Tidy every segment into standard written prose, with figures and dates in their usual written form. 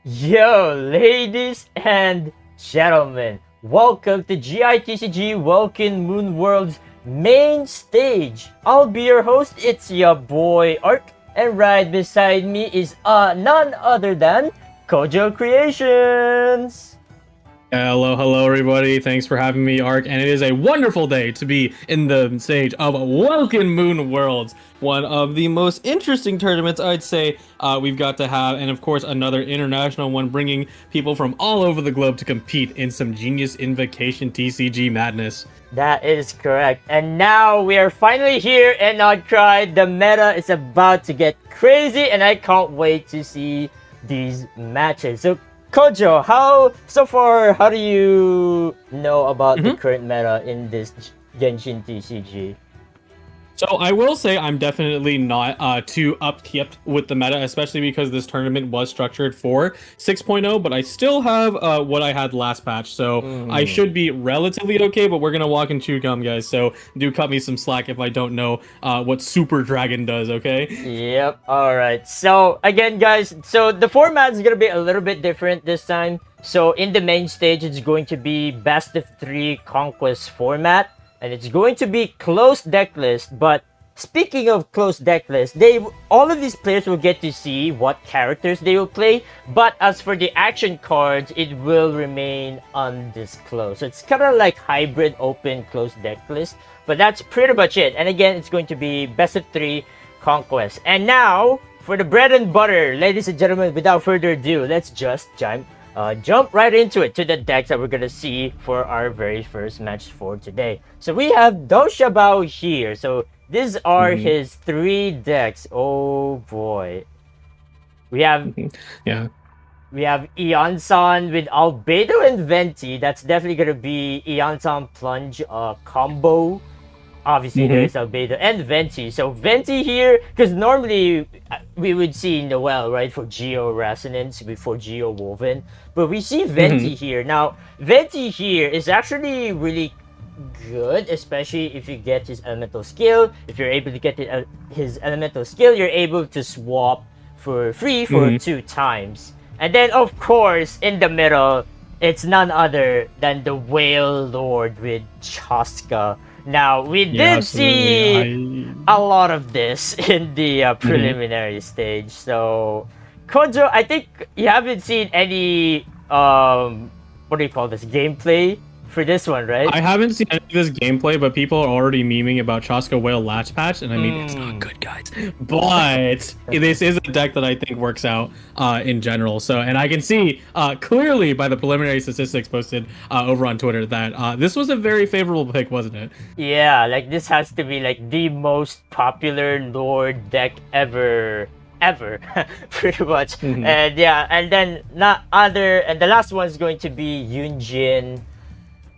Yo, ladies and gentlemen, welcome to GITCG Welkin Moon World's main stage. I'll be your host, it's your boy Ark, and right beside me is none other than Kojo Creations. Hello everybody. Thanks for having me, Ark, and it is a wonderful day to be in the stage of Welkin Moon Worlds, one of the most interesting tournaments I'd say we've got to have, and of course another international one bringing people from all over the globe to compete in some Genius Invocation TCG madness. That is correct. And now we are finally here in Nod-Krai. The meta is about to get crazy, and I can't wait to see these matches. So Kojo, how do you know about the current meta in this Genshin TCG? So I will say I'm definitely not too upkept with the meta, especially because this tournament was structured for 6.0, but I still have what I had last patch, so I should be relatively okay, but we're going to walk and chew gum, guys, so do cut me some slack if I don't know what Super Dragon does, okay? Yep, alright. So, again, guys, so the format is going to be a little bit different this time. So, in the main stage, it's going to be best of 3 conquest format. And it's going to be closed deck list, but speaking of closed deck list, all of these players will get to see what characters they will play, but as for the action cards, it will remain undisclosed. So it's kind of like hybrid open closed deck list, but that's pretty much it. And again, it's going to be best of 3 conquest. And now, for the bread and butter, ladies and gentlemen, without further ado, let's just jump right into it to the decks that we're gonna see for our very first match for today. So we have Doshabao here. So these are his 3 decks. Oh boy. We have we have Eon-san with Albedo and Venti. That's definitely gonna be Eon-san Plunge combo. Obviously, there is Albedo and Venti. So Venti here, because normally we would see Noel, right, for Geo Resonance, before Geo Woven. But we see Venti here. Now, Venti here is actually really good, especially if you get his elemental skill. If you're able to get his elemental skill, you're able to swap for free for 2 times. And then, of course, in the middle, it's none other than the Whale Lord with Chaska. Now, we did see a lot of this in the preliminary stage. So, Kojo, I think you haven't seen any, what do you call this, gameplay for this one, right? I haven't seen any of this gameplay, but people are already memeing about Chaska Whale Latch Patch, and I mean, it's not good, guys. But this is a deck that I think works out in general. So, and I can see clearly by the preliminary statistics posted over on Twitter that this was a very favorable pick, wasn't it? Yeah, like this has to be like the most popular Lord deck ever, pretty much. And yeah, and then the last one is going to be Yunjin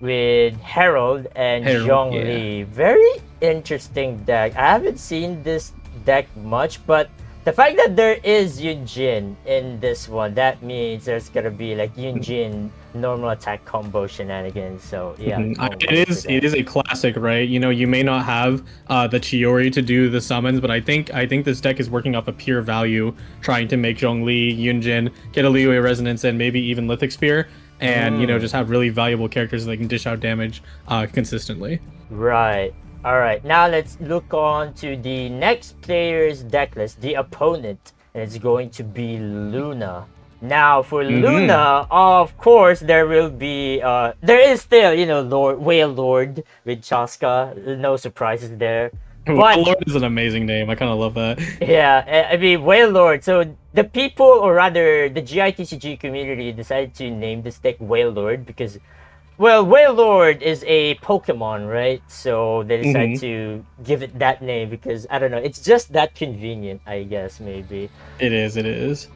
with Herald and Zhongli. Very interesting deck. I haven't seen this deck much, but the fact that there is Yunjin in this one, that means there's gonna be like Yunjin normal attack combo shenanigans. So yeah, it is a classic, right? You know, you may not have the Chiori to do the summons, but I think this deck is working off a pure value, trying to make Zhongli, Yunjin, get a Liyue Resonance, and maybe even Lithic Spear, and you know, just have really valuable characters that can dish out damage consistently. Right. All right. Now let's look on to the next player's deck list, the opponent, and it's going to be Luna. Now for Luna, of course, there will be there is still, you know, Whale Lord with Chaska. No surprises there. But Lord is an amazing name. I kind of love that. yeah, I mean, Whale Lord. So the people, or rather, the GITCG community decided to name this deck Whale Lord because, well, Whale Lord is a Pokemon, right? So they decided Hmm. to give it that name because, I don't know, it's just that convenient, I guess, maybe. It is. It is.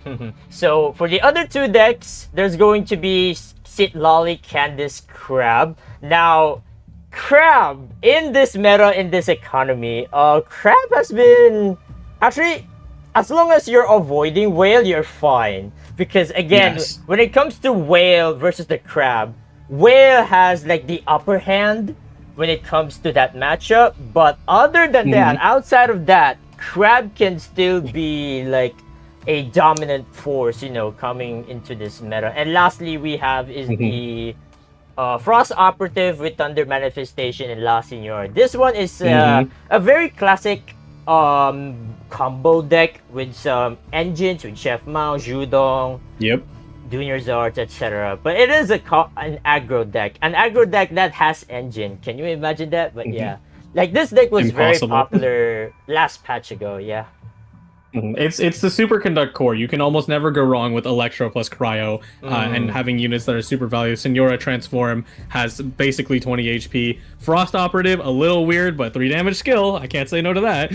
So for the other two decks, there's going to be Sit Lolly, Candice, Crab. Now, Crab in this meta, in this economy, Crab has been actually, as long as you're avoiding Whale, you're fine. Because again, Yes. when it comes to Whale versus the Crab, Whale has like the upper hand when it comes to that matchup. But other than that, Hmm. outside of that, Crab can still be like a dominant force, coming into this meta. And lastly, we have is Hmm. the Frost Operative with Thunder Manifestation and La Senor. This one is Hmm. a very classic combo deck with some engines with Chef Mao, Judong, Yep. Junior Zards, etc. But it is an aggro deck. An aggro deck that has engine. Can you imagine that? But Hmm. yeah. Like this deck was very Impossible. popular last patch ago, yeah. Mhm. It's the superconduct core. You can almost never go wrong with Electro plus Cryo, and Mm. having units that are super value. Senora Transform has basically 20 HP. Frost Operative, a little weird, but 3 damage skill. I can't say no to that.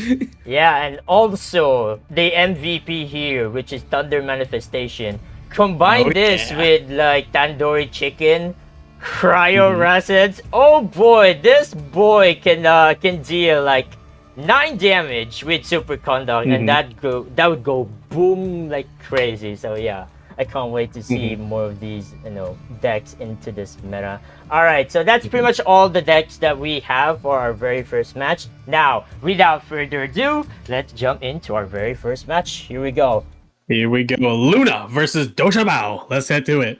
Yeah, and also the MVP here, which is Thunder Manifestation. Combine Oh this yeah. with like Tandoori Chicken, Cryo Mhm. Racids. Oh boy, this boy can deal like 9 damage with Superconduct, and Mhm. that would go boom like crazy. So yeah, I can't wait to see Mhm. more of these decks into this meta. All right, so that's pretty Mhm. much all the decks that we have for our very first match. Now, without further ado, let's jump into our very first match. Here we go. Here we go. Luna versus Doshabao. Let's head to it.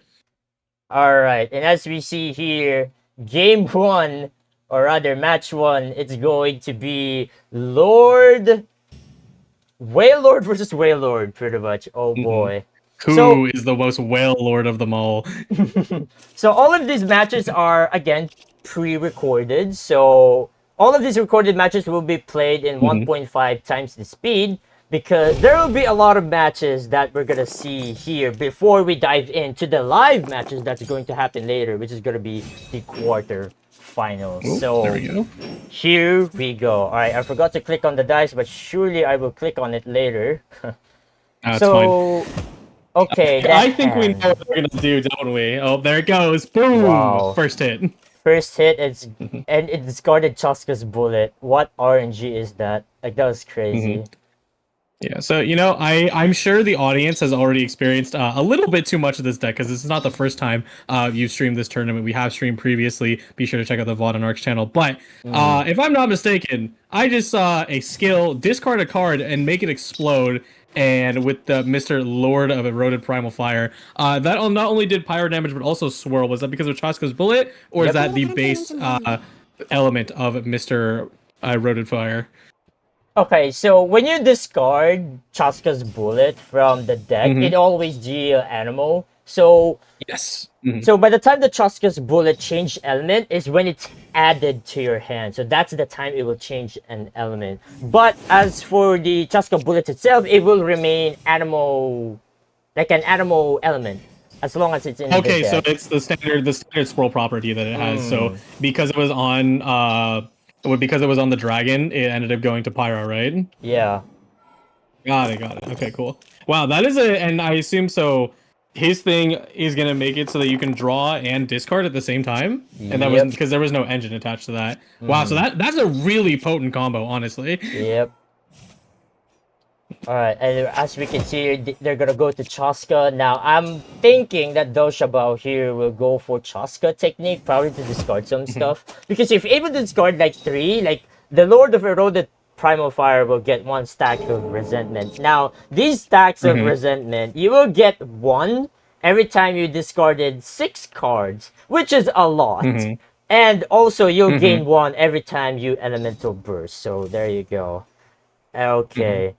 All right, and as we see here, game one, or rather match one, it's going to be Whale Lord versus Whale Lord, pretty much. Oh Mhm. boy. So Who is the most whale lord of them all? so all of these matches are again pre-recorded. So all of these recorded matches will be played in Mhm. 1.5 times the speed because there will be a lot of matches that we're gonna see here before we dive into the live matches that's going to happen later, which is gonna be the quarter finals. Oh, there So we go. here we go. All right, I forgot to click on the dice, but surely I will click on it later. That's fine. So okay, the I think we know hand. what we're gonna do, don't we? Oh, there it goes. Boom! Wow. First hit. First hit, and it discarded Chaska's bullet. What RNG is that? Like that was Hmm. crazy. Yeah, so I'm sure the audience has already experienced a little bit too much of this deck because this is not the first time you've streamed this tournament. We have streamed previously. Be sure to check out the VOD on Arc's channel. But Mm. if I'm not mistaken, I just saw a skill discard a card and make it explode. And with the Mr. Lord of Eroded Primal Fire, not only did pyro damage but also swirl. Was that because of Chaska's bullet, or is Yep. that the base element of Mr. Eroded Fire? Okay, so when you discard Chaska's bullet from the deck, it Hmm. always deal animal. So Yes. Hmm. so by the time the Chaska's bullet change element is when it's added to your hand. So that's the time it will change an element. But as for the Chaska bullet itself, it will remain animal, like an animal element, as long as it's in the Okay, so deck. it's the standard scroll property that it has. So Mm, because it was on because it was on the dragon, it ended up going to Pyro, right? yeah. Got it, got it. Okay, cool. Wow, that is and I assume so his thing is gonna make it so that you can draw and discard at the same time. And that was Yep. because there was no engine attached to that. Wow, so Mm-hmm. that's a really potent combo, honestly. Yep. All right, and as we can see, they're gonna go to Chaska. Now, I'm thinking that Doshabao here will go for Chaska technique, probably to discard some stuff. Because if you're able to discard like 3, like the Lord of Eroded Primal Fire will get 1 stack of Resentment. Now, these stacks of Hmm. Resentment, you will get 1 every time you discarded 6 cards, which is a lot. Hmm. And also, you'll gain Hmm. 1 every time you Elemental Burst. So, there you go. Hmm. Okay.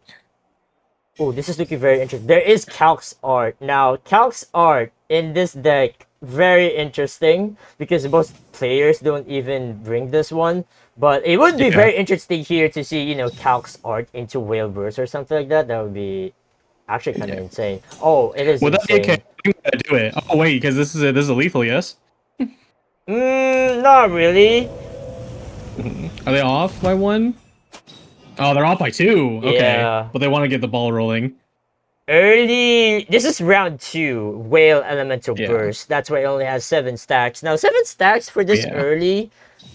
Oh, this is looking very interesting. There is Calc's art. Now, Calc's art in this deck very interesting because most players don't even bring this one. But it would be Yeah. very interesting here to see, Calc's art into Whale Burst or something like that. That would be actually kind of insane. Oh, it is Would that be okay? insane. I'm gonna do it. Oh wait, because this is a lethal, yes? Not really. Are they off by 1? Oh, they're off by 2. Okay, Yeah. but they want to get the ball rolling. Early. This is round 2. Whale Elemental Yeah. Burst. That's why it only has 7 stacks. Now, 7 stacks for this Yeah. early.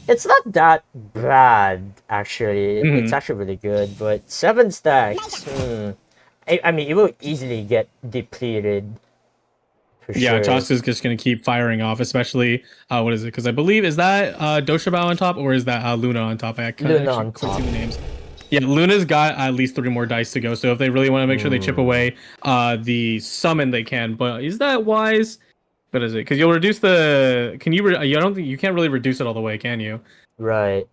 It's not that bad, actually. Mhm. It's actually really good, but 7 stacks. I mean, it will easily get depleted. For Yeah, sure. Chaska's just gonna keep firing off, especially what is it? Because I believe is that Doshabao on top or is that Luna on top? I can't Luna actually on quite top. see the names. Yeah, Luna's got at least 3 more dice to go, so if they really want to make sure they chip away the summon, they can. But is that wise? What is it? Because you'll reduce the. Can you? I don't think you can't really reduce it all the way, can you? Right.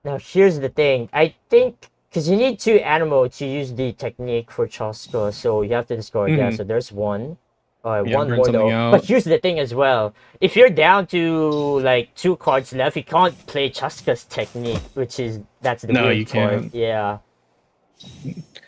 Now, here's the thing. I think, because you need 2 animal to use the technique for Chaska, so you have to discard that. So there's 1. Yeah, One burn more something though. out. But here's the thing as well. If you're down to like 2 cards left, you can't play Chaska's technique, that's the No, weird you part. can't. Yeah.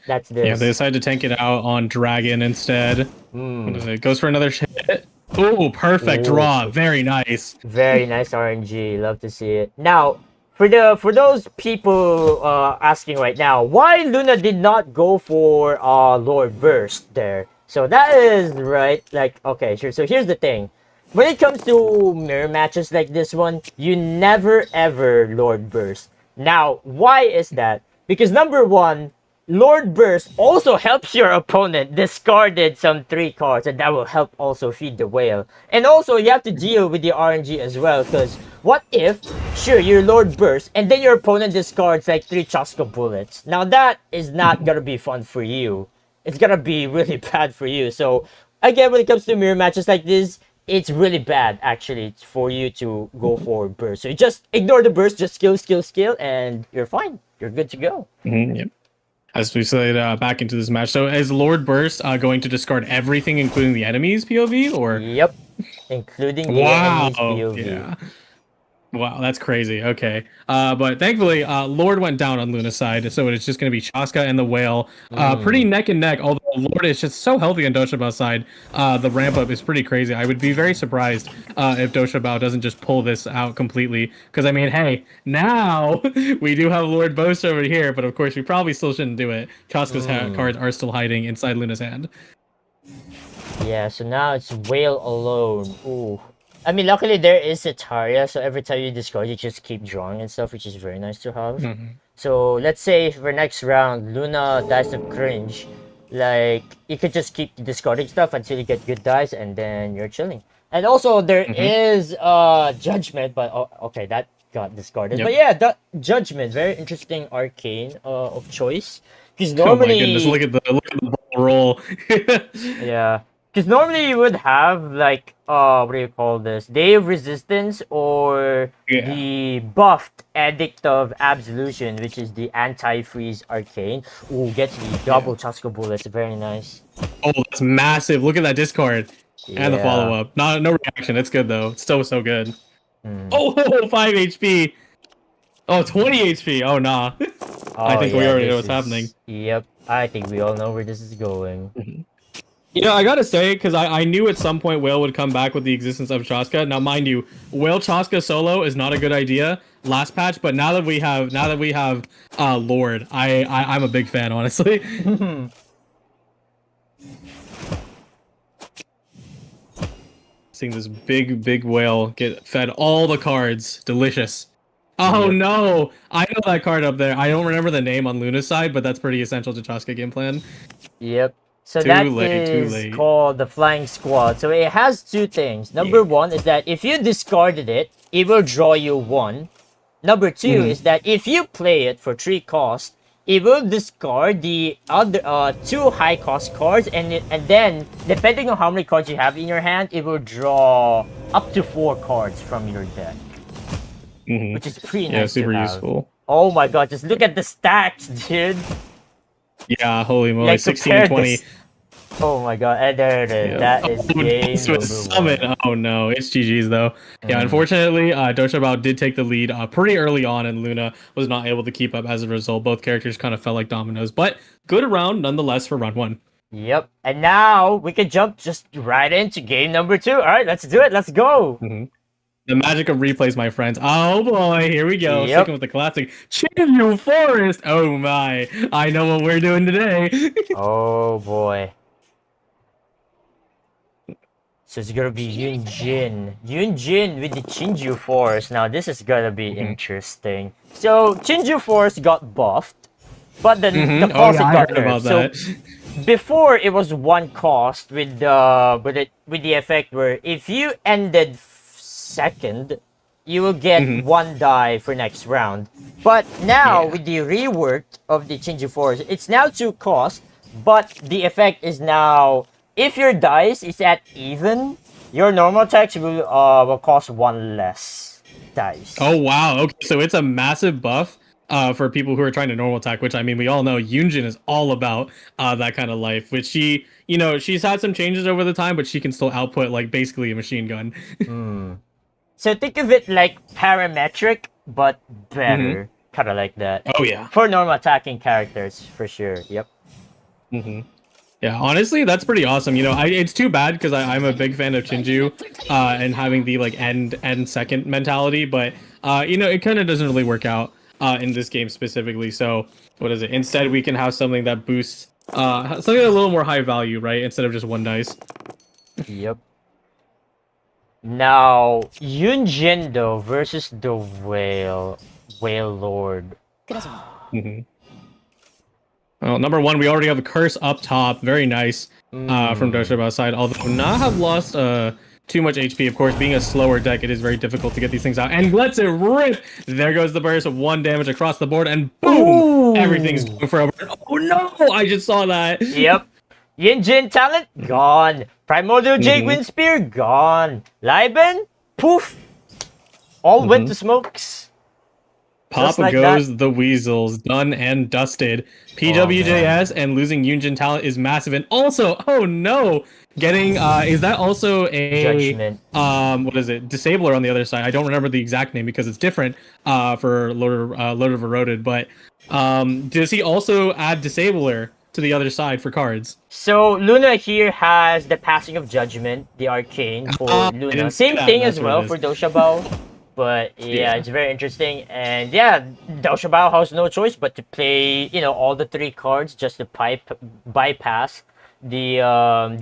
That's this. Yeah, they decided to tank it out on Dragon instead. What is it? Goes for another hit. Oh, perfect Ooh. draw. Very nice. Very nice RNG. Love to see it. Now, for those people asking right now, why Luna did not go for Lord Burst there? So that is right. Like, okay, sure. So here's the thing. When it comes to mirror matches like this one, you never ever Lord Burst. Now, why is that? Because number 1, Lord Burst also helps your opponent discarded some 3 cards, and that will help also feed the whale. And also, you have to deal with the RNG as well, because what if, sure, you're Lord Burst, and then your opponent discards like 3 Chaska bullets? Now, that is not gonna be fun for you. It's gonna be really bad for you. So, again, when it comes to mirror matches like this, it's really bad, actually, for you to go for Burst. So, you just ignore the Burst, just skill, and you're fine. You're good to go. Yep. As we said back into this match. So is Lord Burst going to discard everything, including the enemy's POV, or? Yep, including the Wow. enemy's POV. Yeah. Wow, that's crazy. Okay. But thankfully, Lord went down on Luna's side, so it's just going to be Chaska and the Whale. Pretty neck and neck, although Lord is just so healthy on Doshabao's side. The ramp up is pretty crazy. I would be very surprised if Doshabao doesn't just pull this out completely. Because, I mean, hey, now we do have Lord Boast over here, but of course we probably still shouldn't do it. Chaska's cards are still hiding inside Luna's hand. Yeah, so now it's Whale alone. Ooh. I mean, luckily there is Etaria, so every time you discard, you just keep drawing and stuff, which is very nice to have. So let's say for next round, Luna dies of cringe. Like, you could just keep discarding stuff until you get good dice, and then you're chilling. And also, there is Judgment, but okay, that got discarded. But yeah, that Judgment, very interesting arcane of choice. Because normally, oh my goodness, look at the ball roll. yeah. Because normally you would have like what do you call this? Day of Resistance or the buffed Edict of Absolution, which is the anti-freeze arcane. Ooh, gets the double Chaska bullets, very nice. Oh, that's massive. Look at that discard. And the follow-up. No reaction. It's good though. It's so good. Oh, 5 HP. Oh, 20 HP. Oh, nah. I think we already know what's happening. Yep. I think we all know where this is going. You know, I gotta say, because I knew at some point Whale would come back with the existence of Chaska. Now, mind you, Whale Chaska solo is not a good idea last patch, but now that we have Lord, I'm a big fan, honestly. Seeing this big whale get fed all the cards, delicious. Oh no! I know that card up there. I don't remember the name on Luna's side, but that's pretty essential to Chaska game plan. Yep. So Too that late. is called the Flying Squad. So it has 2 things. Number 1 is that if you discarded it, it will draw you 1. Number 2 is that if you play it for 3 cost, it will discard the other 2 high cost cards, and then depending on how many cards you have in your hand, it will draw up to 4 cards from your deck, which is pretty nice. Yeah, super to have. useful. Oh my god! Just look at the stacks, dude. Yeah, holy moly, 16, 20. Oh my god, and there it is. Yeah. That is game This number was Summit. one. Oh no, it's GG's though. Yeah, unfortunately, Doshabao did take the lead pretty early on, and Luna was not able to keep up as a result. Both characters kind of felt like dominoes, but good round nonetheless for round one. Yep. And now we can jump just right into game number two. All right, let's do it. Let's go. The magic of replays, my friends. Oh boy, here we go. Yep. Sticking with the classic Chinyu Forest. Oh my, I know what we're doing today. Oh boy. So it's gonna be Yunjin. Yunjin with the Chinju Force. Now this is gonna be interesting. So Chinju Force got buffed, but then the cost got nerfed. So before it was one cost with the effect where if you ended second, you will get one die for next round. But now with the rework of the Chinju Force, it's now 2 cost, but the effect is now if your dice is at even, your normal attacks will cost 1 less dice. Oh wow, okay, so it's a massive buff for people who are trying to normal attack, which I mean we all know Yunjin is all about that kind of life, which she, you know, she's had some changes over the time, but she can still output like basically a machine gun. So think of it like parametric, but better. Kind of like that. Oh yeah. For normal attacking characters, for sure. Yep. Yeah, honestly, that's pretty awesome. You know, it's too bad because I'm a big fan of Chinju and having the like end second mentality, but you know, it kind of doesn't really work out in this game specifically. So what is it? Instead, we can have something that boosts something a little more high value, right? Instead of just 1 dice. Yep. Now Yunjin though versus the Whale Lord. Well, number 1, we already have a curse up top. Very nice from Doshabao's side. Although not have lost too much HP. Of course, being a slower deck, it is very difficult to get these things out. And lets it rip! There goes the burst of 1 damage across the board, and boom! Everything's going for over. Oh no! I just saw that. Yep. Yunjin talent gone. Primordial Jade Wind Spear gone. Liben poof. All went to smokes. Papa like goes that. the Weasels, done and dusted. PWJS and losing Yunjin talent is massive, and also, oh no, getting is that also a Judgment. What is it? Disabler on the other side. I don't remember the exact name because it's different for Lord of Eroded, but does he also add Disabler to the other side for cards? So Luna here has the Passing of Judgment, the Arcane for Luna. Same thing as well for Doshabao. But yeah, it's very interesting, and yeah, Doshabao has no choice but to play, you know, all the 3 cards just to bypass the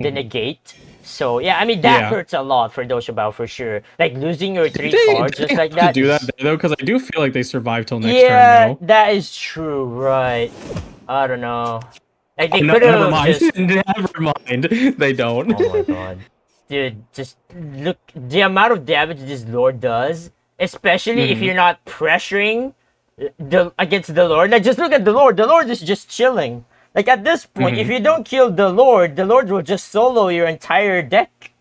negate. So yeah, I mean that hurts a lot for Doshabao for sure. Like losing your 3 cards just like that. Do that though, because I do feel like they survive till next turn. No? That is true, right? I don't know. Like they could never have mind. just... Never mind. They don't. Oh my god, dude! Just look the amount of damage this Lord does. Especially if you're not pressuring against the Lord. Like, just look at the Lord. The Lord is just chilling. Like, at this point, if you don't kill the Lord will just solo your entire deck.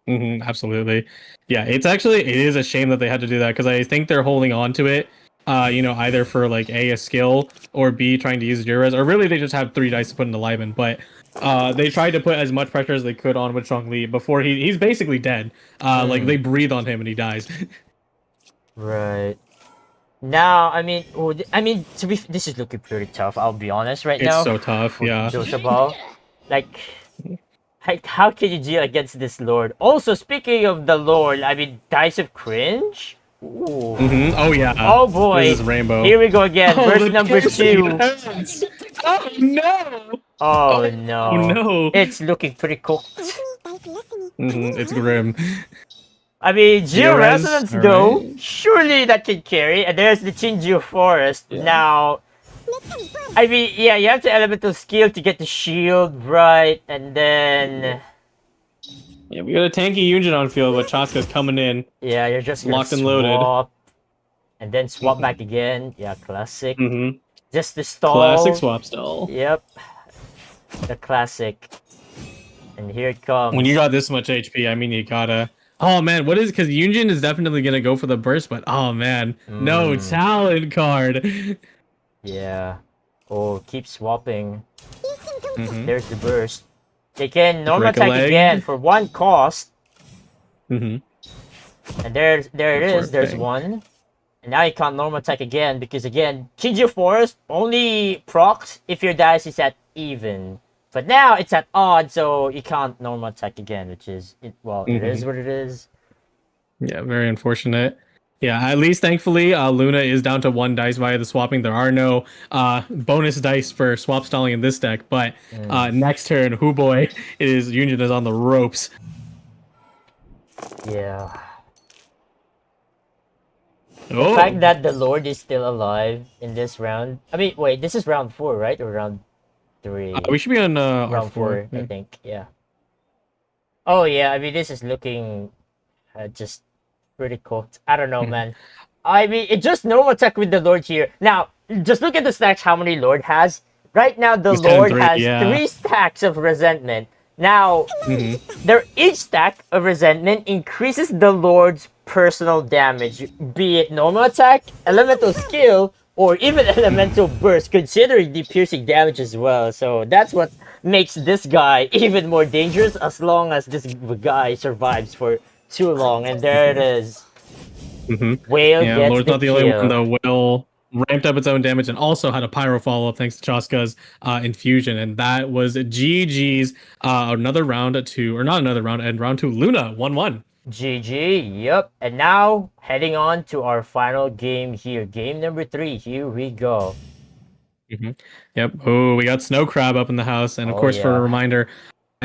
Absolutely. Yeah, it is a shame that they had to do that, because I think they're holding on to it, you know, either for, like, A, skill, or B, trying to use Jurez, or really they just have 3 dice to put into Liben, but... they tried to put as much pressure as they could on with Chong-Li before he's basically dead. Like, they breathe on him and he dies. Right. Now, I mean, this is looking pretty tough. I'll be honest right now. It's so tough, yeah. Doshabao. Like, how can you deal against this Lord? Also, speaking of the Lord, I mean, Dice of Cringe? Ooh. Oh, yeah. Oh, boy. This is Rainbow. Here we go again. Verse number 2. Oh, no! Oh, no. Oh, no. It's looking pretty cooked. It's grim. I mean, Jurez, Resonance though, surely that can carry. And there's the Chinju Forest. Now, I mean, yeah, you have the elemental skill to get the shield, right? And then... Yeah, we got a tanky Yunjin on field, but Chaska's coming in. Yeah, you're just locked and loaded. And then swap back again. Yeah, classic. Just the stall. Classic swap stall. Yep. The classic. And here it comes. When you got this much HP, I mean, you gotta... Oh man, what is it? Because Yunjin is definitely gonna go for the burst, but oh man, no talent card. Yeah. Oh, keep swapping. There's the burst. They can normal Break a attack leg. again for 1 cost. Mm-hmm. And there it Poor is. There's thing. 1. And now you can't normal attack again because again, Kinji Forest only procs if your dice is at even. But now it's at odd, so you can't normal attack again, which is it is what it is. Yeah, very unfortunate. Yeah, at least thankfully, Luna is down to 1 dice via the swapping. There are no bonus dice for swap stalling in this deck, but next turn, oh boy, Union is on the ropes. Yeah. The Oh, fact that the Lord is still alive in this round. I mean, wait, this is round 4, right? Or round 3? we should be on round R4. 4, Yeah. I think. Yeah. Oh yeah, I mean this is looking just pretty cooked. I don't know, man. I mean, it just normal attack with the Lord here. Now, just look at the stacks. How many Lord has? Right now, the He's 10 and Lord 3, has yeah. 3 stacks of resentment. Now, each stack of resentment increases the Lord's personal damage, be it normal attack, elemental skill, or even elemental burst, considering the piercing damage as well. So that's what makes this guy even more dangerous as long as this guy survives for too long. And there it is. Whale Yeah, gets Lord's the not the only one kill. though. Whale ramped up its own damage and also had a pyro follow up thanks to Chaska's infusion, and that was GG's another round to, or not another round, and round 2 Luna 1-1. GG, yep. And now, heading on to our final game here. Game number 3, here we go. Yep. Oh, we got Snow Crab up in the house, and of course, for a yeah. reminder,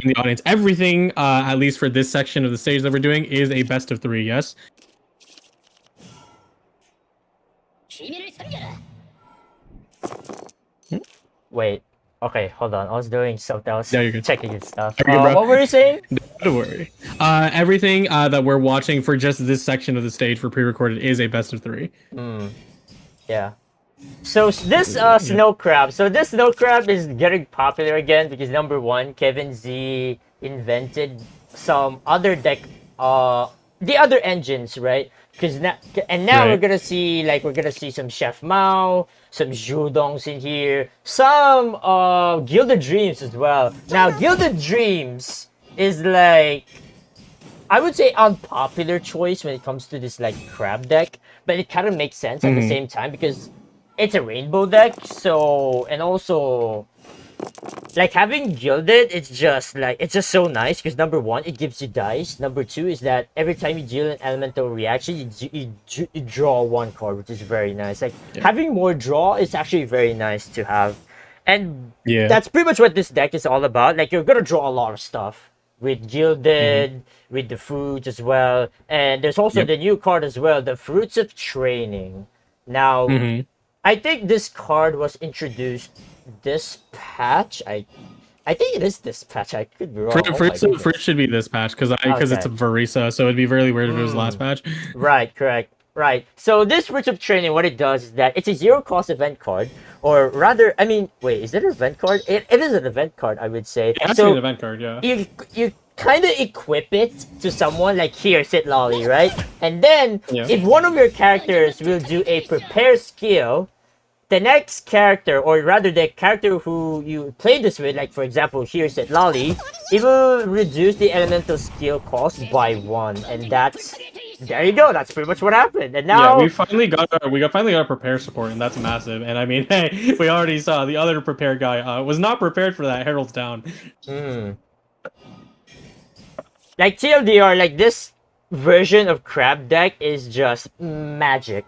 in the audience, everything, at least for this section of the stage that we're doing, is a best of 3. Yes. Wait. Okay, hold on. I was doing something else. Yeah, you're good. Checking your stuff. You're good, bro. What were you saying? Don't worry. Everything that we're watching for just this section of the stage for pre-recorded is a best of 3. Yeah. So this snow crab. So this snow crab is getting popular again because number 1, Kevin Z invented some other deck, the other engines, right? Because now Right. we're gonna see some Chef Mao, some Judongs in here, some Gilded Dreams as well. Now Gilded Dreams is like, I would say, unpopular choice when it comes to this like crab deck, but it kind of makes sense at the same time because it's a rainbow deck. So, and also like having gilded, it's just so nice because number 1, it gives you dice. Number 2 is that every time you deal an elemental reaction, you draw 1 card, which is very nice. Like having more draw is actually very nice to have, and that's pretty much what this deck is all about. Like you're gonna draw a lot of stuff with gilded, with the fruits as well, and there's also the new card as well, the Fruits of Training. Now, I think this card was introduced this patch. I think it is this patch. I could be wrong. Fruit should be this patch because it's a Varisa, so it'd be really weird if it was last patch. Right, correct. Right. So this Fruits of Training, what it does is that it's a 0-cost event card, or rather, I mean, wait, is it an event card? It is an event card, I would say. It has to be an event card, yeah. You kind of equip it to someone, like here, sit lolly, right? And then if one of your characters will do a prepare skill, the next character, or rather the character who you play this with, like for example here, sit lolly, it will reduce the elemental skill cost by 1, and there you go. That's pretty much what happened. And now we finally got a prepare support, and that's massive. And I mean, hey, we already saw the other prepare guy was not prepared for that. Herald's down. Like TLDR, like this version of crab deck is just magic.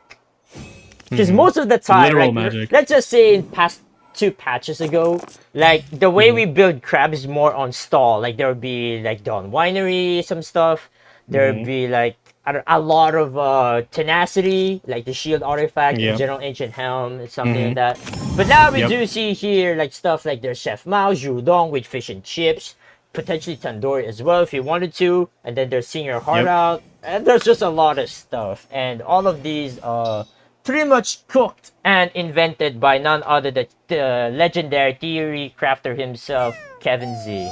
Because most of the time, Literal like, magic. let's just say in past 2 patches ago, like the way we build crab is more on stall. Like there would be like Dawn Winery, some stuff. There would be like a lot of tenacity, like the shield artifact, the General Ancient Helm, something like that. But now we do see here like stuff like there's Chef Mao, Judong with fish and chips, potentially Tandoori as well if you wanted to, and then there's Sing Your Heart Out, and there's just a lot of stuff, and all of these pretty much cooked and invented by none other than the legendary theory crafter himself, Kevin Z.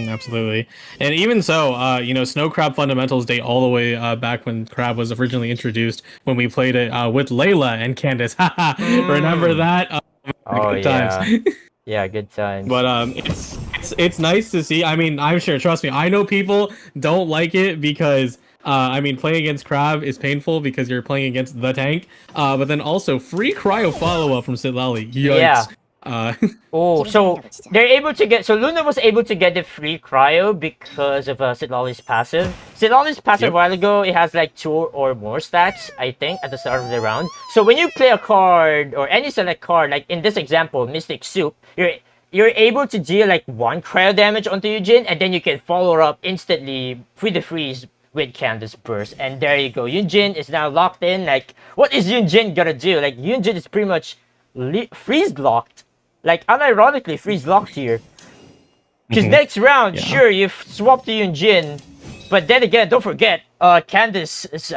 Absolutely. And even so, Snow Crab fundamentals date all the way back when Crab was originally introduced, when we played it with Layla and Candace. Remember that? Oh, good times. Yeah, good times. But it's it's nice to see. I mean, I'm sure. Trust me, I know people don't like it because I mean, playing against Crab is painful because you're playing against the tank. But then also free cryo follow up from Sitlali. Yikes. Yeah. Uh, Oh, so they're able to get. So Luna was able to get the free cryo because of Sitlali's passive. Sitlali's passive Yep. a while ago, it has like 2 or more stacks, I think, at the start of the round. So when you play a card or any select card, like in this example, Mystic Soup, you're able to deal like 1 cryo damage onto Yunjin, and then you can follow up instantly with the freeze with Candace Burst. And there you go. Yunjin is now locked in. Like, what is Yunjin gonna do? Like, Yunjin is pretty much freeze locked. Like, unironically, freeze locked here. Because next round, Yeah. sure, you've swapped to Yunjin, but then again, don't forget, Candace's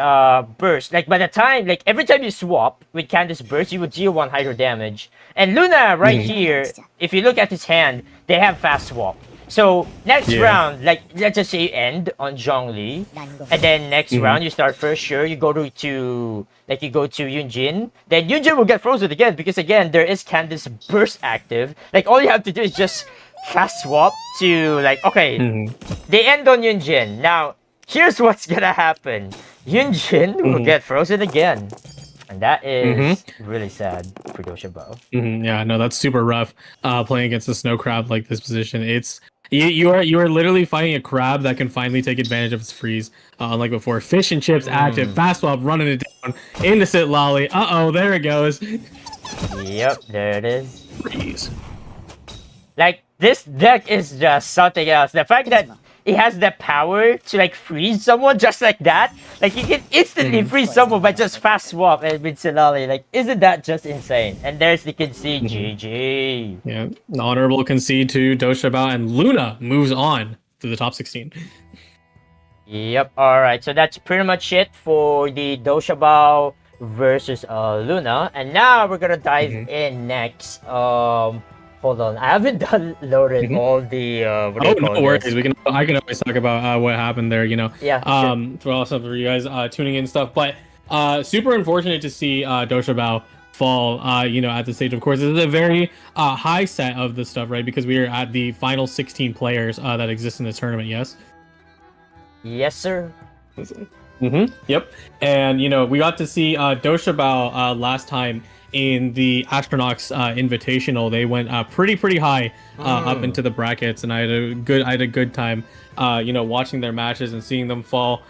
burst. Like, by the time, like, every time you swap with Candace burst, you would deal 1 hydro damage. And Luna, right here, if you look at his hand, they have fast swap. So, next round, like, let's just say you end on Zhongli, and then next round you start first, sure, you go to Yunjin, then Yunjin will get frozen again, because again, there is Candace burst active. Like, all you have to do is just fast swap to, like, okay, they end on Yunjin. Now, here's what's gonna happen. Yunjin will get frozen again. And that is really sad for Doshabo. Yeah, no, that's super rough. Playing against a snow crab like this position, it's you are literally fighting a crab that can finally take advantage of its freeze. Unlike before, fish and chips active, fast swap, running it down into Sitlali. There it goes. Yep, there it is. Freeze. Like, this deck is just something else. The fact that it has the power to like freeze someone just like that. Like, you can instantly freeze someone by just fast swap and with Sitlali. Like, isn't that just insane? And there's the concede. GG. Yeah, an honorable concede to Doshabao, and Luna moves on to the top 16. Yep, alright. So that's pretty much it for the Doshabao versus Luna. And now we're gonna dive in next. Hold on, I haven't downloaded all the what do you call no worries. this? I can always talk about what happened there. You know, Yeah, for also for you guys tuning in and stuff. But super unfortunate to see Doshabao fall. You know, at the stage. Of course, this is a very high set of the stuff, right? Because we are at the final 16 players that exist in this tournament. Yes. Yes, sir. Yep. And you know, we got to see Doshabao last time in the Astronauts Invitational. They went pretty high up into the brackets, and I had a good time you know, watching their matches and seeing them fall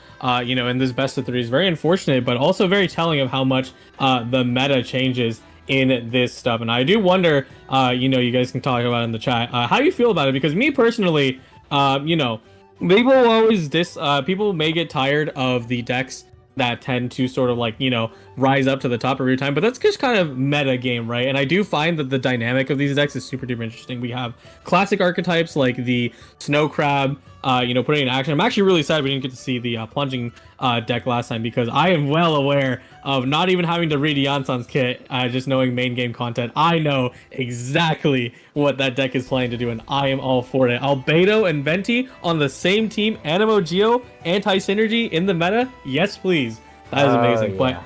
you know, in this best of 3 is very unfortunate, but also very telling of how much the meta changes in this stuff. And I do wonder, you know, you guys can talk about it in the chat, how you feel about it, because me personally, you know, people always people may get tired of the decks that tend to sort of like, you know, rise up to the top every time, but that's just kind of meta game, right? And I do find that the dynamic of these decks is super duper interesting. We have classic archetypes like the Snow Crab, you know, putting in action. I'm actually really sad we didn't get to see the plunging deck last time, because I am well aware of not even having to read Yansan's kit, just knowing main game content. I know exactly what that deck is planning to do, and I am all for it. Albedo and Venti on the same team, Animo Geo, anti-synergy in the meta? Yes, please. That is amazing. Yeah. But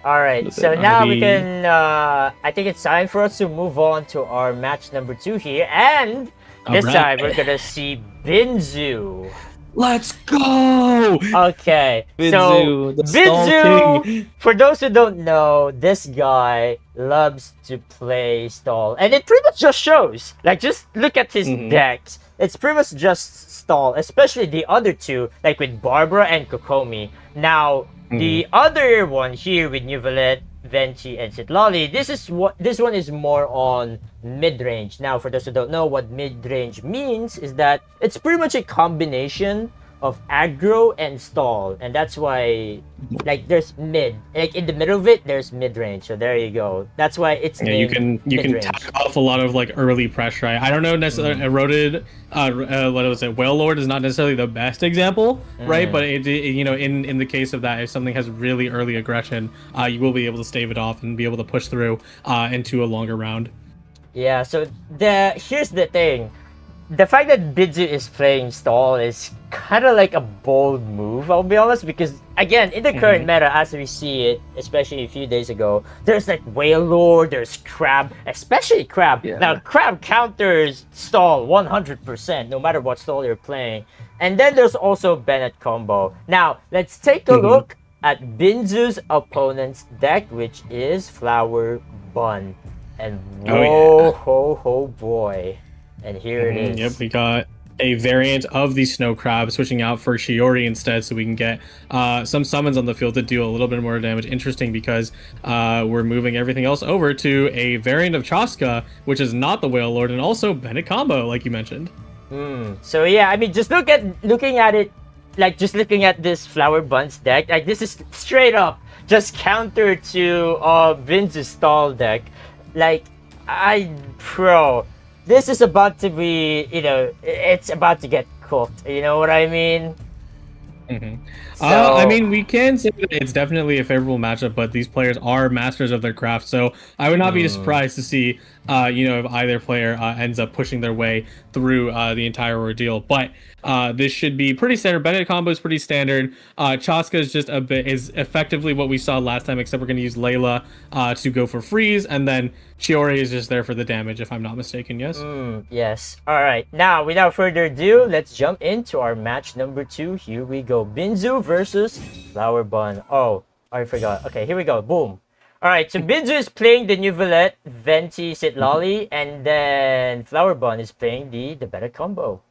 Alright, so now we can, I think it's time for us to move on to our match number 2 here, and this time we're gonna see Binzu. Let's go! Okay, so Binzu, for those who don't know, this guy loves to play stall, and it pretty much just shows. Like, just look at his decks. It's pretty much just stall, especially the other two, like with Barbara and Kokomi. Now, the other one here with Nuvalet, Venti, and Sitlali, this one is more on mid-range. Now, for those who don't know what mid-range means, is that it's pretty much a combination of aggro and stall, and that's why, like, there's mid, like in the middle of it there's mid-range. So there you go, that's why it's you can tack off a lot of like early pressure. I don't know necessarily eroded what was it, Whale Lord is not necessarily the best example, right? But it, you know, in the case of that, if something has really early aggression, you will be able to stave it off and be able to push through into a longer round. Yeah, so here's the thing. the fact that Bidzu is playing stall is kind of like a bold move, I'll be honest, because again, in the current meta, as we see it, especially a few days ago, there's like Whale Lord, there's Crab, especially Crab. Yeah. Now, Crab counters stall 100%, no matter what stall you're playing. And then there's also Bennett combo. Now, let's take a look at Binzu's opponent's deck, which is Flower Bun. And whoa, ho, ho, boy. And here it is. Yep, we got a variant of the Snow Crab, switching out for Shiori instead, so we can get some summons on the field to do a little bit more damage. Interesting because we're moving everything else over to a variant of Chaska, which is not the Whale Lord, and also Bennett combo, like you mentioned. So yeah, I mean, just looking at it, like just looking at this Flower Buns deck, like this is straight up just counter to Vince's stall deck. Like, this is about to be, it's about to get cooked. You know what I mean? So, I mean, we can say that it's definitely a favorable matchup, but these players are masters of their craft, so I would not be surprised to see, if either player ends up pushing their way through the entire ordeal. But this should be pretty standard. Bennett combo is pretty standard. Chaska is just is effectively what we saw last time, except we're going to use Layla to go for freeze, and then Chiori is just there for the damage, if I'm not mistaken. Yes. Yes. All right. Now, without further ado, let's jump into our match number 2. Here we go. Binzu versus Flower Bun. Oh, I forgot. Okay, here we go. Boom. All right. So Binzu is playing the Nuvolette, Venti, Sitlali, and then Flower Bun is playing the better combo.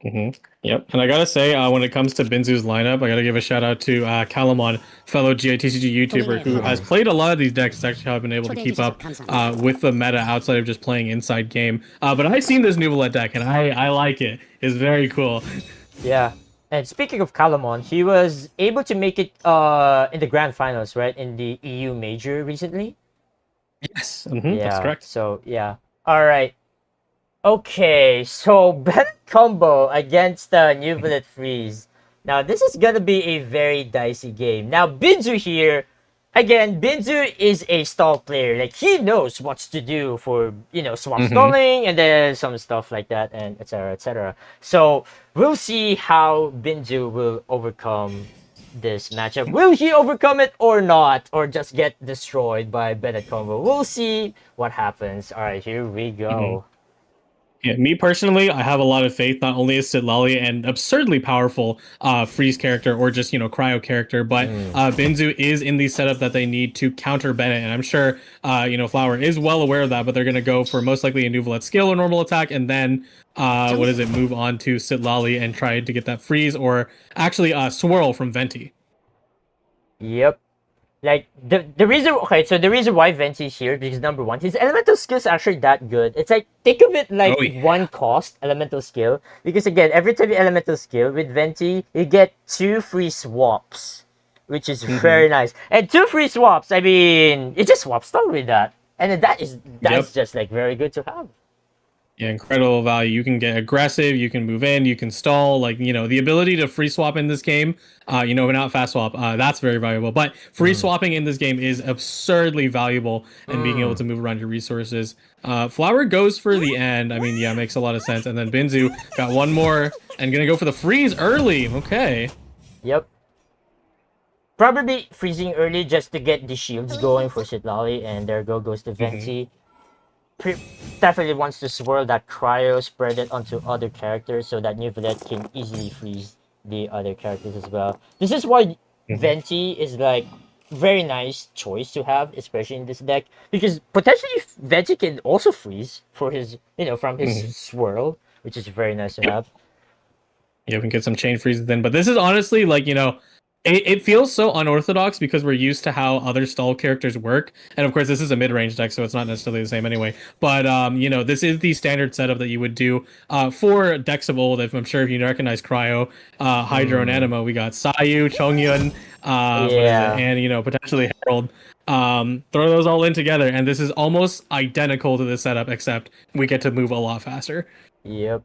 Yep, and I gotta say, when it comes to Binzu's lineup, I gotta give a shout out to Calamon, fellow GITCG YouTuber, who has played a lot of these decks. It's actually how I've been able to keep up with the meta outside of just playing inside game. But I've seen this Nuvolette deck, and I like it. It's very cool. Yeah. And speaking of Calamon, he was able to make it in the grand finals, right? In the EU Major recently. Yes, Yeah, that's correct. So, yeah. All right. Okay, so Bennett combo against Nuvolette Freeze. Now, this is gonna be a very dicey game. Now, Binzu here, again, Binzu is a stall player. Like, he knows what to do for, swap stalling and then some stuff like that, and etc. etc. So, we'll see how Binzu will overcome this matchup. Will he overcome it or not? Or just get destroyed by Bennett combo? We'll see what happens. Alright, here we go. Yeah, me personally, I have a lot of faith. Not only is Sitlali an absurdly powerful freeze character or just cryo character, but Binzu is in the setup that they need to counter Bennett, and I'm sure Flower is well aware of that. But they're going to go for most likely a Nuvolette skill or normal attack, and then move on to Sitlali and try to get that freeze or actually swirl from Venti. Yep. Like the reason the reason why Venti is here is because number one, his elemental skill is actually that good. It's like, think of it like one cost elemental skill, because again, every time you elemental skill with Venti, you get 2 free swaps, which is very nice. And 2 free swaps, I mean, you just swap stall with that, and that is just like very good to have. Yeah, incredible value. You can get aggressive, you can move in, you can stall. Like, the ability to free swap in this game, but not fast swap, that's very valuable. But free swapping in this game is absurdly valuable, and being able to move around your resources. Flower goes for the end. I mean, yeah, makes a lot of sense. And then Binzu got one more and gonna go for the freeze early. Okay. Yep. Probably freezing early just to get the shields going for Sitlali, and there goes the Venti. Definitely wants to swirl that cryo, spread it onto other characters so that Nuvolette can easily freeze the other characters as well. This is why Venti is like very nice choice to have, especially in this deck, because potentially Venti can also freeze for his, from his swirl, which is very nice to have. Yeah, we can get some chain freezes then, but this is honestly like, it feels so unorthodox because we're used to how other stall characters work. And of course, this is a mid-range deck, so it's not necessarily the same anyway. But, this is the standard setup that you would do for decks of old. I'm sure if you recognize Cryo, Hydro, and Anima, we got Sayu, Chongyun, and, potentially Herald. Throw those all in together, and this is almost identical to this setup, except we get to move a lot faster. Yep.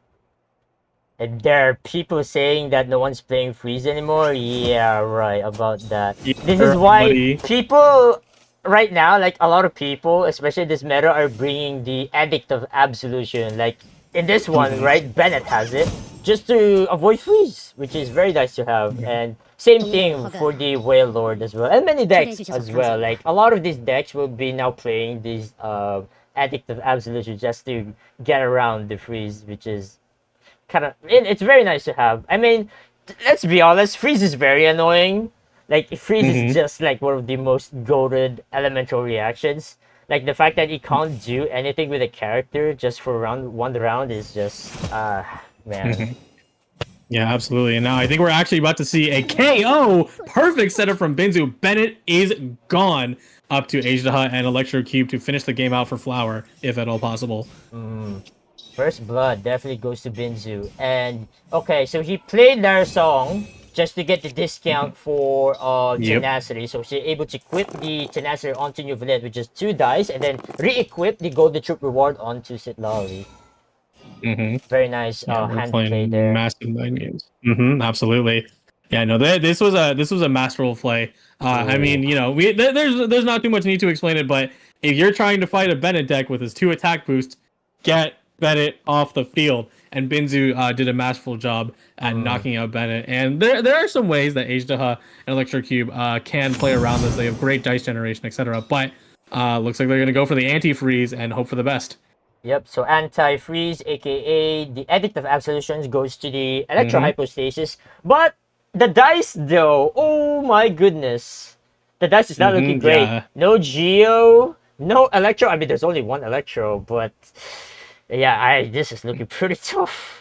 And there are people saying that no one's playing freeze anymore. Yeah, right, about that. Yeah, this is why people right now, like a lot of people, especially this meta, are bringing the Edict of Absolution. Like, in this one, right, Bennett has it just to avoid freeze, which is very nice to have. And same thing for the Whale Lord as well, and many decks as well. Like a lot of these decks will be now playing these Addict of Absolution just to get around the freeze, which is kind of it's very nice to have. I mean, let's be honest, freeze is very annoying. Like freeze is just like one of the most goated elemental reactions. Like the fact that he can't do anything with a character just for one round is just man. Yeah, absolutely. And now I think we're actually about to see a KO. Perfect setup from Binzu. Bennett is gone up to Ajdaha and Electro Cube to finish the game out for Flower, if at all possible. First blood definitely goes to Binzu. And okay, so he played their song just to get the discount for tenacity. So she's able to equip the tenacity onto Neuvillette with just 2 dice and then re-equip the golden troop reward onto Sitlali. Very nice hand play there. Massive mind games. Absolutely. Yeah, no, this was a masterful play. I mean, you know, there's not too much need to explain it, but if you're trying to fight a Bennett deck with his 2 attack boost, get Bennett off the field. And Binzu did a masterful job at knocking out Bennett. And there are some ways that Ajdaha and Electrocube can play around this. They have great dice generation, etc. But looks like they're going to go for the anti-freeze and hope for the best. Yep, so anti-freeze, aka the Edict of Absolutions, goes to the Electro Hypostasis. But the dice, though, oh my goodness. The dice is not looking great. Yeah. No Geo, no Electro. I mean, there's only 1 Electro, but yeah, this is looking pretty tough.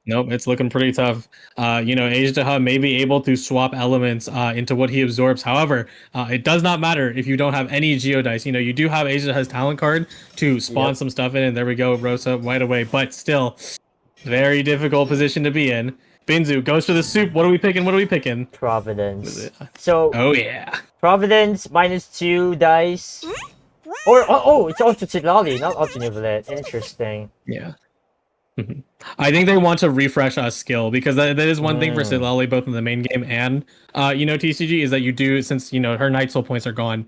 Nope, it's looking pretty tough. You know, Ajdaha may be able to swap elements into what he absorbs. However, it does not matter if you don't have any Geodice. You know, you do have Ajdaha's talent card to spawn some stuff in, and there we go, Rosa right away. But still, very difficult position to be in. Binzu goes for the soup. What are we picking? What are we picking? Providence. So, oh yeah, Providence -2 dice. Or it's onto Sitlali, not onto Neuvillette. Interesting. Yeah. I think they want to refresh skill because that is one thing for Sitlali, both in the main game and you know, TCG, is that you do, since you know her Night Soul points are gone.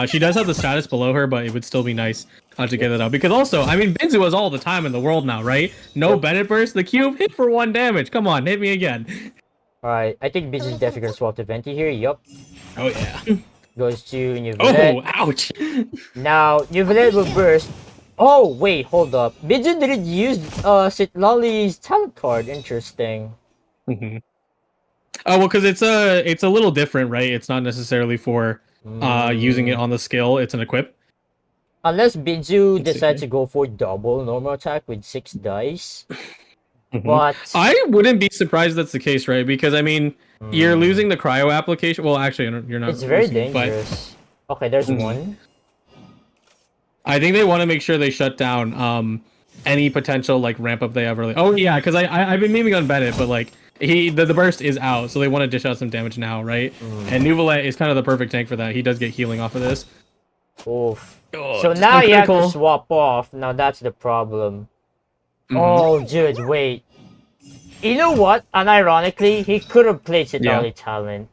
She does have the status below her, but it would still be nice to get it out, because also, I mean, Binzu has all the time in the world now, right? No Bennett burst. The cube hit for 1 damage. Come on, hit me again. All right, I think Binzu's definitely gonna swap to Venti here. Yup. Oh yeah. Goes to Neuvillette. Oh, ouch. Now Neuvillette will burst. Oh wait, hold up. Binzu didn't use Sitlali's talent card. Interesting. Oh well, because it's a little different, right? It's not necessarily for using it on the skill. It's an equip. Unless Binzu decides to go for double normal attack with 6 dice. But I wouldn't be surprised that's the case, right? Because I mean, you're losing the cryo application. Well, actually, you're not. It's very dangerous. But... Okay, there's one. I think they want to make sure they shut down any potential like ramp up they have early. Oh yeah, because I've been memeing on Bennett, but like the burst is out, so they want to dish out some damage now, right? And Neuvillette is kind of the perfect tank for that. He does get healing off of this. Oof. So now you have to swap off. Now that's the problem. Oh, dude, wait. You know what? Unironically, he could have played Sitlali talent.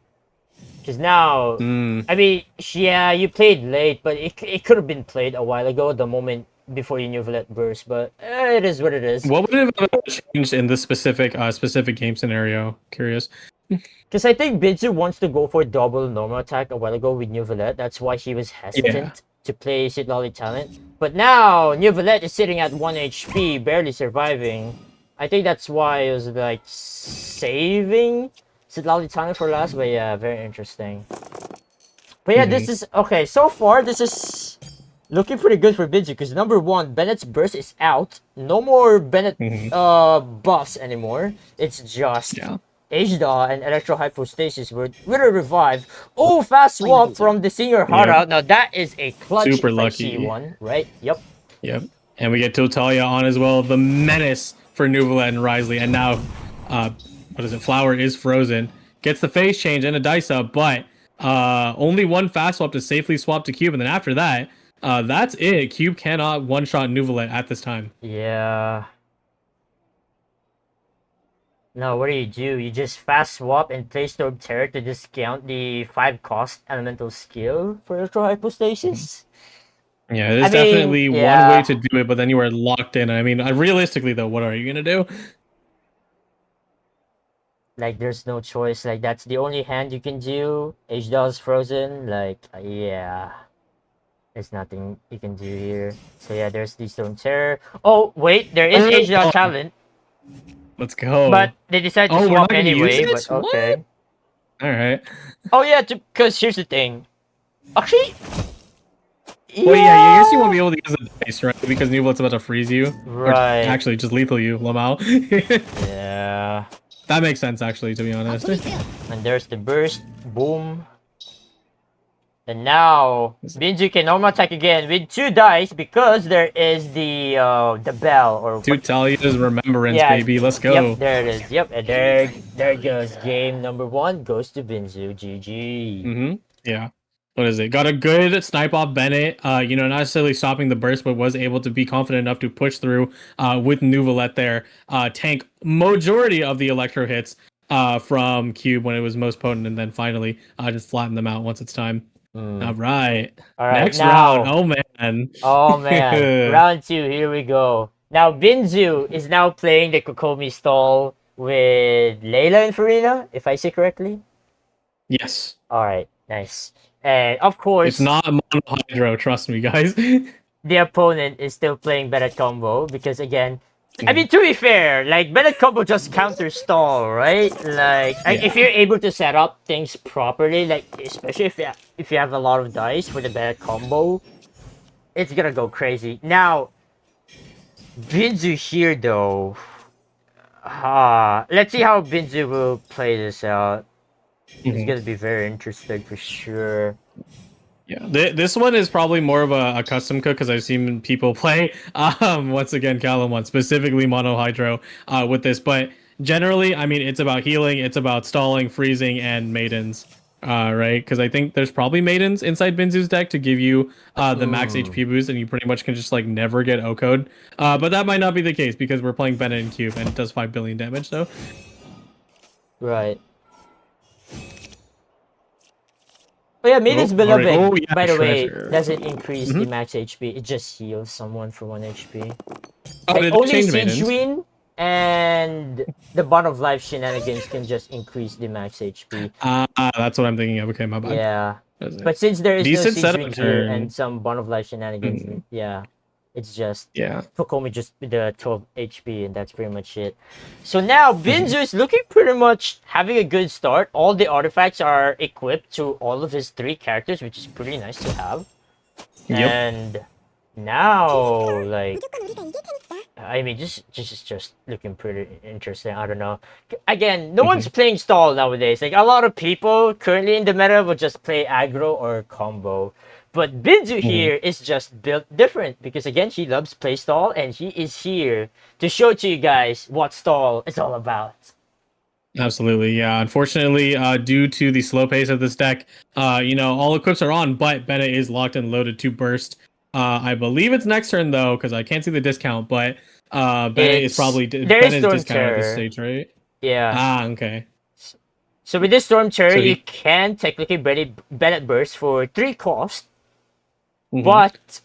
Because now, I mean, yeah, you played late, but it could have been played a while ago, the moment before you knew Villette burst, but it is what it is. What would have changed in this specific game scenario? Curious. Because I think Binzu wants to go for double normal attack a while ago with New Villette. That's why he was hesitant to play Sitlali talent. But now, New Villette is sitting at 1 HP, barely surviving. I think that's why it was like saving Sitlali talent for last, but yeah, very interesting. But yeah, this is okay. So far, this is looking pretty good for Binzu because number one, Bennett's burst is out. No more Bennett buffs anymore. It's just Ajda and Electro Hypostasis with a revive. Oh, fast swap from the Senior Hara. Now that is a clutch super lucky one, right? Yep. And we get Totalia on as well. The menace for Neuvillette and Risley, and now what is it? Flower is frozen. Gets the phase change and a dice up, but only one fast swap to safely swap to Cube, and then after that, that's it. Cube cannot one-shot Neuvillette at this time. Yeah. Now, what do? You just fast swap and play Storm Terror to discount the 5 cost elemental skill for Electro Hypostasis? Yeah, there's I mean, definitely one way yeah. to do it, but then you are locked in. I mean, realistically though, what are you gonna do? Like, there's no choice. Like, that's the only hand you can do. H-Dog's frozen. Like, yeah. There's nothing you can do here. So, yeah, there's the Stone Terror. Oh, wait. There is H-Dog Oh, talent. let's go. But they decided to Oh, we're not swap gonna use anyway. it? But, What? okay. All right. Oh, yeah. Because here's the thing. Actually, Well, yeah, I guess you won't yeah. be able to use the dice, right? Because Nublet's about to freeze you. Or Right. actually, just lethal you, Lamau. Yeah. That makes sense, actually, to be honest. And there's the burst. Boom. And now, Binju can normal attack again with 2 dice because there is the bell or To tell you is remembrance, yeah, baby. Let's go. Yep, there it is. Yep, and there it goes. Game number 1 goes to Binzu. GG. Mm-hmm. Yeah. What is it? Got a good snipe off Bennett. You know, not necessarily stopping the burst, but was able to be confident enough to push through with Nuvalet there. Tank majority of the electro hits from Cube when it was most potent, and then finally just flatten them out once it's time. All right. All right, Next now. round. Oh man. Oh man, round 2. Here we go. Now Binzu is now playing the Kokomi stall with Layla and Farina, if I say correctly. Yes. All right, nice. And of course, It's not mono hydro. Trust me, guys. the opponent is still playing Bennett combo because again, I mean, to be fair, like Bennett combo just counter stall, right? Like if you're able to set up things properly, like especially if you have a lot of dice for the Bennett combo, it's gonna go crazy. Now, Binzu here though, let's see how Binzu will play this out. It's gonna be very interesting for sure. Yeah, this one is probably more of a custom cook because I've seen people play. Once again, Callum one specifically mono hydro with this, but generally, I mean, it's about healing, it's about stalling, freezing, and maidens. Right? Because I think there's probably maidens inside Binzu's deck to give you the max HP boost, and you pretty much can just like never get O-code. But that might not be the case because we're playing Bennett and Cube, and it does 5 billion damage. So, Right. Oh yeah, Maiden's Oh, Beloved, alright. Oh, yeah, by the way, treasure. doesn't increase the max HP. It just heals someone for 1 HP. oh, Like, did it only change Siege maidens? Win and the Bond of Life shenanigans can just increase the max HP. That's what I'm thinking of. Okay, my bad. Yeah. That's it. But since there is Decent no Siege setup Win here turn. and some Bond of Life shenanigans, yeah. It's just Yeah. Kokomi just with the 12 HP and that's pretty much it. So now Binzu is looking pretty much having a good start. All the artifacts are equipped to all of his 3 characters, which is pretty nice to have. Yep. And now, like, I mean, just looking pretty interesting. I don't know. Again, no one's playing stall nowadays. Like, a lot of people currently in the meta will just play aggro or combo. But Binzu here is just built different because again, she loves play stall and he is here to show to you guys what stall is all about. Absolutely, yeah. Unfortunately, due to the slow pace of this deck, you know, all equips are on, but Bennett is locked and loaded to burst. I believe it's next turn though, because I can't see the discount, but Bennett is probably Bennett is discounted at this stage, right? Yeah. Okay. So with this Storm Terror, So you can technically Bennett burst for 3 cost. Mhm. But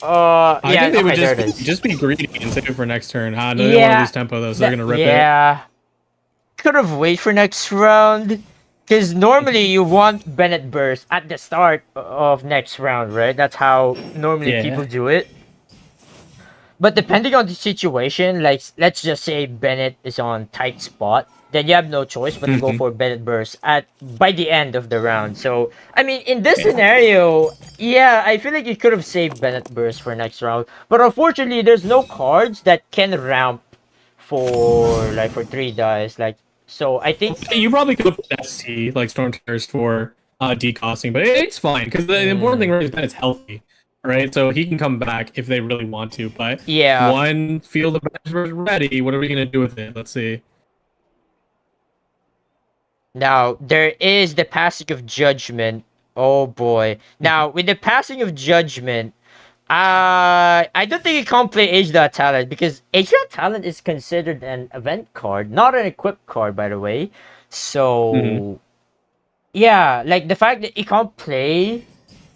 I yeah, think they would okay, just be greedy and save it for next turn. No, they don't want to lose tempo though, so they're gonna rip it. Yeah. Could have waited for next round. Because normally you want Bennett burst at the start of next round, right? That's how normally people do it. But depending on the situation, like let's just say Bennett is on tight spot, then you have no choice but to go for Bennett burst by the end of the round. So I mean, in this scenario, yeah, I feel like you could have saved Bennett burst for next round. But unfortunately, there's no cards that can ramp for 3 dice. Like, so I think You probably could have put ST like Storm Terrors for decosting, but it's fine because the important thing is that it's healthy, right? So he can come back if they really want to. But yeah, one field of battle ready. What are we gonna do with it? Let's see. now there is the passing of judgment. Oh boy! Now with the passing of judgment, I don't think you can't play Age Dot Talent because Age Dot Talent is considered an event card, not an equipped card, by the way. So, yeah, like the fact that you can't play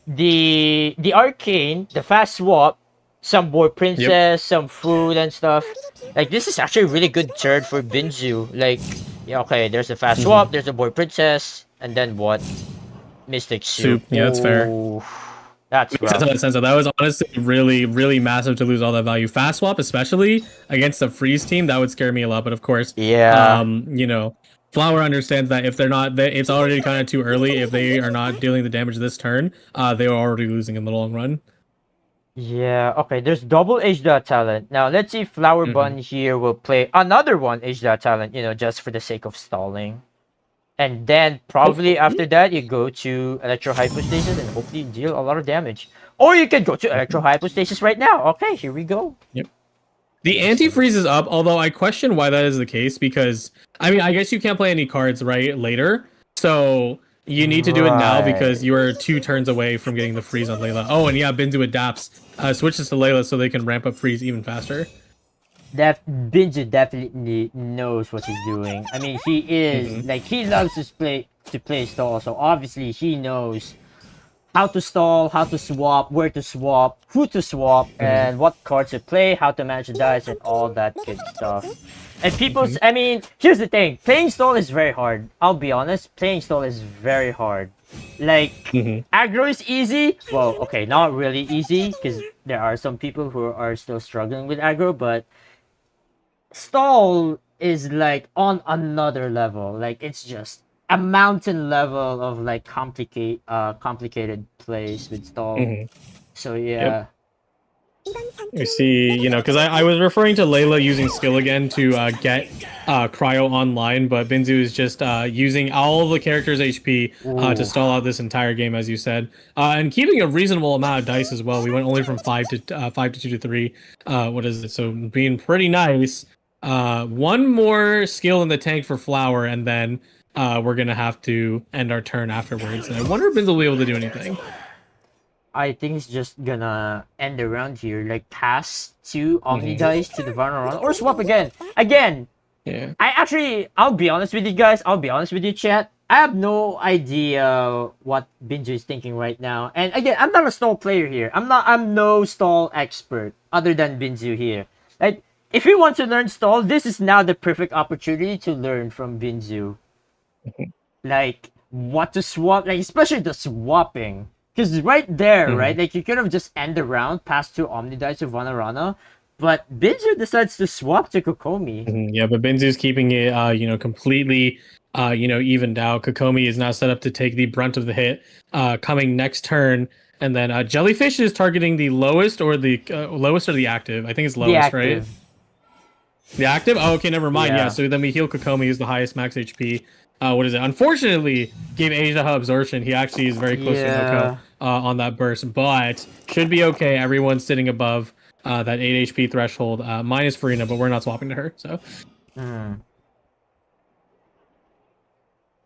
the arcane, the fast swap, some boy princess, some food and stuff. Like this is actually a really good turn for Binzu. Like, yeah, okay, there's a fast swap, there's a boy princess, and then what? Mystic soup. Soup. Yeah, that's fair. Ooh, that's Makes a ton rough. of sense. So that was honestly really, really massive to lose all that value. Fast swap, especially against a freeze team, that would scare me a lot. But of course, Yeah. you know, Flower understands that if they're not, it's already kind of too early. If they are not dealing the damage this turn, they are already losing in the long run. Yeah, okay, there's double H-Dot talent. Now, let's see if Flower Bun here will play another one H-Dot talent, just for the sake of stalling. And then, probably after that, you go to Electro Hypostasis and hopefully deal a lot of damage. Or you can go to Electro Hypostasis right now. Okay, here we go. Yep. The anti-freeze is up, although I question why that is the case, because, I mean, I guess you can't play any cards, right, later. So, you need to do it now because you are 2 turns away from getting the freeze on Layla. Oh, and yeah, Binzu adapts, switches to Layla so they can ramp up freeze even faster. That Binju definitely knows what he's doing. I mean, he is, like, he loves to play stall, so obviously he knows how to stall, how to swap, where to swap, who to swap, and what cards to play, how to manage the dice, and all that good stuff. And people's, I mean, here's the thing: playing stall is very hard. I'll be honest, playing stall is very hard. Like, aggro is easy. Well, okay, not really easy, because there are some people who are still struggling with aggro, but stall is like on another level. Like, it's just a mountain level of like complicated plays with stall. So yeah. You see, because I was referring to Layla using skill again to get Cryo online, but Binzu is just using all of the characters' HP to stall out this entire game, as you said, and keeping a reasonable amount of dice as well. We went only from 5 to 2 to 3. What is it? So being pretty nice. One more skill in the tank for Flower, and then we're gonna have to end our turn afterwards. And I wonder if Binzu will be able to do anything. I think it's just gonna end the round here, like pass 2 Omni Dice to the Vanarana, or swap again. Yeah. I'll be honest with you guys, I'll be honest with you, chat. I have no idea what Binju is thinking right now. And again, I'm not a stall player here. I'm no stall expert other than Binju here. Like, if you want to learn stall, this is now the perfect opportunity to learn from Binju. Like, what to swap, like, especially the swapping. Because right there, right, like, you could have just end the round, pass 2 Omni Dice to Vanarana, but Binzu decides to swap to Kokomi. Yeah, but Binzu's keeping it, completely, evened out. Kokomi is now set up to take the brunt of the hit, coming next turn, and then Jellyfish is targeting the lowest or the active. I think it's lowest, right? The active? Oh, okay, never mind. Yeah, so then we heal Kokomi, who's the highest max HP. What is it? Unfortunately, gave Asia absorption. He actually is very close to Noko on that burst, but should be okay. Everyone's sitting above that 8 HP threshold, minus Farina, but we're not swapping to her. So,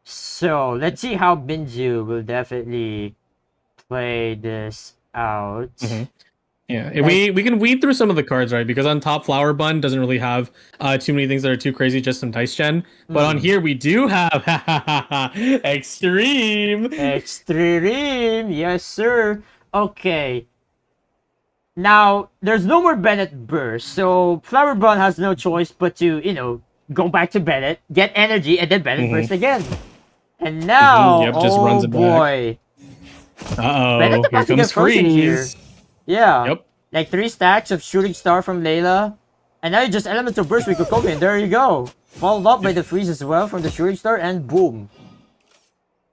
so let's see how Binju will definitely play this out. Yeah, we can weed through some of the cards, right? Because on top, Flower Bun doesn't really have too many things that are too crazy, just some dice gen. But on here, we do have Extreme! Extreme! Yes, sir! Okay. Now, there's no more Bennett Burst, so Flower Bun has no choice but to, go back to Bennett, get energy, and then Bennett Burst again. And now, just runs it boy. Uh-oh, here comes Freeze! Yeah. Yep. Like 3 stacks of Shooting Star from Layla. And now you just Elemental Burst with Kokomi, and there you go. Followed up by the freeze as well from the Shooting Star, and boom.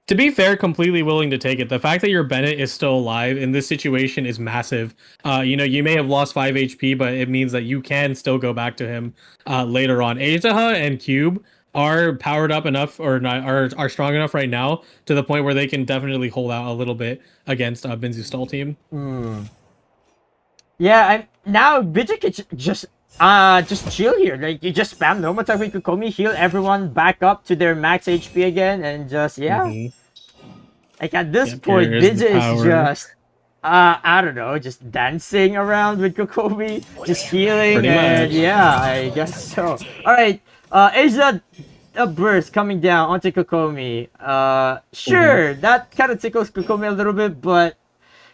To be fair, completely willing to take it. The fact that your Bennett is still alive in this situation is massive. You may have lost 5 HP, but it means that you can still go back to him later on. Azaha and Cube are powered up enough, or not, are strong enough right now to the point where they can definitely hold out a little bit against Binzu's stall team. Yeah, now Binzu can just chill here. Like, you just spam normal attack with Kokomi, heal everyone back up to their max HP again, and just like at this point, Binzu is just I don't know, just dancing around with Kokomi, just healing. Pretty much. Yeah, I guess so. All right, Asia, a burst coming down onto Kokomi. Sure, that kind of tickles Kokomi a little bit, but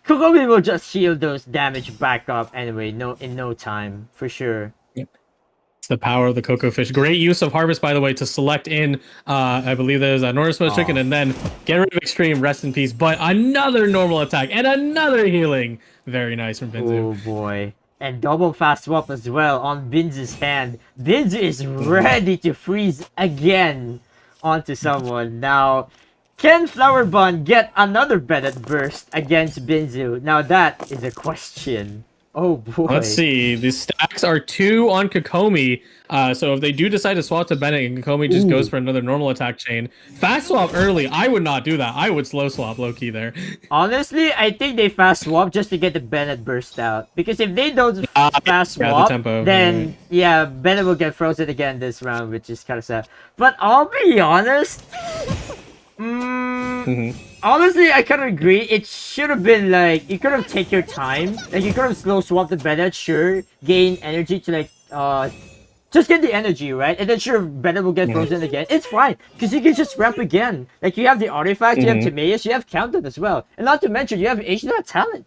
Kokomi will just heal those damage back up anyway, in no time, for sure. It's the power of the Cocoa Fish. Great use of Harvest, by the way, to select in, I believe there's a Northern Smoke Chicken, and then get rid of Extreme, rest in peace. But another normal attack, and another healing. Very nice from Binzu. Oh boy. And double fast swap as well on Binzu's hand. Binzu is ready to freeze again onto someone. Now, can Flower Bun get another Bennett burst against Binzu? Now that is a question. Oh boy. Let's see. The stacks are 2 on Kokomi. So if they do decide to swap to Bennett and Kokomi just goes for another normal attack chain. Fast swap early. I would not do that. I would slow swap low-key there. Honestly, I think they fast swap just to get the Bennett burst out. Because if they don't fast swap, the tempo, then yeah, Bennett will get frozen again this round, which is kind of sad. But I'll be honest. Honestly, I kind of agree. It should have been like, you could have taken your time. Like, you could have slow swapped the Bennett, sure, gain energy to like, just get the energy, right? And then sure, Bennett will get frozen again. It's fine, because you can just ramp again. Like, you have the artifact, you have Timaeus, you have Countdown as well. And not to mention, you have H-Dot talent.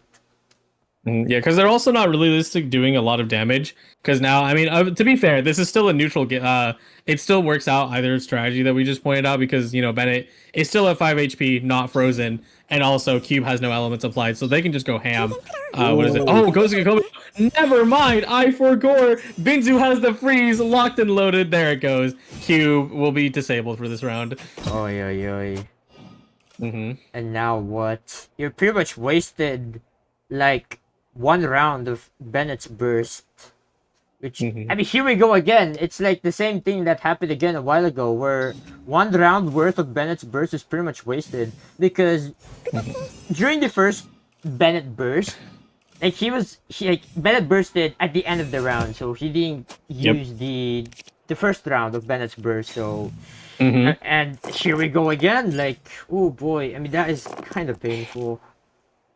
Yeah, because they're also not realistic doing a lot of damage. Because now, I mean, to be fair, this is still a neutral. It still works out either strategy that we just pointed out because, you know, Bennett is still at 5 HP, not frozen, and also Cube has no elements applied, so they can just go ham. What is it? Oh, goes to Kokomi. Never mind, I forgot. Binzu has the freeze locked and loaded. There it goes. Cube will be disabled for this round. Oy, oy, oy. And now what? You're pretty much wasted, like, 1 round of Bennett's burst. Which, I mean, here we go again. It's like the same thing that happened again a while ago, where 1 round worth of Bennett's burst is pretty much wasted. Because during the first Bennett burst, like Bennett bursted at the end of the round, so he didn't use the first round of Bennett's burst. So, and here we go again. Like, oh boy, I mean that is kind of painful,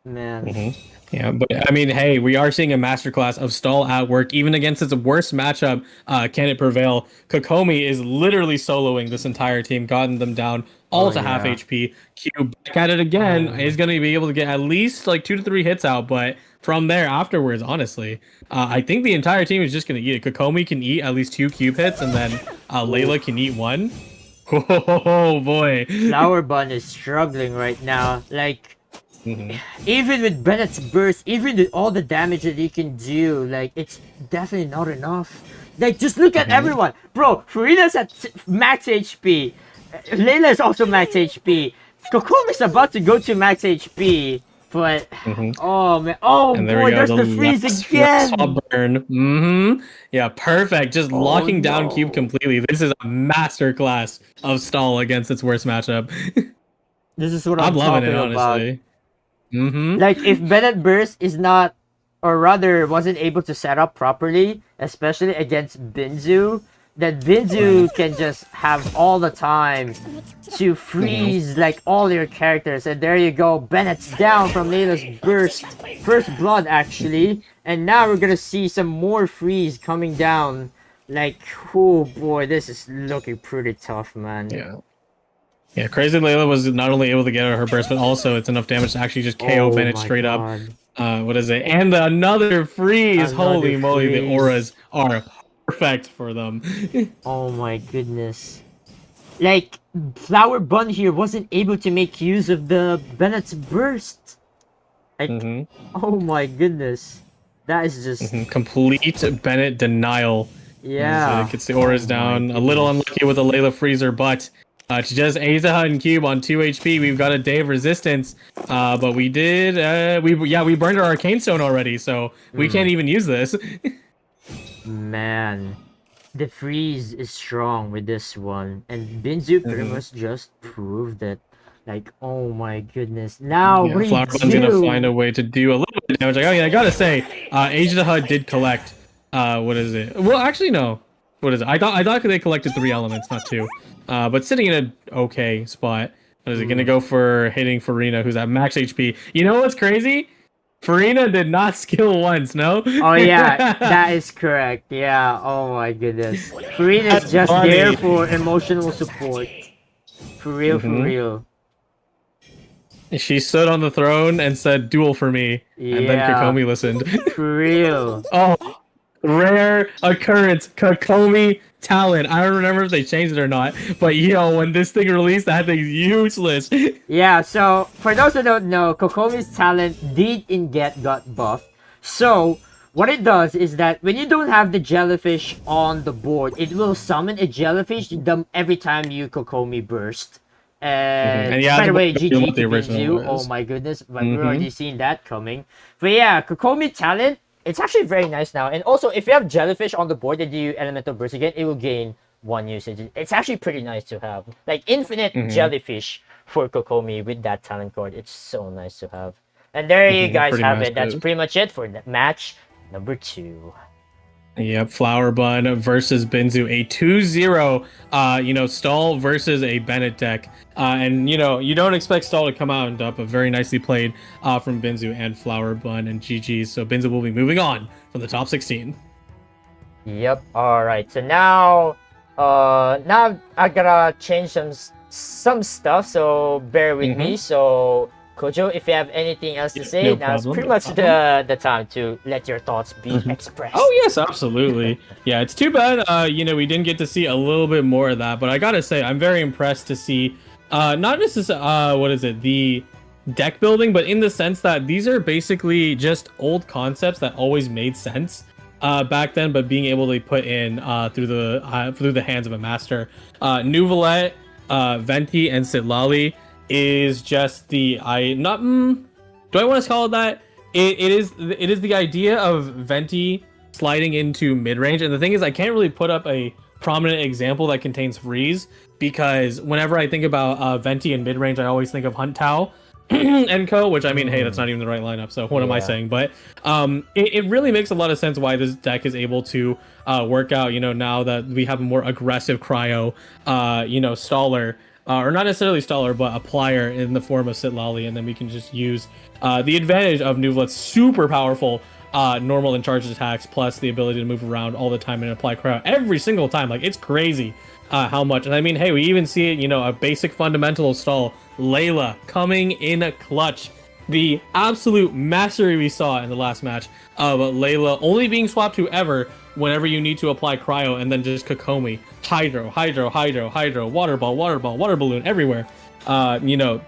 man. Yeah, but I mean, hey, we are seeing a masterclass of stall at work. Even against its worst matchup, can it prevail? Kokomi is literally soloing this entire team, gotten them down all to half HP. Q back at it again. Is going to be able to get at least like 2 to 3 hits out, but from there afterwards, honestly, I think the entire team is just going to eat it. Kokomi can eat at least 2 cube hits, and then Layla can eat 1. Oh boy. Flower Bun is struggling right now. Like, even with Bennett's burst, even with all the damage that he can do, like, it's definitely not enough. Like, just look at everyone. Bro, Farina's at max HP. Layla is also max HP. Kokomi's about to go to max HP. But, oh man, oh boy, there's the freeze again! Burn. Yeah, perfect. Just locking down Cube completely. This is a masterclass of stall against its worst matchup. This is what I'm loving it, honestly. About. Like, if Bennett Burst is not, or rather wasn't able to set up properly, especially against Binzu, then Binzu can just have all the time to freeze like all your characters. And there you go, Bennett's down from Layla's burst, first blood actually, and now we're gonna see some more freeze coming down. Like, oh boy, this is looking pretty tough, man. Yeah, Crazy Layla was not only able to get her burst, but also it's enough damage to actually just KO Bennett straight up. What is it? And another freeze! Holy moly, the auras are perfect for them. Oh my goodness. Like, Flower Bun here wasn't able to make use of the Bennett's burst. Like, oh my goodness. That is just... complete Bennett denial. Yeah. So it gets the auras down. A little unlucky with the Layla freezer, but... to just Azaha and Cube on 2 HP, we've got a day of resistance. But we did, we burned our Arcane Stone already, so we can't even use this. Man, the freeze is strong with this one, and Binzu pretty much just proved it. Like, oh my goodness. Now we Flower Bun's gonna find a way to do a little bit of damage. Like, oh yeah, I gotta say, Azaha did collect, what is it? Well, actually, no. What is it? I thought they collected 3 elements, not 2. But sitting in an okay spot. What is it? Gonna go for hitting Farina, who's at max HP. You know what's crazy? Farina did not skill once, no? Oh yeah, that is correct. Yeah, oh my goodness. Farina's just there for emotional support. For real, for real. She stood on the throne and said, "Duel for me," and then Yeah, Kokomi listened. for real. Oh, rare occurrence, Kokomi talent. I don't remember if they changed it or not, but yo, when this thing released, that thing's useless. Yeah, so for those who don't know, Kokomi's talent did in get got buffed. So what it does is that when you don't have the jellyfish on the board, it will summon a jellyfish every time you Kokomi burst. And And yeah, by the way, what GG the to original Binzu. Oh was. my goodness, but we're already seeing that coming. But yeah, Kokomi talent, it's actually very nice now. And also, if you have jellyfish on the board and you elemental burst again, it will gain one usage. It's actually pretty nice to have. Like infinite jellyfish for Kokomi with that talent card. It's so nice to have. And there you guys Pretty have it. That's massive. pretty much it for match number 2. Yep, Flower Bun versus Binzu, a 2-0, stall versus a Bennett deck. And, you don't expect stall to come out and up, but very nicely played from Binzu and Flower Bun and GG. So Binzu will be moving on from the top 16. Yep. All right. So now I gotta change some stuff. So bear with me. So Kojo, if you have anything else to say, No now's problem, pretty no much the time to let your thoughts be expressed. Oh yes, absolutely. Yeah, it's too bad. We didn't get to see a little bit more of that, but I gotta say, I'm very impressed to see, not just the deck building, but in the sense that these are basically just old concepts that always made sense back then, but being able to put in through the hands of a master. Nuvolette, Venti, and Sitlali is just do I want to call it that? It is the idea of Venti sliding into mid-range, and the thing is, I can't really put up a prominent example that contains freeze, because whenever I think about Venti in mid-range, I always think of Hunt Tao and co, which I mean, hey, that's not even the right lineup, so what am I saying? But it really makes a lot of sense why this deck is able to work out, now that we have a more aggressive cryo, staller, or not necessarily staller, but applier in the form of Sitlali, and then we can just use the advantage of Nuvolet's super powerful normal and charged attacks, plus the ability to move around all the time and apply cryo every single time. Like, it's crazy how much. And I mean, hey, we even see it, a basic fundamental stall, Layla, coming in a clutch. The absolute mastery we saw in the last match of Layla only being swapped to Ever whenever you need to apply cryo, and then just Kokomi, Hydro, Water Ball, Water Balloon, everywhere.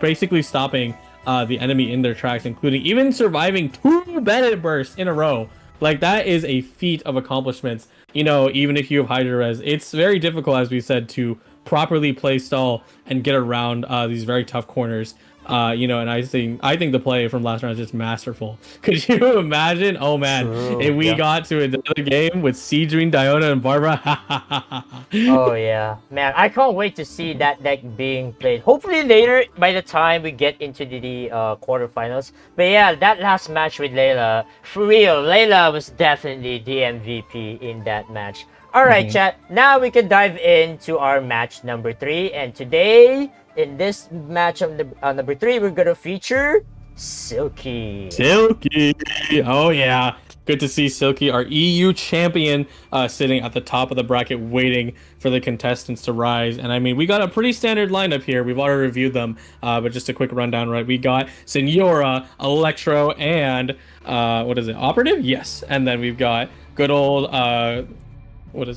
Basically stopping the enemy in their tracks, including even surviving 2 Bennett bursts in a row. Like, that is a feat of accomplishments. Even if you have Hydro Res, it's very difficult, as we said, to properly play stall and get around these very tough corners. And I think the play from last round is just masterful. Could you imagine? Oh man, if we got to another game with Seedrine, Diona, and Barbara. Oh yeah, man, I can't wait to see that deck being played. Hopefully later, by the time we get into the quarterfinals. But yeah, that last match with Layla, for real, Layla was definitely the MVP in that match. All right, chat. Now we can dive into our match number 3, and today, in this match of number 3, we're gonna feature Silky. Silky, oh yeah, good to see Silky, our EU champion, sitting at the top of the bracket, waiting for the contestants to rise. And I mean, we got a pretty standard lineup here. We've already reviewed them, but just a quick rundown, right? We got Senora, Electro, and Operative? Yes, and then we've got good old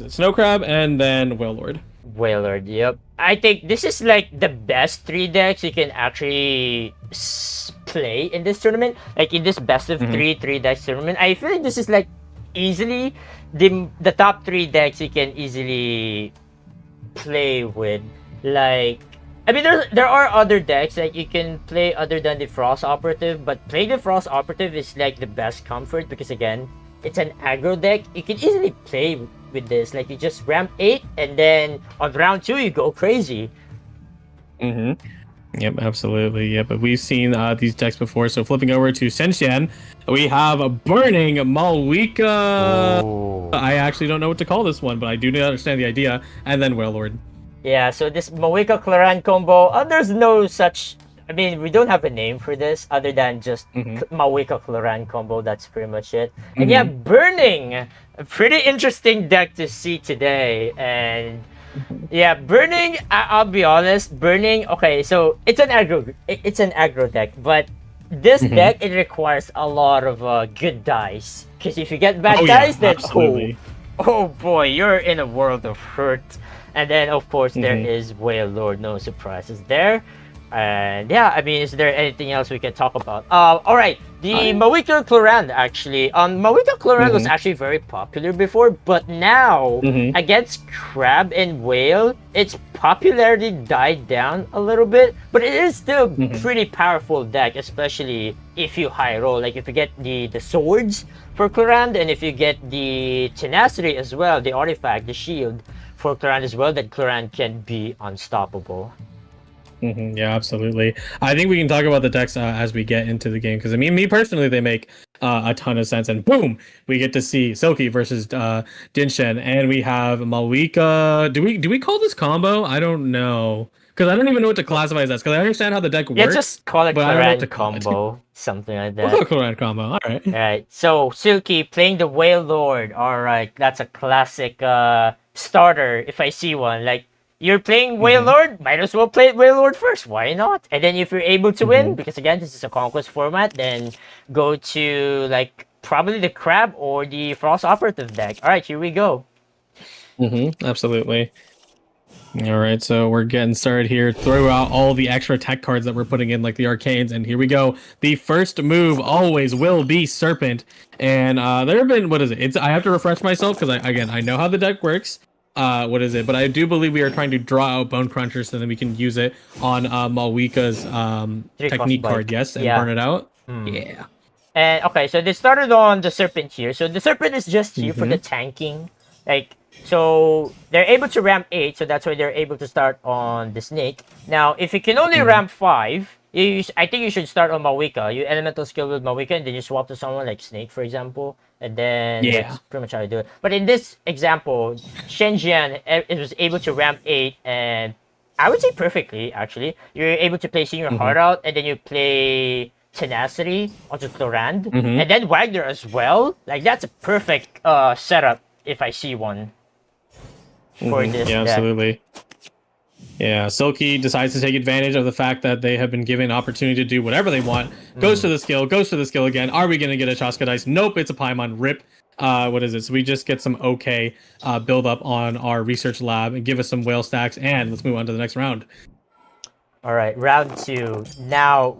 Snow Crab, and then Whalelord. Whalelord, yep. I think this is like the best 3 decks you can actually play in this tournament. Like in this best of 3 decks tournament, I feel like this is like easily the top 3 decks you can easily play with. Like, I mean, there are other decks like you can play other than the Frost Operative, but playing the Frost Operative is like the best comfort, because again, it's an aggro deck. You can easily play with this. Like, you just ramp 8, and then on round 2 you go crazy. Yep, absolutely. Yep, but we've seen these decks before. So flipping over to Shenxian, we have a Burning Malwika. Oh. I actually don't know what to call this one, but I do understand the idea. And then Whalelord. Yeah, so this Malwika Claran combo, there's no such... I mean, we don't have a name for this other than just Malwika Claran combo. That's pretty much it. And yeah, Burning, a pretty interesting deck to see today. And Yeah, burning. I'll be honest. Burning. Okay, so it's an aggro. It's an aggro deck, but this Mhm. deck it requires a lot of good dice. Because if you get bad Oh yeah, dice, then absolutely. oh boy, you're in a world of hurt. And then of course there Hmm. is Whale Lord. No surprises there. And yeah, I mean, is there anything else we can talk about? All right, the I. Mawika Clorand actually. Mawika Clorand was Hmm. actually very popular before, but now Hmm. against Crab and Whale, its popularity died down a little bit, but it is still Hmm. pretty powerful deck, especially if you high roll. Like if you get the swords for Clorand, and if you get the tenacity as well, the artifact, the shield for Clorand as well, then Clorand can be unstoppable. Yeah, absolutely. I think we can talk about the decks as we get into the game because I mean, me personally, they make a ton of sense. And boom, we get to see Silky versus Dinshen, and we have Malika. Do we call this combo? I don't know because I don't even know what to classify as because I understand how the deck Yeah, works, just call it but I don't know what to Clorand call it. combo, something like We'll call that. it Clan combo. All right. Alright, so Silky playing the Whale Lord. Alright, that's a classic starter if I see one. Like, you're playing Whale Hmm. Lord, might as well play Whale Lord first. Why not? And then if you're able to win, Hmm. because again, this is a conquest format, then go to, like, probably the Crab or the Frost Operative deck. Alright, here we go. Absolutely. All right, so we're getting started here. Throw out all the extra tech cards that we're putting in, like the arcanes, and here we go. The first move always will be Serpent, and there have been what is it? It's I have to refresh myself because I know how the deck works. What is it? But I do believe we are trying to draw out Bone Cruncher so then we can use it on Malwika's Three cost technique card, bike. yes, and Yeah. burn it out. Hmm. Yeah. And okay, so they started on the Serpent here. So the Serpent is just here for the Mm-hmm. tanking. Like, so they're able to ramp 8, so that's why they're able to start on the Snake. Now, if you can only Mm-hmm. ramp 5, I think you should start on Mawika. You elemental skill with Mawika, and then you swap to someone like Snake, for example. And then Yeah. that's pretty much how you do it. But in this example, Shenjian it was able to ramp 8, and I would say perfectly, actually. You're able to play Senior Mm-hmm. Heart Out, and then you play Tenacity onto Clorand, Mm-hmm. and then Wagner as well. Like, that's a perfect setup if I see one for Mm-hmm. this Yeah, deck. absolutely. Yeah, Silky decides to take advantage of the fact that they have been given opportunity to do whatever they want. Goes Mm. to the skill, goes to the skill again. Are we gonna get a Chaska dice? Nope, it's a Paimon. Rip. What is it? So we just get some okay build up on our research lab and give us some whale stacks, and let's move on to the next round. All right, round 2. Now,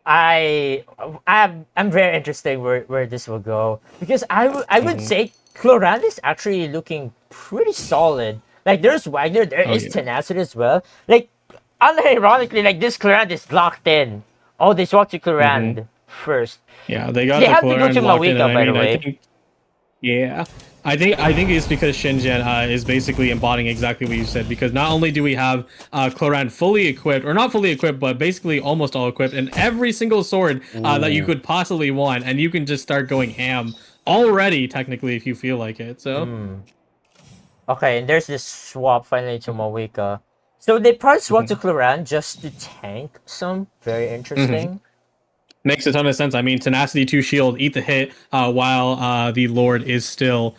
I I'm very interested where this will go because I would Hmm. say Clorand is actually looking pretty solid. Like, there's Wagner, there Oh is yeah. Tenacity as well. Like, unironically, like, this Clorand is locked in. Oh, they swap to Hmm. Clorand first. Yeah, they got They the have to go to Chlorine locked in, and Mawika, I by the mean, I way. think yeah. I think it's because Shenzhen is basically embodying exactly what you said. Because not only do we have Cloran fully equipped, or not fully equipped, but basically almost all equipped, and every single sword that you Ooh. could possibly want, and you can just start going ham already, technically, if you feel like it. So, Hmm. Okay, and there's this swap finally to Mawika. So they probably swap to hmm Cloran just to tank some. Very hmm interesting. makes a ton of sense. I mean, Tenacity 2 shield, eat the hit while the Lord is still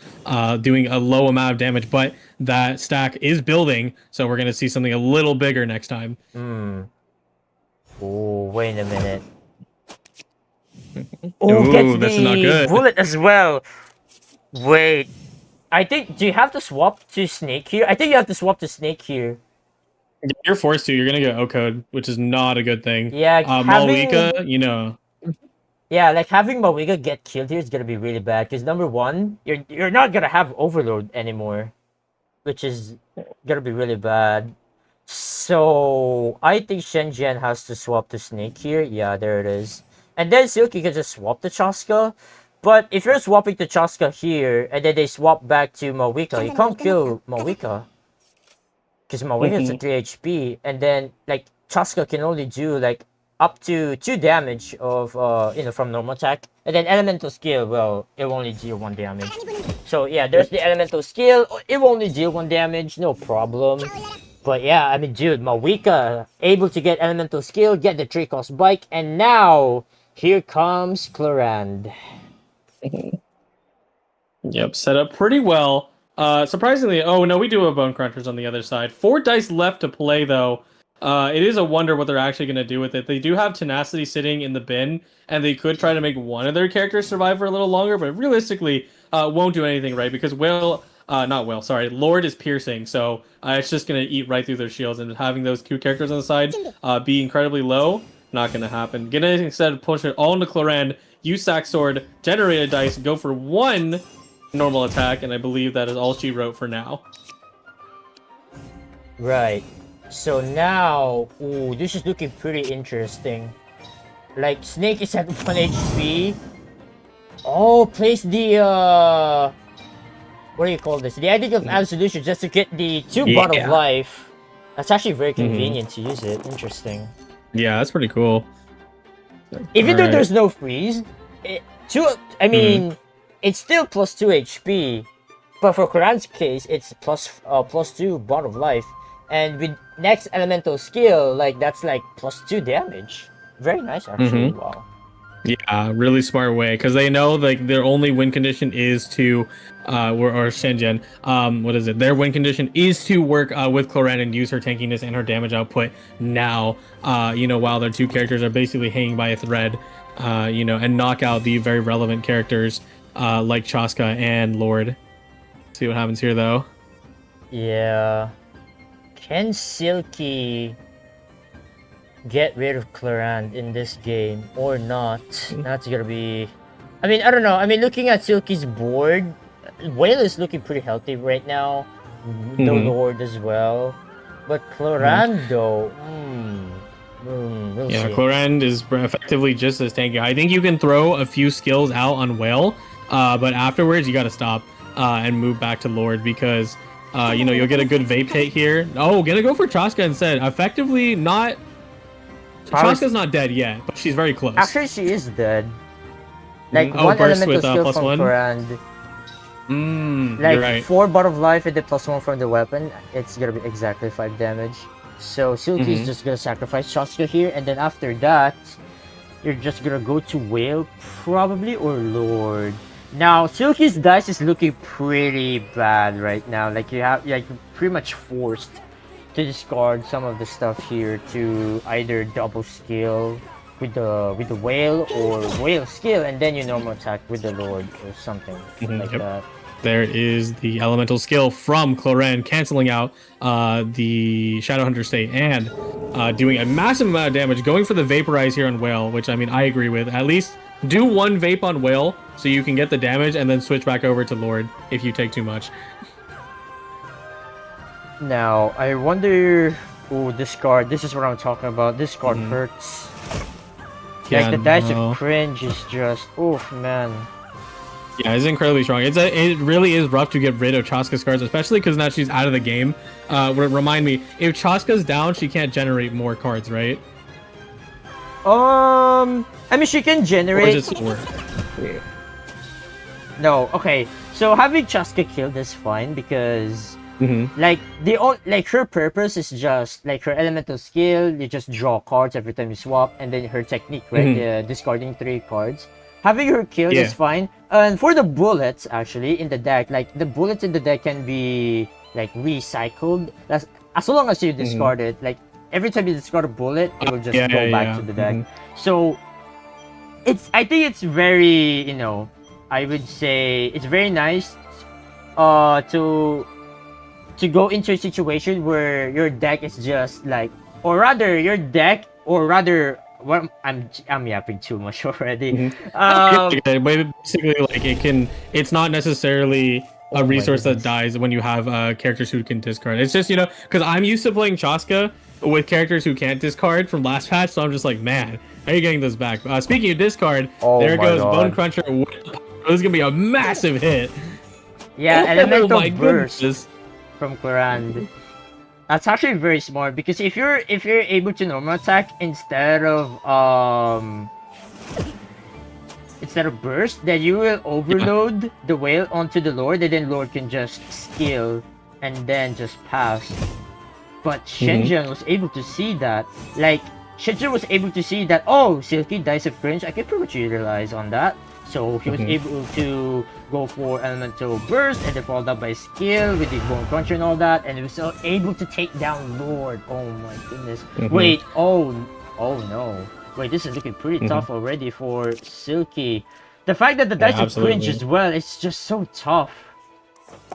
doing a low amount of damage, but that stack is building, so we're going to see something a little bigger next time. Hmm. Oh, wait a minute. Oh, gets Ooh, this is not the good. bullet as well. Wait. I think, do you have to swap to Snake here? I think you have to swap to Snake here. You're forced to. You're gonna get O code, which is not a good thing. Yeah, having Malwika, you know. yeah, like having Mawika get killed here is gonna be really bad. Because number one, you're not gonna have Overload anymore, which is gonna be really bad. So I think Shenzhen has to swap to Snake here. Yeah, there it is. And then Silky can just swap to Chaska. But if you're swapping to Chaska here, and then they swap back to Mawika, you can't kill Mawika. Because Mawika is a Mhm. 3 HP, and then, like, Chaska can only do, like, up to 2 damage of, from normal attack. And then Elemental Skill, well, it will only deal 1 damage. So, yeah, there's Yep. the Elemental Skill. It will only deal 1 damage, no problem. But yeah, I mean, dude, Mawika able to get Elemental Skill, get the 3 cost bike, and now here comes Clorand. Yep. Set up pretty well. Surprisingly, oh no, we do have Bone Crunchers on the other side. 4 dice left to play though. It is a wonder what they're actually going to do with it. They do have Tenacity sitting in the bin, and they could try to make one of their characters survive for a little longer, but realistically, won't do anything right because Lord is piercing, so it's just going to eat right through their shields, and having those 2 characters on the side be incredibly low, not going to happen. Gonna instead push it all into Cloran, use Sack Sword, generate a dice, go for 1 normal attack, and I believe that is all she wrote for now. Right. So now, ooh, this is looking pretty interesting. Like, Snake is at 1 HP. Oh, place the, what do you call this? The Edict of Absolution just to get the 2 Bot of Life. That's actually very convenient to use it. Interesting. Yeah, that's pretty cool. Even though there's no freeze, it's still plus 2 HP. But for Quran's case, it's plus 2 Bot of Life. And with next elemental skill, like that's like plus 2 damage. Very nice, actually. Wow. Yeah, really smart way because they know like their only win condition is to, or Shenzhen, what is it? Their win condition is to work with Cloran and use her tankiness and her damage output now. While their 2 characters are basically hanging by a thread, and knock out the very relevant characters like Chaska and Lord. See what happens here though. Yeah. Can Silky get rid of Cloran in this game or not? That's gonna be... I mean, I don't know. I mean, looking at Silky's board, Whale is looking pretty healthy right now. The Lord as well. But Cloran, though... we'll see. Cloran is effectively just as tanky. I think you can throw a few skills out on Whale, but afterwards you gotta stop and move back to Lord because... you'll get a good vape hit here. Oh, gonna go for Chaska instead. Effectively not... Chaska's not dead yet, but she's very close. Actually, she is dead. Like, 1 elemental skill from Cloran. Like, you're right. 4 Bot of Life and the +1 from the weapon. It's gonna be exactly 5 damage. So, Silky's just gonna sacrifice Chaska here, and then after that, you're just gonna go to Whale, probably, or Lord. Now, Silky's dice is looking pretty bad right now. Like you're pretty much forced to discard some of the stuff here to either double skill with the Whale or Whale skill, and then you normal attack with the Lord or something like that. There is the elemental skill from Cloran canceling out the Shadowhunter state and doing a massive amount of damage, going for the Vaporize here on Whale, which I mean I agree with. At least do 1 vape on Whale so you can get the damage and then switch back over to Lord if you take too much. Now, I wonder... Ooh, this card. This is what I'm talking about. This card hurts. Like, the Dice of Cringe is just... Oof, man. Yeah, it's incredibly strong. It really is rough to get rid of Chaska's cards, especially because now she's out of the game. Remind me, if Chaska's down, she can't generate more cards, right? I mean, she can generate... Or is it still work? No, okay. So having Chaska killed is fine because... Like her purpose is just like her elemental skill. You just draw cards every time you swap, and then her technique, right? Discarding 3 cards. Having her killed is fine. And for the bullets, actually, in the deck, like the bullets in the deck can be like recycled. That's as long as you discard it. Like every time you discard a bullet, it will just go back to the deck. So I think it's very, I would say it's very nice to go into a situation where your deck is just like, or rather your deck, or rather, well, I'm yapping too much already. But basically, like it's not necessarily a resource that dies when you have characters who can discard. It's just, because I'm used to playing Chaska with characters who can't discard from last patch, so I'm just like, man, how are you getting this back? Speaking of discard, there goes Bone Cruncher. This is gonna be a massive hit. Yeah, elemental burst from Cloran. That's actually very smart because if you're able to normal attack instead of burst, then you will overload the Whale onto the Lord, and then Lord can just skill and then just pass. But Shenzhen was able to see that. Like Shenzhen was able to see that, oh, Silky Dice of Cringe, I can pretty much utilize on that. So he was able to go for elemental burst and then followed up by skill with the bone cruncher and all that, and he was able to take down Lord. Oh my goodness. Wait, oh no. Wait, this is looking pretty tough already for Silky. The fact that the dice of cringe as well, it's just so tough.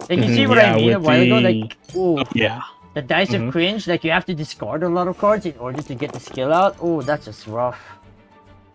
Like, you see what I mean a while ago? Like, ooh. Yeah. The dice of cringe, like, you have to discard a lot of cards in order to get the skill out. Oh, that's just rough.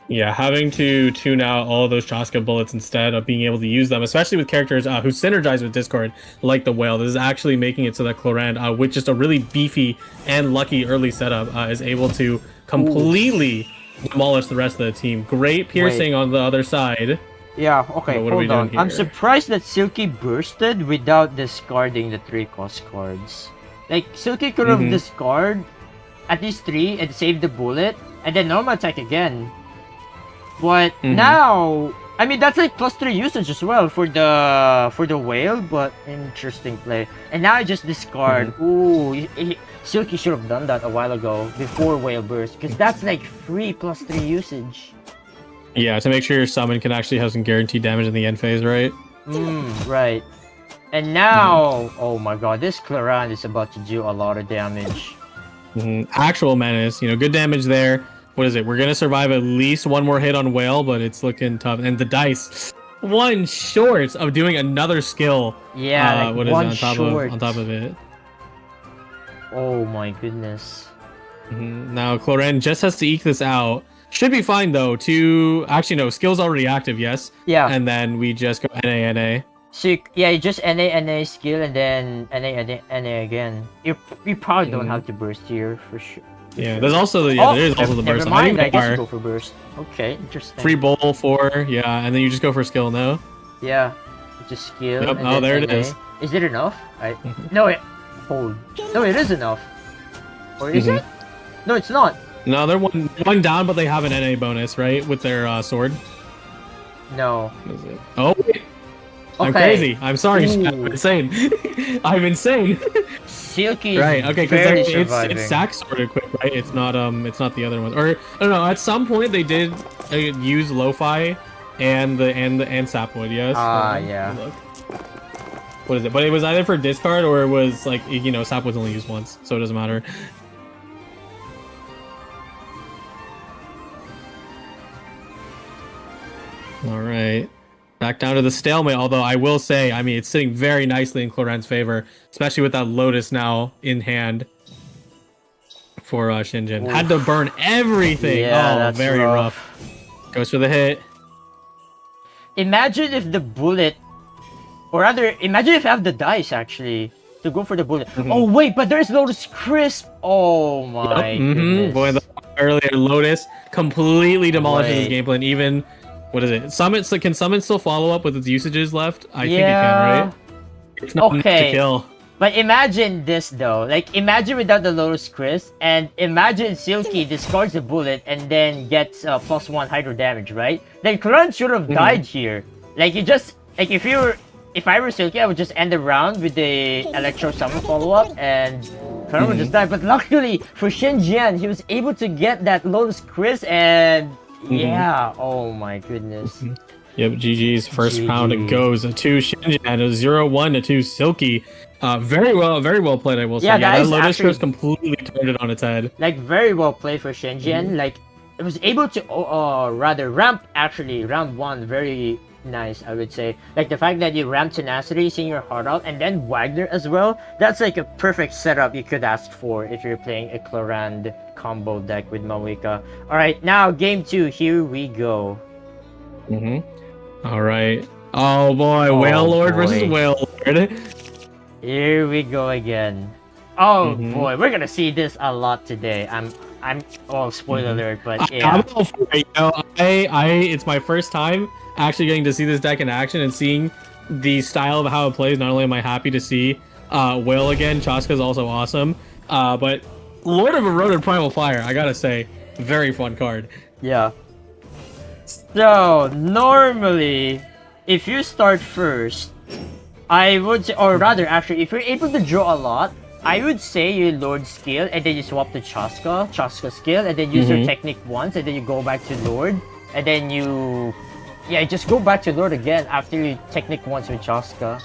Yeah, having to tune out all of those Chaska bullets instead of being able to use them, especially with characters who synergize with Discord, like the Whale. This is actually making it so that Clorand, with just a really beefy and lucky early setup, is able to completely demolish the rest of the team. Great piercing on the other side. Yeah, okay, hold on. I'm surprised that Silky bursted without discarding the 3 cost cards. Like, Silky could have discarded at least 3 and saved the bullet, and then normal attack again. But now, I mean, that's like +3 usage as well for the Whale, but interesting play. And now I just discard. Ooh, Silky should have done that a while ago before Whale burst, because that's like free +3 usage. Yeah, to make sure your summon can actually have some guaranteed damage in the end phase, right? Right. And now, oh my god, this Clorand is about to do a lot of damage. Actual menace, good damage there. What is it? We're gonna survive at least one more hit on Whale, but it's looking tough. And the dice, one short of doing another skill. Yeah, like what is one it short. on top of it? Oh my goodness. Now Clorand just has to eke this out. Should be fine though. Actually no, skill's already active. Yes. Yeah. And then we just go NA. So you just NA skill and then NA again. You probably don't have to burst here for sure. Yeah, there's also the there's also the burst. Never mind, I guess you go for burst. Okay, interesting. Free bowl 4, yeah, and then you just go for skill, no? Yeah, just skill. Yep. And Oh, then there NA. it is. Is it enough? No, no, it is enough. Or is it? No, it's not. No, they're one down, but they have an NA bonus, right, with their sword. No. Is it? Oh, wait. I'm crazy. I'm sorry. I'm insane. I'm insane. Silky. Right. Okay. Because it's sack sword equipped, right? It's not the other one. Or I don't know. At some point they did use lo-fi and sapwood. Yes. Yeah. Look. What is it? But it was either for discard or it was like sapwood's only used once, so it doesn't matter. All right. Back down to the stalemate, although I will say, I mean, it's sitting very nicely in Clorand's favor, especially with that Lotus now in hand for Shinjin. Oof. Had to burn everything. Yeah, oh, that's very rough. Goes for the hit. Imagine if the bullet, or rather, imagine if I have the dice, actually, to go for the bullet. Oh, wait, but there's Lotus Crisp. Oh, my goodness. Boy, the earlier Lotus completely demolishes his gameplay, and even... What is it? Can Summon still follow up with its usages left? I think it can, right? It's not enough to kill. But imagine this though. Like, imagine without the Lotus Crisp, and imagine Silky discards the bullet and then gets +1 hydro damage, right? Then Clorand should have died here. Like, if I were Silky, I would just end the round with the Electro Summon follow-up and Clorand would just die. But luckily for Shinjian, he was able to get that Lotus Crisp and yeah, oh my goodness. Yep, GG's first round it goes to Shinjian, a 0-1 to Silky. Very well played, I will say. Yeah, that Lotus Crisp completely turned it on its head. Like, very well played for Shinjian. Like, it was able to rather ramp actually round 1 very nice, I would say. Like, the fact that you ramp Tenacity, seeing your heart out, and then Wagner as well, that's like a perfect setup you could ask for if you're playing a Clorand combo deck with Mawika. Alright, now game 2, here we go. Alright. Oh boy, Whale Lord versus Whale Lord. Here we go again. Oh boy, we're gonna see this a lot today. Spoiler alert, but yeah. I'm all for it, it's my first time actually getting to see this deck in action and seeing the style of how it plays. Not only am I happy to see Whale again, Chaska's also awesome, but Lord of Eroded Primal Fire, I gotta say, very fun card. Yeah. So, normally, if you start first, I would say, or rather, actually, if you're able to draw a lot, I would say you Lord skill, and then you swap to Chaska skill, and then use your technique once, and then you go back to Lord, and then you yeah, just go back to Lord again after you technique once with Chaska.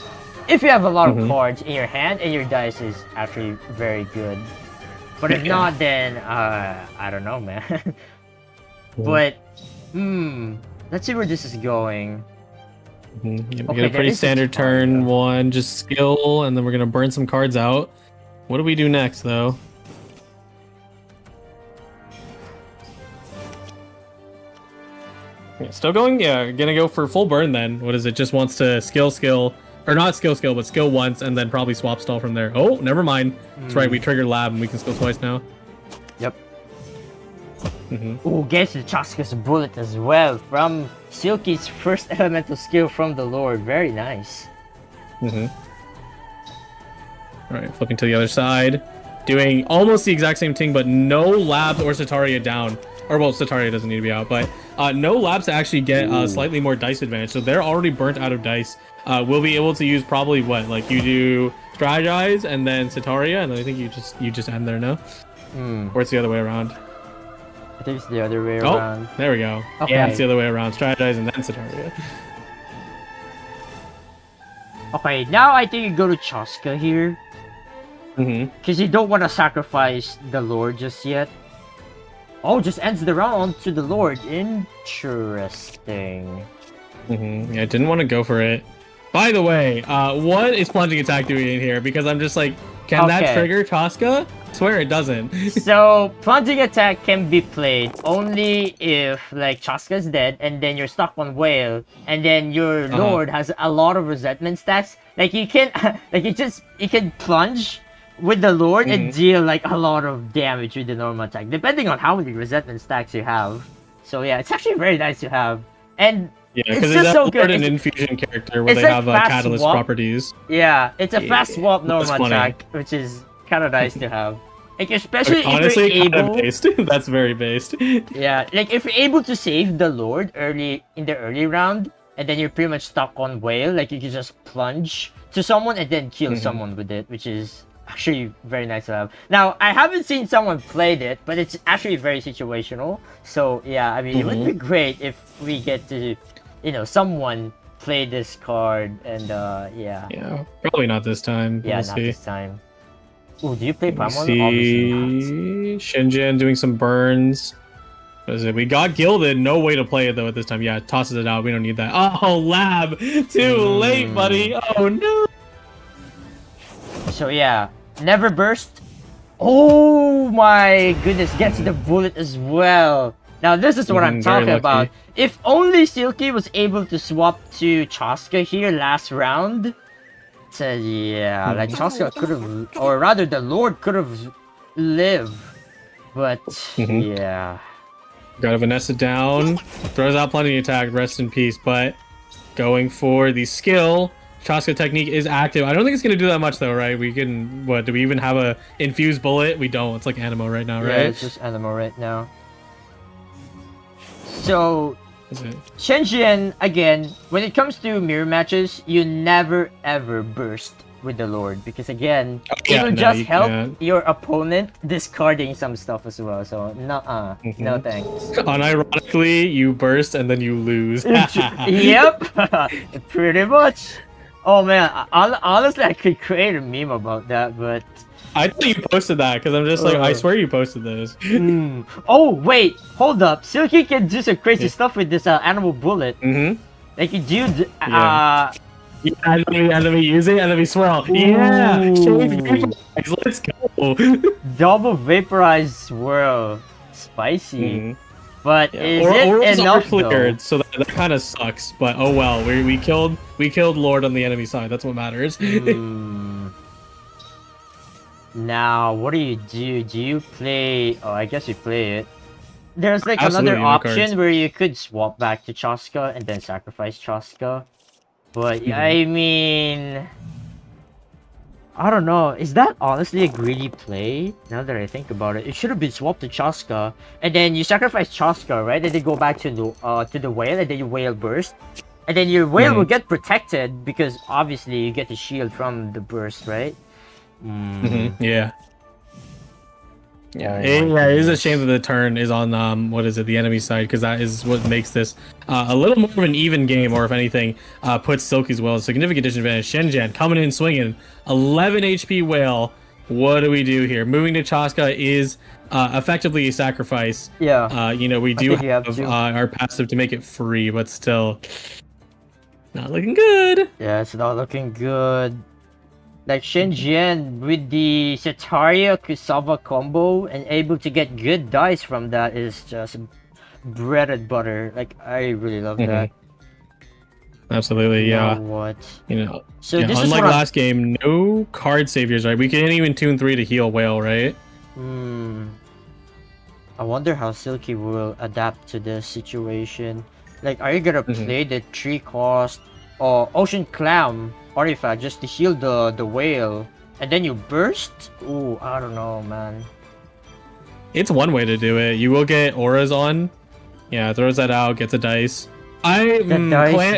If you have a lot of cards in your hand and your dice is actually very good. But if not, then I don't know, man. But let's see where this is going. We get a pretty standard turn one, just skill, and then we're gonna burn some cards out. What do we do next, though? Yeah, still going? Yeah, gonna go for full burn then. What is it? Just wants to skill, or not skill, but skill once, and then probably swap stall from there. Oh, never mind. That's right, we triggered lab, and we can skill twice now. Yep. Oh, gets the Chaska's bullet as well from Silky's first elemental skill from the Lord. Very nice. Alright, flipping to the other side. Doing almost the exact same thing, but no labs or Sataria down. Or, well, Sataria doesn't need to be out, but no labs to actually get slightly more dice advantage. So they're already burnt out of dice. We'll be able to use probably what? Like, you do Strategize, and then Sataria, and then I think you just end there, no? Or it's the other way around. I think it's the other way around. There we go. Okay. Yeah, it's the other way around. Strategize and then Sataria. Okay, now I think you go to Chaska here. Because you don't want to sacrifice the Lord just yet. Oh, just ends the round to the Lord. Interesting. Yeah, I didn't want to go for it. By the way, what is plunging attack doing in here? Because I'm just like, can that trigger Chaska? I swear it doesn't. So, plunging attack can be played only if, like, Chaska's dead, and then you're stuck on Whale, and then your Lord has a lot of resentment stats. Like, you can, like, you can plunge with the Lord and deal, like, a lot of damage with the normal attack, depending on how many resentment stacks you have. So, yeah, it's actually very nice to have. And yeah, because it's so good. An infusion character where they have catalyst swap properties. Yeah, it's a fast swap normal attack, which is kind of nice to have. Like, especially honestly, if you're able... kind of based. That's very based. Yeah, like, if you're able to save the Lord in the early round, and then you're pretty much stuck on Whale, like, you can just plunge to someone and then kill someone with it, which is actually very nice to have. Now, I haven't seen someone played it, but it's actually very situational. So, yeah, I mean, it would be great if we get to, you know, someone play this card, and, yeah. Yeah, probably not this time. Yeah, not this time. Oh, do you play Pamon? See Shinjin doing some burns. What is it? We got gilded. No way to play it though at this time. Yeah, tosses it out. We don't need that. Oh, lab. Too late, buddy. Oh no. So yeah, never burst. Oh my goodness, gets the bullet as well. Now this is what I'm talking about. If only Silky was able to swap to Chaska here last round. So yeah, like Chaska could have, or rather the Lord could have lived. But yeah. Got a Vanessa down, throws out plenty of attack, rest in peace, but going for the skill, Chaska technique is active. I don't think it's going to do that much though, right? We can, what, do we even have a infused bullet? We don't, it's like Animo right now, right? Yeah, it's just Animo right now. So, Shenjian, again, when it comes to mirror matches, you never ever burst with the Lord, because again, it will just help your opponent discarding some stuff as well. So, no thanks. Unironically, you burst and then you lose. Yep, pretty much. Oh man, honestly, I could create a meme about that, but I thought you posted that because I'm just like, I swear you posted this. Oh wait, hold up. Silky can do some crazy stuff with this animal bullet. Like you do. Yeah, and let me use it, and let me swirl. Ooh. Yeah, let's go. Double vaporized swirl, spicy. But is it enough cleared, so that kind of sucks. But oh well, we killed Lord on the enemy side. That's what matters. Now, what do you do? Do you play? Oh, I guess you play it. There's like Absolutely, another option where you could swap back to Chaska and then sacrifice Chaska. But I mean, I don't know. Is that honestly a greedy play? Now that I think about it, it should have been swapped to Chaska, and then you sacrifice Chaska, right? And then go back to the whale, and then you whale burst, and then your whale will get protected because obviously you get the shield from the burst, right? Yeah. Yeah, Oh it my is a goodness. shame that the turn is on what is it, the enemy side, because that is what makes this a little more of an even game, or if anything, puts Silky as well. Significant disadvantage. Shenzhen coming in swinging, 11 HP whale. What do we do here? Moving to Chaska is effectively a sacrifice. Yeah, You know, we I do think you have have to. our passive to make it free, but still not looking good. Yeah, it's not looking good. Like Shenzhen with the Setaria Kusava combo and able to get good dice from that is just bread and butter. Like I really love that. Absolutely, Now yeah. what? You know, So yeah, this is unlike what I'm. last game, no card saviors, right? We can't even tune 3 to heal whale, right? Hmm. I wonder how Silky will adapt to this situation. Like, are you gonna play the 3-cost Ocean Clam artifact just to heal the whale, and then you burst? Ooh, I don't know, man. It's one way to do it. You will get auras on. Yeah, throws that out, gets a dice. Dice,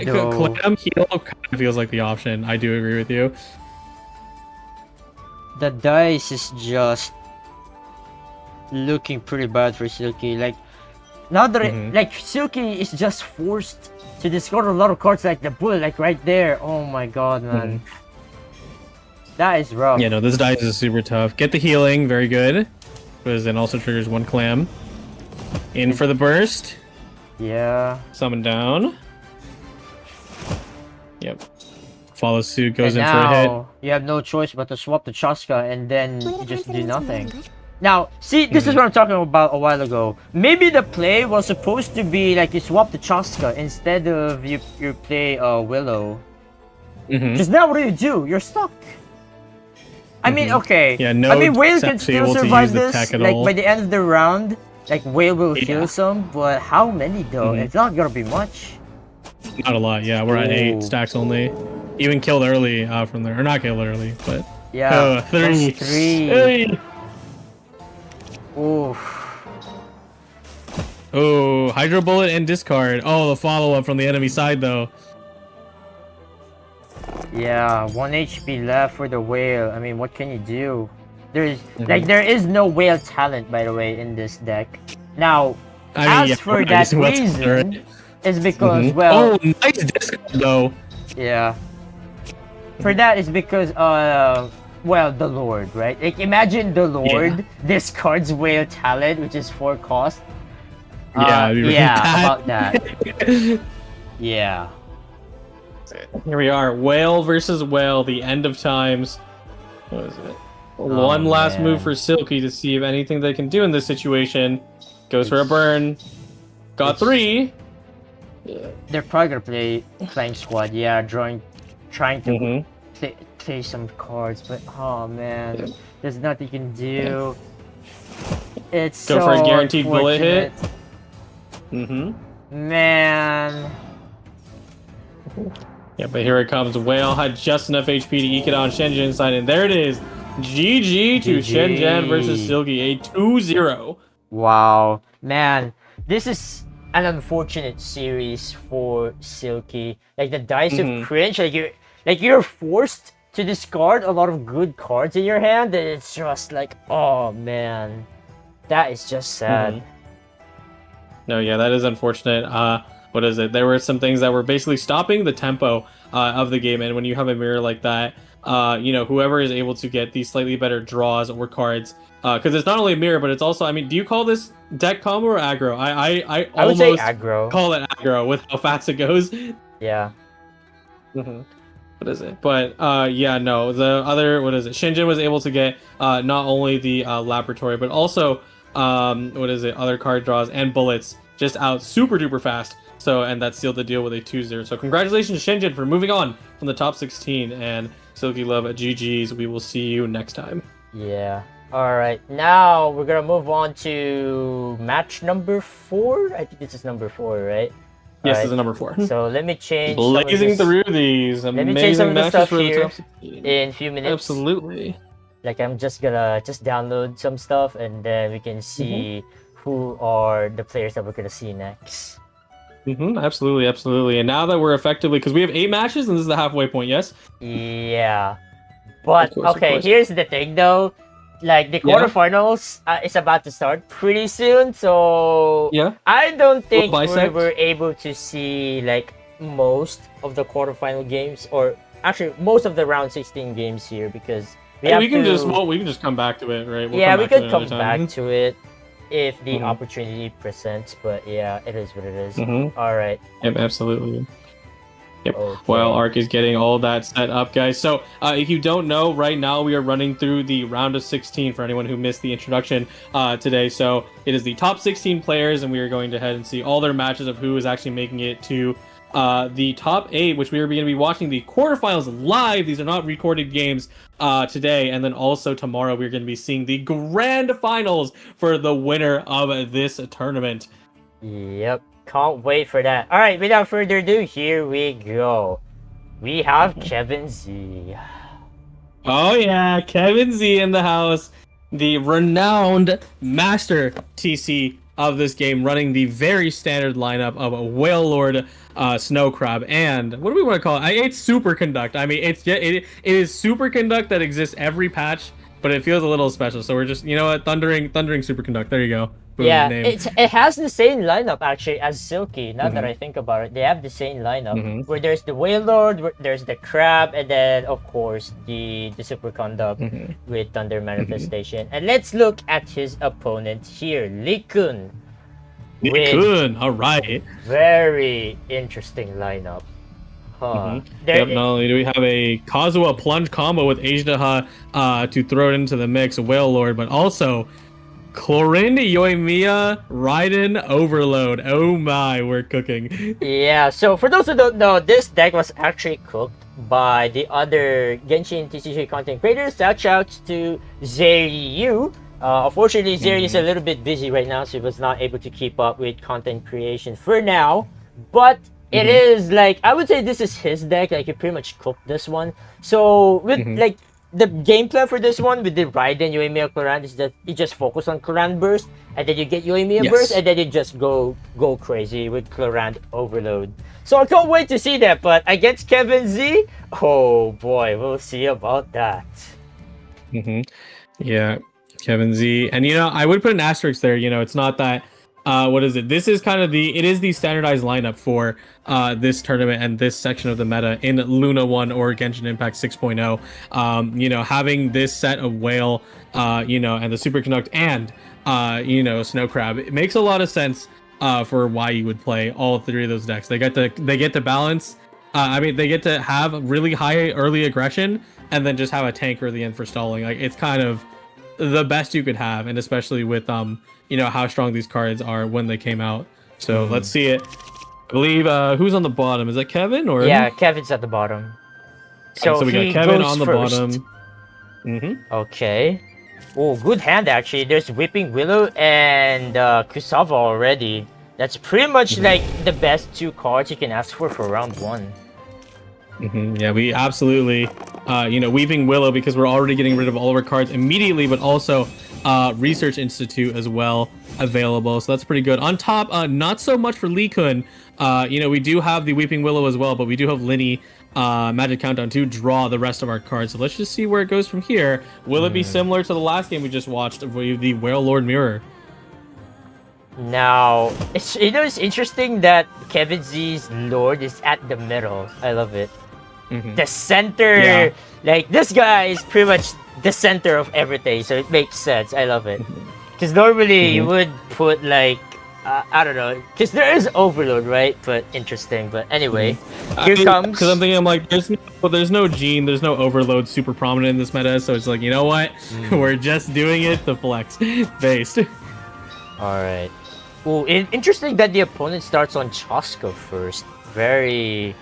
though. Clam heal kind of feels like the option. I do agree with you. The dice is just looking pretty bad for Silky. Like, now that like Silky is just forced to discard a lot of cards like the bull, like right there. Oh my god, man. That is rough. Yeah, no, this dice is super tough. Get the healing, very good. Because then also triggers 1 clam. In for the burst. Yeah. Summon down. Yep. Follow suit, goes And in for a hit. now you have no choice but to swap the Chaska and then just do nothing. Now, see, this is what I'm talking about a while ago. Maybe the play was supposed to be like you swap the Chaska instead of you play Willow. Because now what do? You're stuck. I mean, okay. Yeah, no I mean, Whale can actually still able to survive use the this. tech at Like all. by the end of the round, like Whale will heal Yeah. some, but how many though? It's not gonna be much. Not a lot, yeah. We're at 8 Ooh. stacks only. Even killed early from there. Or not killed early, but... Yeah. 3. Plus 3. Hey! Oof. Oh, Hydro Bullet and discard. Oh, the follow-up from the enemy side, though. Yeah, 1 HP left for the whale. I mean, what can you do? There's like there is no whale talent, by the way, in this deck. Now, as for that reason, is because well, Oh, nice discard, though. yeah. For that is because well, the Lord, right? Like imagine the Lord discards whale talent, which is 4 cost. Yeah, about that. Yeah. Here we are. Whale versus whale, the end of times. What is it? One last man. move for Silky to see if anything they can do in this situation. Goes for a burn. Got 3. They're probably gonna play Flying Squad, yeah, trying to play some cards, but oh man, there's nothing you can do. It's Go so for a guaranteed bullet hit. unfortunate. Man. Yeah, but here it comes. Whale had just enough HP to eke it on Shenzhen side, and there it is. GG to Shenzhen versus Silky, a 2-0. Wow, man, this is an unfortunate series for Silky. Like the dice of cringe, like you're forced to discard a lot of good cards in your hand, and it's just like, oh man, that is just sad. No, yeah, that is unfortunate. What is it? There were some things that were basically stopping the tempo of the game, and when you have a mirror like that, you know, whoever is able to get these slightly better draws or cards, because it's not only a mirror, but it's also, I mean, do you call this deck combo or aggro? I would say almost aggro. call it aggro with how fast it goes. Yeah. What is it? But yeah, no, the other, what is it? Shenzhen was able to get not only the laboratory, but also what is it? Other card draws and bullets just out super duper fast. So, and that sealed the deal with a 2-0. So congratulations, Shenzhen, for moving on from the top 16. And Silky Love at GG's. We will see you next time. Yeah. Alright, now we're gonna move on to match number 4. I think this is number 4, right? Yes, this is number 4. So let me change. Blazing through these Let me change some amazing of the matches stuff for the here top 16. in a few minutes. Absolutely. Like I'm just gonna download some stuff and then we can see who are the players that we're gonna see next. Absolutely, absolutely. And now that we're effectively, because we have 8 matches and this is the halfway point, yes? Yeah. But Of course. here's the thing though. like the Yeah. quarterfinals is about to start pretty soon, so Yeah. I don't think we bisect. were able to see like most of the quarterfinal games, or actually most of the round 16 games here, because we Hey, have we can to. just we can just come back to it, right? We'll Yeah, come we back to it could another come time. back to it if the Mhm. opportunity presents, but yeah, it is what it is. Mhm. All right. Yep, absolutely. Yep. Okay. While Ark is getting all that set up, guys. So, if you don't know, right now we are running through the round of 16 for anyone who missed the introduction today. So, it is the top 16 players, and we are going to head and see all their matches of who is actually making it to the top 8, which we are going to be watching the quarterfinals live. These are not recorded games today. And then also tomorrow, we're going to be seeing the grand finals for the winner of this tournament. Yep. Can't wait for that. All right. Without further ado, here we go. We have Kevin Z. Oh yeah, Kevin Z in the house, the renowned master TC of this game, running the very standard lineup of Whale Lord, Snow Crab, and what do we want to call it? It's Superconduct. I mean, it is Superconduct that exists every patch, but it feels a little special. So we're just, you know what, thundering Superconduct. There you go. Boom, Yeah, name. it has the same lineup actually as Silky. Now that I think about it, they have the same lineup where there's the Whale Lord, there's the Crab, and then of course the Superconduct with Thunder Manifestation. And let's look at his opponent here, Likun. Good. All right. Very interesting lineup. Huh. Yep, not only do we have a Kazuha plunge combo with Agedaha to throw it into the mix, Whale Lord, but also Chlorinde, Yoimiya, Raiden, Overload. Oh my, we're cooking. Yeah, so for those who don't know, this deck was actually cooked by the other Genshin TCG content creators. Shout outs to Zeryu. Unfortunately, Zeryu is a little bit busy right now, so he was not able to keep up with content creation for now. But it is like, I would say this is his deck. Like, he pretty much cooked this one. So with like the game plan for this one with the Raiden, Yoimiya, Chlorinde is that you just focus on Chlorinde burst, and then you get Yoimiya burst, and then you just go crazy with Chlorinde overload. So I can't wait to see that. But against Kevin Z, oh boy, we'll see about that. Yeah, Kevin Z. And, you know, I would put an asterisk there. You know, it's not that, what is it? This is kind of it is the standardized lineup for this tournament and this section of the meta in Luna 1 or Genshin Impact 6.0. You know, having this set of Whale, you know, and the Superconduct and, you know, Snow Crab, it makes a lot of sense for why you would play all three of those decks. They get to balance. I mean, they get to have really high early aggression and then just have a tank at the end for stalling. Like, it's kind of the best you could have, and especially with you know, how strong these cards are when they came out. So let's see it. I believe who's on the bottom? Is that Kevin or? Yeah, Kevin's at the bottom. So we got Kevin on the bottom. Okay. Oh, good hand actually. There's Whipping Willow and Kusava already. That's pretty much like the best two cards you can ask for round 1. Yeah, we absolutely, you know, Weeping Willow, because we're already getting rid of all of our cards immediately, but also Research Institute as well available, so that's pretty good. On top, not so much for Lee Kun. You know, we do have the Weeping Willow as well, but we do have Linny, Magic Countdown to draw the rest of our cards. So let's just see where it goes from here. Will it be similar to the last game we just watched of the Whale Lord Mirror? Now, it's interesting that Kevin Z's Lord is at the middle. I love it. The center, like, this guy is pretty much the center of everything, so it makes sense. I love it. Because normally you would put, like, I don't know, because there is Overload, right? But interesting. But anyway, here comes. Because I'm thinking, I'm like, there's no Gene, there's no Overload super prominent in this meta, so it's like, you know what? We're just doing it to flex based. Alright. Oh, interesting that the opponent starts on Chosko first. Very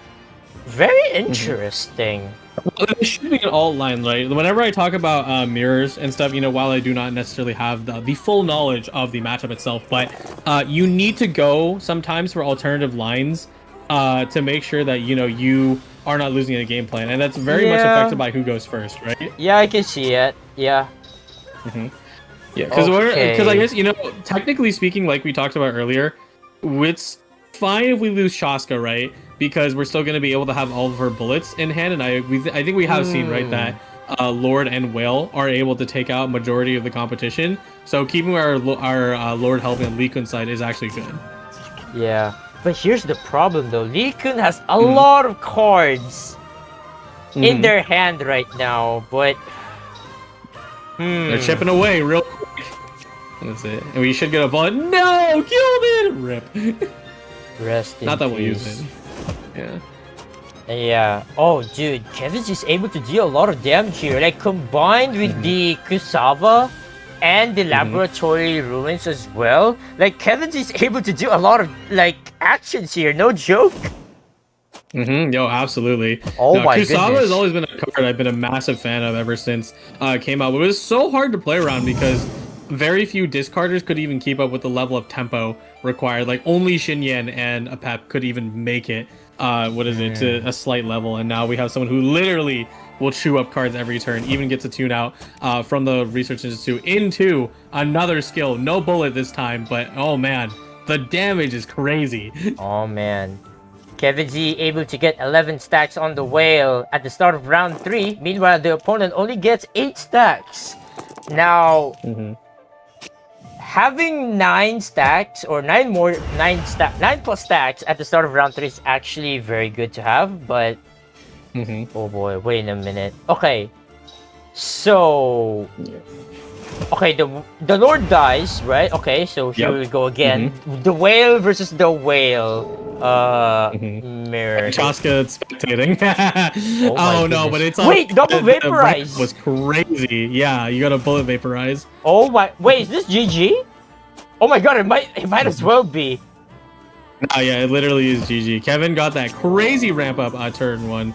interesting. Well, it should be an alt line, right? Whenever I talk about mirrors and stuff, you know, while I do not necessarily have the full knowledge of the matchup itself, but you need to go sometimes for alternative lines to make sure that, you know, you are not losing a game plan, and that's very much affected by who goes first, right? Yeah, I can see it. Yeah. Yeah, because I guess, you know, technically speaking, like we talked about earlier, it's fine if we lose Shaska, right? Because we're still going to be able to have all of her bullets in hand, and I think we have seen, right, that Lord and Whale are able to take out majority of the competition. So keeping our Lord helping Lee Kun side is actually good. Yeah, but here's the problem though. Lee Kun has a lot of cards in their hand right now, but they're chipping away real quick. That's it. And we should get a bullet. No, killed it. Rip. Rest in Not that we'll peace. use it. Yeah. Yeah. Oh, dude, Kevin's is able to deal a lot of damage here. Like combined with the Kusava and the laboratory ruins as well. Like Kevin's is able to do a lot of like actions here. No joke. Yo, absolutely. Oh my Kusava goodness. has always been a card I've been a massive fan of ever since it came out. But it was so hard to play around because very few discarders could even keep up with the level of tempo required. Like only Shinyan and a Pep could even make it. To a slight level, and now we have someone who literally will chew up cards every turn, even gets a tune out from the Research Institute into another skill. No bullet this time, but oh man, the damage is crazy. Oh man. Kevin Z able to get 11 stacks on the whale at the start of round 3. Meanwhile, the opponent only gets 8 stacks. Now, having 9 stacks or 9 plus stacks at the start of round 3 is actually very good to have, but oh boy, wait a minute. Okay, so okay, the Lord dies, right? Okay, so here we go again. The whale versus the whale. Mirror. Chaska spectating. Oh, no, but it's wait, double vaporize was crazy. Yeah, you got a bullet vaporize. Oh my! Wait, is this GG? Oh my god! It might as well be. Oh yeah, it literally is GG. Kevin got that crazy ramp up turn 1.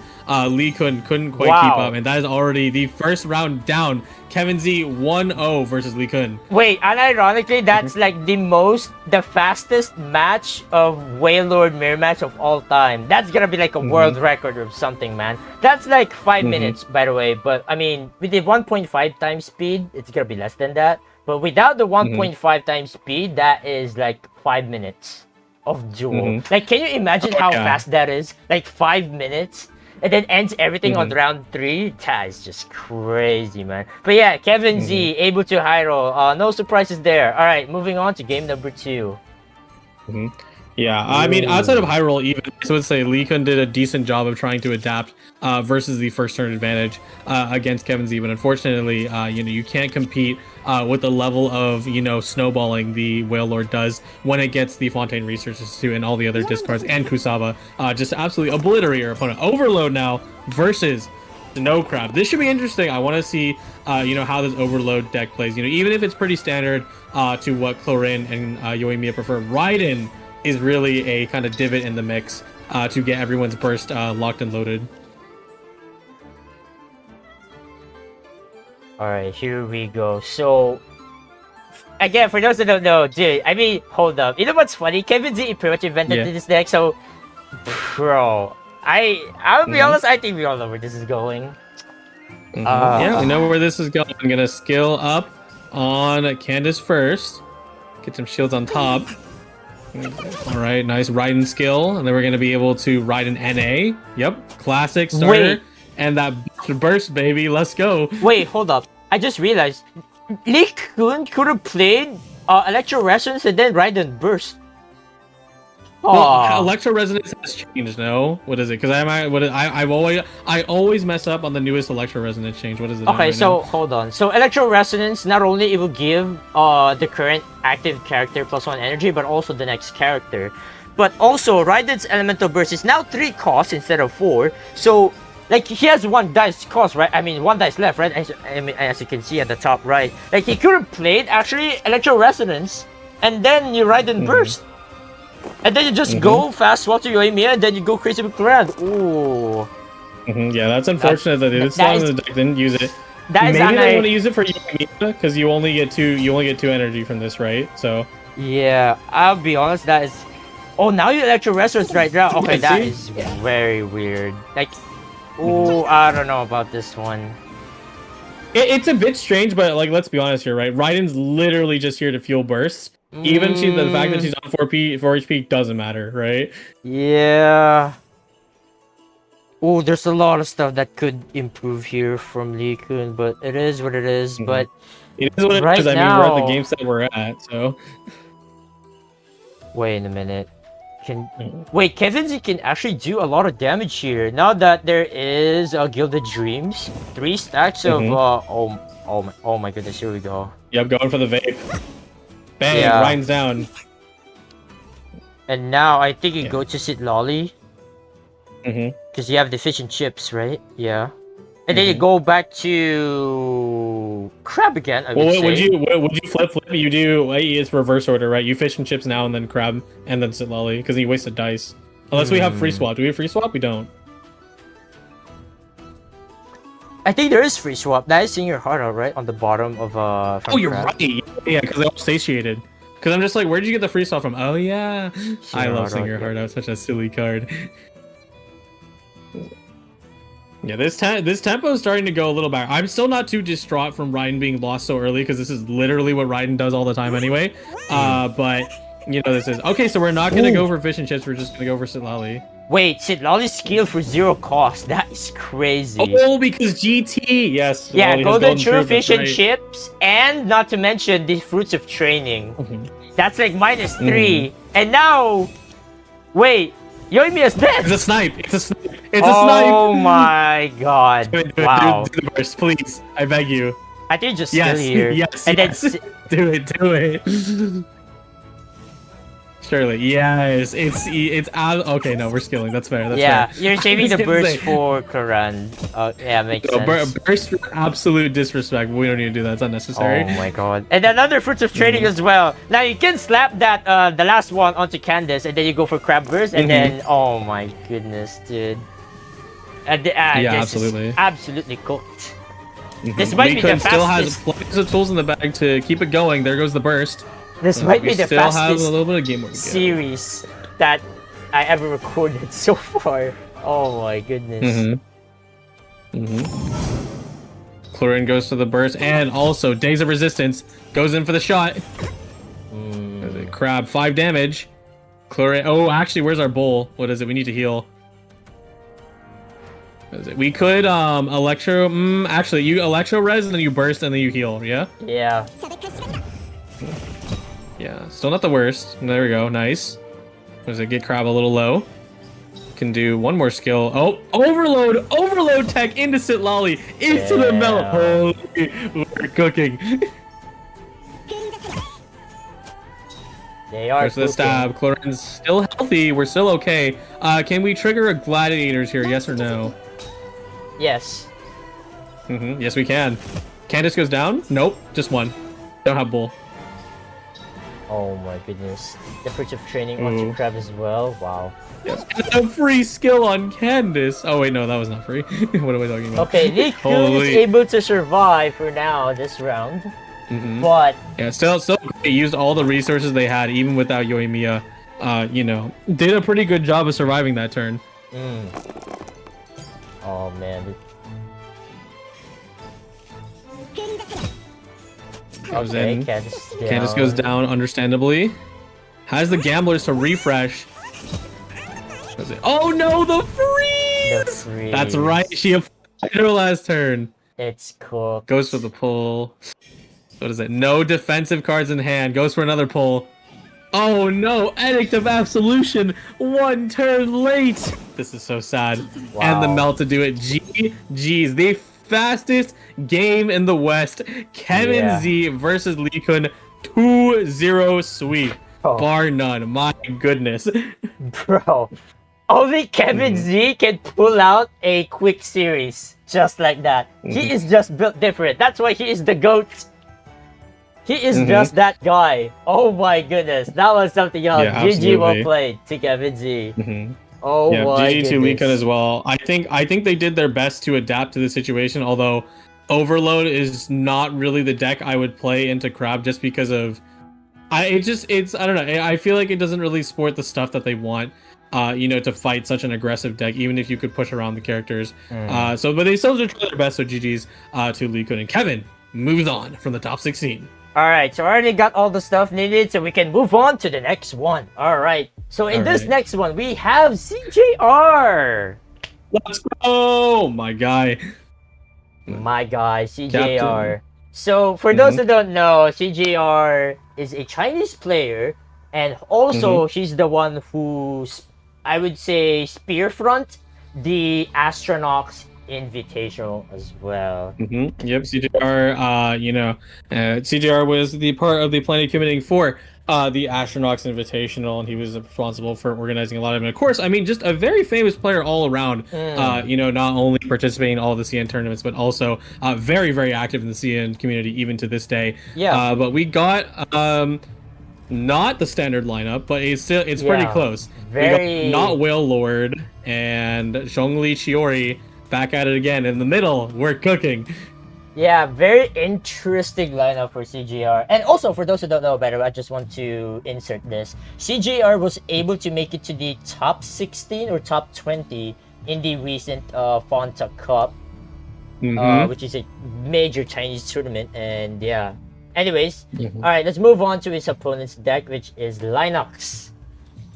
Lee couldn't quite keep up, and that is already the first round down. Kevin Z 1-0 versus Lee Kun. Wait, unironically, that's like the fastest match of Whale Lord Mirror match of all time. That's gonna be like a world record or something, man. That's like 5 minutes, by the way. But I mean, with the 1.5 times speed, it's gonna be less than that. But without the 1.5 times speed, that is like 5 minutes of duel. Like, can you imagine how fast that is? Like 5 minutes. And then ends everything on round 3. That is just crazy, man. But yeah, Kevin Z able to high roll. No surprises there. All right, moving on to game number 2. Yeah, I mean, outside of high roll, even I would say Lee Kun did a decent job of trying to adapt versus the first turn advantage against Kevin Z. But unfortunately, you can't compete with the level of snowballing the Whale Lord does when it gets the Fontaine Research Institute and all the other discards and Kusava just absolutely obliterate your opponent. Overload now versus Nod-Krai. This should be interesting. I want to see how this Overload deck plays. Even if it's pretty standard to what Clorin and Yoimiya prefer, Raiden is really a kind of divot in the mix to get everyone's burst locked and loaded. Alright, here we go. So, again, for those that don't know, dude, I mean, hold up. You know what's funny? Kevin Z pretty much invented this deck, so, bro, I'll be honest, I think we all know where this is going. Yeah, we know where this is going. I'm gonna skill up on Candace first. Get some shields on top. All right, nice Raiden skill, and then we're gonna be able to ride an NA. Yep, classic starter. Wait. And that burst, baby. Let's go. Wait, hold up. I just realized Lee Kun could have played Electro Resonance and then Raiden Burst. Well, Electro Resonance has changed. No, what is it? Because I always mess up on the newest Electro Resonance change. What is it? Okay, so hold on. So Electro Resonance, not only it will give the current active character +1 energy, but also the next character. But also Raiden's Elemental Burst is now 3 costs instead of 4. So like he has 1 dice cost, right? I mean 1 dice left, right? As you can see at the top right. Like he could have played actually Electro Resonance, and then you Raiden Burst. And then you just go fast swap to Yoimiya, and then you go crazy with Grand. Ooh. Yeah, that's unfortunate that this song in the deck didn't use it. Maybe they want to use it for Yoimiya because you only get 2 energy from this, right? So. Yeah, I'll be honest. That is. Oh, now you Electro Resonance right now. Okay, that is very weird. Like, oh, I don't know about this one. It's a bit strange, but like, let's be honest here, right? Raiden's literally just here to fuel bursts. Even the fact that she's on 4 HP doesn't matter, right? Yeah. Oh, there's a lot of stuff that could improve here from Lee Kun, but it is what it is. Mhm. But It is what it right is. I mean, we're at the game set we're at, so. wait a minute. Wait, Kevin Z can actually do a lot of damage here. Now that there is Gilded Dreams, 3 stacks of oh my goodness, here we go. Yep, going for the vape. Bang, Yeah. Ryan's down. And now I think you go to Sit Lolly. Mm-hmm. Because you have the fish and chips, right? Yeah. And then you go back to crab again, I would Well, say. would you flip? You do. It's reverse order, right? You fish and chips now, and then crab, and then sit lolly, because he wasted dice. Unless we have free swap. Do we have free swap? We don't. I think there is free swap. That is Sing Your Heart Out, right? On the bottom of Oh, you're crab. right. Yeah, because they're all satiated. Because I'm just like, where did you get the free swap from? Oh yeah, I love Sing Your Heart Out. Such a silly card. Yeah, this tempo is starting to go a little back. I'm still not too distraught from Raiden being lost so early because this is literally what Raiden does all the time anyway. But you know this is okay. So we're not gonna go for fish and chips. We're just gonna go for Sitlali. Wait, Sit Lolly's skill for 0 cost. That is crazy. Oh, because GT. Yes. Yeah, Sitlali has Golden True Truth, Fish that's and right. Chips, and not to mention the Fruits of Training. That's like -3. And now, wait, Yoimiya's dead. It's a snipe. It's a snipe. It's a snipe. Oh my god! Do it, Wow. do the burst, please. I beg you. I think just Yes. still here. Yes. And yes. then Do it. Do it. Surely. Yes. It's out. Okay. No, we're skilling. That's fair. That's yeah, fair. you're saving I the was gonna burst say- for Karan. Yeah, makes No, sense. burst for absolute disrespect. We don't need to do that. It's unnecessary. Oh my god. And another Fruits of Training as well. Now you can slap that the last one onto Candace and then you go for Crab Burst and then oh my goodness, dude. Yeah, this absolutely. is absolutely cooked. Mhm. This might be the Lee-Kun still has fastest. plenty of tools in the bag to keep it going. There goes the burst. This might We be the still have a fastest little bit of game work to go. series that I ever recorded so far. Oh my goodness. Chlorine goes to the burst, and also Days of Resistance goes in for the shot. Crab, 5 damage. Chlorine. Oh, actually, where's our bowl? What is it? We need to heal. What is it? We could electro. Actually, you electro res and then you burst and then you heal. Yeah. Yeah. Yeah. Still not the worst. There we go. Nice. What is it? Get crab a little low. Can do one more skill. Oh, overload! Overload tech into Sit Lolly into the melt. Holy, we're cooking. They are There's the cooking. stab. Chlorine's still healthy. We're still okay. Can we trigger a gladiators here? Yes or no? Yes. Yes, we can. Candace goes down? Nope. Just one. Don't have bull. Oh my goodness. The Fruits of Training onto Crab as well. Wow. A free skill on Candace. Oh wait, no, that was not free. What am I talking about? Okay, Lee Kun is Holy. able to survive for now this round. Mhm. But Yeah, still, they used all the resources they had, even without Yoimiya. You know, did a pretty good job of surviving that turn. oh man. Goes Okay, in. Candace Goes down, understandably. Has the gamblers to refresh. Does it? Oh no, the freeze! The freeze. That's right. She applied her last turn. It's cooked. Goes for the pull. What is it? No defensive cards in hand. Goes for another pull. Oh no! Edict of Absolution. 1 turn late. This is so sad. Wow. And the melt to do it. GG's. The fastest game in the West. Kevin Z versus Lee Kun. 2-0 sweep. Oh. Bar none. My goodness. Bro. Only Kevin Z can pull out a quick series just like that. He is just built different. That's why he is the GOAT. He is just that guy. Oh my goodness. That was something else. Yeah, GG well absolutely. played to Kevin Z. Oh Yeah, my GG to Lee Kun goodness. as well. I think they did their best to adapt to the situation, although Overload is not really the deck I would play into Crab just because of I don't know. I feel like it doesn't really sport the stuff that they want. You know, to fight such an aggressive deck, even if you could push around the characters. But they still did try their best. So GG's to Lee Kun, and Kevin moves on from the top 16. Alright, so I already got all the stuff needed, so we can move on to the next one. Alright, so in this Alright. next one, we have CJR. Let's go, my guy. My guy, Captain. CJR. So, for those who don't know, CJR is a Chinese player, and also she's the one who, I would say, spear front the Astronauts Invitational as well. Yep, CJR. CJR was the part of the planning committing for the Astronauts Invitational, and he was responsible for organizing a lot of them. Of course, I mean, just a very famous player all around. Not only participating in all the CN tournaments, but also very, very active in the CN community even to this day. Yeah. But we got not the standard lineup, but it's pretty close. Very. We got not Whale Lord and Zhongli Chiori back at it again. In the middle, we're cooking. Yeah, very interesting lineup for CGR. And also, for those who don't know better, I just want to insert this. CGR was able to make it to the top 16 or top 20 in the recent Fanta Cup, which is a major Chinese tournament. And yeah. Anyways, all right, let's move on to his opponent's deck, which is Linux.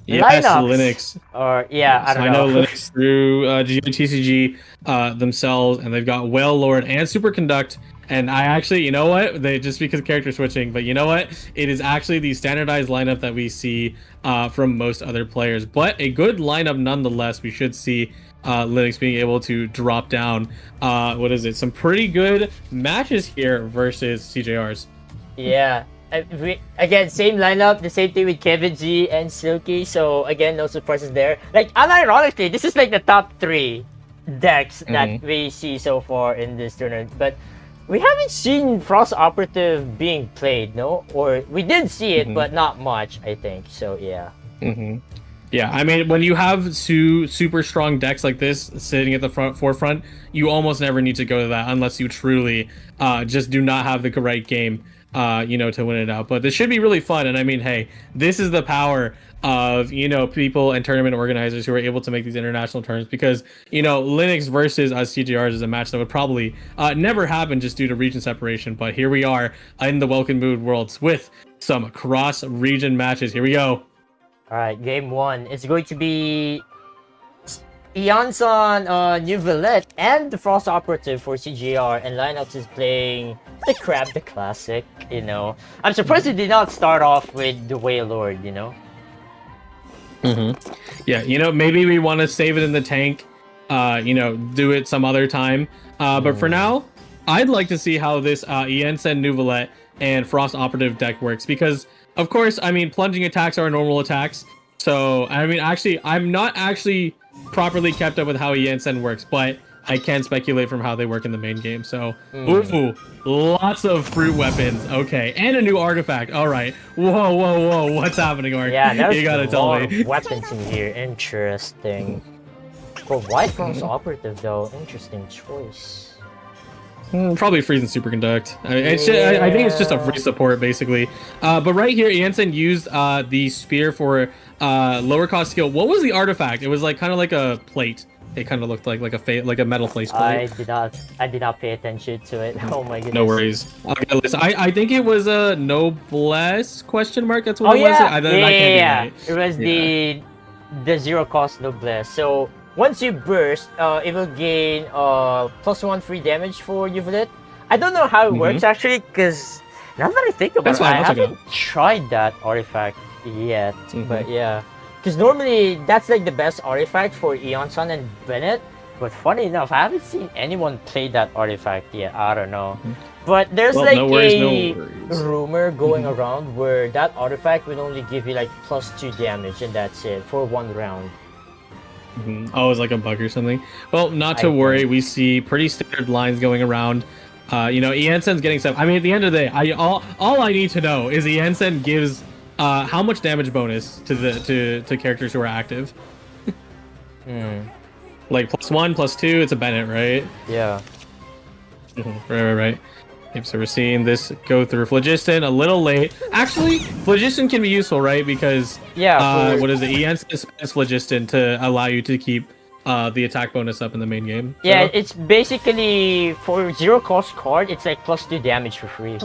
Yes, Linux. Or yeah, I don't know. I know Linux through GITCG themselves, and they've got Whale Lord and Superconduct. And I actually, you know what? They just because of character switching, but you know what? It is actually the standardized lineup that we see from most other players. But a good lineup nonetheless. We should see Linux being able to drop down. Some pretty good matches here versus CJRs. Yeah. Again, same lineup, the same thing with Kevin G and Silky. So again, no surprises there. Like, unironically, this is like the top 3 decks that we see so far in this tournament. But we haven't seen Frost Operative being played, no? Or we did see it, but not much, I think. So yeah. Yeah, I mean, when you have two super strong decks like this sitting at the forefront, you almost never need to go to that unless you truly just do not have the right game. To win it out. But this should be really fun. And I mean, hey, this is the power of, people and tournament organizers who are able to make these international tournaments because, Linux versus us CGRs is a match that would probably never happen just due to region separation. But here we are in the Welkin Moon Worlds with some cross-region matches. Here we go. All right, game 1. It's going to be Eonson, Neuvillette, and the Frost Operative for CGR, and Linux is playing the Crab, the classic, I'm surprised he did not start off with the Whale Lord, Yeah, maybe we want to save it in the tank, do it some other time. But for now, I'd like to see how this Eonson, Neuvillette, and Frost Operative deck works, because, of course, I mean, plunging attacks are normal attacks. So, I mean, actually, I'm not actually properly kept up with how Eonson works, but I can speculate from how they work in the main game. So, ooh, lots of fruit weapons. Okay, and a new artifact. All right. Whoa. What's happening, Ark? Yeah, there's you gotta tell me. Weapons in here. Interesting. For White Frost Operative, though, interesting choice. Probably freeze and superconduct. I mean, I think it's just a free support basically. But right here, Eonson used the spear for lower cost skill. What was the artifact? It was like kind of like a plate. It kind of looked like a metal face plate. I did not pay attention to it. Oh my goodness. No worries. Okay, listen, I think it was a noblesse question mark. That's what it was. Yeah. It was the zero cost noblesse. So once you burst, it will gain +1 free damage for Neuvillette. I don't know how it works actually, because now that I think about it, I haven't tried that artifact yet. But yeah, because normally that's like the best artifact for Eonson and Bennett. But funny enough, I haven't seen anyone play that artifact yet. I don't know. But there's a rumor going around where that artifact will only give you like +2 damage, and that's it for 1 round. Oh, it's like a bug or something. Well, not to worry. We see pretty standard lines going around. Eonson's getting stuff. I mean, at the end of the day, all I need to know is Eonson gives how much damage bonus to characters who are active. Like +1, +2. It's a Bennett, right? Yeah. Right. Yep, so we're seeing this go through Phlogiston a little late. Actually, Phlogiston can be useful, right? Because what is it? Eonson spends Phlogiston to allow you to keep the attack bonus up in the main game. So. Yeah, it's basically for zero cost card. It's like +2 damage for free.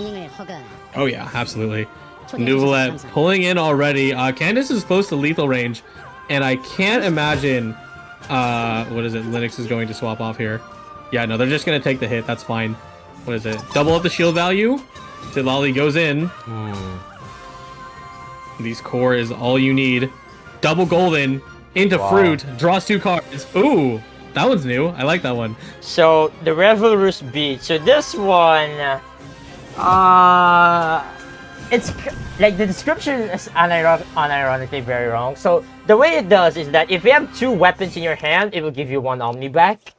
Oh yeah, absolutely. Neuvillette pulling in already. Candace is close to lethal range, and I can't imagine what is it? Linux is going to swap off here. Yeah, no, they're just gonna take the hit. That's fine. What is it? Double up the shield value. Lolly goes in. These core is all you need. Double golden into fruit. Draws 2 cards. Ooh, that one's new. I like that one. So the Revelrus Beat. So this one, it's like the description is unironically very wrong. So the way it does is that if you have 2 weapons in your hand, it will give you 1 Omni back.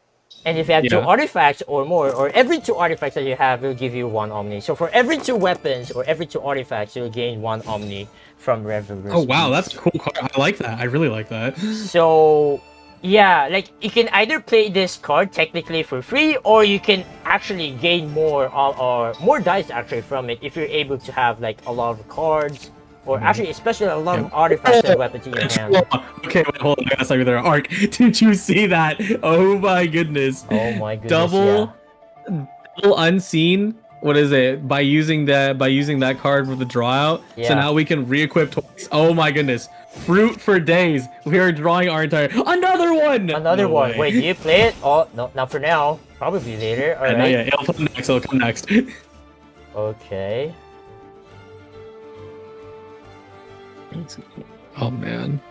And if you have 2 artifacts or more, or every 2 artifacts that you have, it will give you 1 Omni. So for every 2 weapons or every 2 artifacts, you'll gain 1 Omni from Revelrus. Oh wow, that's a cool card. I like that. I really like that. So yeah, like you can either play this card technically for free, or you can actually gain more or more dice actually from it if you're able to have like a lot of cards, or actually especially a lot of artifacts and weapons in your hand. Okay, wait, hold on. I gotta stop you there. Ark, did you see that? Oh my goodness. Oh my goodness. Double unseen. What is it? By using that card for the draw out. So now we can re-equip twice. Oh my goodness. Fruit for days. We are drawing our entire another one. Another one. Wait, do you play it? Oh no, not for now. Probably later. All right. Yeah, it'll come next. It'll come next. Okay. Oh man.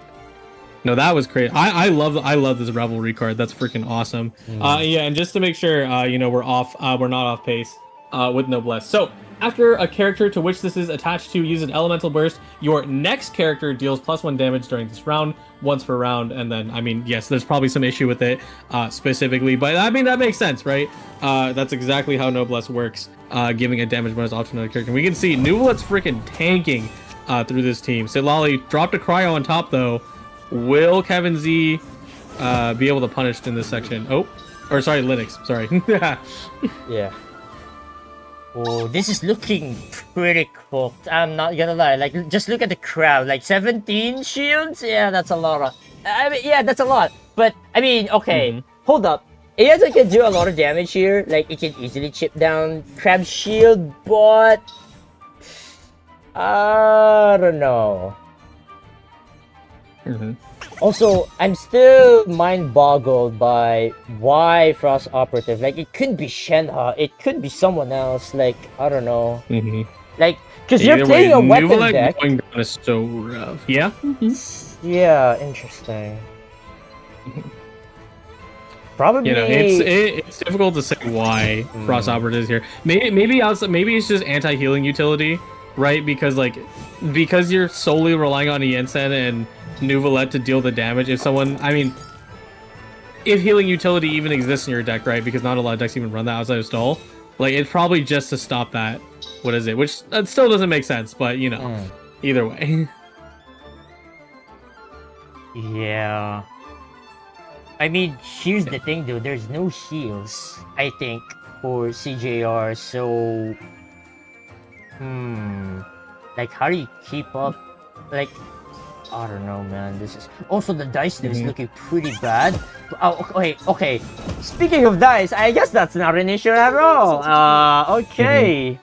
No, that was crazy. I love this Revelry card. That's freaking awesome. Yeah, and just to make sure you know we're not off pace with Noblesse. So after a character to which this is attached to uses elemental burst, your next character deals +1 damage during this round, once per round. And then I mean, yes, there's probably some issue with it specifically, but I mean that makes sense, right? That's exactly how Noblesse works, giving a damage bonus off to another character. We can see Nuvolet's freaking tanking through this team. Lolly dropped a cryo on top though. Will Kevin Z be able to punish in this section? Oh, or sorry, Linux. Sorry. Yeah. Oh, this is looking pretty cooked. I'm not gonna lie. Like, just look at the crowd. Like 17 shields. Yeah, that's a lot. I mean, yeah, that's a lot. But I mean, okay, hold up. It can do a lot of damage here. Like, it can easily chip down Crab's shield, but I don't know. Also, I'm still mind-boggled by why Frost Operative. Like, it could be Shenhe, it could be someone else. Like, I don't know. Like, because you're playing a weapon deck. Going down is so rough. Yeah. Yeah, interesting. Probably. You know, it's difficult to say why Frost Operative is here. Maybe it's just anti-healing utility, right? Because you're solely relying on Yensen and Nuvolette to deal the damage. If healing utility even exists in your deck, right? Because not a lot of decks even run that outside of stall. Like, it's probably just to stop that. What is it? Which that still doesn't make sense, but you know, either way. Yeah. I mean, here's the thing though, there's no heals, I think, for CJR, so like, how do you keep up? Like, I don't know, man. This is also the dice is looking pretty bad. Oh, okay. Speaking of dice, I guess that's not an issue at all. Okay.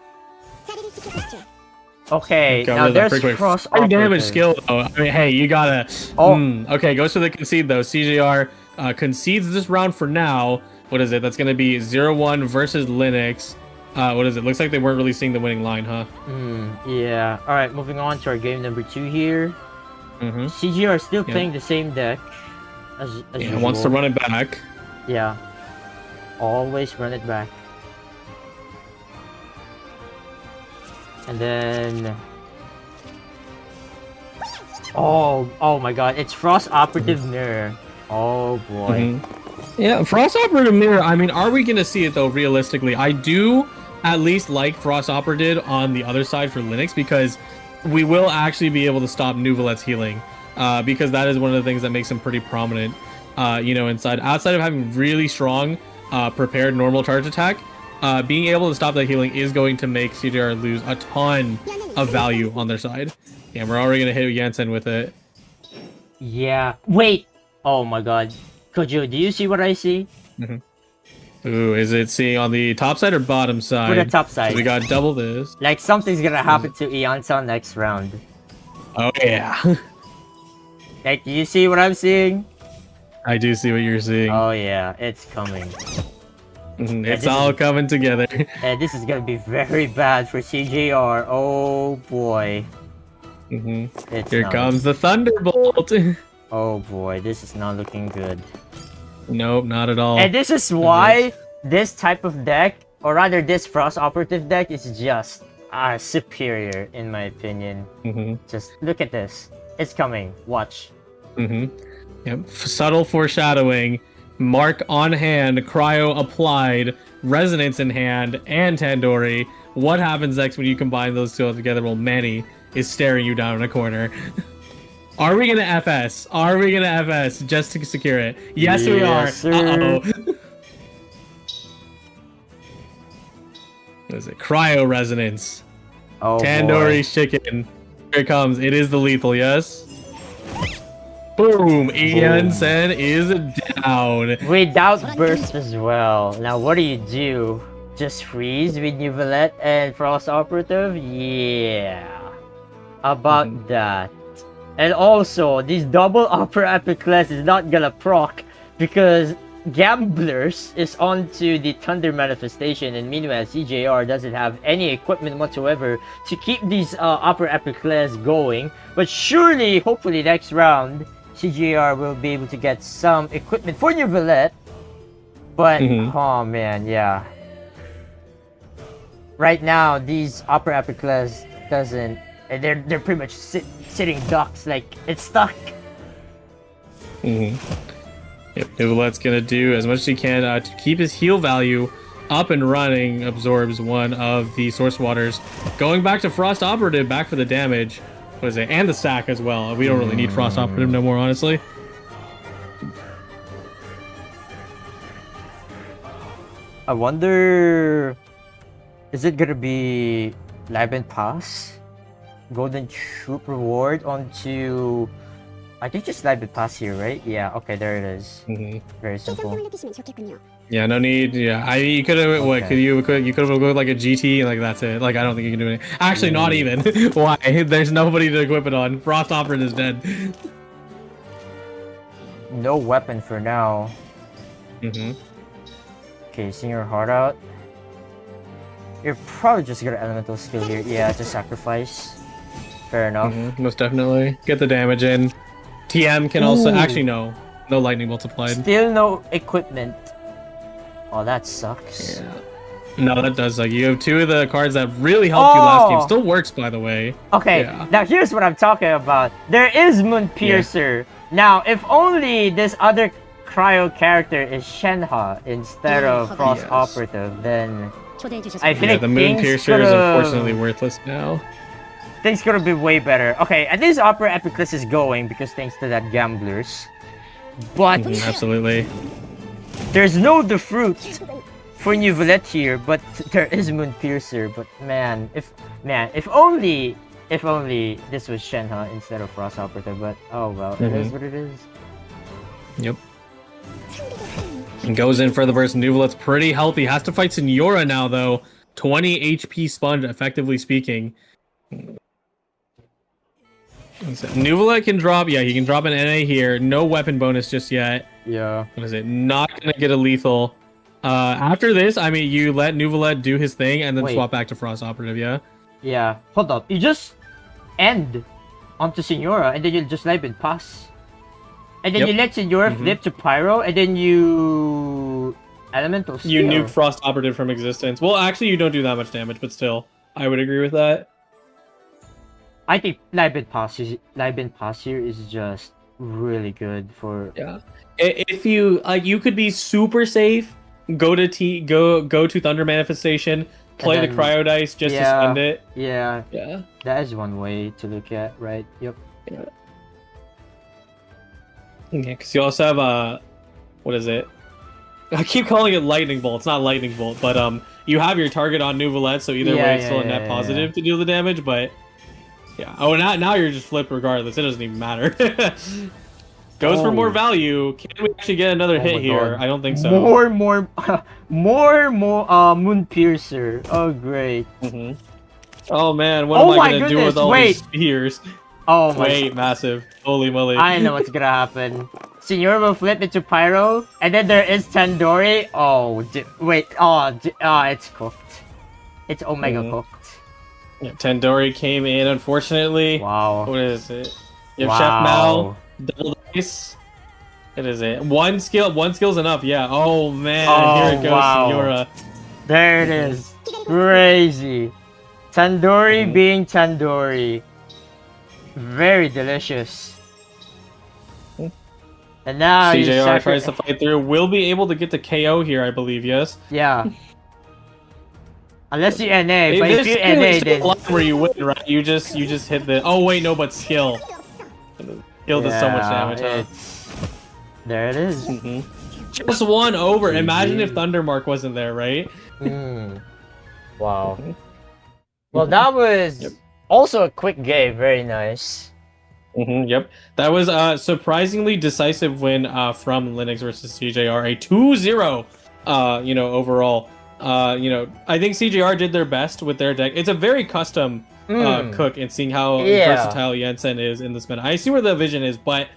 Okay, now there's cross damage skill though. I mean, hey, you gotta. Okay, goes to the concede though. CJR concedes this round for now. What is it? That's gonna be 0-1 versus Linux. What is it? Looks like they weren't really seeing the winning line, huh? Yeah. All right, moving on to our game number 2 here. CGR still playing the same deck as usual. Wants to run it back. Yeah, always run it back. And then oh my god, it's Frost Operative Mirror. Oh boy. Yeah, Frost Operative Mirror. I mean, are we gonna see it though? Realistically, I do at least like Frost Operative on the other side for Linux, because we will actually be able to stop Nuvolet's healing, because that is one of the things that makes him pretty prominent, you know, outside of having really strong prepared normal charge attack. Being able to stop that healing is going to make CJR lose a ton of value on their side. Yeah, we're already going to hit Jensen with it. Yeah. Wait. Oh my god. Kojo, do you see what I see? Ooh, is it seeing on the top side or bottom side? For the top side. We got double this. Like, something's gonna happen to Eonson next round. Oh yeah. Like, do you see what I'm seeing? I do see what you're seeing. Oh yeah, it's coming. It's all coming together. And this is gonna be very bad for CJR. Oh boy. Here comes the Thunderbolt. Oh boy, this is not looking good. Nope, not at all. And this is why this type of deck, or rather this Frost Operative deck, is just superior in my opinion. Just look at this. It's coming. Watch. Yep. Subtle foreshadowing. Mark on hand. Cryo applied. Resonance in hand. And Tandoori. What happens next when you combine those two together? Well, Manny is staring you down in a corner. Are we gonna FS? Are we gonna FS just to secure it? Yes, we are. Uh-oh. What is it? Cryo resonance. Oh, Tandoori's chicken. Here it comes. It is the lethal, yes? Boom! Ian Sen is down. Without burst as well. Now what do? Just freeze with Neuvillette and Frost Operative? Yeah. About that. And also, this double upper epic class is not gonna proc because Gamblers is onto the Thunder Manifestation, and meanwhile CJR doesn't have any equipment whatsoever to keep these upper epic class going. But surely, hopefully next round, CJR will be able to get some equipment for Neuvillette. But, oh man, yeah. Right now, these upper epic class doesn't... They're pretty much sitting ducks, like it's stuck. Yep, Neuvillette's gonna do as much as he can to keep his heal value up and running. Absorbs one of the source waters. Going back to Frost Operative, back for the damage. What is it? And the sack as well. We don't really need Frost Operative no more, honestly. I wonder... Is it gonna be Live and Pass? Golden Troop reward onto... I think just Live and Pass here, right? Yeah, okay, there it is. Very simple. Yeah, no need. Yeah, you could have. Okay. What could you could have go like a GT, like that's it. Like I don't think you can do anything. Actually, not even. Why? There's nobody to equip it on. Frost Operative is dead. No weapon for now. Okay, sing your heart out. You're probably just gonna elemental skill here. Yeah, just sacrifice. Fair enough. Most definitely. Get the damage in. TM can also... Actually, no. No lightning bolts applied. Still no equipment. Oh, that sucks. Yeah. No, that does suck. You have two of the cards that really helped you last game. Still works, by the way. Okay, now here's what I'm talking about. There is Moon Piercer. Now, if only this other cryo character is Shenhe instead of Frost Operative, then... I feel like the Moon Piercer is unfortunately worthless now. Things could have been way better. Okay, at least Upper Epicless is going because thanks to that Gamblers. But absolutely, there's no the fruit for Neuvillette here, but there is Moon Piercer. But man, if only this was Shenhe instead of Frost Operative. But oh well, it is what it is. Yep. And goes in for the burst. Neuvillette's pretty healthy. Has to fight Signora now though. 20 HP sponge, effectively speaking. Neuvillette can drop, he can drop an NA here. No weapon bonus just yet. Yeah. What is it? Not gonna get a lethal. After this, I mean, you let Neuvillette do his thing and then swap back to Frost Operative, yeah? Yeah. Hold up. You just end onto Signora and then you'll just Live and Pass. And then you let Signora flip to Pyro and then you... Elemental Steel. You nuke Frost Operative from existence. Well, actually, you don't do that much damage, but still, I would agree with that. I think Live and Pass here is just really good for... Yeah. If you you could be super safe, go to Thunder Manifestation, play the Cryo Dice just to spend it. Yeah. Yeah. That is one way to look at, right? Yep. Yeah. Yeah, because you also have what is it? I keep calling it Lightning Bolt. It's not Lightning Bolt, but you have your target on Neuvillette, so either way, it's still a net positive to do the damage, but. Yeah. Oh, now you're just flipped regardless. It doesn't even matter. Goes for more value. Can we actually get another hit here? I don't think so. More Moon Piercer. Oh, great. Oh man, what am I gonna do with all these spears? Oh my. Wait, massive. Holy moly. I know what's gonna happen. Senior will flip into Pyro, and then there is Tandoori. Oh, wait. It's cooked. It's Omega cooked. Yeah, Tandoori came in, unfortunately. Wow. What is it? You have Wow. Chef Mal, double dice. What is it? One skill's enough, yeah. Oh man, here it goes, Senora. There it is. Crazy. Tandoori being Tandoori. Very delicious. And now CJR tries to fight through. Will be able to get the KO here, I believe, yes? Yeah. Unless you NA, but if you NA, then... where you win, right? You just hit the... Oh, wait, no, but skill. Skill does so much damage, huh? There it is. Just one over. Imagine if Thundermark wasn't there, right? Wow. Well, that was also a quick game. Very nice. Yep. That was a surprisingly decisive win from Linux versus CJR. A 2-0, overall. I think CJR did their best with their deck. It's a very custom cook, and seeing how versatile Jensen is in this meta. I see where the vision is, but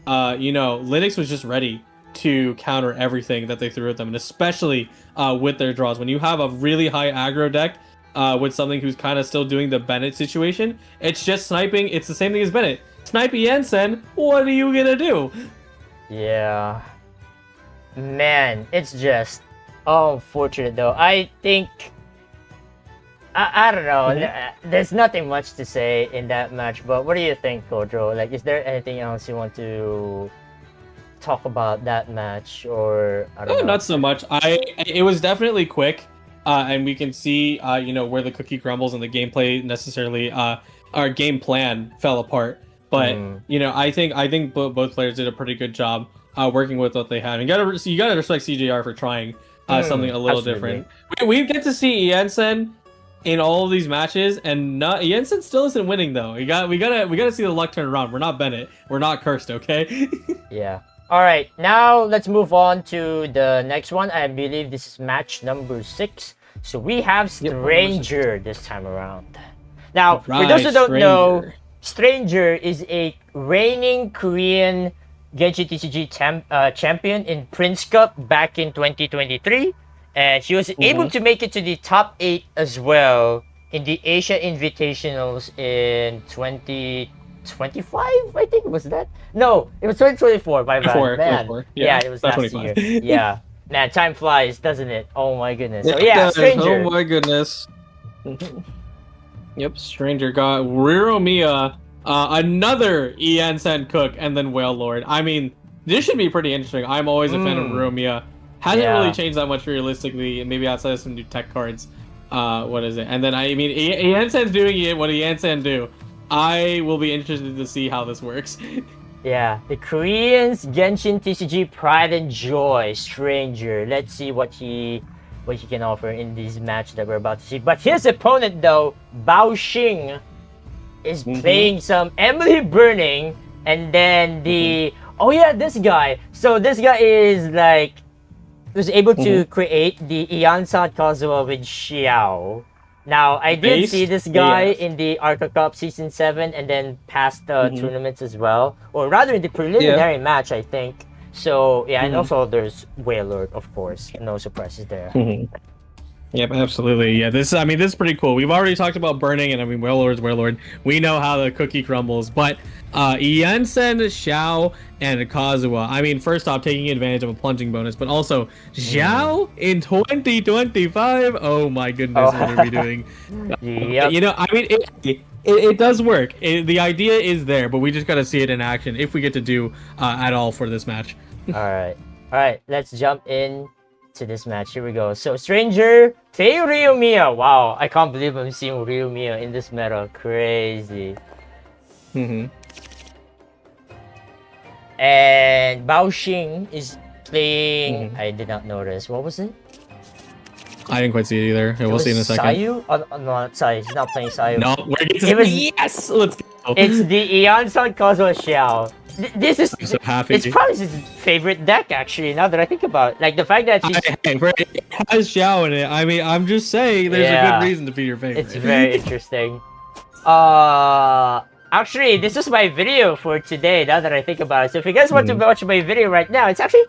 Linux was just ready to counter everything that they threw at them, and especially with their draws. When you have a really high aggro deck with something who's kind of still doing the Bennett situation, it's just sniping. It's the same thing as Bennett. Snipe Jensen, what are you gonna do? Yeah. Man, it's just unfortunate though. I think... I don't know. There's nothing much to say in that match, but what do you think, Kojo? Like, is there anything else you want to talk about that match, or I don't know? Not so much. It was definitely quick, and we can see where the cookie crumbles and the gameplay necessarily our game plan fell apart. But I think both players did a pretty good job working with what they had. And you gotta respect CJR for trying something a little different. We get to see Jensen in all of these matches, and Jensen still isn't winning though. We gotta see the luck turn around. We're not Bennett. We're not cursed, okay? Yeah. All right. Now let's move on to the next one. I believe this is match number 6. So we have Stranger this time around. Now, for those who don't know, Stranger is a reigning Korean Genshin TCG champion in Prince Cup back in 2023. And she was able to make it to the top 8 as well in the Asia Invitationals in 2025, I think. Was that? No, it was 2024, my bad. Man. Yeah, it was last year. Yeah. Man, time flies, doesn't it? Oh my goodness. So yeah, Stranger. Oh my goodness. Yep, Stranger got Riromia, another Jensen cook, and then Whale Lord. I mean, this should be pretty interesting. I'm always a fan of Riromia. Hasn't really changed that much realistically, maybe outside of some new tech cards. What is it? And then, I mean, Jensen's doing it. What do Jensen do? I will be interested to see how this works. Yeah, the Koreans Genshin TCG pride and joy, Stranger. Let's see what he can offer in this match that we're about to see. But his opponent though, Bao Xing, is playing some Emily Burning, and then this guy. So this guy is like was able to create the Iansan Kazuha with Xiao. Now, I did see this guy in the Arca Cup Season 7 and then past tournaments as well. Or rather, in the preliminary match, I think. So, yeah, and also there's Whale Lord, of course. No surprises there. Yep, absolutely. Yeah, this is pretty cool. We've already talked about burning, and I mean, Whale Lord. We know how the cookie crumbles, but Jensen, Xiao, and Kazuha. I mean, first off, taking advantage of a plunging bonus, but also Xiao in 2025. Oh my goodness, what are we doing? I mean, it does work. The idea is there, but we just gotta see it in action if we get to do at all for this match. All right. Let's jump in to this match. Here we go. So Stranger, Tei Ryumiya. Wow, I can't believe I'm seeing Ryumiya in this meta. Crazy. And Bao Xing is playing. I did not notice. What was it? I didn't quite see it either. We'll see in a second. Sayu? Oh, no, not Sayu. He's not playing Sayu. No, we're getting yes. Let's go. It's the Iansan Kazuha Xiao. This is I'm so happy. It's probably his favorite deck, actually. Now that I think about it, like the fact that it has Xiao in it. I mean, I'm just saying, there's a good reason to be your favorite. It's very interesting. Actually, this is my video for today. Now that I think about it, so if you guys want to watch my video right now, it's actually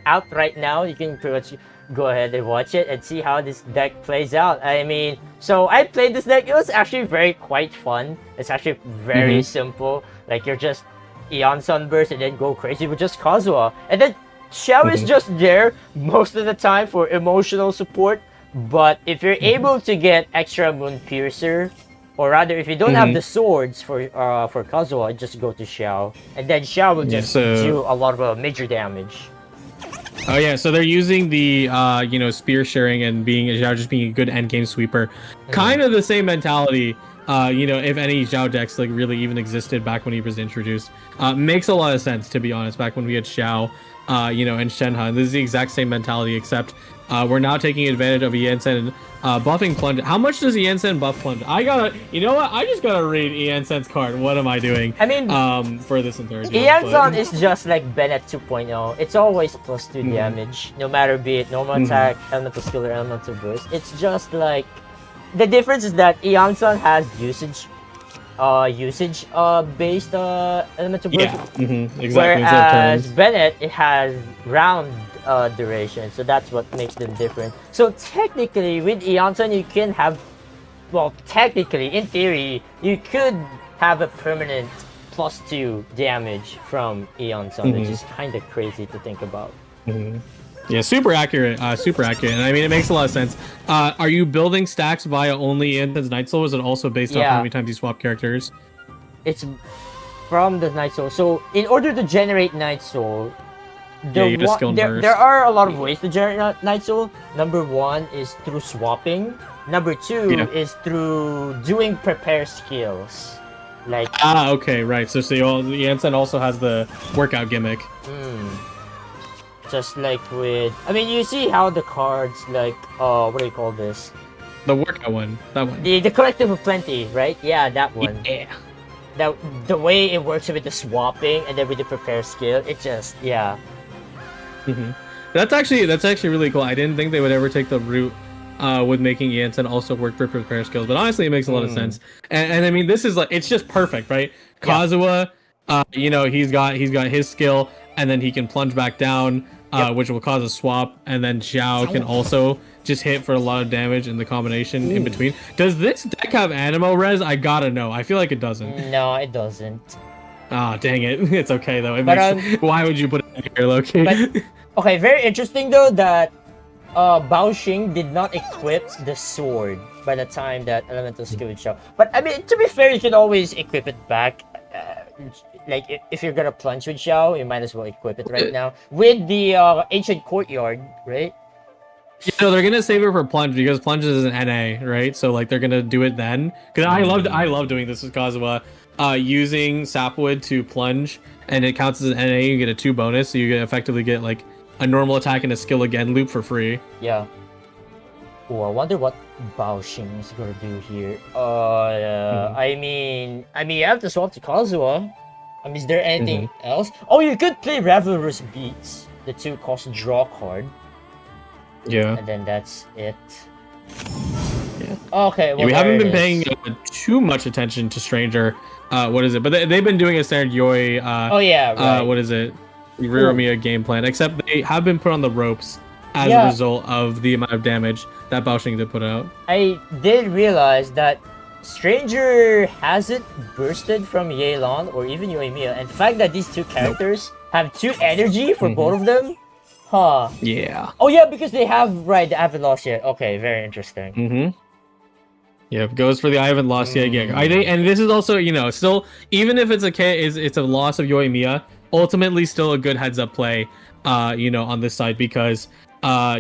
out right now. You can pretty much go ahead and watch it and see how this deck plays out. I mean, so I played this deck. It was actually quite fun. It's actually very simple. Like you're just Eon Sunburst and then go crazy with just Kazuha, and then Xiao is just there most of the time for emotional support. But if you're able to get extra Moon Piercer, or rather, if you don't have the swords for Kazuha, just go to Xiao, and then Xiao will just do a lot of major damage. Oh yeah, so they're using the spear sharing and being Xiao just being a good endgame sweeper, kind of the same mentality. If any Xiao decks like really even existed back when he was introduced, makes a lot of sense to be honest. Back when we had Xiao, and Shenhe, this is the exact same mentality, except we're now taking advantage of Yansen buffing plunge. How much does Yansen buff plunge? I just gotta read Yansen's card. What am I doing? I mean, for this entire Yansen is just like Bennett 2.0. It's always +2 damage, no matter be it normal attack, elemental skill, or elemental burst. It's just like the difference is that Yansen has usage based elemental burst. Yeah, exactly. Whereas Bennett, it has round duration, so that's what makes them different. So technically, with Eonson, you can have, well, technically, in theory, you could have a permanent +2 damage from Eonson, which is kind of crazy to think about. Yeah, super accurate, and I mean, it makes a lot of sense. Are you building stacks via only Eonsen's Night Soul, or is it also based off how many times you swap characters? It's from the Night Soul. So, in order to generate Night Soul, there are a lot of ways to generate Night Soul. Number 1 is through swapping. Number 2 is through doing prepare skills. Like okay, right. So Yansen also has the workout gimmick. Just like with, I mean, you see how the cards like what do you call this? The workout one. That one. The Collective of Plenty, right? Yeah, that one. Yeah. That the way it works with the swapping and then with the prepare skill, it just That's actually really cool. I didn't think they would ever take the route with making Yansen also work for prepare skills, but honestly, it makes a lot of sense. And I mean, this is like, it's just perfect, right? Kazuha, he's got his skill, and then he can plunge back down, which will cause a swap, and then Xiao can also just hit for a lot of damage in the combination in between. Does this deck have Animo res? I gotta know. I feel like it doesn't. No, it doesn't. Ah, dang it. It's okay though. Why would you put it in here, Loki? Okay, very interesting though that Bao Xing did not equip the sword by the time that elemental skill would show. But I mean, to be fair, you can always equip it back. Like if you're gonna plunge with Xiao, you might as well equip it right now with the ancient courtyard, right? They're gonna save it for plunge because plunge is an NA, right? So like they're gonna do it then. Because I love doing this with Kazuha. Using sapwood to plunge, and it counts as an NA. You get a 2 bonus, so you effectively get like a normal attack and a skill again loop for free. Yeah. Oh, I wonder what Bao Xing is gonna do here. I mean, you have to swap to Kazuha. I mean, is there anything else? Oh, you could play Revelrous Beats. The 2 cost draw card. Yeah. And then that's it. Yeah. Okay. Well, we haven't been paying too much attention to Stranger. What is it? But they've been doing a standard Yoi. Right. What is it? Riromia game plan. Except they have been put on the ropes as a result of the amount of damage that Bao Xing did put out. I did realize that Stranger hasn't bursted from Yelan or even Yoimiya, and the fact that these 2 characters have 2 energy for both of them. Huh. Yeah. Oh yeah, because they they haven't lost yet. Okay, very interesting. Yep, goes for the I haven't lost yet. Yeah, I think, and this is also, still, even if it's a loss of Yoimiya, ultimately still a good heads up play, on this side, because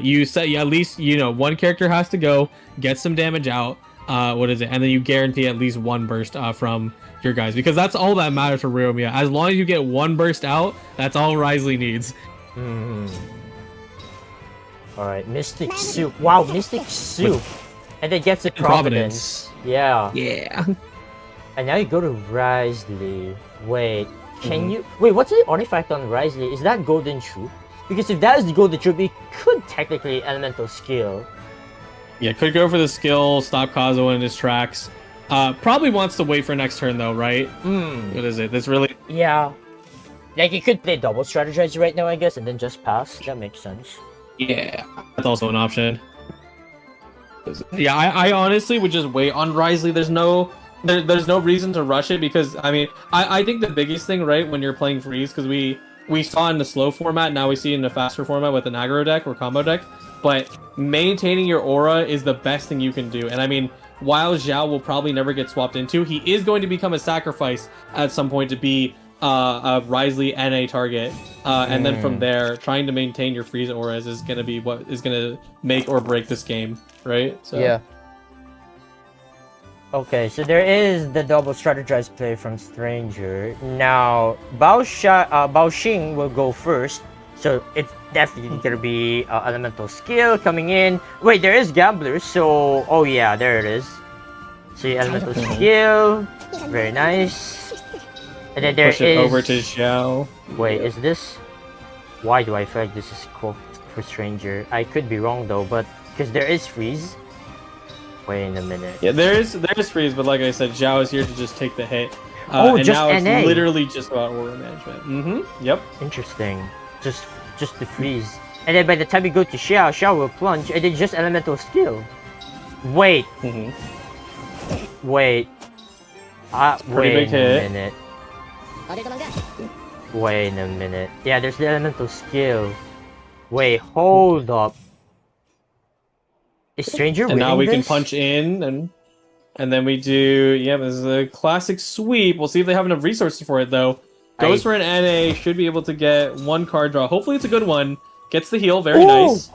you say at least one character has to go get some damage out. And then you guarantee at least 1 burst from your guys, because that's all that matters for Riromia. As long as you get 1 burst out, that's all Risley needs. Alright, Mystic Soup. Wow, Mystic Soup. And then gets the Providence. Yeah. And now you go to Risley. Wait, can you... Wait, what's the artifact on Risley? Is that Golden Troop? Because if that is the Golden Troop, it could technically Elemental Skill. Yeah, could go for the skill, stop Kazuha in his tracks. Probably wants to wait for next turn though, right? What is it? That's really Yeah. Like, you could play double strategize right now, I guess, and then just pass. That makes sense. yeah. That's also an option. Yeah, I honestly would just wait on Risley. There's no reason to rush it because I think the biggest thing, right, when you're playing freeze, because we saw in the slow format, now we see in the faster format with an aggro deck or combo deck, but maintaining your aura is the best thing you can do. And I mean, while Xiao will probably never get swapped into, he is going to become a sacrifice at some point to be a Risley NA target, and then from there, trying to maintain your freeze auras is going to be what is going to make or break this game, right? So. Yeah. Okay, so there is the double strategized play from Stranger. Now, Bao Xing will go first, so it's definitely gonna be elemental skill coming in. Wait, there is gamblers, so oh yeah, there it is. See, elemental skill, very nice. And then there Push it over to Xiao. Wait, is this? Why do I feel like this is cool for Stranger? I could be wrong though, but because there is freeze. Wait a minute. Yeah, there is freeze, but like I said, Xiao is here to just take the hit. And just now NA. It's literally just about aura management. Yep. Interesting. Just the freeze. And then by the time you go to Xiao, Xiao will plunge, and then just elemental skill. Wait. Wait. Pretty big hit. A minute. Wait a minute. Yeah, there's the elemental skill. Wait, hold up. Is Stranger and winning now we this? can punch in, and then we do, yeah, this is a classic sweep. We'll see if they have enough resources for it, though. Goes for an NA, should be able to get one card draw. Hopefully it's a good one. Gets the heal, very nice.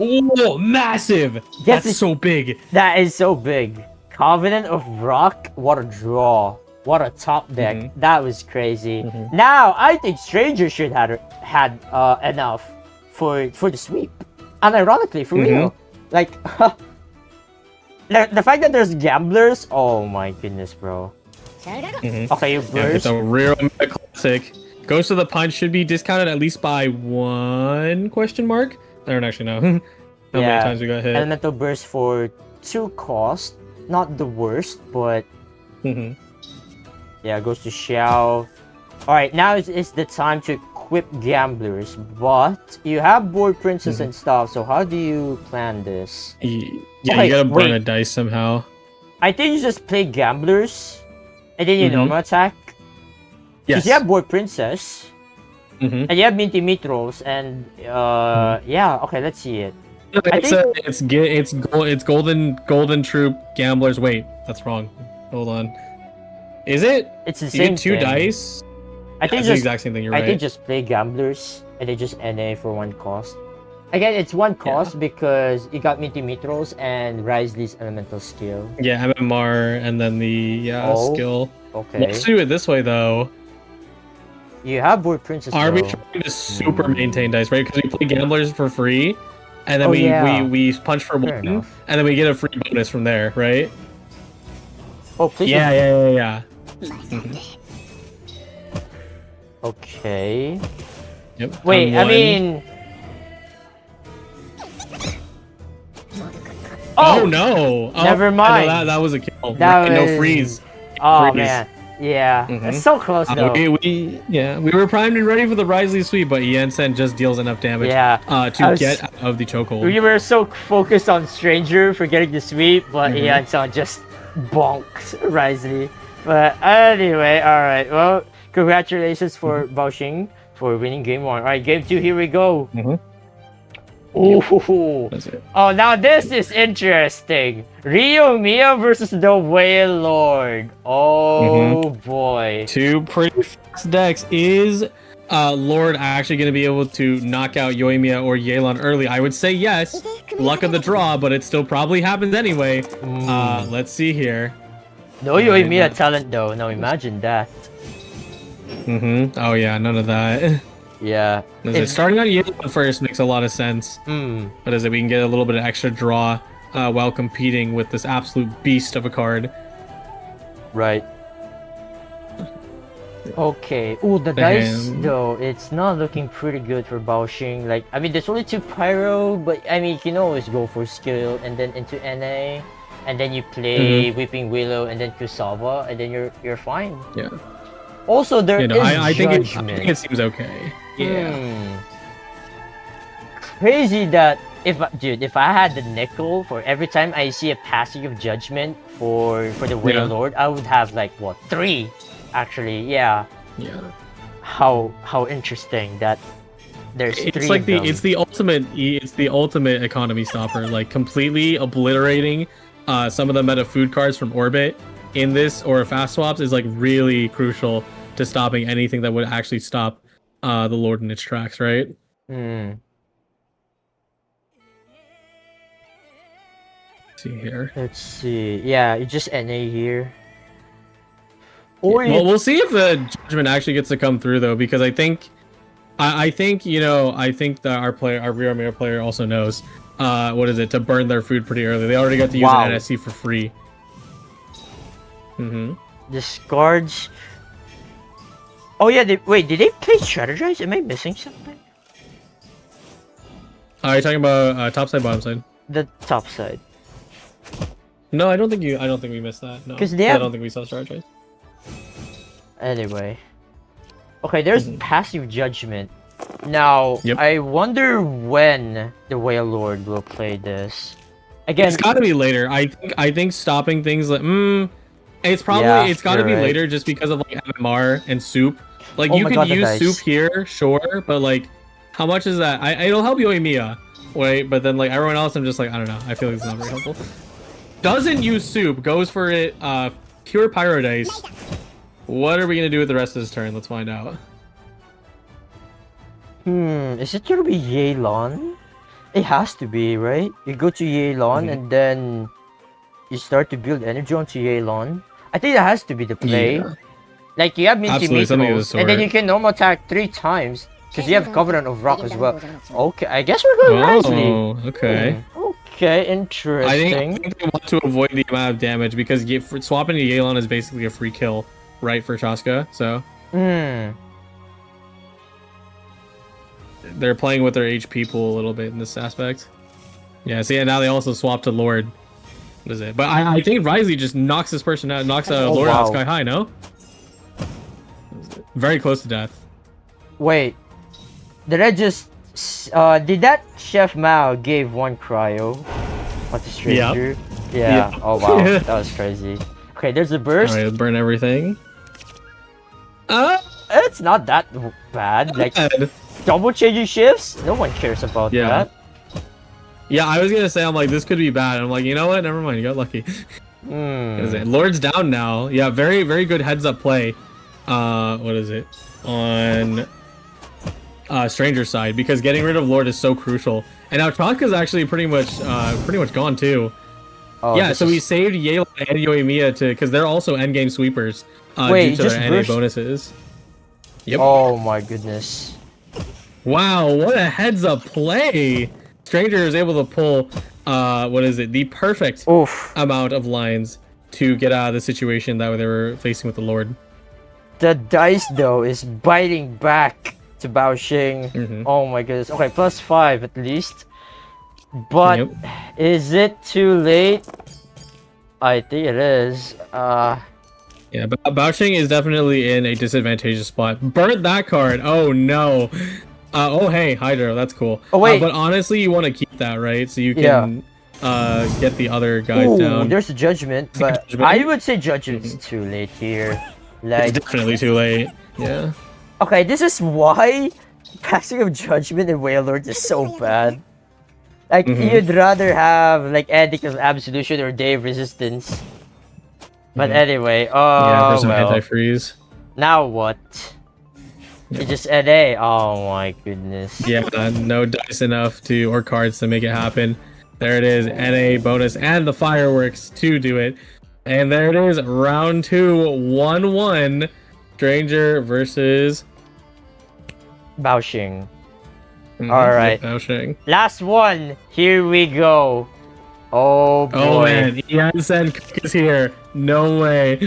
Oh, massive! That's so big. That is so big. Covenant of Rock, what a draw. What a top deck. That was crazy. Now, I think Stranger should have had enough for the sweep. And ironically, for real. Like, the fact that there's gamblers, oh my goodness, bro. Okay, you burst. Yeah, it's a real classic. Goes to the punch, should be discounted at least by 1 question mark? I don't actually know how many times we got hit. Elemental burst for 2 cost. Not the worst, but... Yeah, goes to Xiao. Alright, now is the time to equip gamblers, but you have board princess and stuff, so how do you plan this? Yeah, you gotta burn a dice somehow. I think you just play gamblers, and then you normal attack. Yes. Because you have board princess, and you have minty mitros, and yeah, okay, let's see it. It's golden troop gamblers. Wait, that's wrong. Hold on. Is it? It's the you same get 2 thing. dice. I think it's the exact same thing. You're right. I think just play gamblers and they just NA for 1 cost. Again, it's 1 cost because you got Minty Mitros and Risley's elemental skill. Yeah, MMR and then the skill. Okay. Let's do it this way though. You have board princess. Are we trying to super maintain dice, right? Because we play gamblers for free, and then we punch for 1, and then we get a free bonus from there, right? Oh, please. Yeah. Okay. Yep. Wait, I mean... Oh no! Never mind. That was a kill. No freeze. Oh man. Yeah. It's so close though. We were primed and ready for the Risley sweep, but Yensen just deals enough damage to get out of the chokehold. We were so focused on Stranger for getting the sweep, but Yensen just bonked Risley. But anyway, alright. Well, congratulations for Bao Xing for winning game 1. Alright, game 2, here we go. Ooh. Oh, now this is interesting. Rio Mia versus the Whale Lord. Oh boy. 2 pretty fast decks. Is Lord actually going to be able to knock out Yoimiya or Yelan early? I would say yes. Luck of the draw, but it still probably happens anyway. Let's see here. No Yoimiya talent though. Now imagine that. Oh yeah, none of that. Yeah. Starting on Yelan first makes a lot of sense. But as we can get a little bit of extra draw while competing with this absolute beast of a card. Right. Okay. Ooh, the dice though, it's not looking pretty good for Bao Xing. Like, I mean, there's only 2 pyro, but I mean, you can always go for skill and then into NA. and then you play Weeping Willow and then Kusava, and then you're fine. Yeah. Also, there is I think Judgment. it seems okay. Yeah. Crazy that if I had the nickel for every time I see a passing of Judgment for the Whale Lord, I would have like what 3, actually. Yeah. Yeah. How interesting that there's 3 It's like of them. it's the ultimate economy stopper, like completely obliterating some of the meta food cards from orbit in this or fast swaps is like really crucial to stopping anything that would actually stop the Lord in its tracks, right? See here. Let's see. Yeah, you just NA here. Or Well, we'll see if the Judgment actually gets to come through though, because I think that our Real Mirror player also knows what is it, to burn their food pretty early. They already got to use an NSC for free. Discards. Oh yeah, wait, did they play Strategize? Am I missing something? Are you talking about top side, bottom side? The top side. No, I don't think we missed that. No, 'Cause they have... I don't think we saw Strategize. Anyway. Okay, there's Passive Judgment. Now, I wonder when the Whale Lord will play this. Again, it's gotta be later. I think stopping things like it's gotta be later just because of like MMR and soup. Like you can use soup here, sure, but like how much is that? It'll help you Mia. Wait, but then like everyone else I'm just like I don't know. I feel like it's not very helpful. Doesn't use soup, goes for it pure pyro dice. What are we gonna do with the rest of this turn? Let's find out. Is it gonna be Yelan? It has to be, right? You go to Yelan and then you start to build energy onto Yelan. I think that has to be the play. Yeah. Like you have Minty Meatballs, and then you can normal attack 3 times because you have Covenant of Rock as well. Okay, I guess we're going nicely. Okay. Okay, interesting. I think they want to avoid the amount of damage because swapping to Yelan is basically a free kill, right, for Chaska, so... They're playing with their HP pool a little bit in this aspect. Yeah, see, now they also swap to Lord. What is it? But I think Risley just knocks this person out, knocks Lord out sky high, no? Very close to death. Wait. Did I just... did that Chef Mao gave 1 cryo? What the stranger? Yeah. Yep. Oh wow, that was crazy. Okay, there's a burst. Alright, let's burn everything. It's not that bad. Like... Double changing shifts? No one cares about that. Yeah, I was gonna say, I'm like, this could be bad. I'm like, you know what? Never mind, you got lucky. Lord's down now. Yeah, very, very good heads-up play. What is it? On Stranger's side, because getting rid of Lord is so crucial. And now Chaska's actually pretty much gone too. Yeah, so we saved Yelan and Yoimiya because they're also endgame sweepers due to their NA bonuses. Yep. Oh my goodness. Wow, what a heads-up play! Stranger is able to pull, the perfect amount of lines to get out of the situation that they were facing with the Lord. The dice, though, is biting back to Baoxing. Oh my goodness. Okay, +5 at least. But, is it too late? I think it is. Yeah, but Baoxing is definitely in a disadvantageous spot. Burnt that card! Oh no! Oh hey, Hydro, that's cool. Oh wait, but honestly, you want to keep that, right? So you can get the other guys down. There's a Judgment, but I would say Judgment's too late here. Like, it's definitely too late. Yeah. Okay, this is why passing of Judgment and Whale Lord is so bad. Like, you'd rather have like Edict of Absolution or Day of Resistance. But anyway, yeah, for some anti-freeze. Now what? You just NA. Oh my goodness. Yeah, no dice enough or cards to make it happen. There it is, NA bonus and the fireworks to do it. And there it is, round 2, 1-1. Stranger versus Baoxing. Alright. Baoxing. Last one. Here we go. Oh boy. Oh man, Yansen Cook is here. No way.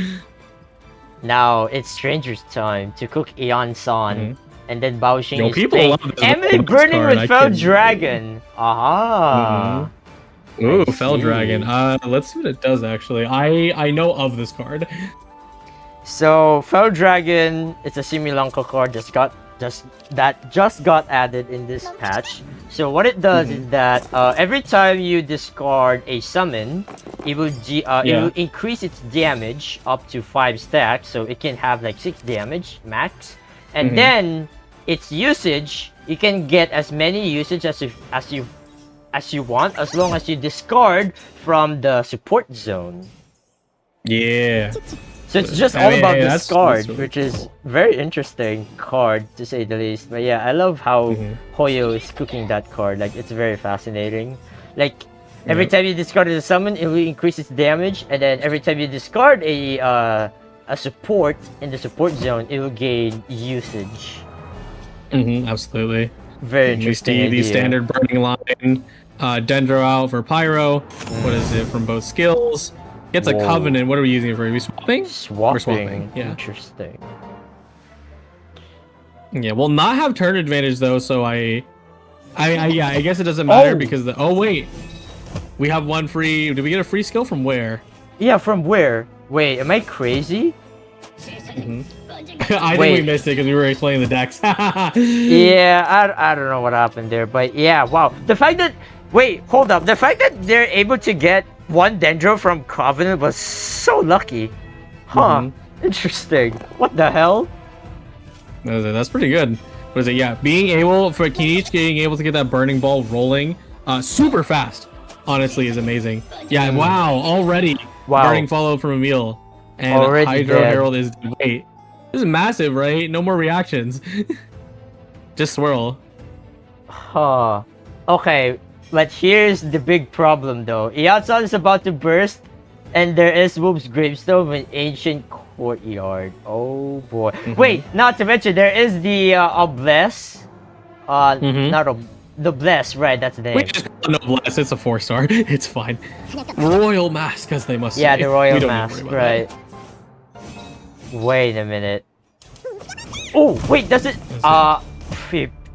Now it's Stranger's time to cook Eon-san, and then Baoxing is people love this Emily burning with Fell Dragon. Aha! Ooh, I Fell see. Dragon. Let's see what it does actually. I know of this card. So Fell Dragon, it's a Similanko card just got added in this patch. So what it does is that every time you discard a summon, it will increase its damage up to 5 stacks, so it can have like 6 damage max. And then its usage, you can get as many usage as you want, as long as you discard from the support zone. Yeah. So it's just all about hey, this card, really which is very interesting card to say the least. But yeah, I love how Hoyo is cooking that card. Like, it's very fascinating. Like, every time you discard a summon, it will increase its damage, and then every time you discard a support in the support zone, it will gain usage. Absolutely. Very interesting idea. The standard burning line, Dendro out for Pyro. What is it from both skills? Gets a Covenant. What are we using it for? Are we swapping? We're swapping. Yeah. Interesting. Yeah, we'll not have turn advantage though, so I guess it doesn't matter because wait. We have one free. Did we get a free skill from where? Yeah, from where? Wait, am I crazy? I think we missed it because we were explaining the decks. Yeah, I don't know what happened there, but yeah, wow. The fact that hold up. The fact that they're able to get one Dendro from Covenant was so lucky. Huh. Interesting. What the hell? That's pretty good. What is it? Yeah, being able for Kinich being able to get that burning ball rolling super fast, honestly, is amazing. Yeah, wow, already burning follow from Emil. And already Hydro dead. Herald is wait. This is massive, right? No more reactions. Just swirl. Huh. Okay, but here's the big problem though. Iatsan is about to burst, and there is Wolf's Gravestone with Ancient Courtyard. Oh boy. Wait, not to mention there is the Obless. The Bless, right, that's the name. Wait, just no Bless, it's a 4-star. It's fine. Royal Mask, as they must say. Yeah, the Royal Mask, right. Wait a minute. Oh, wait, does it...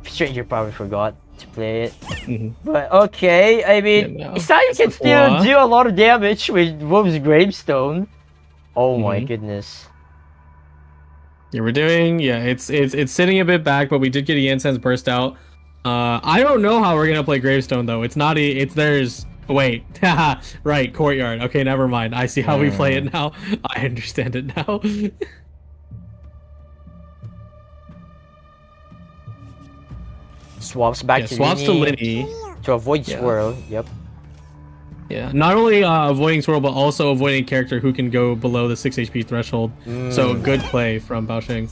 Stranger probably forgot to play it. But okay, I mean, Isaiah can still do a lot of damage with Wolf's Gravestone. Oh my goodness. Yeah, we're doing... Yeah, it's sitting a bit back, but we did get a Yansen's burst out. I don't know how we're gonna play Gravestone, though. It's not... It's theirs... Wait. Right, Courtyard. Okay, never mind. I see how we play it now. I understand it now. Swaps back to Linny to avoid Swirl. Yep. Yeah, not only avoiding Swirl, but also avoiding a character who can go below the 6 HP threshold. So good play from Baosheng.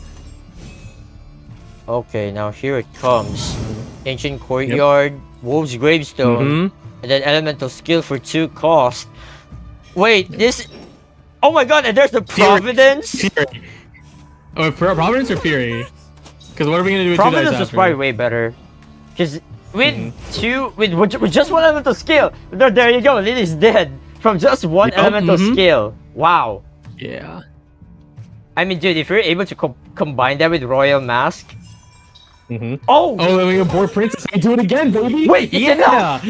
Okay, now here it comes. Ancient Courtyard, Wolf's Gravestone, and then Elemental Skill for 2 cost. Wait, this... Oh my god, and there's the Providence? Fury. Oh, Providence or Fury? Because what are we going to do with Providence 2 dice was probably way better. Because with just 1 Elemental Skill, there you go, Lily's dead. From just 1 Elemental Skill. Wow. Yeah. I mean, dude, if you're able to combine that with Royal Mask... Oh, then we can board Princess and do it again, baby! Wait, yeah!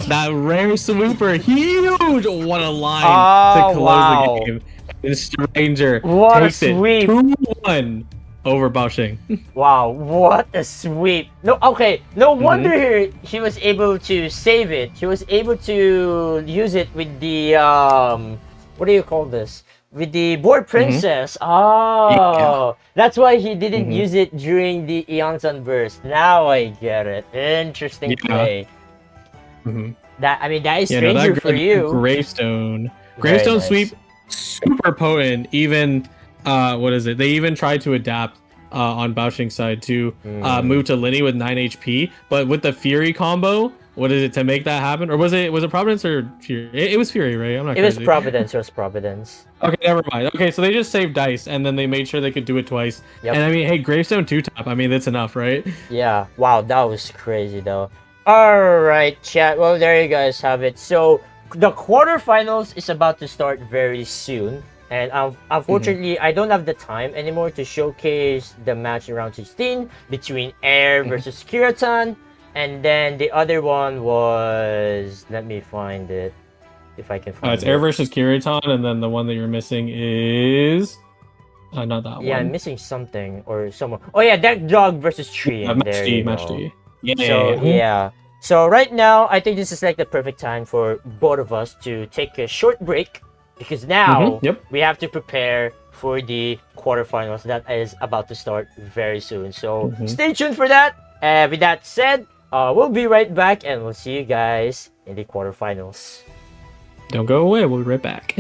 That rare sweeper, huge! What a line to close the game. The Stranger takes it 2-1 over Baosheng. Wow, what a sweep. No wonder he was able to save it. He was able to use it with the, what do you call this? With the board princess. That's why he didn't use it during the Eon Sunburst. Now I get it. Interesting play. That is Stranger for you. Gravestone sweep, super potent. Even what is it? They even tried to adapt on Baosheng's side to move to Linny with 9 HP, but with the Fury combo. What is it to make that happen? Or was it Providence or Fury? It was Fury, right? I'm not crazy. It was Providence. Okay, never mind. Okay, so they just saved dice and then they made sure they could do it twice. Yep. And I mean, hey, Gravestone 2-tap. I mean, that's enough, right? Yeah. Wow, that was crazy though. Alright, chat. Well, there you guys have it. So, the quarterfinals is about to start very soon. And unfortunately, I don't have the time anymore to showcase the match in round 16 between Air versus Kiratan. And then the other one was, let me find it if I can find It's it. Air versus Kiriton, and then the one that you're missing is not that Yeah, I'm one. missing something or someone. Oh yeah, Deck Dog versus Tree. Match There D, you match go. D. Yeah. So yeah. So right now, I think this is like the perfect time for both of us to take a short break because now Yep. we have to prepare for the quarterfinals that is about to start very soon. So stay tuned for that. With that said, we'll be right back and we'll see you guys in the quarterfinals. Don't go away. We'll be right back.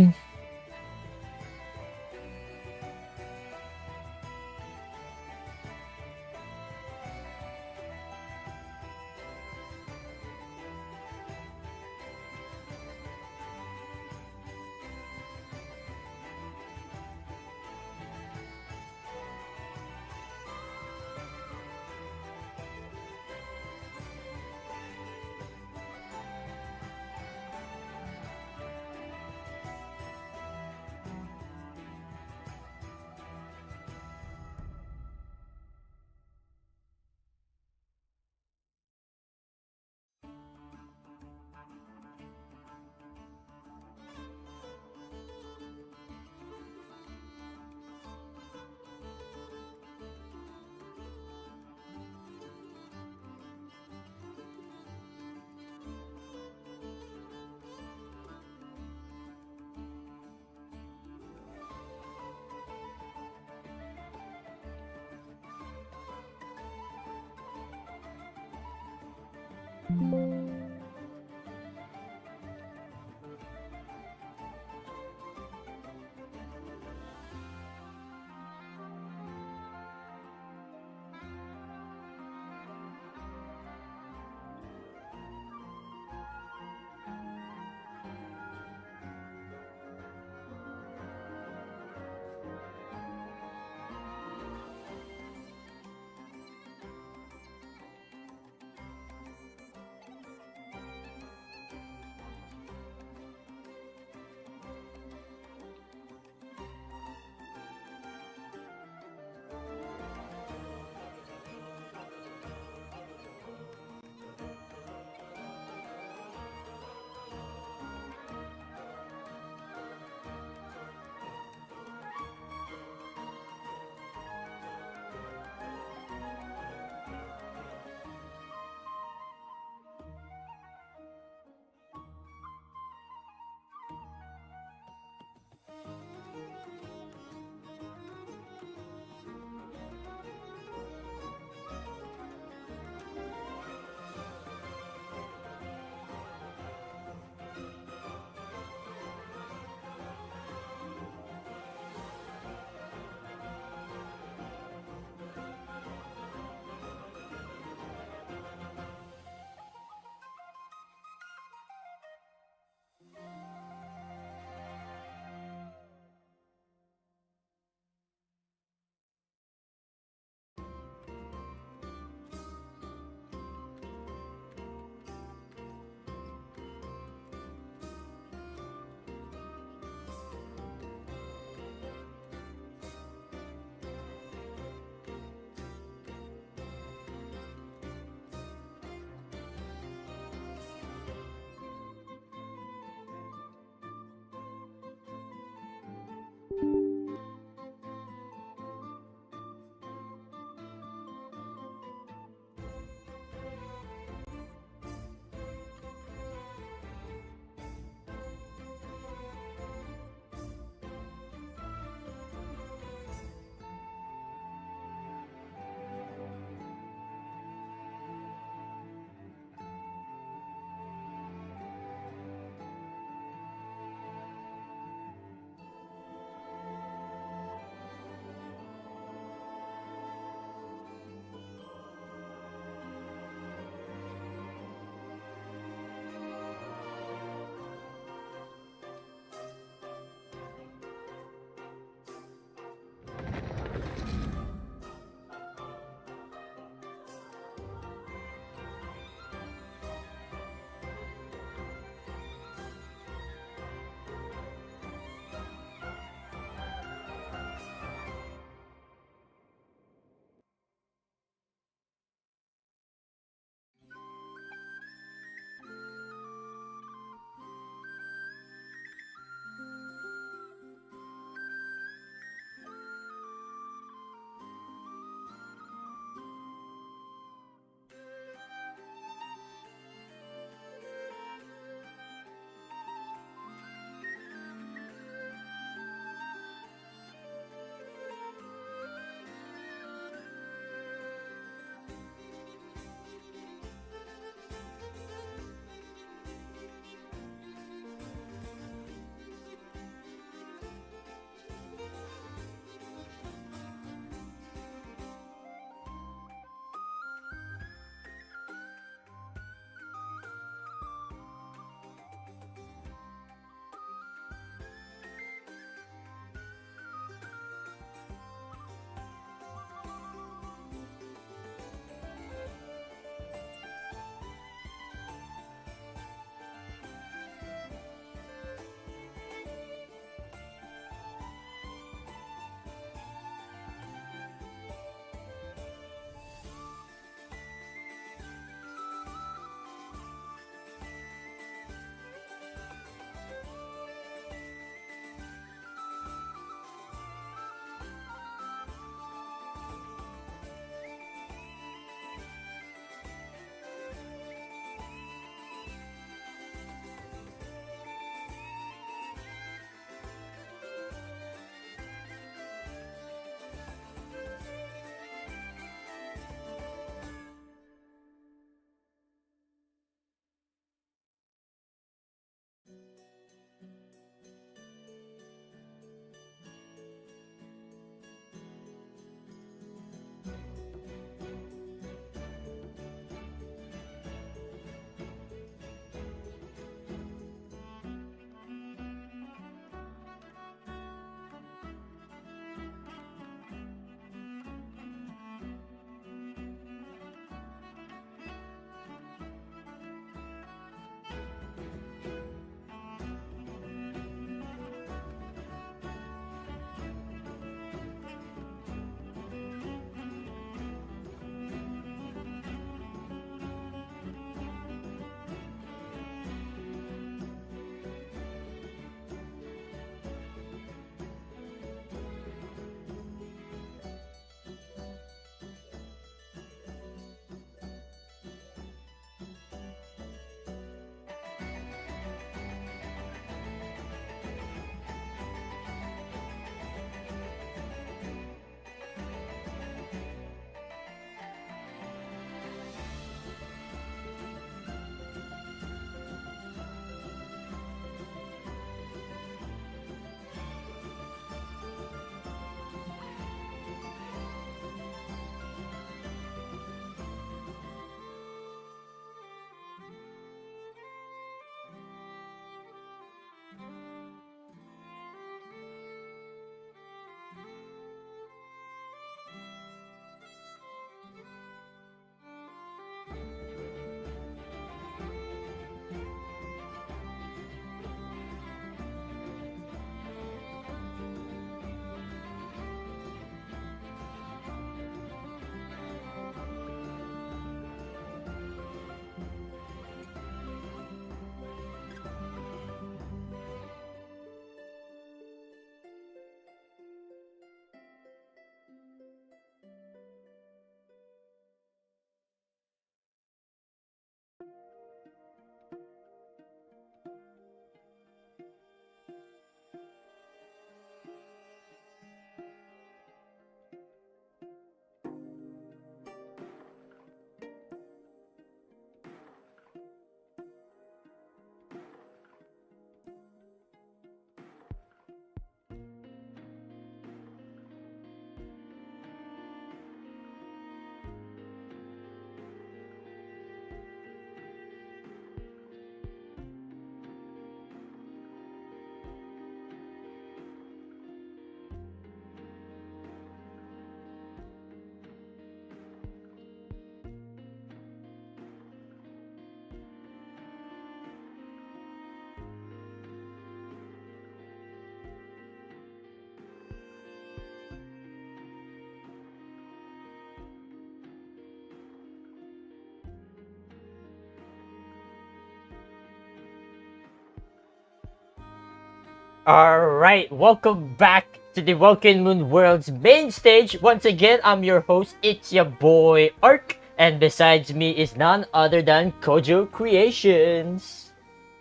Alright, welcome back to the Welkin Moon World's main stage. Once again, I'm your host, it's your boy Ark, and besides me is none other than Kojo Creations.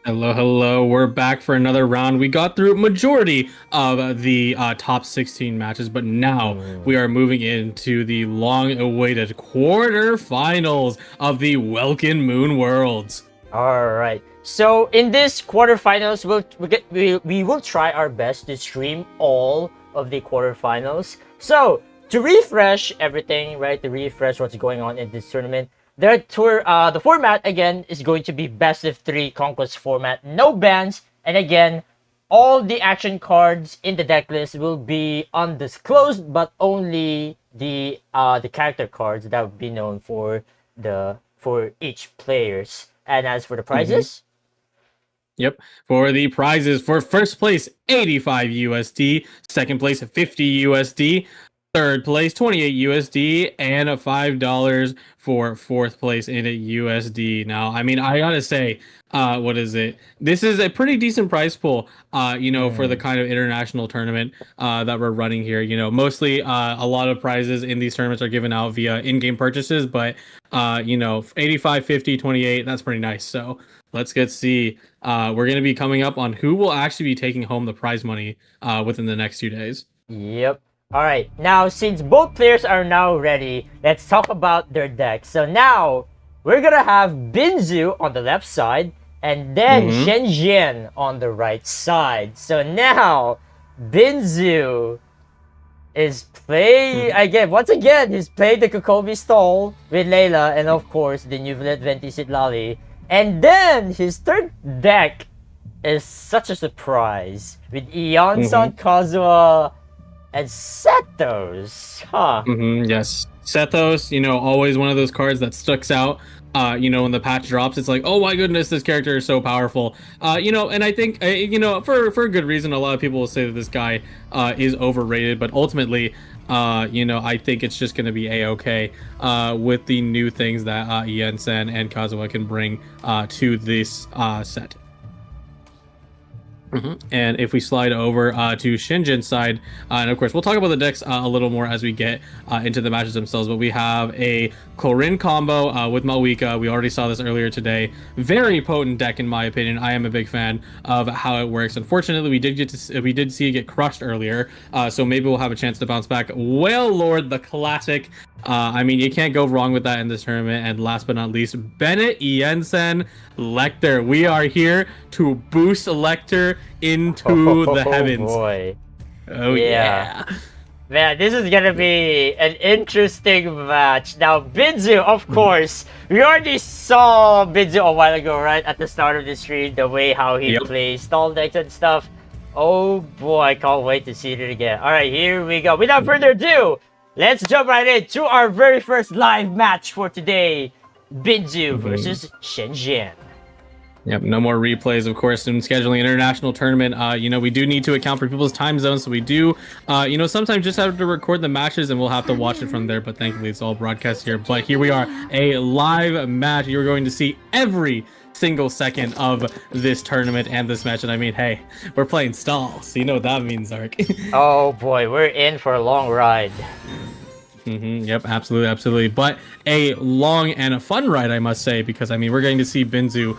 Hello, hello. We're back for another round. We got through majority of the top 16 matches, but now we are moving into the long-awaited quarterfinals of the Welkin Moon Worlds. Alright, so in this quarterfinals, we will try our best to stream all of the quarterfinals. So, to refresh everything, right, to refresh what's going on in this tournament, the format, again, is going to be best of 3 conquest format, no bans, and again, all the action cards in the deck list will be undisclosed, but only the character cards that would be known for each players. And as for the prizes? Yep. For the prizes, for first place, 85 USD. Second place, 50 USD. Third place, 28 USD. And $5 for fourth place in a USD. Now, I mean, I gotta say, what is it? This is a pretty decent prize pool, for the kind of international tournament that we're running here. Mostly a lot of prizes in these tournaments are given out via in-game purchases, but 85, 50, 28, that's pretty nice. So let's see. We're going to be coming up on who will actually be taking home the prize money within the next 2 days. Yep. Alright, now since both players are now ready, let's talk about their decks. So now, we're gonna have Binzu on the left side, and then Shenzhen on the right side. So now, Binzu is once again, he's played the Kokomi Stall with Layla, and of course, the Nuvolet Ventisit Lali. And then, his third deck is such a surprise, with Eon-san, Kazuha, and Sethos, huh? Yes. Sethos, always one of those cards that sticks out. When the patch drops, it's like, oh my goodness, this character is so powerful. And I think, for a good reason, a lot of people will say that this guy is overrated, but ultimately, I think it's just going to be A-okay with the new things that Ien-sen and Kazuha can bring to this set. And if we slide over to Shinjin's side, and of course we'll talk about the decks a little more as we get into the matches themselves, but we have a Chlorine combo with Malwika. We already saw this earlier today. Very potent deck in my opinion. I am a big fan of how it works. Unfortunately, we did see it get crushed earlier, so maybe we'll have a chance to bounce back. Well, Lord, the classic. I mean, you can't go wrong with that in this tournament. And last but not least, Bennett, Jensen, Lecter. We are here to boost Lecter into the heavens. Boy. Oh yeah. Man, this is gonna be an interesting match. Now, Binzu, of course, we already saw Binzu a while ago, right? At the start of the stream, the way how he plays stall decks and stuff. Oh boy, I can't wait to see it again. Alright, here we go. Without further ado, let's jump right into our very first live match for today. Binzu versus Shenzhen. Yep, no more replays, of course, in scheduling an international tournament. We do need to account for people's time zones, so we do, sometimes just have to record the matches and we'll have to watch it from there, but thankfully it's all broadcast here. But here we are, a live match. You're going to see every single second of this tournament and this match, and I mean, hey, we're playing stall, so you know what that means, Ark. Oh boy, we're in for a long ride. Yep, absolutely. But a long and a fun ride, I must say, because I mean, we're getting to see Binzu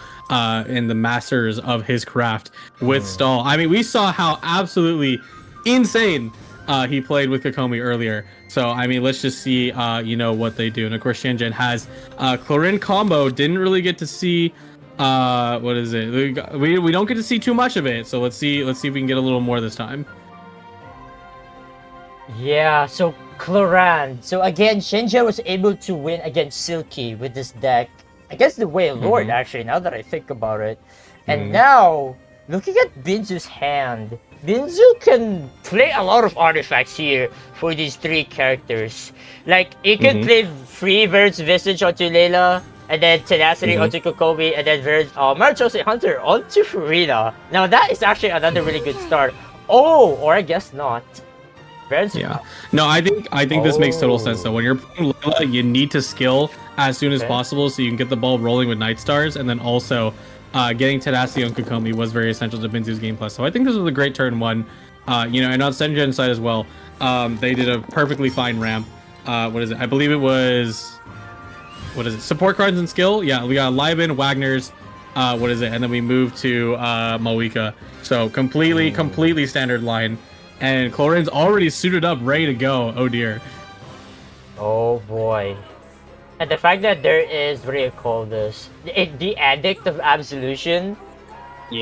in the masters of his craft with stall. I mean, we saw how absolutely insane he played with Kokomi earlier. So I mean, let's just see what they do. And of course, Shenzhen has Chlorine combo. Didn't really get to see what is it? We don't get to see too much of it. So let's see if we can get a little more this time. Yeah, so Chlorine. So again, Shenzhen was able to win against Silky with this deck. I guess the way Lord, actually, now that I think about it. And now, looking at Binzu's hand, Binzu can play a lot of artifacts here for these 3 characters. Like, he can play Free Verd's Visage onto Layla, and then Tenacity onto Kokomi, and then Marichose Hunter onto Furina. Now that is actually another really good start. Oh, or I guess not. Yeah. No, I think this makes total sense though. When you're playing Layla, you need to skill as soon as possible so you can get the ball rolling with Night Stars, and then also getting Tadasio and Kokomi was very essential to Binzu's gameplay. So I think this was a great turn one. And on Sengen side as well, they did a perfectly fine ramp. What is it? I believe it was... What is it? Support cards and skill? Yeah, we got Liben, Wagner's, what is it? And then we moved to Moika. So completely standard line. And Chlorine's already suited up, ready to go. Oh dear. Oh boy. And the fact that there is, what do you call this? The Addict of Absolution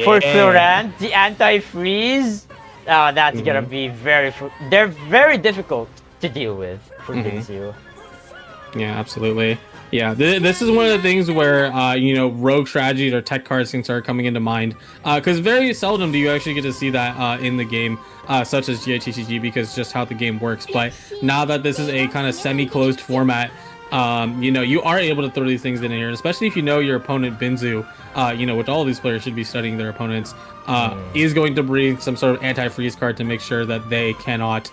for Chlorine, the anti-freeze. Oh, that's gonna be they're very difficult to deal with for Binzu. Yeah, absolutely. Yeah, this is one of the things where, rogue strategies or tech cards can start coming into mind. Because very seldom do you actually get to see that in the game, such as GITCG, because just how the game works. But now that this is a kind of semi-closed format, you are able to throw these things in here, especially if you know your opponent Binzu, which all of these players should be studying their opponents, is going to bring some sort of anti-freeze card to make sure that they cannot,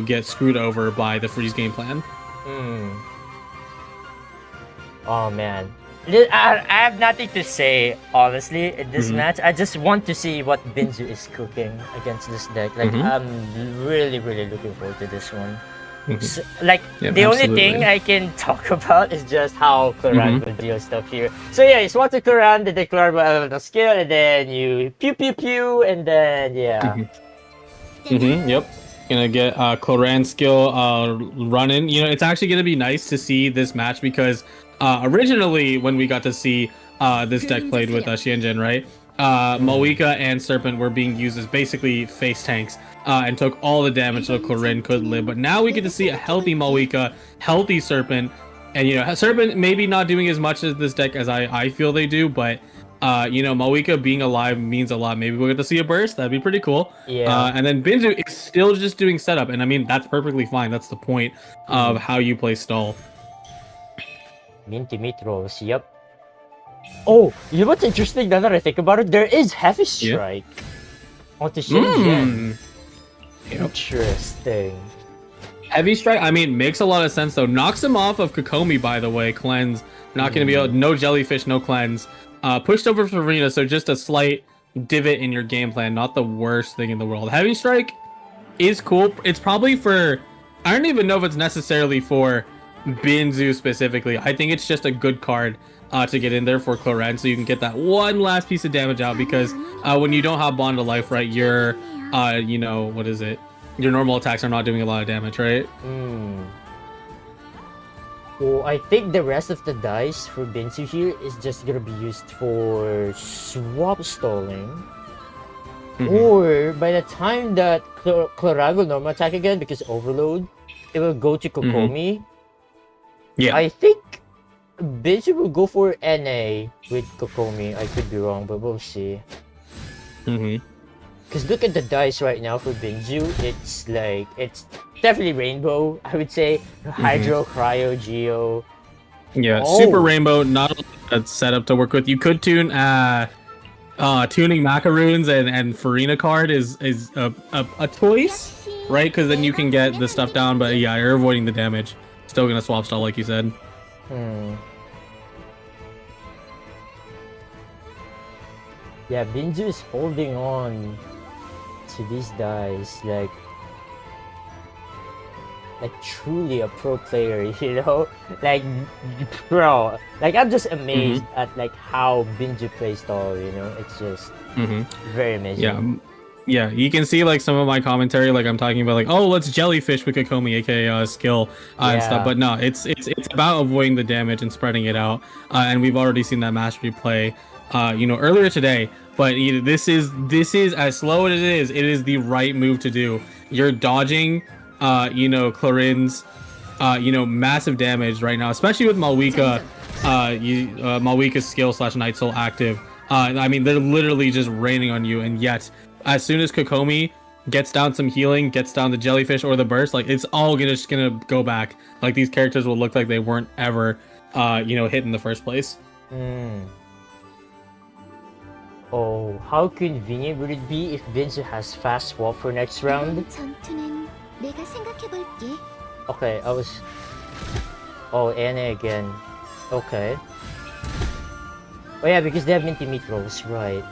get screwed over by the freeze game plan. Oh man, I have nothing to say honestly in this match. I just want to see what Binzu is cooking against this deck. Like I'm really looking forward to this one. So, the only thing I can talk about is just how Chlorine will deal stuff here. So yeah, you swap to Chlorine, the declarable elemental skill, and then you pew, and then Yep. Gonna get Chlorine skill running. It's actually gonna be nice to see this match because originally when we got to see this deck played with Xianjin, right? Moika and Serpent were being used as basically face tanks and took all the damage so Chlorine could live. But now we get to see a healthy Moika, healthy Serpent, and Serpent maybe not doing as much as this deck as I feel they do, but Moika being alive means a lot. Maybe we'll get to see a burst. That'd be pretty cool. Yeah. And then Binzu is still just doing setup, and I mean that's perfectly fine. That's the point of how you play stall. Minty Mitros, yep. Oh, you know what's interesting now that I think about it? There is Heavy Strike onto Shinjin. Interesting. Heavy Strike, I mean, makes a lot of sense though. Knocks him off of Kokomi, by the way. Cleanse. Not going to be able, no Jellyfish, no Cleanse. Pushed over for Farina, so just a slight divot in your game plan. Not the worst thing in the world. Heavy Strike is cool. It's probably for, I don't even know if it's necessarily for Binzu specifically. I think it's just a good card to get in there for Chlorine, so you can get that one last piece of damage out, because when you don't have Bond of Life, right, your what is it, your normal attacks are not doing a lot of damage, right? Well, I think the rest of the dice for Binzu here is just gonna be used for swap stalling, or by the time that Chlorine will normal attack again because overload, it will go to Kokomi. Yeah, I think Binzu will go for NA with Kokomi. I could be wrong, but we'll see. Because look at the dice right now for Binzu. It's definitely Rainbow, I would say. Hydro, Cryo, Geo. Yeah, Super Rainbow, not a setup to work with. You could tune tuning Macaroons and Farina card is a choice, right? Because then you can get the stuff down, but yeah, you're avoiding the damage. Still gonna swap stall like you said. Yeah, Binzu is holding on to these dice like truly a pro player, like bro. Like I'm just amazed at how Binzu plays stall. It's just very amazing. Yeah, you can see some of my commentary, I'm talking about oh, let's Jellyfish with Kokomi, aka skill and stuff. But no, it's about avoiding the damage and spreading it out. And we've already seen that mastery play, earlier today. But this is as slow as it is the right move to do. You're dodging, Chlorine's, massive damage right now, especially with Malwika, Malwika's skill / Night Soul active. I mean, they're literally just raining on you, and yet as soon as Kokomi gets down some healing, gets down the Jellyfish or the burst, it's all just gonna go back. These characters will look like they weren't ever, hit in the first place. Oh, how convenient would it be if Binzu has fast swap for next round? Okay, Oh, NA again. Okay. Oh yeah, because they have minty meat rolls, right?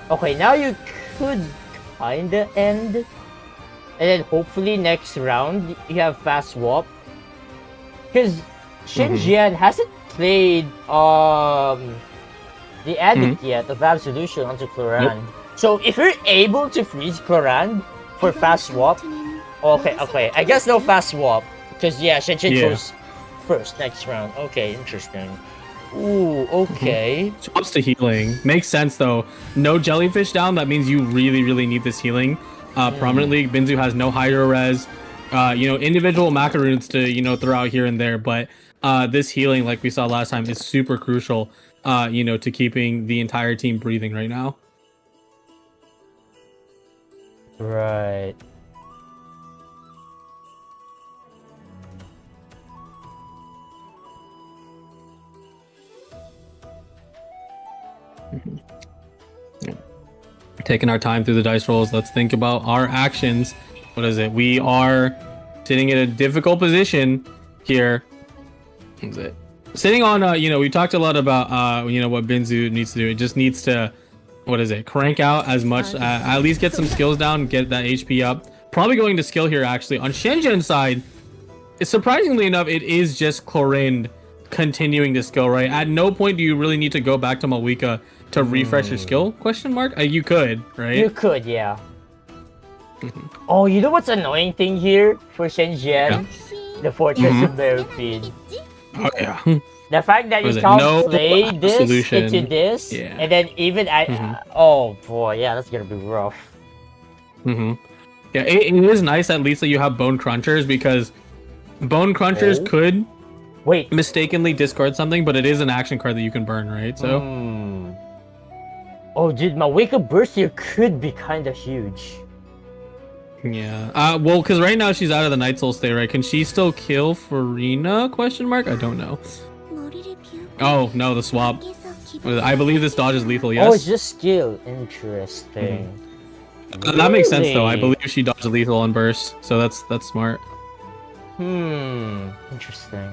Okay, now you could kinda end, and then hopefully next round you have fast swap. Because Shinjian hasn't played the addict yet of Absolution onto Cloran. Nope. So if you're able to freeze Cloran for fast swap, okay, I guess no fast swap because yeah, Shinjian goes first next round. Okay, interesting. Ooh, okay. Swaps to healing. Makes sense though. No jellyfish down, that means you really need this healing. Prominently, Binzu has no hydro res. Individual macaroons to, throw out here and there, but this healing, like we saw last time, is super crucial, to keeping the entire team breathing right now. Right. Taking our time through the dice rolls, let's think about our actions. What is it? We are sitting in a difficult position here. What is it? Sitting on, we talked a lot about, what Binzu needs to do. It just needs to, crank out as much, at least get some skills down, get that HP up. Probably going to skill here, actually. On Shenzhen's side, surprisingly enough, it is just Clorind continuing to skill, right? At no point do you really need to go back to Malwika to refresh your skill? Question mark? You could, right? You could, yeah. Oh, you know what's annoying thing here for Shenzhen? Yeah. The Fortress of Berufin. Oh yeah. The fact that you can't play this into this, and then even oh boy, yeah, that's gonna be rough. Yeah, it is nice at least that you have Bone Crunchers, because Bone Crunchers could mistakenly discard something, but it is an action card that you can burn, right? So. Oh, dude, Malwika Burst here could be kind of huge. Yeah. Well, because right now she's out of the Night Soul state, right? Can she still kill Farina? Question mark. I don't know. Oh no, the swap. I believe this dodge is lethal. Yes. Oh, it's just skill. Interesting. That makes sense though. I believe she dodged lethal on burst, so that's smart. Interesting.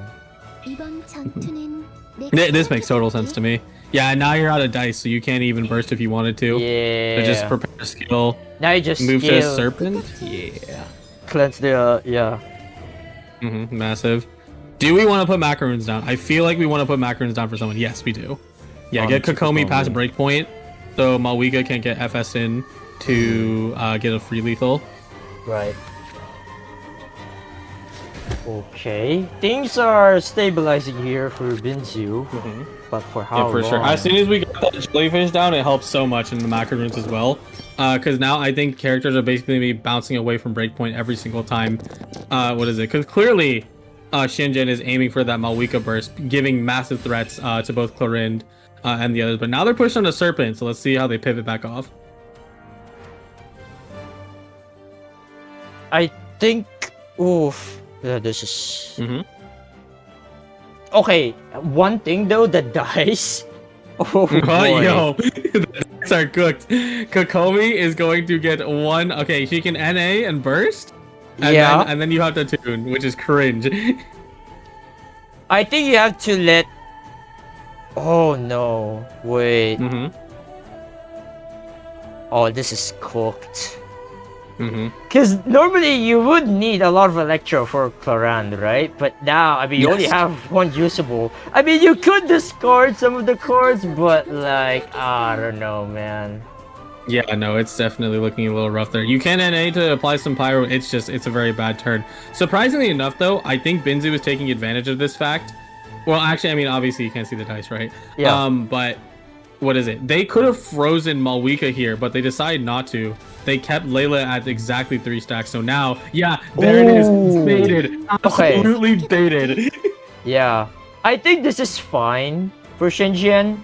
This makes total sense to me. Yeah, now you're out of dice, so you can't even burst if you wanted to. Yeah. So just prepare a skill. Now you just move to a serpent. Yeah. Cleanse the yeah. Massive. Do we want to put macaroons down? I feel like we want to put macaroons down for someone. Yes, we do. Yeah, get Kokomi past breakpoint, so Malwika can't get FS in to get a free lethal. Right. Okay, things are stabilizing here for Binzu, but for how long? Sure. As soon as we get that jellyfish down, it helps so much in the macaroons as well. Because now I think characters are basically be bouncing away from breakpoint every single time. What is it? Because clearly, Shenzhen is aiming for that Malwika burst, giving massive threats to both Clorind and the others. But now they're pushed on the Serpent, so let's see how they pivot back off. I think, oof. Yeah, this is... Okay, one thing though, the dice. Oh boy. Yo, the dice are cooked. Kokomi is going to get one. Okay, she can NA and burst. And and then you have to tune, which is cringe. I think you have to let... Oh no, wait. Oh, this is cooked. Because normally you would need a lot of Electro for Clorand, right? But now, I mean, you only have one usable. I mean, you could discard some of the cards, but like, I don't know, man. Yeah, no, it's definitely looking a little rough there. You can NA to apply some Pyro, it's a very bad turn. Surprisingly enough, though, I think Binzu is taking advantage of this fact. Well, actually, I mean, obviously you can't see the dice, right? Yeah. But what is it? They could have frozen Malwika here, but they decided not to. They kept Layla at exactly 3 stacks. So now, yeah, there it is. It's baited. Absolutely baited. Yeah. I think this is fine for Shenzhen.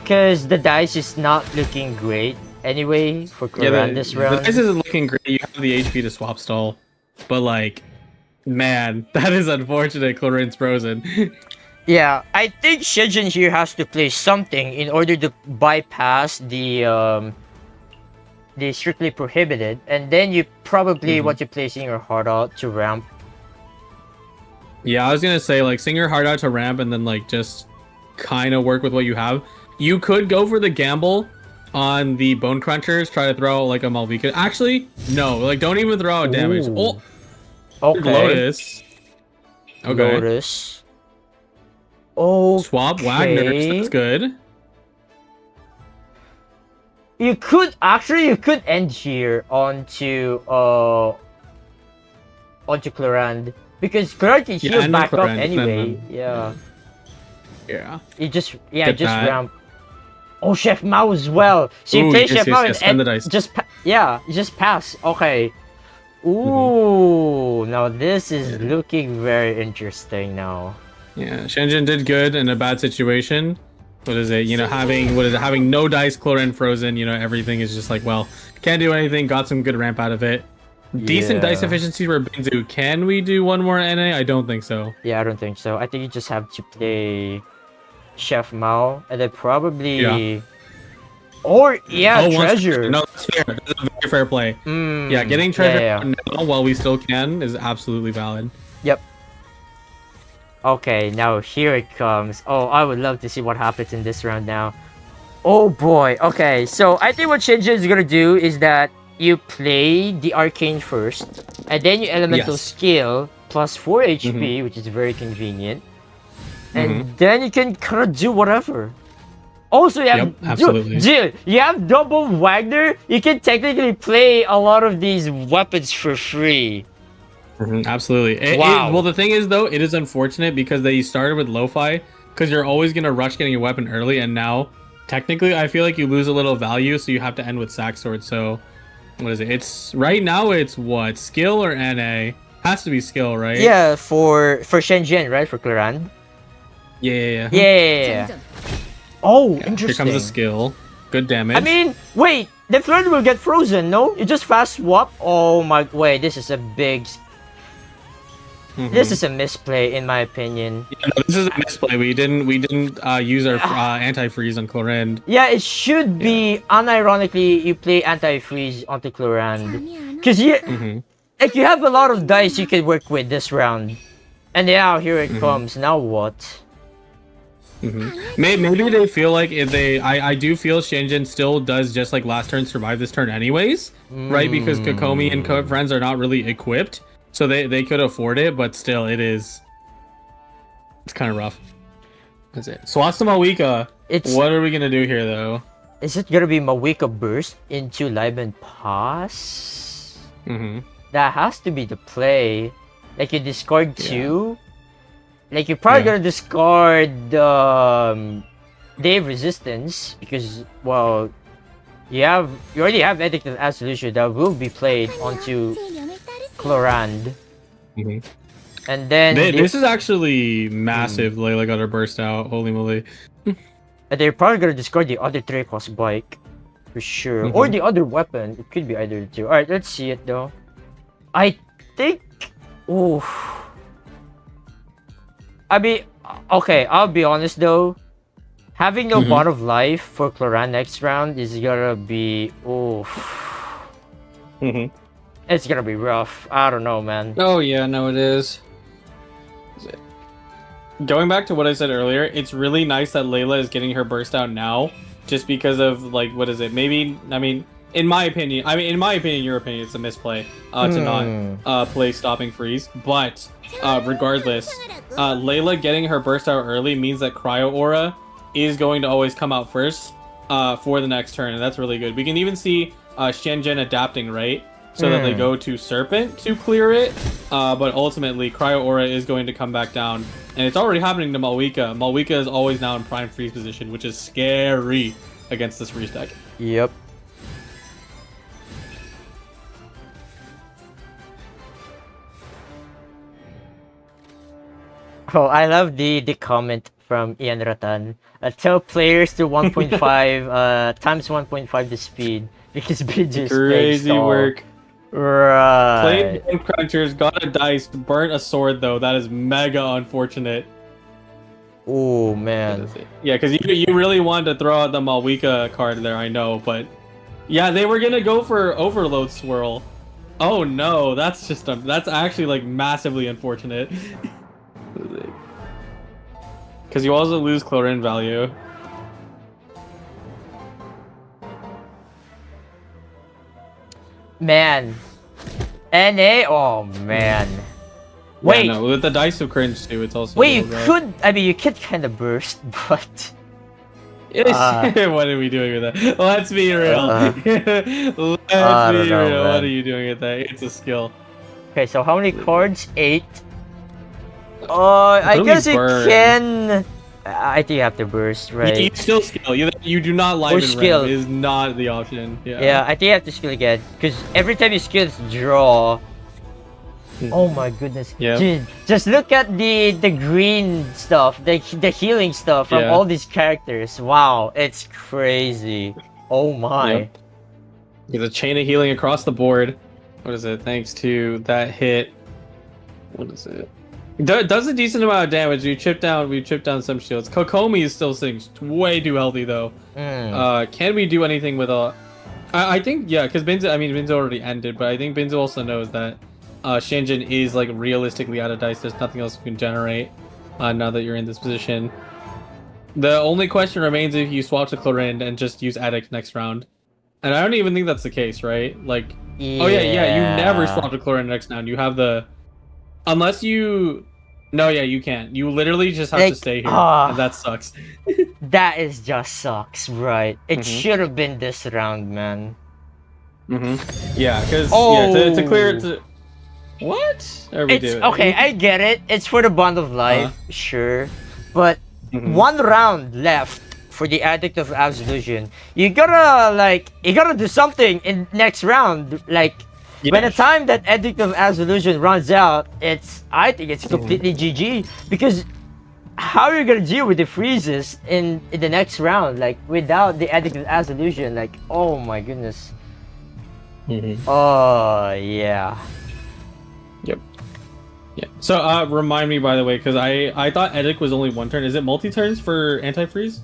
Because the dice is not looking great anyway for Cloran this round. The dice isn't looking great. You have the HP to swap stall. But like, man, that is unfortunate. Clorin's frozen. Yeah, I think Shenzhen here has to play something in order to bypass the strictly prohibited, and then you probably want to play Sing Your Heart Out to ramp. Yeah, I was gonna say like Sing Your Heart Out to ramp, and then like just kind of work with what you have. You could go for the gamble on the Bone Crunchers, try to throw out like a Malvika. Actually, no, like don't even throw out damage. Ooh. Oh, Okay. Lotus. Okay. Lotus. Oh. Swap Wagner's, that's good. You could end here onto Clorand because Clorand can heal back up anyway. Yeah. Yeah. You just Get just that. ramp. Oh, Chef Mao as well. So you Ooh, play yes, Chef yes, Mao yes, and spend the dice. just pass. Okay. Ooh, now this is looking very interesting now. Yeah, Shenzhen did good in a bad situation. What is it? You know, having no dice, Chlorine frozen. You know, everything is just like, well, can't do anything. Got some good ramp out of it. Decent dice Yeah. efficiency for Binzu. Can we do one more NA? I don't think so. Yeah, I don't think so. I think you just have to play Chef Mao and then probably Yeah. or Oh, treasure. No, that's fair. That's a very fair play. Mm, Yeah, getting treasure yeah. now while we still can is absolutely valid. Yep. Okay, now here it comes. Oh, I would love to see what happens in this round now. Oh boy. Okay, so I think what Shinjin is gonna do is that you play the arcane first, and then you elemental Yes. skill plus 4 HP, which is very convenient. And Mhm. then you can kind of do whatever. Also, you have Yep, absolutely. dude, you have double Wagner. You can technically play a lot of these weapons for free. Absolutely. Wow. Well, the thing is, though, it is unfortunate because they started with lo-fi, because you're always going to rush getting your weapon early, and now, technically, I feel like you lose a little value, so you have to end with Sack Sword. So, what is it? It's right now, it's what? Skill or NA? Has to be skill, right? Yeah, for Shenzhen, right? For Clorand. Yeah. Yeah. Oh, Yeah, interesting. Here comes the skill. Good damage. I mean, wait, the third will get frozen, no? You just fast swap? Oh my, wait, this is a big... This is a misplay, in my opinion. Yeah, no, this is a misplay. We didn't use our anti-freeze on Chlorand. Yeah, it should be, unironically, you play anti-freeze onto Clorand. Because you, like, you have a lot of dice you can work with this round. And now, here it comes. Now what? Maybe they feel like if they... I do feel Shenzhen still does just like last turn survive this turn anyways, right? Because Kokomi and friends are not really equipped. So they could afford it, but still, it's kind of rough. That's it. Swasta Mawika. What are we gonna do here, though? Is it gonna be Mawika Burst into Liban Pass? That has to be the play. Like you discard 2. Like you're probably gonna discard Dave Resistance because well, you already have Edict of Absolution that will be played onto Clorand. And then This is actually massive. Layla got her burst out. Holy moly! And they're probably gonna discard the other 3-cost bike for sure, or the other weapon. It could be either the two. All right, let's see it though. I think. Ooh. I mean, okay. I'll be honest though. Having no bot of life for Clorand next round is gonna be It's gonna be rough. I don't know, man. Oh yeah, no, it is. Going back to what I said earlier, it's really nice that Layla is getting her burst out now, just because of like what is it? Maybe in my opinion, your opinion, it's a misplay to not play stopping freeze. But regardless, Layla getting her burst out early means that Cryo Aura is going to always come out first for the next turn, and that's really good. We can even see Shenzhen adapting, right? So that they go to Serpent to clear it, but ultimately Cryo Aura is going to come back down, and it's already happening to Malwika. Malwika is always now in prime freeze position, which is scary against this freeze deck. Yep. Oh, I love the comment from Ian Ratan. Tell players to 1.5 times 1.5 the speed because BG is Crazy work. Right. Played Bone Crunchers, got a dice, burnt a sword though. That is mega unfortunate. Oh man. Yeah, because you really wanted to throw out the Malwika card there, I know, but yeah, they were gonna go for Overload Swirl. Oh no, that's that's actually like massively unfortunate. Because you also lose chlorine value. Man. NA? Oh, man. Wait. Yeah, no, with the dice of cringe too, it's also. Wait, you could kind of burst, but. What are we doing with that? Let's be real. Let's be real. Man. What are you doing with that? It's a skill. Okay, so how many cards? 8. I guess you can. I think you have to burst, right? You still skill. You do not live in skill. Is not the option. Yeah. Yeah, I think you have to skill again because every time you skill, it's draw. Oh my goodness. Yeah. Dude, just look at the green stuff, the healing stuff from all these characters. Wow, it's crazy. Oh my. Yep. There's a chain of healing across the board. What is it? Thanks to that hit. What is it? Does a decent amount of damage. We chipped down some shields. Kokomi is still sitting way too healthy though. Can we do anything with a? I think because Binzo already ended, but I think Binzo also knows that Shinjin is like realistically out of dice. There's nothing else you can generate now that you're in this position. The only question remains if you swap to Chlorinde and just use Attic next round. And I don't even think that's the case, right? Like, oh yeah, you never swap to Chlorinde next round. You have the, unless you, no, you can't. You literally just have to stay here, and that sucks. That is just sucks, right? It should have been this round, man. Yeah, because to clear it to. What are we doing? Okay, I get it. It's for the bond of life, sure. But 1 round left for the Addict of Absolution. You gotta do something in next round. Like, by the time that Addict of Absolution runs out, I think it's completely GG. Because how are you gonna deal with the freezes in the next round? Like, without the Addict of Absolution, like, oh my goodness. Oh, yeah. Yep. Yeah. So, remind me, by the way, because I thought Edic was only 1 turn. Is it multi-turns for anti-freeze?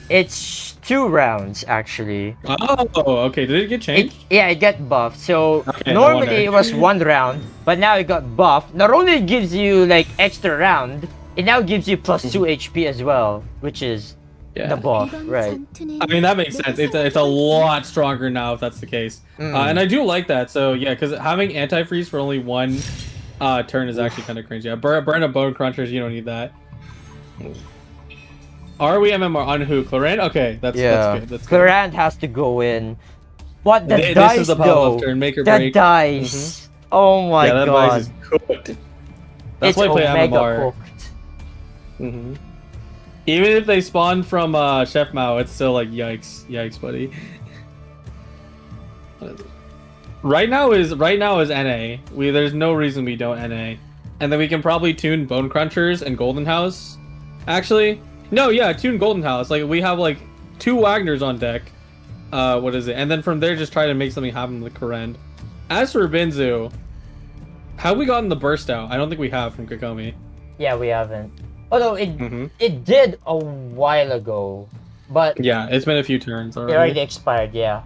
It's 2 rounds, actually. Oh, okay. Did it get changed? It got buffed. So, normally it was 1 round, but now it got buffed. Not only gives you, like, extra round, it now gives you plus 2 HP as well, which is the buff, right? I mean, that makes sense. It's a lot stronger now if that's the case. And I do like that. So, yeah, because having anti-freeze for only 1 turn is actually kind of cringy. Yeah, burn a bone crunchers, you don't need that. Are we MMR on who? Chlorinde? Okay, that's good. That's Chlorinde has to go in. What the dice this is the though? Turn, make or the break. Dice. Oh my god. That dice is cooked. That's why I play MMR. Cooked. Even if they spawn from Chef Mao, it's still like yikes, buddy. Right now is NA. There's no reason we don't NA, and then we can probably tune Bone Crunchers and Golden House. Actually, no, tune Golden House. Like we have like 2 Wagners on deck. What is it? And then from there, just try to make something happen with Chlorinde. As for Binzu, have we gotten the burst out? I don't think we have from Kokomi. Yeah, we haven't. Although it did a while ago, but yeah, it's been a few turns already. It already expired, yeah.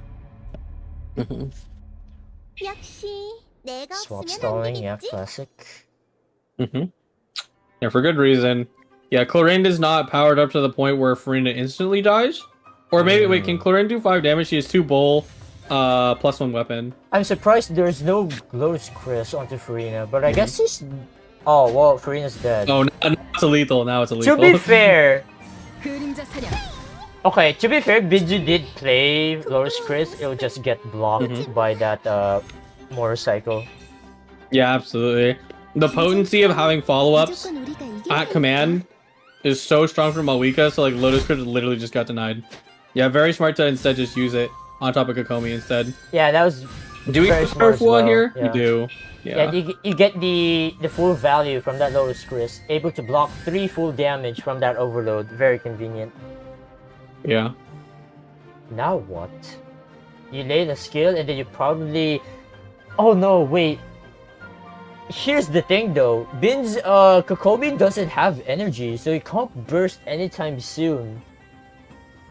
Swap stalling, yeah, classic. Yeah, for good reason. Yeah, Chlorinde is not powered up to the point where Farina instantly dies. Or maybe wait, can Chlorinde do 5 damage? She has 2 bull, +1 weapon. I'm surprised there's no Glow's Chris onto Farina, but I guess he's. Oh well, Farina's dead. Oh, now it's a lethal. Now it's a lethal. To be fair, okay. To be fair, Binzu did play Glow's Chris. It'll just get blocked by that motorcycle. Yeah, absolutely. The potency of having follow-ups at command is so strong from Malwika, so like Lotus Chris literally just got denied. Yeah, very smart to instead just use it on top of Kokomi instead. Yeah, that was. Do we get Fua here? Yeah. We do. Yeah, you get the full value from that Lotus Chris. Able to block 3 full damage from that overload. Very convenient. Yeah. Now what? You lay the skill and then you probably... Oh no, wait. Here's the thing though. Kokomi doesn't have energy, so he can't burst anytime soon.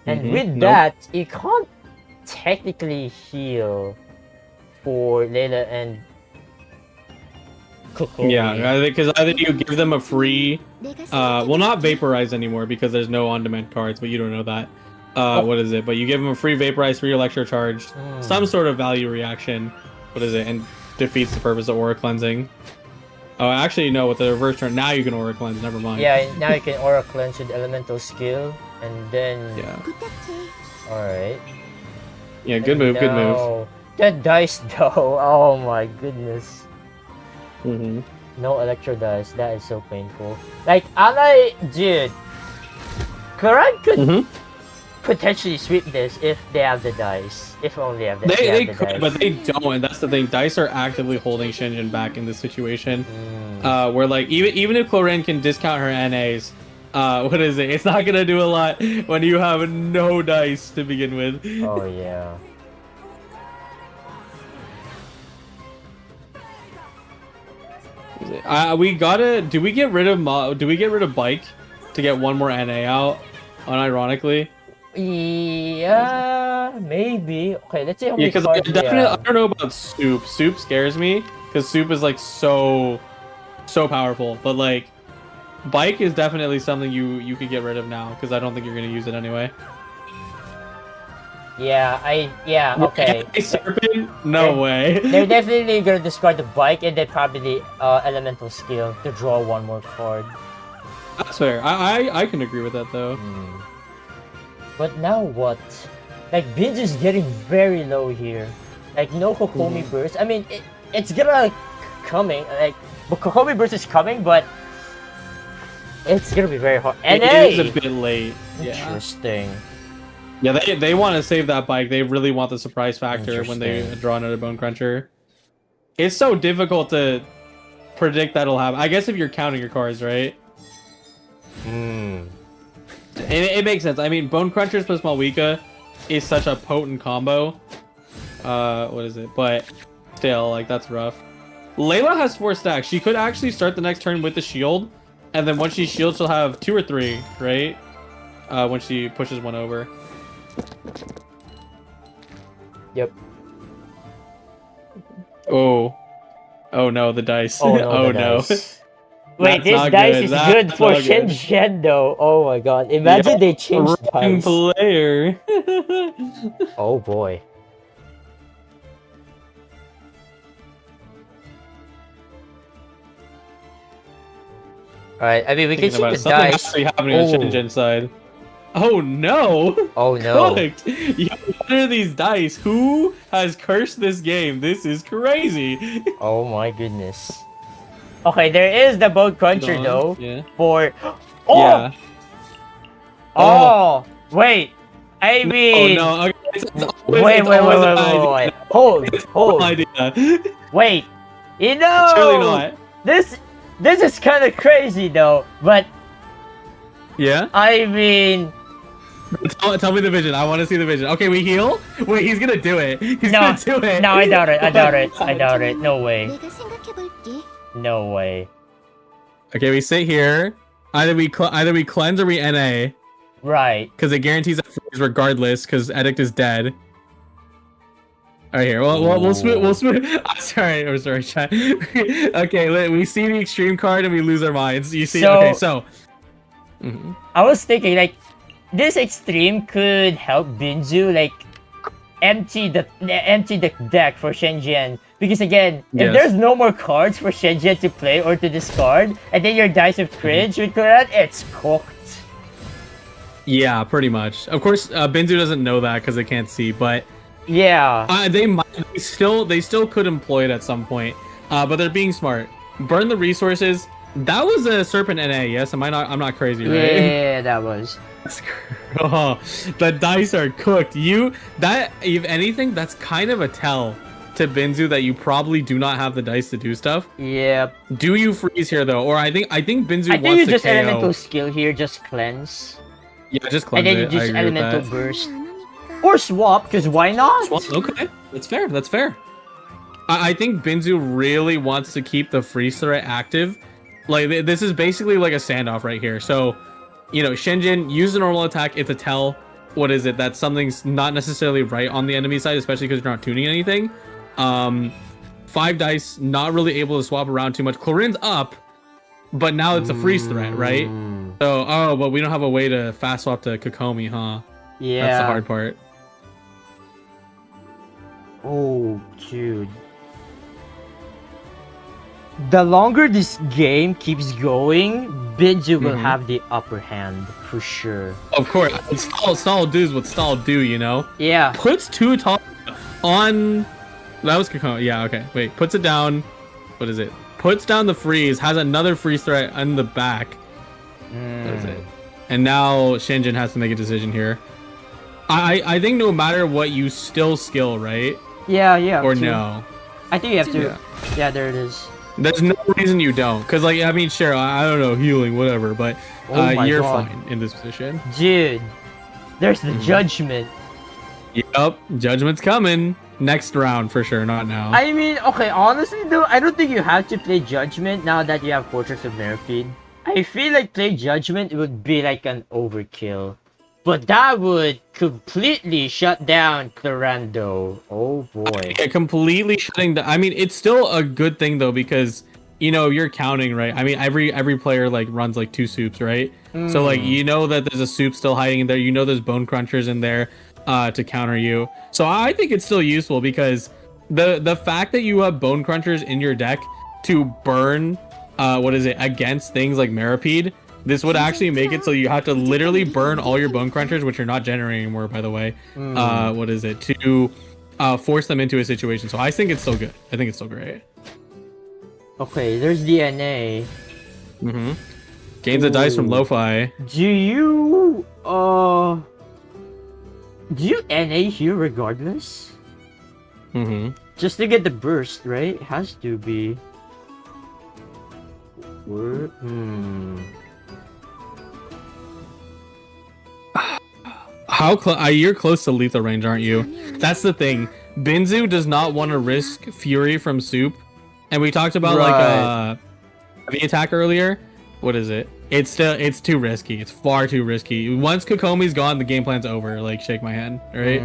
And with that, he can't technically heal for Layla and... Kokomi. Yeah, because either you give them a free, well, not vaporize anymore because there's no on-demand cards, but you don't know that. What is it? But you give them a free vaporize, free electrocharged, some sort of value reaction. What is it? And defeats the purpose of aura cleansing. Oh, actually, no. With the reverse turn, now you can aura cleanse. Never mind. Yeah, now you can aura cleanse with elemental skill, and then. Yeah. All right. Yeah, good move. Good move. That dice though. Oh my goodness. Mm-hmm. No electro dice. That is so painful. Like, dude, Karan could potentially sweep this if they have the dice. If only they have the They the could, dice. but they don't, and that's the thing. Dice are actively holding Shinjin back in this situation. Where like even if Cloren can discount her NAs, what is it? It's not gonna do a lot when you have no dice to begin with. Oh yeah. We gotta. Do we get rid of Bike to get one more NA out? Unironically. Yeah, maybe. Okay, let's see how Yeah, many because cards we definitely I have. don't know about Soup. Soup scares me because Soup is like so powerful. But like, Bike is definitely something you could get rid of now because I don't think you're gonna use it anyway. Yeah, okay. Serpent? No way. They're definitely gonna discard the Bike and then probably the elemental skill to draw one more card. That's fair. I can agree with that though. But now what? Like, Binge is getting very low here. Like, no Kokomi burst. I mean, it's gonna coming. Like, but Kokomi burst is coming, but it's gonna be very hard. NA! It is a bit late. Interesting. Yeah, they want to save that Bike. They really want the surprise factor when they draw another Bone Cruncher. It's so difficult to predict that'll happen. I guess if you're counting your cards, right? It makes sense. I mean, Bone Crunchers plus Malwika is such a potent combo. What is it? But still, like, that's rough. Layla has 4 stacks. She could actually start the next turn with the shield, and then once she shields, she'll have 2 or 3, right? When she pushes one over. Yep. Oh no, the dice. Oh no, oh the no. dice. Wait, That's this not dice good. is That's good for not good. Shenzhen though. Oh my god. Imagine they changed Wrong dice. player. Oh boy. Alright, I mean, we can see the Something dice. actually happening on Shenzhen side. Oh no! Oh no. Cooked. What are these dice? Who has cursed this game? This is crazy. Oh my goodness. Okay, there is the Bone Cruncher though. Yeah. For Oh! Yeah. Oh! Wait! I mean... Oh no. Okay. Wait. Hold. Idea. Wait. You know... Surely not. This is kind of crazy though, but... Yeah? I mean... Tell me the vision. I want to see the vision. Okay, we heal? Wait, he's gonna do it. He's gonna do it. No, I doubt it. I doubt it. No way. No way. Okay, we sit here. Either we cleanse or we NA. Right. Because it guarantees a freeze regardless, because Edict is dead. Alright, here. We'll smooth. I'm sorry, chat. Okay, we see the extreme card and we lose our minds. You see? Okay, so. I was thinking, like, this extreme could help Binzu, like, empty the deck for Shenzhen. Because again, if there's no more cards for Shenzhen to play or to discard, and then your dice of cringe with Koran, it's cooked. Yeah, pretty much. Of course, Binzu doesn't know that because they can't see, but yeah, they still could employ it at some point. But they're being smart. Burn the resources. That was a Serpent NA, yes? I'm not crazy, right? Yeah, that was. Oh, the dice are cooked. If anything, that's kind of a tell to Binzu that you probably do not have the dice to do stuff. Yep. Do you freeze here though, or I think Binzu I wants think you to just KO. elemental skill here, just cleanse. Yeah, just cleanse and then it. you just I agree with elemental that. burst or swap, because why not? Swap. Okay, that's fair. That's fair. I think Binzu really wants to keep the freeze threat active. Like, this is basically like a standoff right here. So, you know, Shenzhen, use the normal attack. It's a tell. What is it? That something's not necessarily right on the enemy side, especially because you're not tuning anything. 5 dice, not really able to swap around too much. Chlorine's up, but now it's a freeze threat, right? So, but we don't have a way to fast swap to Kokomi, huh? Yeah. That's the hard part. Oh, dude. The longer this game keeps going, Binzu will have the upper hand for sure. Of course, stall does what stall do, you know. Yeah. Puts 2 top on. That was Kokomi. Yeah. Okay. Wait. Puts it down. What is it? Puts down the freeze. Has another freeze threat in the back. What is it? And now Shinjin has to make a decision here. I think no matter what, you still skill, right? Yeah. Yeah. Or no? I think you have to. Yeah. There it is. There's no reason you don't, because like I mean, sure, I don't know, healing, whatever, but you're fine in this position. Dude, there's the judgment. Yep, judgment's coming next round for sure, not now. I mean, okay, honestly though, I don't think you have to play judgment now that you have Fortress of Merpid. I feel like play judgment would be like an overkill. But that would completely shut down Clarando. Oh boy. Yeah, completely shutting down. I mean, it's still a good thing though, because you know you're counting, right? I mean, every player like runs like 2 soups, right? So like you know that there's a soup still hiding in there. You know there's bone crunchers in there to counter you. So I think it's still useful because the fact that you have bone crunchers in your deck to burn against things like Meripede. This would actually make it so you have to literally burn all your bone crunchers, which are not generating anymore, by the way. To force them into a situation. So I think it's still good. I think it's still great. Okay, there's DNA. Gains of dice from Lo-Fi. Do you NA here regardless? Just to get the burst, right? It has to be. You're close to lethal range, aren't you? That's the thing. Binzu does not want to risk Fury from Soup, and we talked about like heavy attack earlier. What is it? It's too risky. It's far too risky. Once Kokomi's gone, the game plan's over. Like shake my hand, right?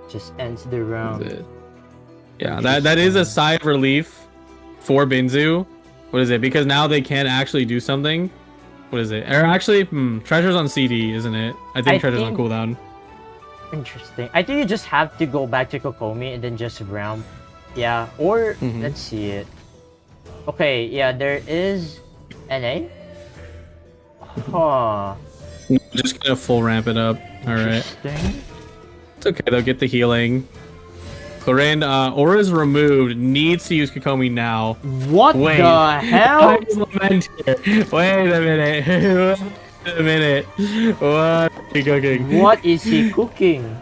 Just ends the round. Yeah, that is a sigh of relief for Binzu. What is it? Because now they can actually do something. What is it? Or actually, Treasure's on CD, isn't it? I think Treasure's on cooldown. Interesting. I think you just have to go back to Kokomi and then just round. Yeah, or let's see it. Okay, yeah, there is NA. Huh. Just gonna full ramp it up. Alright. It's okay, they'll get the healing. Chlorine, Aura's removed. Needs to use Kokomi now. What the hell? Wait a minute. What are you cooking? What is he cooking?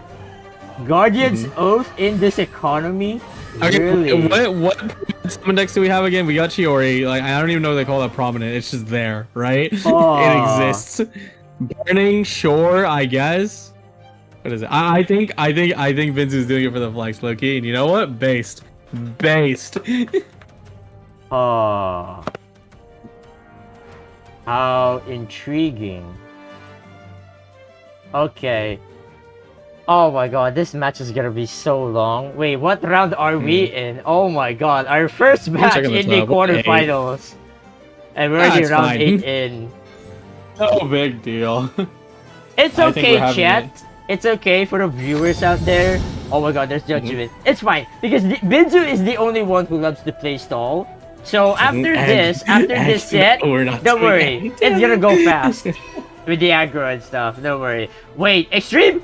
Guardian's Oath in this economy? Okay, really? what summon decks do we have again? We got Chiori. Like I don't even know what they call that prominent. It's just there, right? It exists. Burning, sure, I guess. What is it? I think Vince's doing it for the flex, Loki. And you know what? Based. How intriguing. Okay. Oh my god, this match is gonna be so long. Wait, what round are we in? Oh my god, our first match in the quarterfinals. And we're already round 8 in. No big deal. It's okay, chat. It's okay for the viewers out there. Oh my god, there's judgment. It's fine, because Binzu is the only one who loves to play stall. So after this set, don't worry, it's gonna go fast. With the aggro and stuff, don't worry. Wait, extreme?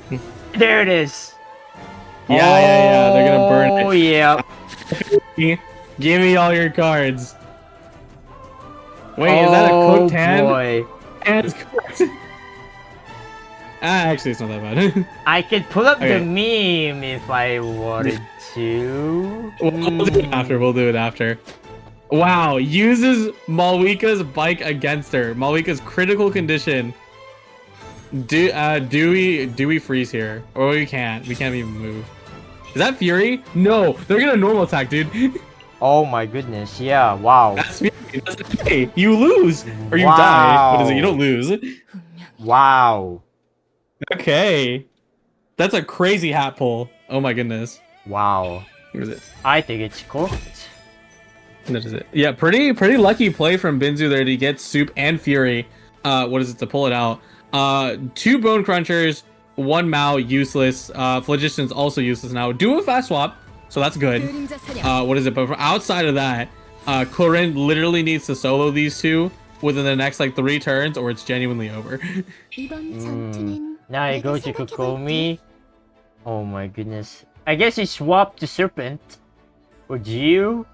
There it is. Yeah, they're gonna burn it. Oh yeah. Give me all your cards. Wait, is that a cooked hand? Boy. And it's cooked. Actually, it's not that bad. I could pull up the meme if I wanted to. We'll do it after. Wow, uses Malwika's bike against her. Malwika's critical condition. Do we freeze here? Or we can't. We can't even move. Is that Fury? No, they're gonna normal attack, dude. Oh my goodness, yeah, wow. That's Fury. Hey, you lose or you die. What is it? You don't lose. Wow. Okay. That's a crazy hat pull. Oh my goodness. Wow. What is it? I think it's cooked. That is it. Yeah, pretty lucky play from Binzu there to get Soup and Fury. What is it to pull it out? 2 Bone Crunchers, 1 Mao, useless. Phlogistian's also useless now. Do a fast swap, so that's good. What is it? But from outside of that, Corinne literally needs to solo these two within the next like 3 turns, or it's genuinely over. Now I go to Kokomi. Oh my goodness. I guess he swapped to Serpent. Would you?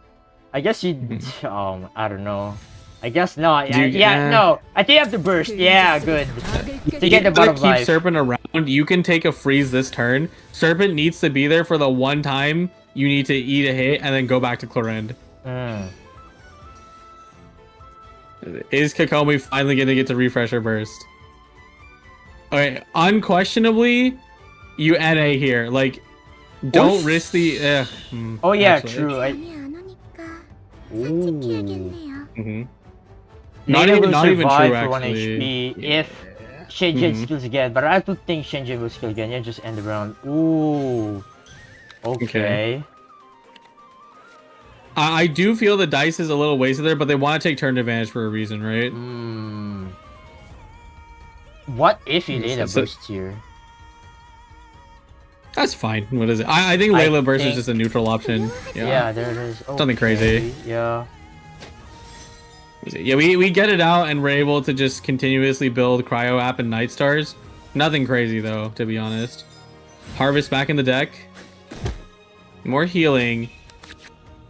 I guess you. I don't know. I guess not. Yeah, no. I think you have to burst. Yeah, good. To get the bottom life. Keep Serpent around. You can take a freeze this turn. Serpent needs to be there for the one time you need to eat a hit and then go back to Clorinde. Is Kokomi finally going to get to refresh her burst? Okay, unquestionably, you NA here. Like, don't risk the. Oh yeah, actually. true. Not even true for actually. 1 HP if Shenjin skills again, but I don't think Shenjin will skill again. Yeah, just end the round. Ooh. Okay. I do feel the dice is a little wasted there, but they want to take turn advantage for a reason, right? What if he did a burst here? That's fine. What is it? I think Layla burst is just a neutral option. Yeah, there it is. Okay. Something crazy. Yeah. Yeah, we get it out and we're able to just continuously build Cryo App and Night Stars. Nothing crazy though, to be honest. Harvest back in the deck. More healing.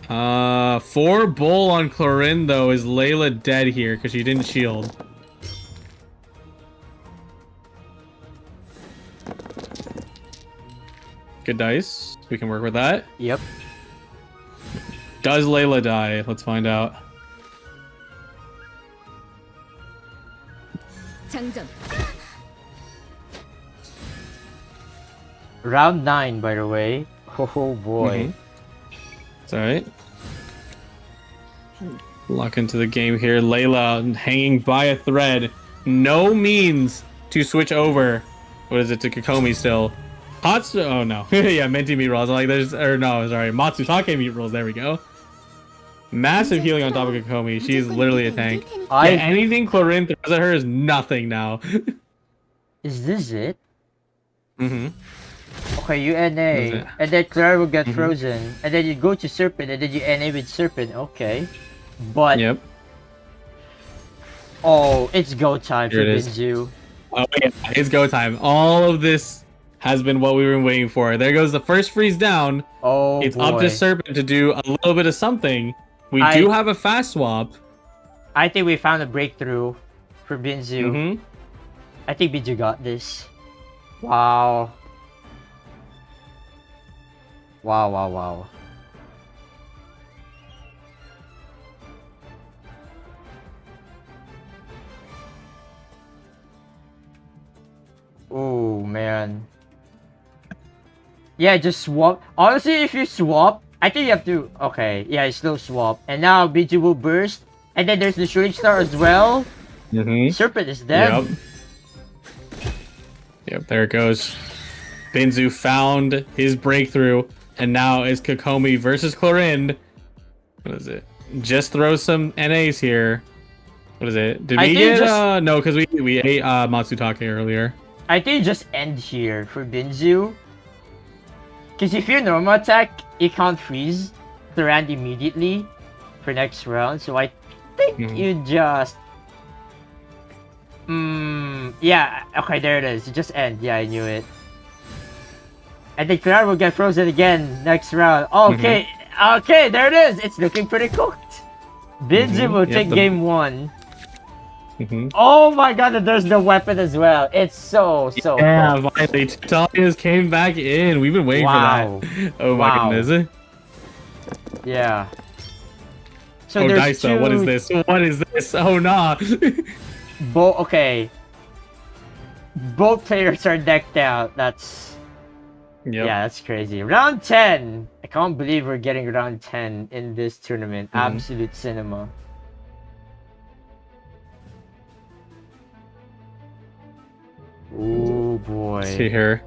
4 Bull on Clorinde though. Is Layla dead here because she didn't shield? Good dice. We can work with that. Yep. Does Layla die? Let's find out. Round 9, by the way. Oh boy. It's alright. Lock into the game here. Layla hanging by a thread. No means to switch over. What is it to Kokomi still? Hatsu. Oh no. Yeah, Menti meat rolls. Like there's Matsutake meat rolls. There we go. Massive healing on top of Kokomi. She's literally a tank. Yeah, anything Clorinde throws at her is nothing now. Is this it? Okay, you NA, and then Clara will get frozen, and then you go to Serpent, and then you NA with Serpent. Okay, but oh, it's go time for Binzu. Oh yeah, it's go time. All of this has been what we were waiting for. There goes the first freeze down. Oh, it's up to Serpent to do a little bit of something. We do have a fast swap. I think we found a breakthrough for Binzu. I think Binzu got this. Wow. Wow. Oh man. Yeah, just swap. Honestly, if you swap, I think you have to. Okay, yeah, it's still swap. And now BG will burst. And then there's the shooting star as well. Serpent is dead. Yep, there it goes. Binzu found his breakthrough. And now it's Kokomi versus Clorinde. What is it? Just throw some NAs here. What is it? Did we get no, because we ate Matsutake earlier. I think just end here for Binzu. Because if you're normal attack, it can't freeze the Rand immediately for next round. So I think you just yeah, okay, there it is. You just end. Yeah, I knew it. I think Clara will get frozen again next round. Okay, okay, there it is. It's looking pretty cooked. Binzu will take game 1. Oh my god, there's the weapon as well. It's so yeah, finally, Talia's came back in. We've been waiting for that. Oh my goodness. Yeah. So there's dice though. What is this? What is this? Oh nah. Okay. Both players are decked out. That's yeah, that's crazy. Round 10. I can't believe we're getting round 10 in this tournament. Absolute cinema. Oh boy. Let's see here.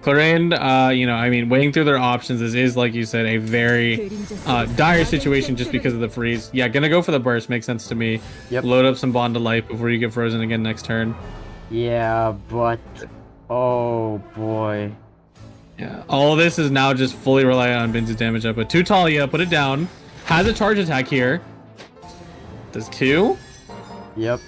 Clorinde, you know, I mean, weighing through their options, this is, like you said, a very dire situation just because of the freeze. Yeah, gonna go for the burst. Makes sense to me. Yep. Load up some Bond to Life before you get frozen again next turn. Yeah, but... Oh boy. Yeah, all of this is now just fully reliant on Binzu's damage up. But 2 Talia, put it down. Has a charge attack here. Does 2. Yep.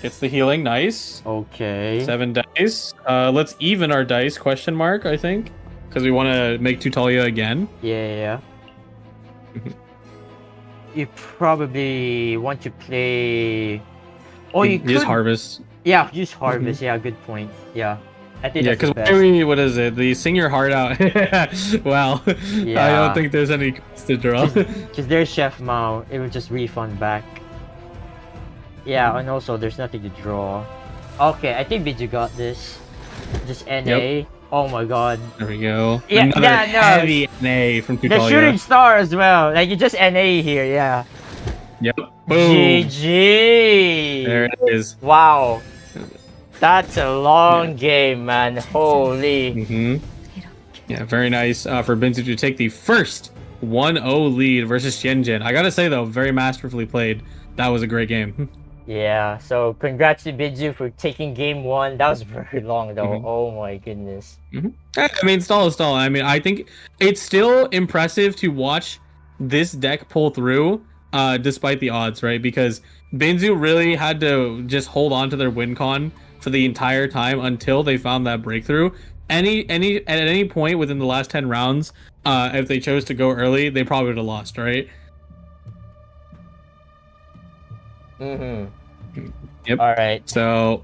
Hits the healing, nice. Okay. 7 dice. Let's even our dice, question mark, I think. Because we want to make 2 Talia again. Yeah. You probably want to play... Oh, you could... Use Harvest. Yeah, use Harvest. Yeah, good point. Yeah. I think Yeah, that's the because what is it? The Sing Your Heart Out. Well, Yeah. I don't think there's any cards to draw. Because there's Chef Mao. It will just refund back. Yeah, and also there's nothing to draw. Okay, I think Biju got this. Just NA. Yep. Oh my god. There we go. Yeah, Another yeah, no. heavy NA from The Tutolia. shooting star as well. Like, you just NA here, yeah. Yep. Boom. GG! There it is. Wow. That's a long game, man. Holy. Yeah, very nice for Binzu to take the first 1-0 lead versus Shenzhen. I gotta say, though, very masterfully played. That was a great game. Yeah, so congrats to Biju for taking game 1. That was very long, though. Oh my goodness. I mean, stall is stall. I mean, I think it's still impressive to watch this deck pull through, despite the odds, right? Because Binzu really had to just hold on to their win con for the entire time until they found that breakthrough. At any point within the last 10 rounds, if they chose to go early, they probably would have lost, right? Yep. All right. So,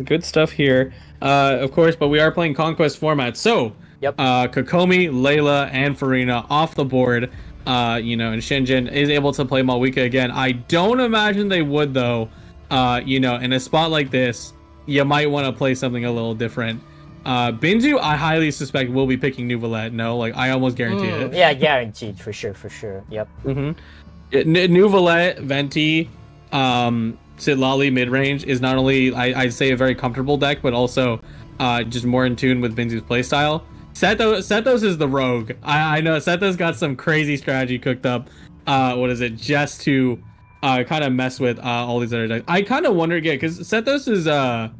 good stuff here. Of course, but we are playing Conquest format. So, Yep. Kokomi, Layla, and Farina off the board. You know, and Shenzhen is able to play Malwika again. I don't imagine they would, though. You know, in a spot like this, you might want to play something a little different. Binzu, I highly suspect will be picking Nouvelette. No, like I almost guarantee it. Yeah, guaranteed for sure. Yep. Nouvelette, Venti, Sitlali mid range is not only I'd say a very comfortable deck, but also just more in tune with Binzu's playstyle. Sethos is the rogue. I know Sethos got some crazy strategy cooked up. What is it? Just to kind of mess with all these other decks. I kind of wonder again because Sethos's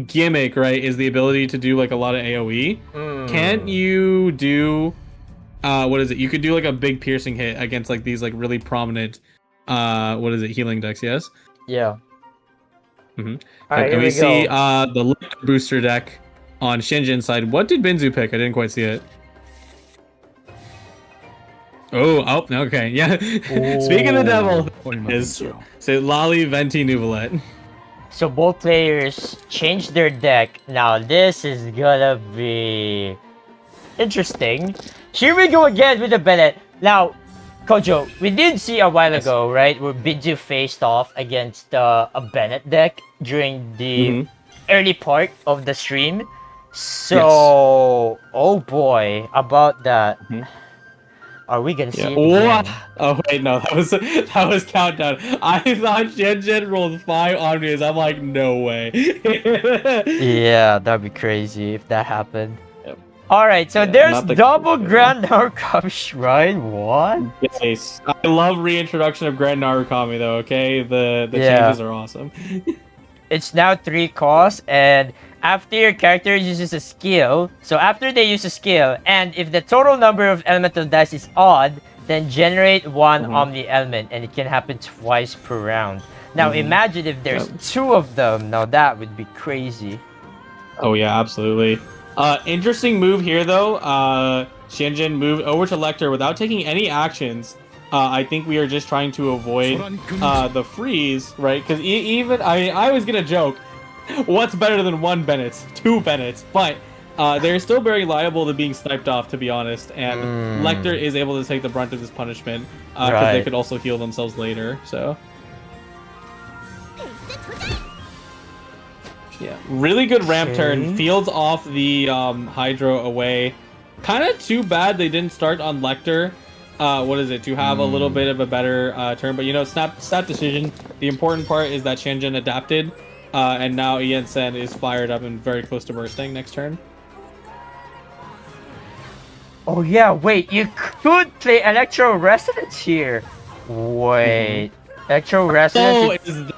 gimmick, right, is the ability to do like a lot of AoE. Can't you do what is it? You could do like a big piercing hit against like these like really prominent what is it, healing decks, yes? Yeah. All right, and here we see go. the Lecter booster deck on Shenzhen's side. What did Binzu pick? I didn't quite see it. Oh, okay, yeah. Speaking of the devil, is Lali, Venti, Nouvelette. So both players changed their deck. Now this is gonna be interesting. Here we go again with the Bennett. Now, Kojo, we did see a while ago, right, where Biju faced off against a Bennett deck during the early part of the stream. So, oh boy, about that. Are we gonna see it again? Oh wait, no, that was countdown. I thought Shenzhen rolled 5 Omnias. I'm like, no way. Yeah, that'd be crazy if that happened. Alright, so there's double Grand Narukami Shrine. What? Yes. I love reintroduction of Grand Narukami though, okay? The changes are awesome. It's now 3 costs, and after your character uses a skill, so after they use a skill, and if the total number of elemental dice is odd, then generate 1 Omni element, and it can happen twice per round. Now imagine if there's 2 of them. Now that would be crazy. Oh yeah, absolutely. Interesting move here though. Shenzhen moved over to Lecter without taking any actions. I think we are just trying to avoid the freeze, right? Because even I was gonna joke, what's better than 1 Bennett? 2 Bennetts, but they're still very liable to being sniped off, to be honest. And Lecter is able to take the brunt of this punishment because they could also heal themselves later. So. Yeah, really good ramp turn. Fields off the Hydro away. Kind of too bad they didn't start on Lecter. What is it? To have a little bit of a better turn. But, you know, snap decision. The important part is that Shenzhen adapted and now Ian-Sen is fired up and very close to bursting next turn. Oh yeah, wait, you could play Electro Resonance here. Wait, Electro Resonance. Oh, is that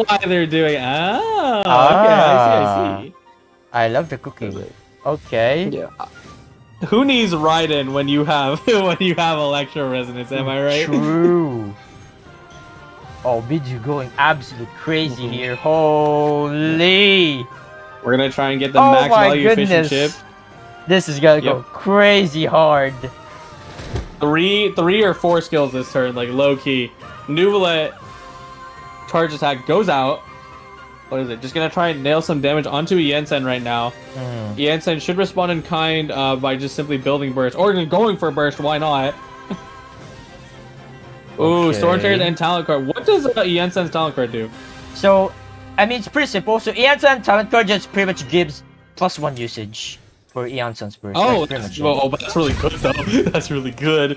why they're doing? Ah, okay, I see. I love the cooking. Okay. Yeah. Who needs Raiden when you have Electro Resonance? Am I right? True. Oh, Biju going absolute crazy here. Holy! We're gonna try and get the max value efficient chip. This is gonna go crazy hard. Three or four skills this turn, like low key. Nuvolet charge attack goes out. What is it? Just gonna try and nail some damage onto Ian-Sen right now. Ian-Sen should respond in kind by just simply building burst or going for burst. Why not? Ooh, Storm Terrors and Talent Card. What does Ian-Sen's Talent Card do? So, I mean, it's pretty simple. So, Ian-Sen's Talent Card just pretty much gives +1 usage for Ian-Sen's burst. Oh, that's really good though. That's really good.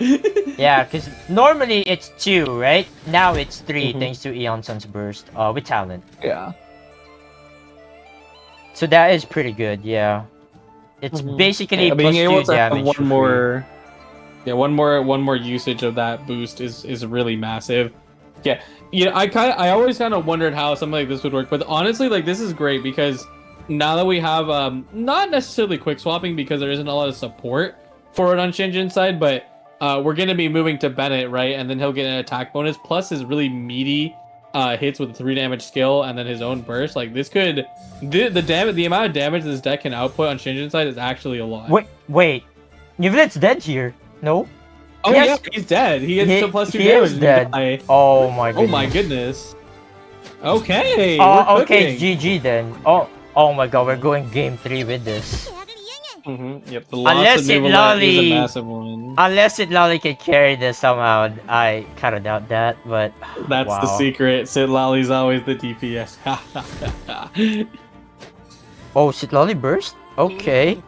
Yeah, because normally it's 2, right? Now it's 3 thanks to Ian-Sen's burst with talent. Yeah. So that is pretty good, yeah. It's basically being able to have damage one more usage of that boost is really massive. Yeah, I always kind of wondered how something like this would work, but honestly, like this is great because now that we have not necessarily quick swapping because there isn't a lot of support for it on Shinjin's side, but we're gonna be moving to Bennett, right? And then he'll get an attack bonus plus his really meaty hits with a 3 damage skill and then his own burst. Like this could the amount of damage this deck can output on Shinjin's side is actually a lot. Wait, Nivlet's dead here. No? Oh yeah, he's dead. He gets the +2 damage. Is dead. Oh my goodness. Oh my goodness. Okay. Oh, okay, GG then. Oh my god, we're going game 3 with this. Yep, the loss of Nuvolet is a massive one. Unless Sitlali can carry this somehow, I kind of doubt that, but that's the secret. Sitlali's always the DPS. Oh, Sitlali burst? Okay.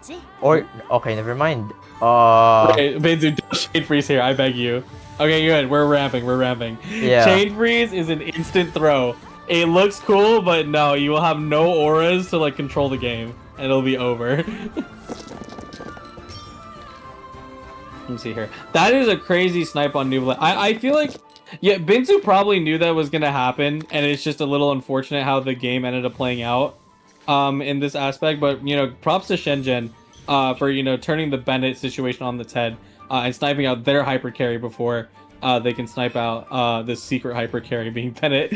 Okay, never mind. Okay, Benzu, don't Shade Freeze here, I beg you. Okay, good. We're ramping. Yeah. Shade Freeze is an instant throw. It looks cool, but no, you will have no auras to like control the game, and it'll be over. Let me see here. That is a crazy snipe on Nuvolet. I feel like, yeah, Binzu probably knew that was gonna happen, and it's just a little unfortunate how the game ended up playing out, in this aspect. But props to Shenzhen, for turning the Bennett situation on its head, and sniping out their hyper carry before they can snipe out the secret hyper carry being Bennett.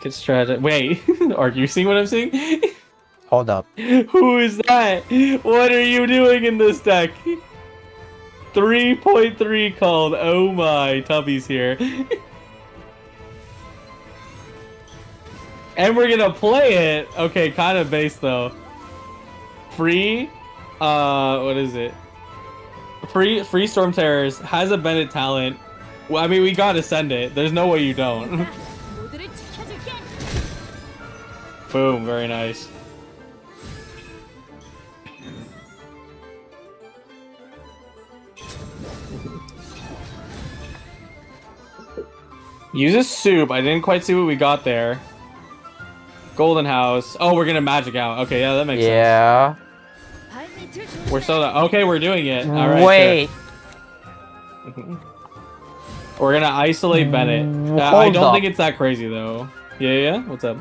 Good strategy. Wait, are you seeing what I'm seeing? Hold up. Who is that? What are you doing in this deck? 3.3 called. Oh my, Tubby's here. And we're gonna play it. Okay, kind of base though. Free, what is it? Free Storm Terrors has a Bennett talent. Well, I mean, we gotta send it. There's no way you don't. Boom, very nice. Use a soup. I didn't quite see what we got there. Golden House. Oh, we're gonna magic out. Okay, yeah, that makes sense. Yeah. We're so okay. We're doing it. All right. Wait. Sure. We're gonna isolate Bennett. I don't think it's that crazy though. Yeah. What's up?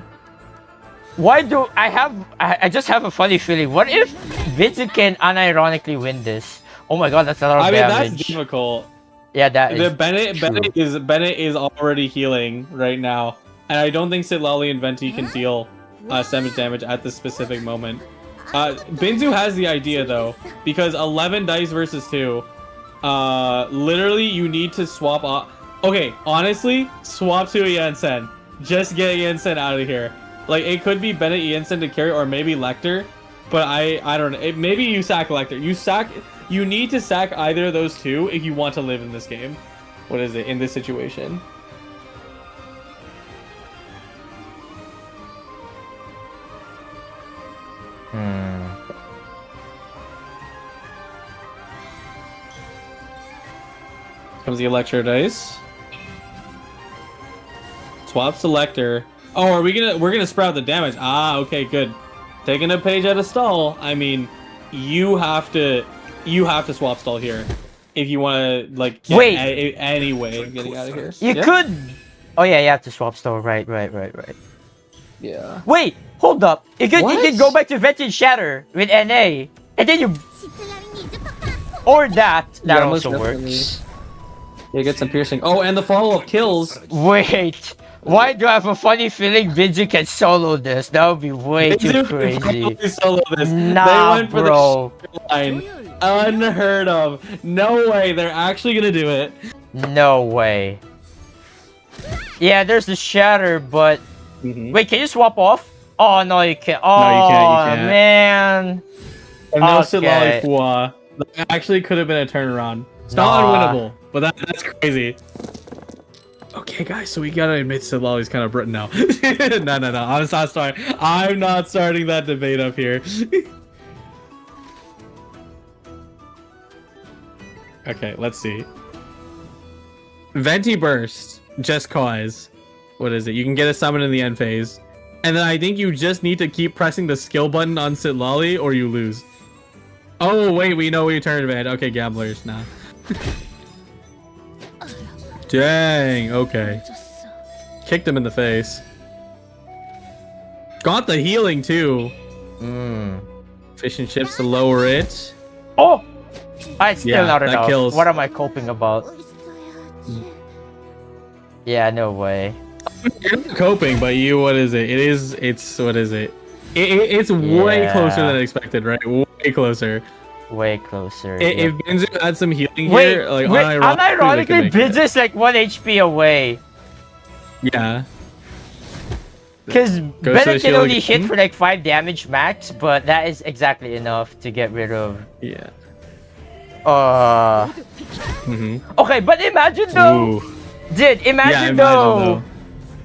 Why do I just have a funny feeling. What if Vincent can unironically win this? Oh my god, that's a lot of damage. I mean, that's difficult. Yeah, that is Bennett is already healing right now, and I don't think Sitlali and Venti can deal damage at this specific moment. Binzu has the idea though, because 11 dice versus 2. Literally, you need to swap off. Okay, honestly, swap to Ian-Sen. Just get Ian-Sen out of here. Like, it could be Bennett Ian-Sen to carry, or maybe Lecter, but I don't know. Maybe you sack Lecter. You need to sack either of those two if you want to live in this game. What is it in this situation? Comes the Electro dice. Swap selector. Oh, are we gonna? We're gonna sprout the damage. Ah, okay, good. Taking a page out of stall. I mean, you have to swap stall here if you want to like get Wait. Any way of getting out of here. You could. Oh yeah, you have to swap stall. Right. Yeah. Wait, hold up. You could What? go back to Vented Shatter with NA, and then you. Or that Yeah, also most works. You get some piercing. Oh, and the follow-up kills. Wait, why do I have a funny feeling Vinzu can solo this? That would be way too crazy. Solo this. Nah, they went for bro. the line. Unheard of. No way. They're actually gonna do it. No way. Yeah, there's the shatter, but wait, can you swap off? Oh no, you can't. Oh No, you can't. man. And no Okay. Silali. That actually could have been a turnaround. It's Nah. not unwinnable, but that's crazy. Okay, guys, so we gotta admit Silali's kind of Britain now. No. I'm not starting. I'm not starting that debate up here. Okay, let's see. Venti Burst, just cause. What is it? You can get a summon in the end phase. And then I think you just need to keep pressing the skill button on Sitlali or you lose. Oh, wait, we know we turned red. Okay, gamblers, nah. Dang, okay. Kicked him in the face. Got the healing, too. Fish and chips to lower it. Oh! It's still Yeah, not that enough. kills. What am I coping about? Yeah, no way. You're not coping, but you, what is it? What is it? It's way Yeah. closer than expected, right? Way closer. Way closer. If Benzu had some healing wait, here, like unironically, they could make it. Benzu's like 1 HP away. Yeah. Because to Bennett the can shield only again. hit for like 5 damage max, but that is exactly enough to get rid of. Yeah. Okay, but imagine though. Ooh. Imagine Yeah, though. imagine though.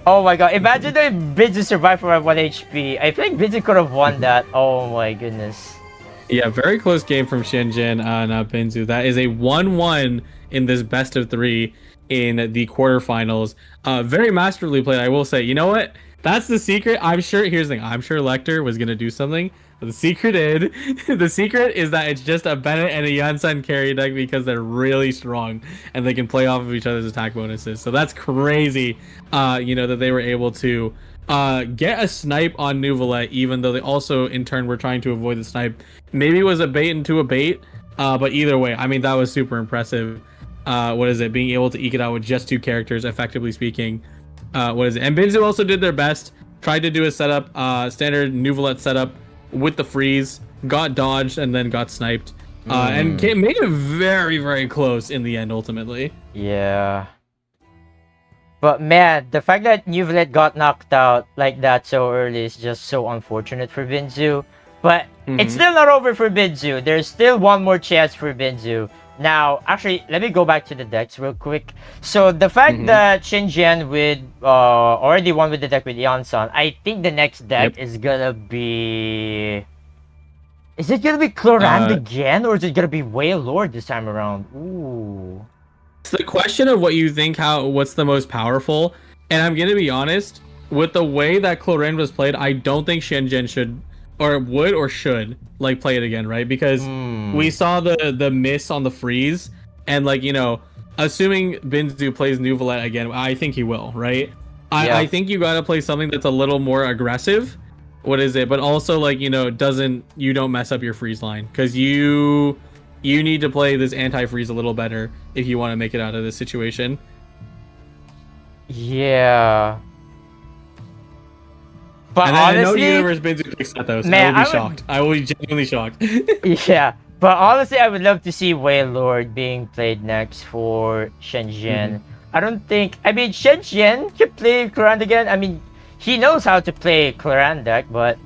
Oh my god, imagine though if Benzu survived for 1 HP. I think Benzu could have won that. Oh my goodness. Yeah, very close game from Shinjin on Benzu. That is a 1-1 in this best of 3 in the quarterfinals. Very masterfully played, I will say. You know what? That's the secret. I'm sure. Here's the thing. I'm sure Lecter was gonna do something. But the secret is that it's just a Bennett and a Yansan carry deck because they're really strong and they can play off of each other's attack bonuses. So that's crazy. That they were able to get a snipe on Nuvolet, even though they also in turn were trying to avoid the snipe. Maybe it was a bait into a bait, but either way, I mean that was super impressive. Being able to eke it out with just 2 characters, effectively speaking. And Benzu also did their best, tried to do a setup, standard Nuvolet setup with the freeze, got dodged and then got sniped, and made it very, very close in the end ultimately. Yeah. But man, the fact that Nuvolet got knocked out like that so early is just so unfortunate for Benzu. But it's still not over for Benzu. There's still one more chance for Benzu. Now, actually, let me go back to the decks real quick. So the fact that Shinjian already won with the deck with Yansan, I think the next deck is gonna be... Is it gonna be Clorand again, or is it gonna be Whale Lord this time around? Ooh. It's the question of what you think, what's the most powerful. And I'm gonna be honest, with the way that Clorand was played, I don't think Shinjian should, or would, or should like play it again, right? Because we saw the miss on the freeze, and assuming Benzu plays Nuvolet again, I think he will, right? I think you gotta play something that's a little more aggressive. But also you don't mess up your freeze line, because you need to play this anti-freeze a little better if you want to make it out of this situation. Yeah. But and honestly, I know Universe Benzu picks that though, so man, I will be shocked. I will be genuinely shocked. Yeah, but honestly, I would love to see Whale Lord being played next for Shenjian. I don't think... I mean, Shenjian can play Clorand again. I mean, he knows how to play Clorand deck, but...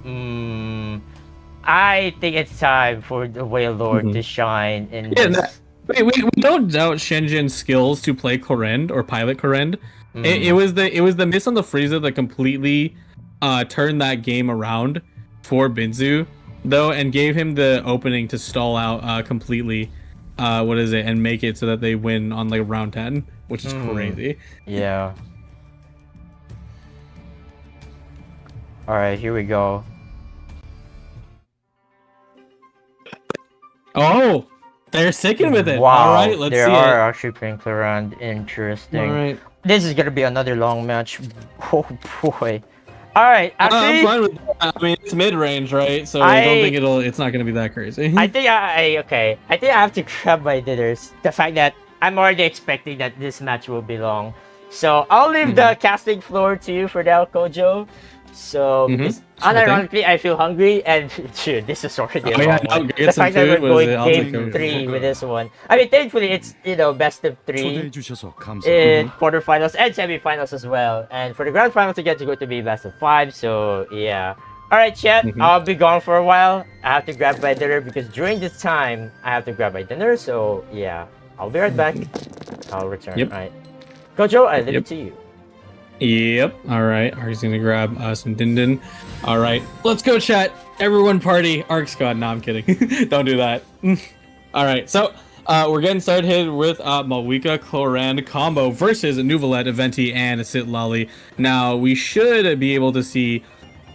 I think it's time for the Whale Lord to shine in this. We don't doubt Shenjian's skills to play Clorand or pilot Clorand. It was the miss on the Frieza that completely turned that game around for Benzu, though, and gave him the opening to stall out completely. And make it so that they win on round 10, which is crazy. Yeah. All right, here we go. Oh, they're sticking with it. Wow, All right, let's they see are it. actually playing around. Interesting. All right. This is gonna be another long match. Oh boy. All right, I'm actually, fine with that. I mean, it's mid-range, right? So I don't think I it's not going to be that crazy. I think okay. I think I have to grab my dinners. The fact that I'm already expecting that this match will be long. So I'll leave the casting floor to you for now, Kojo. So because Sure thing. unironically I feel hungry and dude, this is already a Oh, yeah, long no, one. get The some fact that food. we're What is going it? I'll take game a- 3 with this one. I mean, thankfully it's best of 3 초대해 주셔서 감사합니다. in quarterfinals and semifinals as well. And for the grand finals again, it's going to be best of 5. So yeah. Alright, chat, I'll be gone for a while. I have to grab my dinner because during this time, I have to grab my dinner. So, yeah, I'll be right back. I'll return. Yep. Alright. Kojo, I leave Yep. it to you. Yep. All right. Ark's gonna grab some din din. All right. Let's go, chat. Everyone party. Ark's gone. No, I'm kidding. Don't do that. All right. So we're getting started here with Malwika Cloran combo versus Nuvolette, Venti, and Sitlali. Now we should be able to see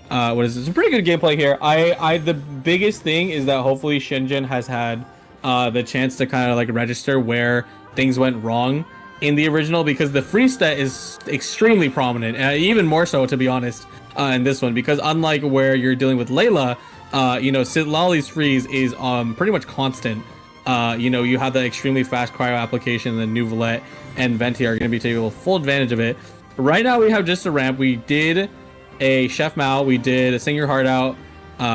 what is this? Some pretty good gameplay here. The biggest thing is that hopefully Shinjin has had the chance to kind of like register where things went wrong in the original, because the freeze stat is extremely prominent, even more so to be honest in this one, because unlike where you're dealing with Layla, Sitlali's freeze is pretty much constant. You have the extremely fast cryo application, and then Nuvolette and Venti are going to be taking full advantage of it. Right now we have just a ramp. We did a Chef Mao, we did a Sing Your Heart Out,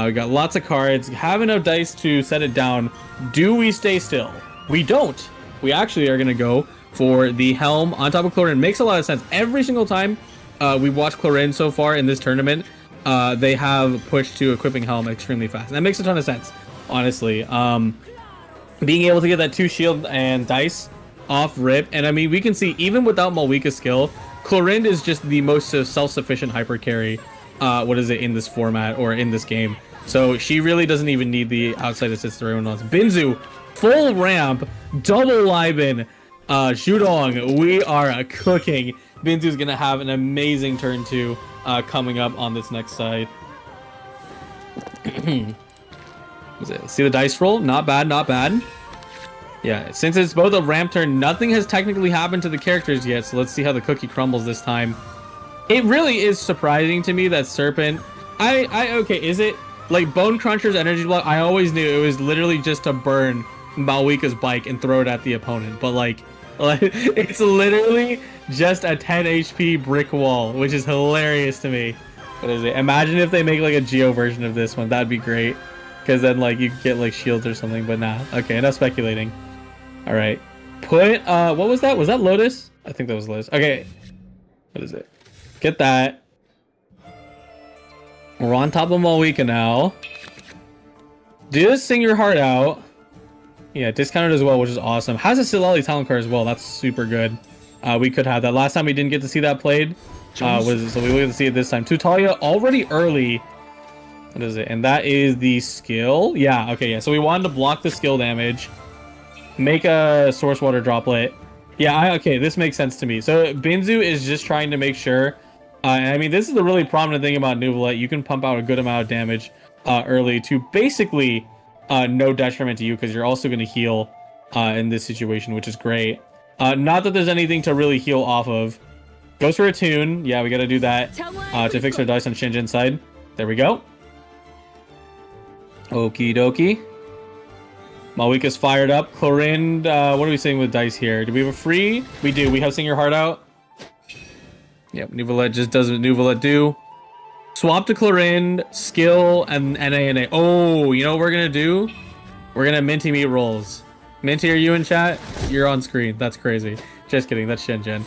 we got lots of cards, have enough dice to set it down. Do we stay still? We don't. We actually are going to go for the Helm on top of Clorin. Makes a lot of sense. Every single time we've watched Clorin so far in this tournament, they have pushed to equipping Helm extremely fast. And that makes a ton of sense, honestly. Being able to get that 2 shield and dice off rip, and I mean, we can see even without Malwika's skill, Clorin is just the most self-sufficient hyper carry in this format or in this game. So she really doesn't even need the outside assist everyone else. Binzu, full ramp, double Liben, Shudong, we are cooking. Binzu's gonna have an amazing turn 2 coming up on this next side. See the dice roll? Not bad, not bad. Yeah, since it's both a ramp turn, nothing has technically happened to the characters yet, so let's see how the cookie crumbles this time. It really is surprising to me that Serpent... Okay, is it... Like, Bone Cruncher's energy block, I always knew it was literally just to burn Malwika's bike and throw it at the opponent, but like it's literally just a 10 HP brick wall, which is hilarious to me. What is it? Imagine if they make like a Geo version of this one, that'd be great. Because then like you could get like shields or something, but nah. Okay, enough speculating. All right, put what was that? Was that Lotus? I think that was Lotus. Okay, what is it? Get that. We're on top of Malwika now. Do this Sing Your Heart Out. Yeah, discounted as well, which is awesome. Has a Sitlali talent card as well. That's super good. We could have that. Last time we didn't get to see that played. What is it? So we will get to see it this time. Tutalia already early. What is it? And that is the skill. Yeah, okay, yeah. So we wanted to block the skill damage. Make a source water droplet. Yeah, okay, this makes sense to me. So Binzu is just trying to make sure. And I mean, this is the really prominent thing about Nuvolette. You can pump out a good amount of damage early to basically no detriment to you, because you're also going to heal in this situation, which is great. Not that there's anything to really heal off of. Goes for a tune. Yeah, we got to do that to fix our dice on Shinjin's side. There we go. Okie dokie. Malwika's fired up. Clorin, what are we saying with dice here? Do we have a free? We do. We have Sing Your Heart Out. Yep, Nuvolette just does what Nuvolette do. Swap to Clorin, skill, and NA. Oh, you know what we're going to do? We're going to Minty Meat Rolls. Minty, are you in chat? You're on screen. That's crazy. Just kidding. That's Shinjin.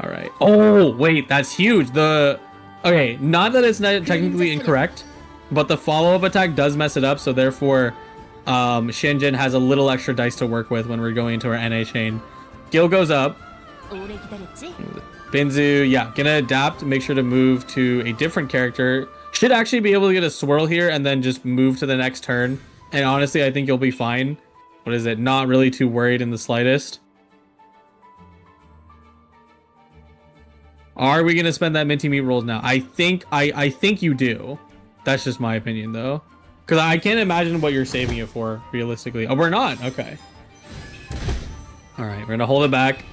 All right. Oh, wait. That's huge. Okay, not that it's not technically incorrect, but the follow-up attack does mess it up, so therefore Shinjin has a little extra dice to work with when we're going into our NA chain. Gil goes up. Binzu, yeah, gonna adapt, make sure to move to a different character. Should actually be able to get a swirl here and then just move to the next turn. And honestly, I think you'll be fine. What is it? Not really too worried in the slightest. Are we gonna spend that minty meat rolls now? I think you do. That's just my opinion though, because I can't imagine what you're saving it for realistically. Oh, we're not. Okay. All right, we're gonna hold it back.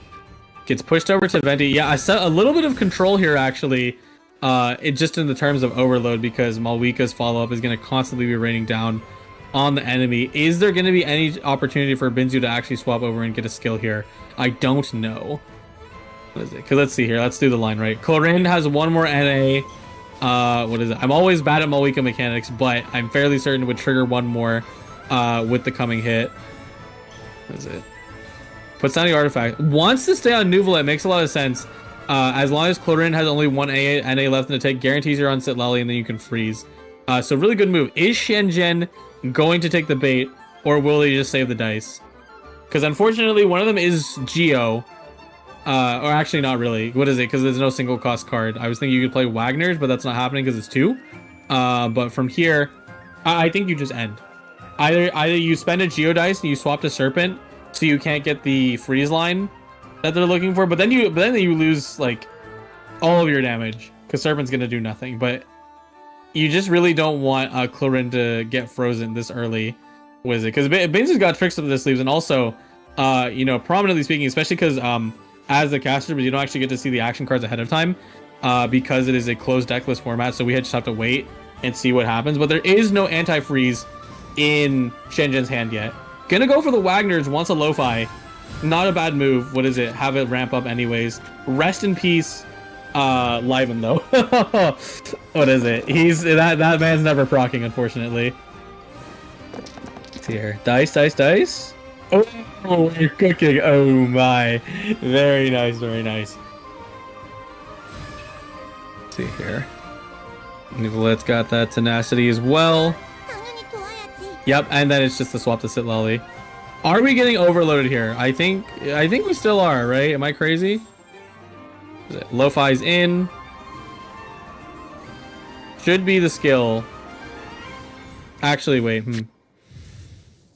Gets pushed over to Venti. Yeah, I set a little bit of control here actually. It just in the terms of overload, because Malwika's follow-up is gonna constantly be raining down on the enemy. Is there gonna be any opportunity for Binzu to actually swap over and get a skill here? I don't know. What is it? Because let's see here. Let's do the line right. Chlorine has one more NA. What is it? I'm always bad at Malwika mechanics, but I'm fairly certain it would trigger one more with the coming hit. What is it? Puts down the artifact. Wants to stay on Nuvola. It makes a lot of sense. As long as Chlorine has only one NA left in the take, guarantees you're on Sit Lally, and then you can freeze. So really good move. Is Shenzhen going to take the bait, or will they just save the dice? Because unfortunately, one of them is Geo. Or actually not really. What is it? Because there's no single cost card. I was thinking you could play Wagner's, but that's not happening because it's 2. But from here, I think you just end. Either you spend a Geodice and you swap to Serpent, so you can't get the freeze line that they're looking for. But then you lose like all of your damage because Serpent's gonna do nothing. But you just really don't want Chlorine to get frozen this early. What is it? Because Binzu's got tricks up their sleeves, and also, you know, prominently speaking, especially because as the caster, but you don't actually get to see the action cards ahead of time because it is a closed decklist format, so we just have to wait and see what happens. But there is no anti-freeze in Shenzhen's hand yet. Gonna go for the Wagners, wants a Lo-Fi. Not a bad move. What is it? Have it ramp up anyways. Rest in peace, Liven though. What is it? That man's never proccing, unfortunately. Let's see here. Dice. Oh, you're cooking. Oh my. Very nice, very nice. Let's see here. Nicolette's got that tenacity as well. Yep, and then it's just the swap to Sit Lally. Are we getting overloaded here? I think we still are, right? Am I crazy? Lo-Fi's in. Should be the skill. Actually, wait.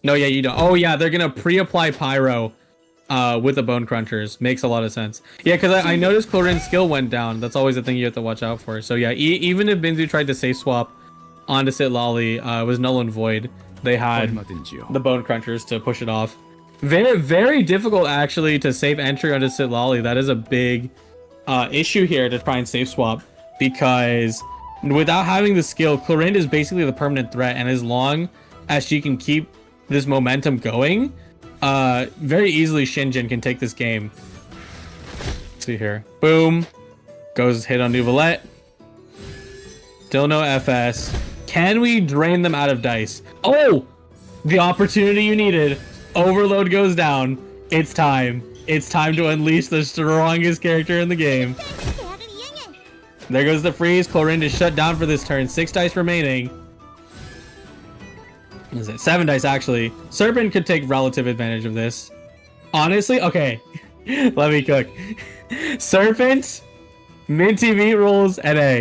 No, yeah, you don't. Oh, yeah, they're going to pre-apply Pyro with the Bone Crunchers. Makes a lot of sense. Yeah, because I noticed Chlorine's skill went down. That's always a thing you have to watch out for. So, yeah, even if Binzu tried to safe swap onto Sit Lally, it was null and void. They had the Bone Crunchers to push it off. Very, very difficult, actually, to save entry onto Sit Lally. That is a big issue here to try and safe swap, because without having the skill, Chlorine is basically the permanent threat, and as long as she can keep this momentum going, very easily Shenzhen can take this game. Let's see here. Boom. Goes hit on Nuvolette. Still no FS. Can we drain them out of dice? Oh! The opportunity you needed. Overload goes down. It's time. It's time to unleash the strongest character in the game. There goes the freeze. Chlorine is shut down for this turn. 6 dice remaining. What is it? 7 dice, actually. Serpent could take relative advantage of this. Honestly, okay. Let me cook. Serpent, minty meat rolls, NA.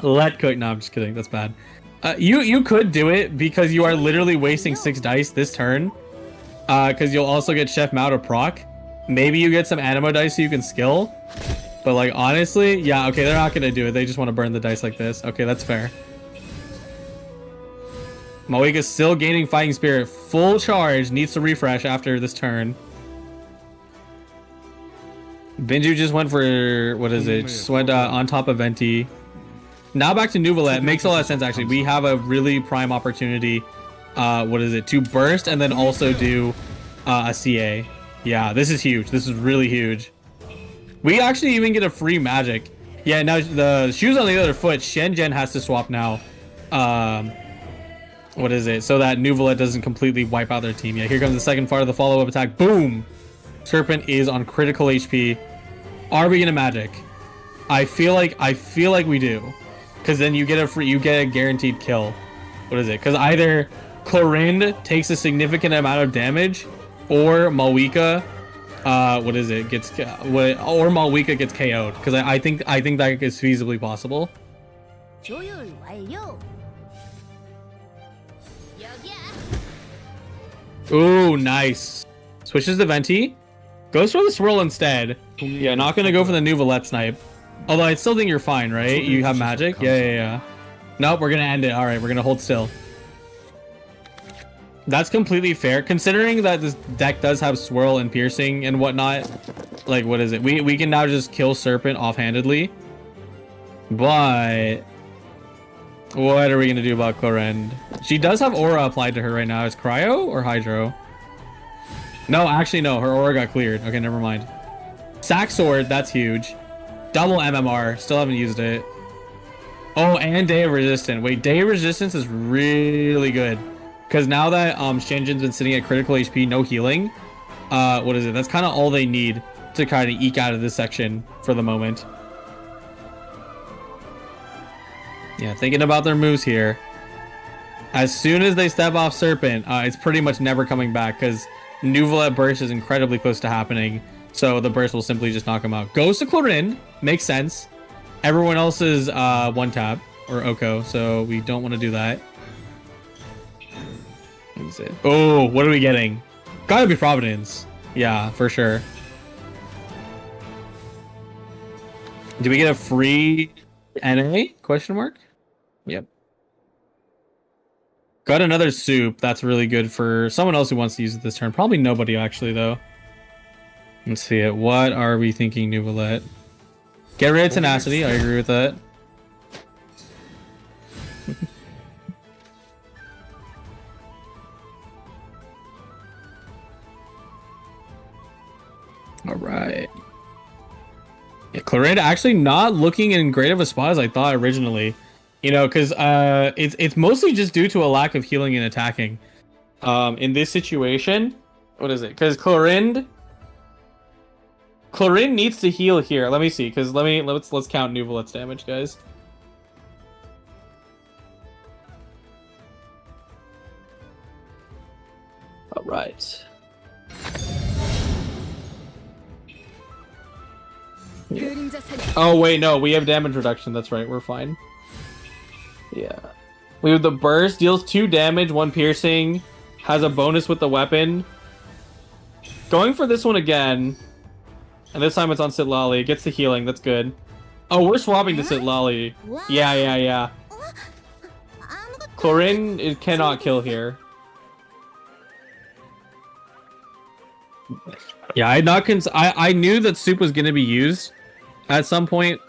Let cook. No, I'm just kidding. That's bad. You could do it because you are literally wasting 6 dice this turn. Because you'll also get Chef Mao to proc. Maybe you get some Animo dice so you can skill. But like, honestly, yeah, okay, they're not going to do it. They just want to burn the dice like this. Okay, that's fair. Malwika's still gaining Fighting Spirit. Full charge. Needs to refresh after this turn. Binzu just went for, what is it? Just went on top of Venti. Now back to Nuvolette. Makes a lot of sense, actually. We have a really prime opportunity. What is it? To burst and then also do a CA. Yeah, this is huge. This is really huge. We actually even get a free magic. Yeah, now the shoes on the other foot. Shenzhen has to swap now. What is it? So that Nuvolette doesn't completely wipe out their team. Yeah, here comes the second part of the follow-up attack. Boom! Serpent is on critical HP. Are we gonna magic? I feel like we do. Because then you get a guaranteed kill. What is it? Because either Chlorine takes a significant amount of damage, or Malwika, what is it? Or Malwika gets KO'd. Because I think that is feasibly possible. Ooh, nice. Switches to Venti. Goes for the swirl instead. Yeah, not gonna go for the Nuvolette snipe. Although I still think you're fine, right? You have magic? Yeah. Nope, we're gonna end it. Alright, we're gonna hold still. That's completely fair, considering that this deck does have swirl and piercing and whatnot. Like, what is it? We can now just kill Serpent offhandedly. But what are we gonna do about Clorinde? She does have aura applied to her right now. Is Cryo or Hydro? No, actually no. Her aura got cleared. Okay, never mind. Sack Sword, that's huge. Double MMR, still haven't used it. Oh, and Day of Resistance. Wait, Day of Resistance is really good. Because now that Shinjin's been sitting at critical HP, no healing, what is it? That's kind of all they need to kind of eke out of this section for the moment. Yeah, thinking about their moves here. As soon as they step off Serpent, it's pretty much never coming back because Nuvolette Burst is incredibly close to happening. So the Burst will simply just knock him out. Goes to Clorinde. Makes sense. Everyone else is one tap or Oko, so we don't want to do that. Oh, what are we getting? Gotta be Providence. Yeah, for sure. Do we get a free NA? Question mark? Yep. Got another soup. That's really good for someone else who wants to use it this turn. Probably nobody, actually, though. Let's see it. What are we thinking, Nuvolette? Get rid of Tenacity. I agree with that. All right. Yeah, Clorinde actually not looking in great of a spot as I thought originally. You know, because it's mostly just due to a lack of healing and attacking. In this situation, what is it? Because Clorinde needs to heal here. Let me see, because let's count Nuvolette's damage, guys. All right. Yeah. Oh wait, no, we have damage reduction. That's right, we're fine. Yeah, we have the burst, deals 2 damage, 1 piercing, has a bonus with the weapon. Going for this one again, and this time it's on Sitlali. It gets the healing. That's good. Oh, we're swapping to Sitlali. Yeah. Clorinde, it cannot kill here. Yeah, I knew that soup was going to be used at some point.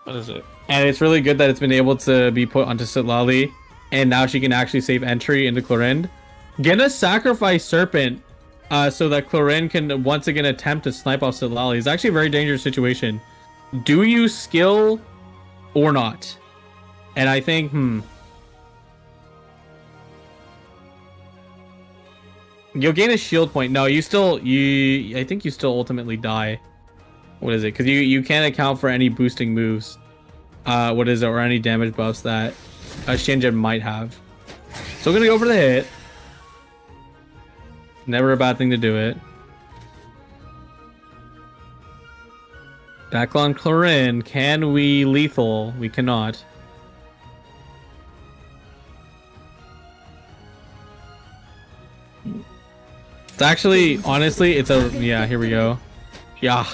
What is it? And it's really good that it's been able to be put onto Sitlali, and now she can actually save entry into Clorinde. Gonna sacrifice Serpent so that Clorinde can once again attempt to snipe off Sitlali. It's actually a very dangerous situation. Do you skill or not? And I think, you'll gain a shield point. No, I think you still ultimately die. What is it? Because you can't account for any boosting moves. What is it? Or any damage buffs that Shinjin might have. So we're gonna go for the hit. Never a bad thing to do it. Back on Clorinde. Can we lethal? We cannot. It's actually, honestly, yeah, here we go. Yeah,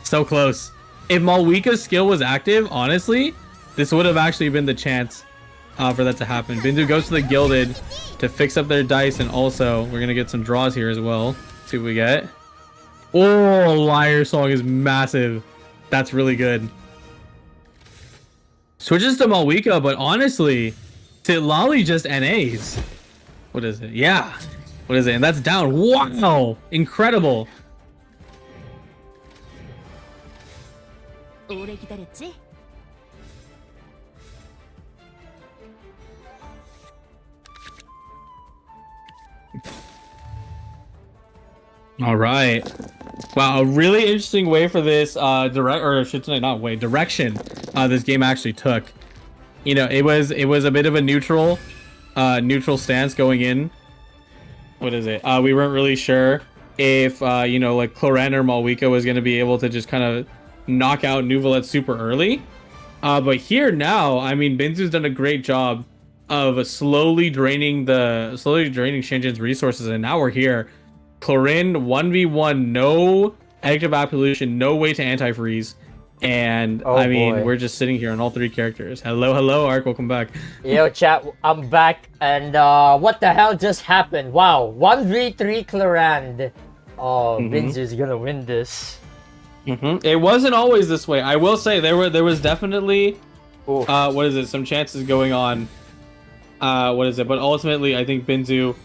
so close. If Malwika's skill was active, honestly, this would have actually been the chance for that to happen. Bindu goes to the Gilded to fix up their dice, and also we're gonna get some draws here as well. See what we get. Oh, Liar Song is massive. That's really good. Switches to Malwika, but honestly, Sitlali just NAs. What is it? Yeah. What is it? And that's down. Wow! Incredible. All right. Wow, a really interesting way for this direction this game actually took. You know, it was a bit of a neutral stance going in. What is it? We weren't really sure if you know, like Clorinde or Malwika was going to be able to just kind of knock out Nuvolette super early. But here now, I mean, Binzu's done a great job of slowly draining Shinjin's resources, and now we're here. Chlorine 1v1, no active pollution, no way to anti-freeze. And Oh, I mean, boy. we're just sitting here on all three characters. Hello, Ark, welcome back. Yo, chat, I'm back, and what the hell just happened? Wow, 1v3 Clarand. Oh, Binzu's gonna win this. It wasn't always this way. I will say there was definitely Ooh. what is it? Some chances going on. What is it? But ultimately, I think Binzu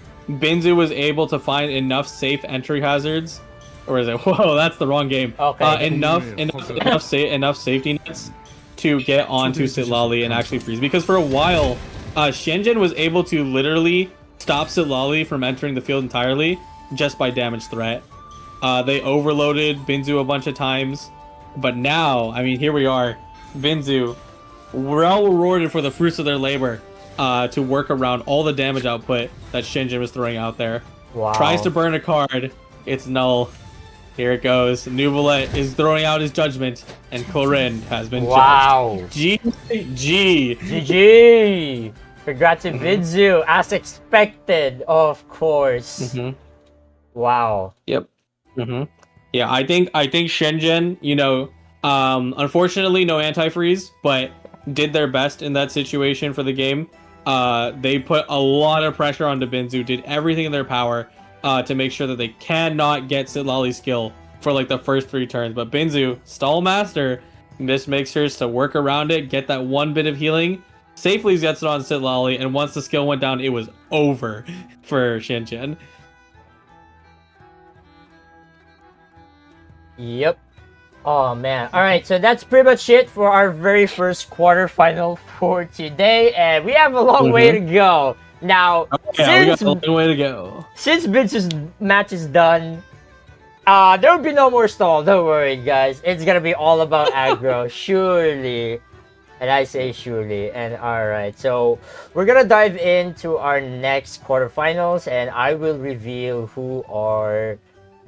was able to find enough safe entry hazards. Or is it? Whoa, that's the wrong game. Okay. Enough safety nets to get onto Sitlali and actually freeze. Because for a while, Shenzhen was able to literally stop Sitlali from entering the field entirely just by damage threat. They overloaded Binzu a bunch of times, but now, I mean, here we are. Binzu, well rewarded for the fruits of their labor, to work around all the damage output that Shenzhen was throwing out there. Wow. Tries to burn a card, it's null. Here it goes. Nuvolet is throwing out his judgment, and Chlorine has been judged. GG. GG. Congrats to Binzu, as expected, of course. Wow. Yep. Yeah, I think Shenzhen, you know, unfortunately no anti-freeze, but did their best in that situation for the game. They put a lot of pressure onto Binzu, did everything in their power to make sure that they cannot get Sitlali's skill for like the first 3 turns. But Binzu, stall master, just makes sure to work around it, get that one bit of healing, safely gets it on Sitlali, and once the skill went down, it was over for Shenzhen. Yep. Oh man. Alright, so that's pretty much it for our very first quarterfinal for today, and we have a long way to go. Now, Yeah, we got a long way to go. Since Vince's match is done, there will be no more stall. Don't worry, guys. It's gonna be all about aggro, surely. And I say surely. And alright, so we're gonna dive into our next quarterfinals, and I will reveal who are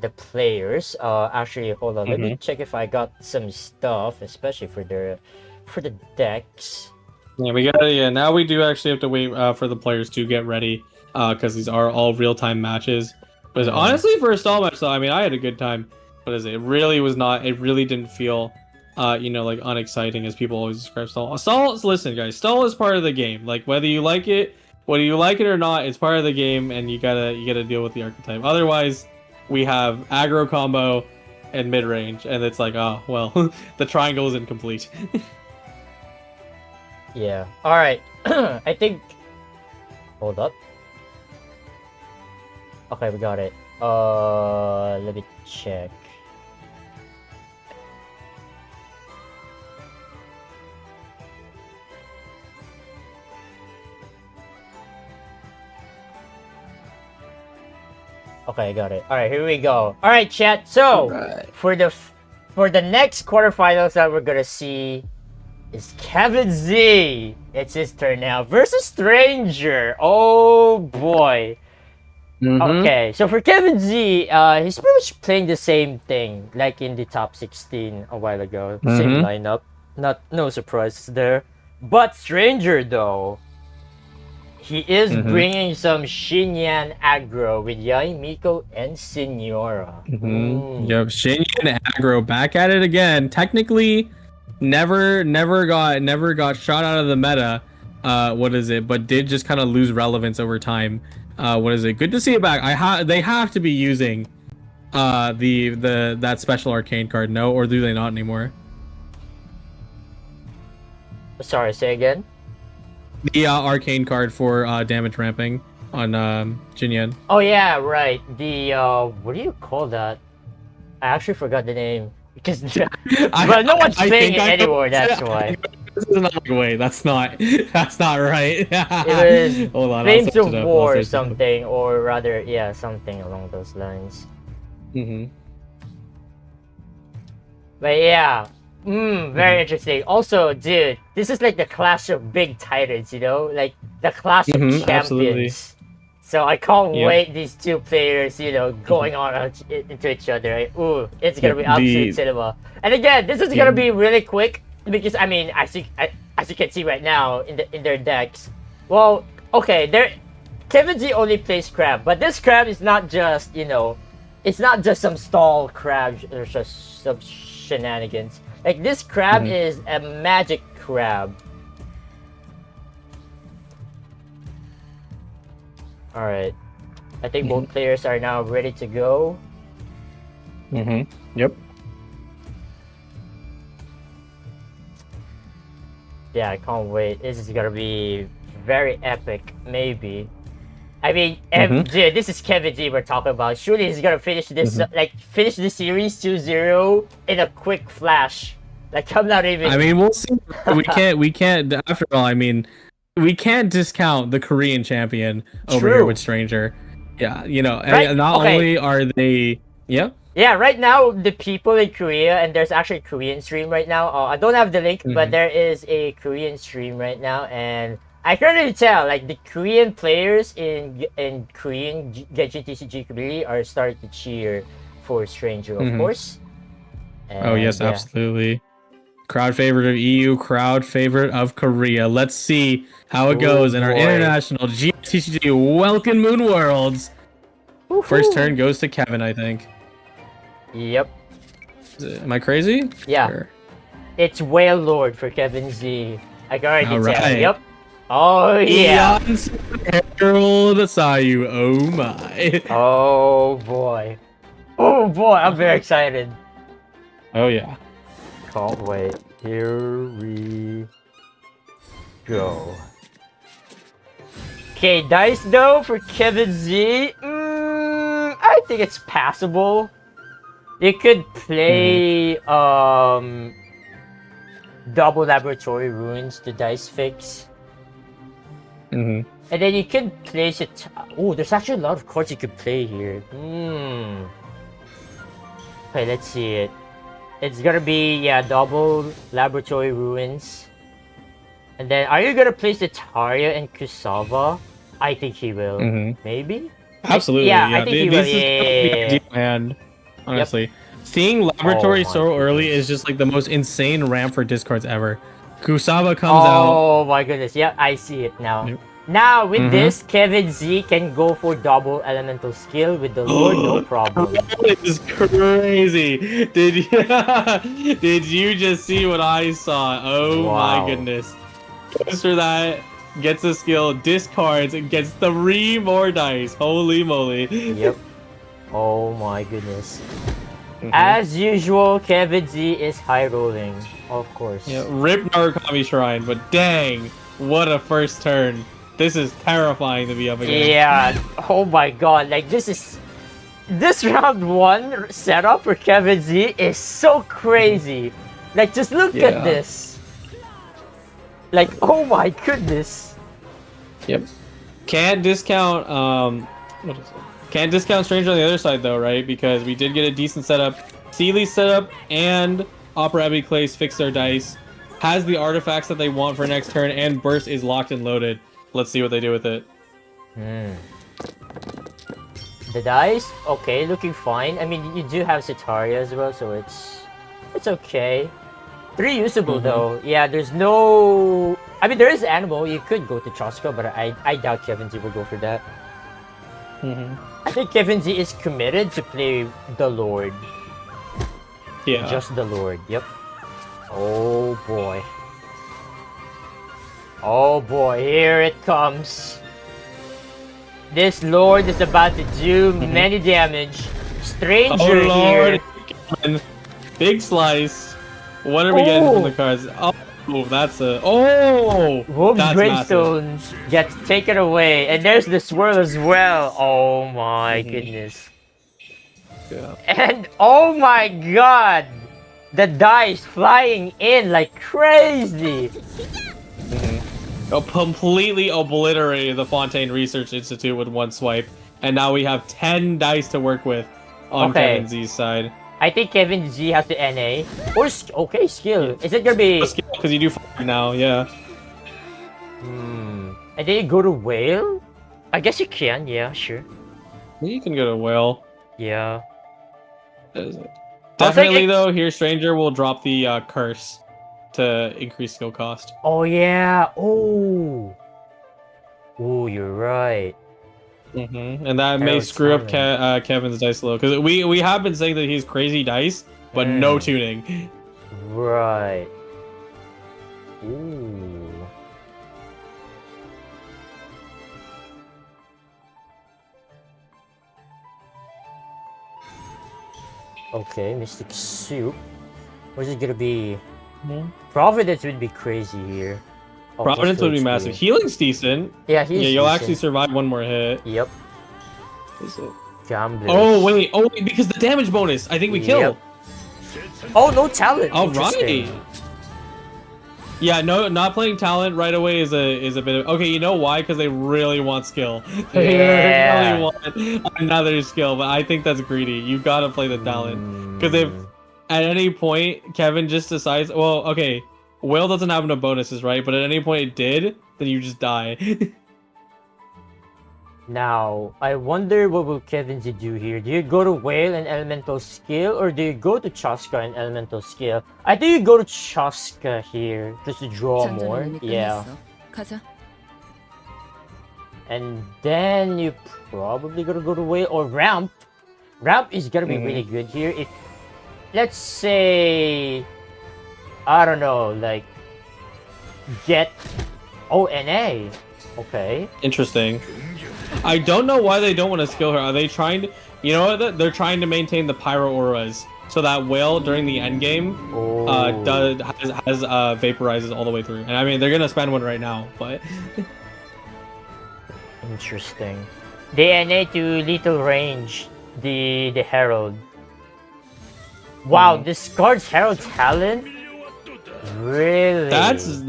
the players. Actually, hold on. Let me check if I got some stuff, especially for the decks. Yeah, we got. Yeah, now we do actually have to wait for the players to get ready, because these are all real-time matches. But honestly, for a stall match, though, I mean, I had a good time. What is it? It really was not. It really didn't feel, you know, like unexciting as people always describe stall. Stall. Listen, guys, stall is part of the game. Like whether you like it or not, it's part of the game, and you gotta deal with the archetype. Otherwise, we have aggro combo and mid range, and it's like, oh well, the triangle is incomplete. Yeah. Alright. I think... Hold up. Okay, we got it. Let me check. Okay, I got it. Alright, here we go. Alright, chat. So, for the next quarterfinals that we're gonna see is Kevin Z. It's his turn now versus Stranger. Oh boy. Okay, so for Kevin Z, he's pretty much playing the same thing like in the top 16 a while ago. Same lineup. No surprises there. But Stranger though, he is bringing some Xinyan aggro with Yai, Miko, and Senora. Yep, Xinyan aggro back at it again. Technically, never got shot out of the meta. What is it? But did just kind of lose relevance over time. What is it? Good to see it back. They have to be using that special arcane card, no? Or do they not anymore? Sorry, say again? The arcane card for damage ramping on Xinyan. Oh yeah, right. The what do you call that? I actually forgot the name. Because well, no one's playing it anymore, that's why. This is not wait, that's not right. It was Hold on, Flames of War or something, or rather, yeah, something along those lines. But yeah, very interesting. Also, dude, this is like the clash of big titans, you know, like the clash of champions. Absolutely. So I can't wait these two players, you know, going on into each other. Right? Ooh, it's gonna be absolute cinema. And again, this is gonna be really quick because I mean, as you can see right now in their decks. Well, okay, Kevin Z only plays crab, but this crab is not just, you know, it's not just some stall crab or just some shenanigans. Like this crab is a magic crab. All right, I think both players are now ready to go. Yep. Yeah, I can't wait. This is gonna be very epic, maybe. I mean, dude, this is Kevin Z we're talking about. Surely he's gonna finish this, finish the series 2-0 in a quick flash. Like, I'm not even. I mean, we'll see. We can't. After all, I mean, we can't discount the Korean champion over here with Stranger. Yeah, you know, Right? not only are they, Yeah, right now the people in Korea, and there's actually a Korean stream right now. I don't have the link, but there is a Korean stream right now, and I can really tell like the Korean players in Korean Genshin TCG community are starting to cheer for Stranger, of course. And, oh yes, absolutely. Crowd favorite of EU, crowd favorite of Korea. Let's see how it goes in our international GITCG Welkin Moon Worlds. First turn goes to Kevin, I think. Yep. Am I crazy? Yeah. Or... It's Whale Lord for Kevin Z. I can already tell. Right. Yep. Oh yeah. Harold Sayu. Oh my. Oh boy. Oh boy, I'm very excited. Oh yeah. Can't wait. Here we go. Okay, dice though for Kevin Z. I think it's passable. You could play double laboratory ruins to dice fix. And then you could place it. Oh, there's actually a lot of cards you could play here. Okay, let's see it. It's gonna be double laboratory ruins. And then are you gonna place the Taria and Kusava? I think he will. Maybe? Absolutely. I think he will. Yeah. And honestly, seeing laboratory so early is just like the most insane ramp for discards ever. Kusava comes out. Oh my goodness. Yeah, I see it now. Now with this, Kevin Z can go for double elemental skill with the Lord, no problem. This is crazy. Did you just see what I saw? Oh my goodness. Goes for that, gets a skill, discards, and gets 3 more dice. Holy moly. Yep. Oh my goodness. As usual, Kevin Z is high rolling, of course. Yeah, rip Narukami Shrine, but dang, what a first turn. This is terrifying to be up against. Yeah, oh my god, like this round 1 setup for Kevin Z is so crazy. Like, just look at this. Like, oh my goodness. Yep. Can't discount, what is it? Can't discount Stranger on the other side though, right? Because we did get a decent setup. Sealy's setup and Opera Abbey Clays fix their dice. Has the artifacts that they want for next turn, and Burst is locked and loaded. Let's see what they do with it. The dice, okay, looking fine. I mean, you do have Sitaria as well, so it's okay. 3 usable though. Yeah, there's no. I mean, there is animal. You could go to Choska, but I doubt Kevin Z will go for that. I think Kevin Z is committed to play the Lord. Yeah. Just the Lord. Yep. Oh boy. Oh boy, here it comes. This Lord is about to do many damage. Stranger here. Big slice. What are we getting from the cards? Oh, that's a... Oh! Wolf's Gravestone gets taken away. And there's the swirl as well. Oh my goodness. Yeah. And oh my god! The dice flying in like crazy. Completely obliterated the Fontaine Research Institute with 1 swipe. And now we have 10 dice to work with on Kevin Z's side. I think Kevin Z has to NA. Or, skill. Is it gonna be... Because you do 5 now, yeah. And then you go to Whale? I guess you can, yeah, sure. You can go to Whale. Yeah. Definitely, though, here Stranger will drop the Curse to increase skill cost. Oh, yeah. Oh. Oh, you're right. And that may Harold's screw up talent. Kevin's dice a little because we have been saying that he's crazy dice, but no tuning. Right. Ooh. Okay, Mystic Soup. What's it gonna be? Providence would be crazy here. Oh, Providence would be HP. massive. Healing's decent. Yeah, he's you'll decent. actually survive one more hit. Yep. Is it? Gamblers. Oh wait, because the damage bonus. I think we kill. Oh, no talent. All right. Yeah, no, not playing talent right away is a bit of okay. You know why? Because they really want skill. They really want another skill, but I think that's greedy. You gotta play the talent because if at any point Kevin just decides, well, okay, Will doesn't have no bonuses, right? But at any point it did, then you just die. Now, I wonder what will Kevin Z do here. Do you go to Whale and Elemental Skill, or do you go to Chaska and Elemental Skill? I think you go to Chaska here, just to draw more. Yeah. And then you probably gonna go to Whale or Ramp. Ramp is gonna be really good here. If, let's say, I don't know, like, get ONA. Okay. Interesting. I don't know why they don't want to skill her. Are they trying to... You know what? They're trying to maintain the Pyro Auras. So that Whale, during the end game, has vaporizes all the way through. And I mean, they're going to spend one right now, but... Interesting. They NA to lethal range, the Herald. Wow, discards Herald talent? Really? That's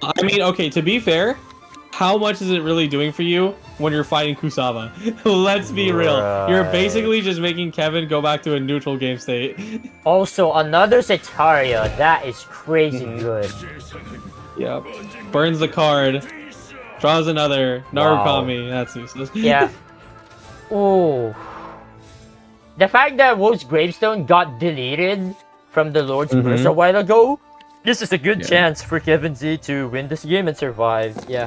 I mean, okay, to be fair, how much is it really doing for you when you're fighting Kusama? Let's be real. You're basically just making Kevin go back to a neutral game state. Also, another Setaria. That is crazy good. Yep. Burns the card. Draws another. Narukami. That's useless. Yeah. Ooh. The fact that Wolf's Gravestone got deleted from the Lord's Curse a while ago, this is a good chance for Kevin Z to win this game and survive. Yeah.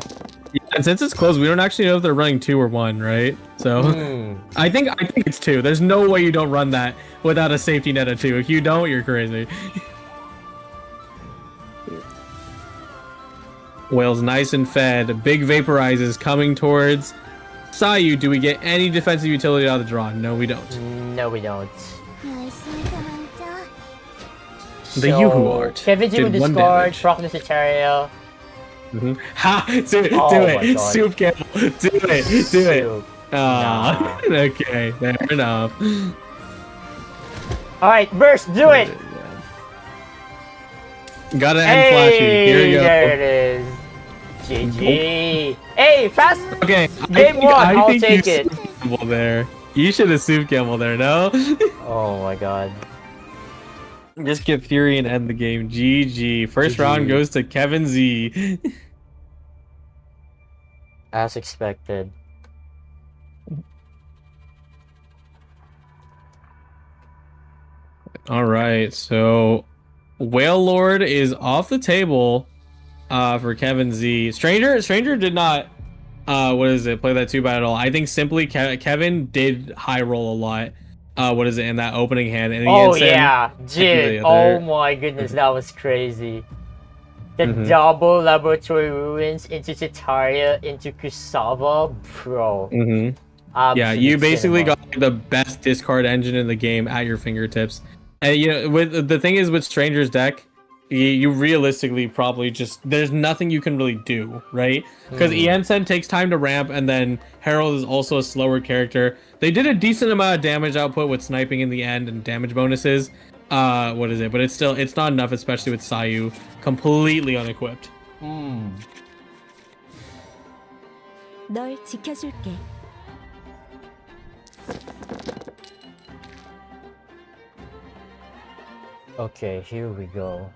And since it's closed, we don't actually know if they're running 2 or 1, right? So I think it's 2. There's no way you don't run that without a safety net of 2. If you don't, you're crazy. Whale's nice and fed. Big vaporizes coming towards Sayu. Do we get any defensive utility out of the draw? No, we don't. No, we don't. The Yuhu art. Kevin Z will discard Proclus Setaria. Ha! Do it! Soup Camel! Do it! Ah, okay, fair enough. Alright, Burst, do it! Gotta end flashy. Here we go. There it is. GG. Hey, fast! Okay, Game 1, I'll think take you it. There. You should have Soup Camel there, no? Oh my god. Just get Fury and end the game. GG. First round goes to Kevin Z. As expected. Alright, so Whale Lord is off the table for Kevin Z. Stranger did not play that too bad at all. I think simply Kevin did high roll a lot. In that opening hand? And dude. Oh my goodness, that was crazy. The double Laboratory Ruins into Setaria into Kusava, bro. Yeah, you basically got the best discard engine in the game at your fingertips. And you know, with the thing is with Stranger's deck, you realistically probably just there's nothing you can really do, right? Because Iensen takes time to ramp, and then Herald is also a slower character. They did a decent amount of damage output with sniping in the end and damage bonuses. But it's not enough, especially with Sayu completely unequipped. 널 지켜줄게. Okay, here we go.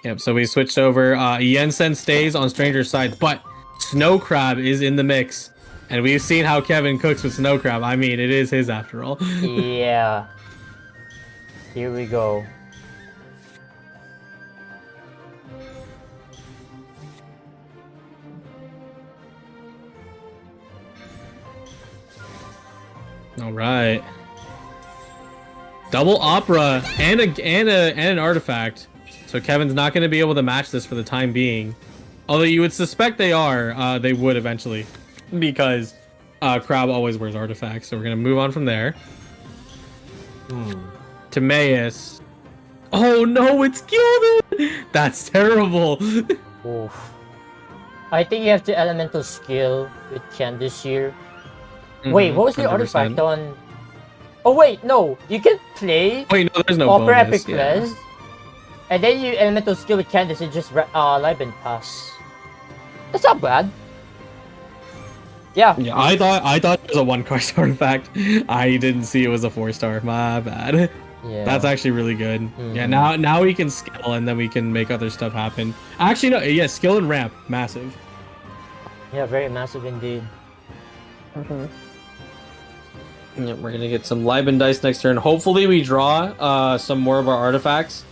Yep, so we switched over. Yensen stays on Stranger's side, but Snow Crab is in the mix. And we've seen how Kevin cooks with Snow Crab. I mean, it is his after all. Yeah. Here we go. All right. Double opera and an artifact. So Kevin's not going to be able to match this for the time being. Although you would suspect they are. They would eventually, because Crab always wears artifacts. So we're going to move on from there. Timaeus. Oh no, it's Gilded! That's terrible. Oof. I think you have to elemental skill with Candice here. Wait, what was the 100%. artifact on? Oh wait, no, you can play Wait, no, there's no Opera bonus. Epic Res, and then you elemental skill with Candice and just Liben Pass. That's not bad. Yeah. Yeah, I thought it was a 1-cost artifact. I didn't see it was a 4-star. My bad. Yeah. That's actually really good. Yeah, now we can skill and then we can make other stuff happen. Actually, no, yeah, skill and ramp, massive. Yeah, very massive indeed. Yeah, we're gonna get some Liben dice next turn. Hopefully we draw some more of our artifacts.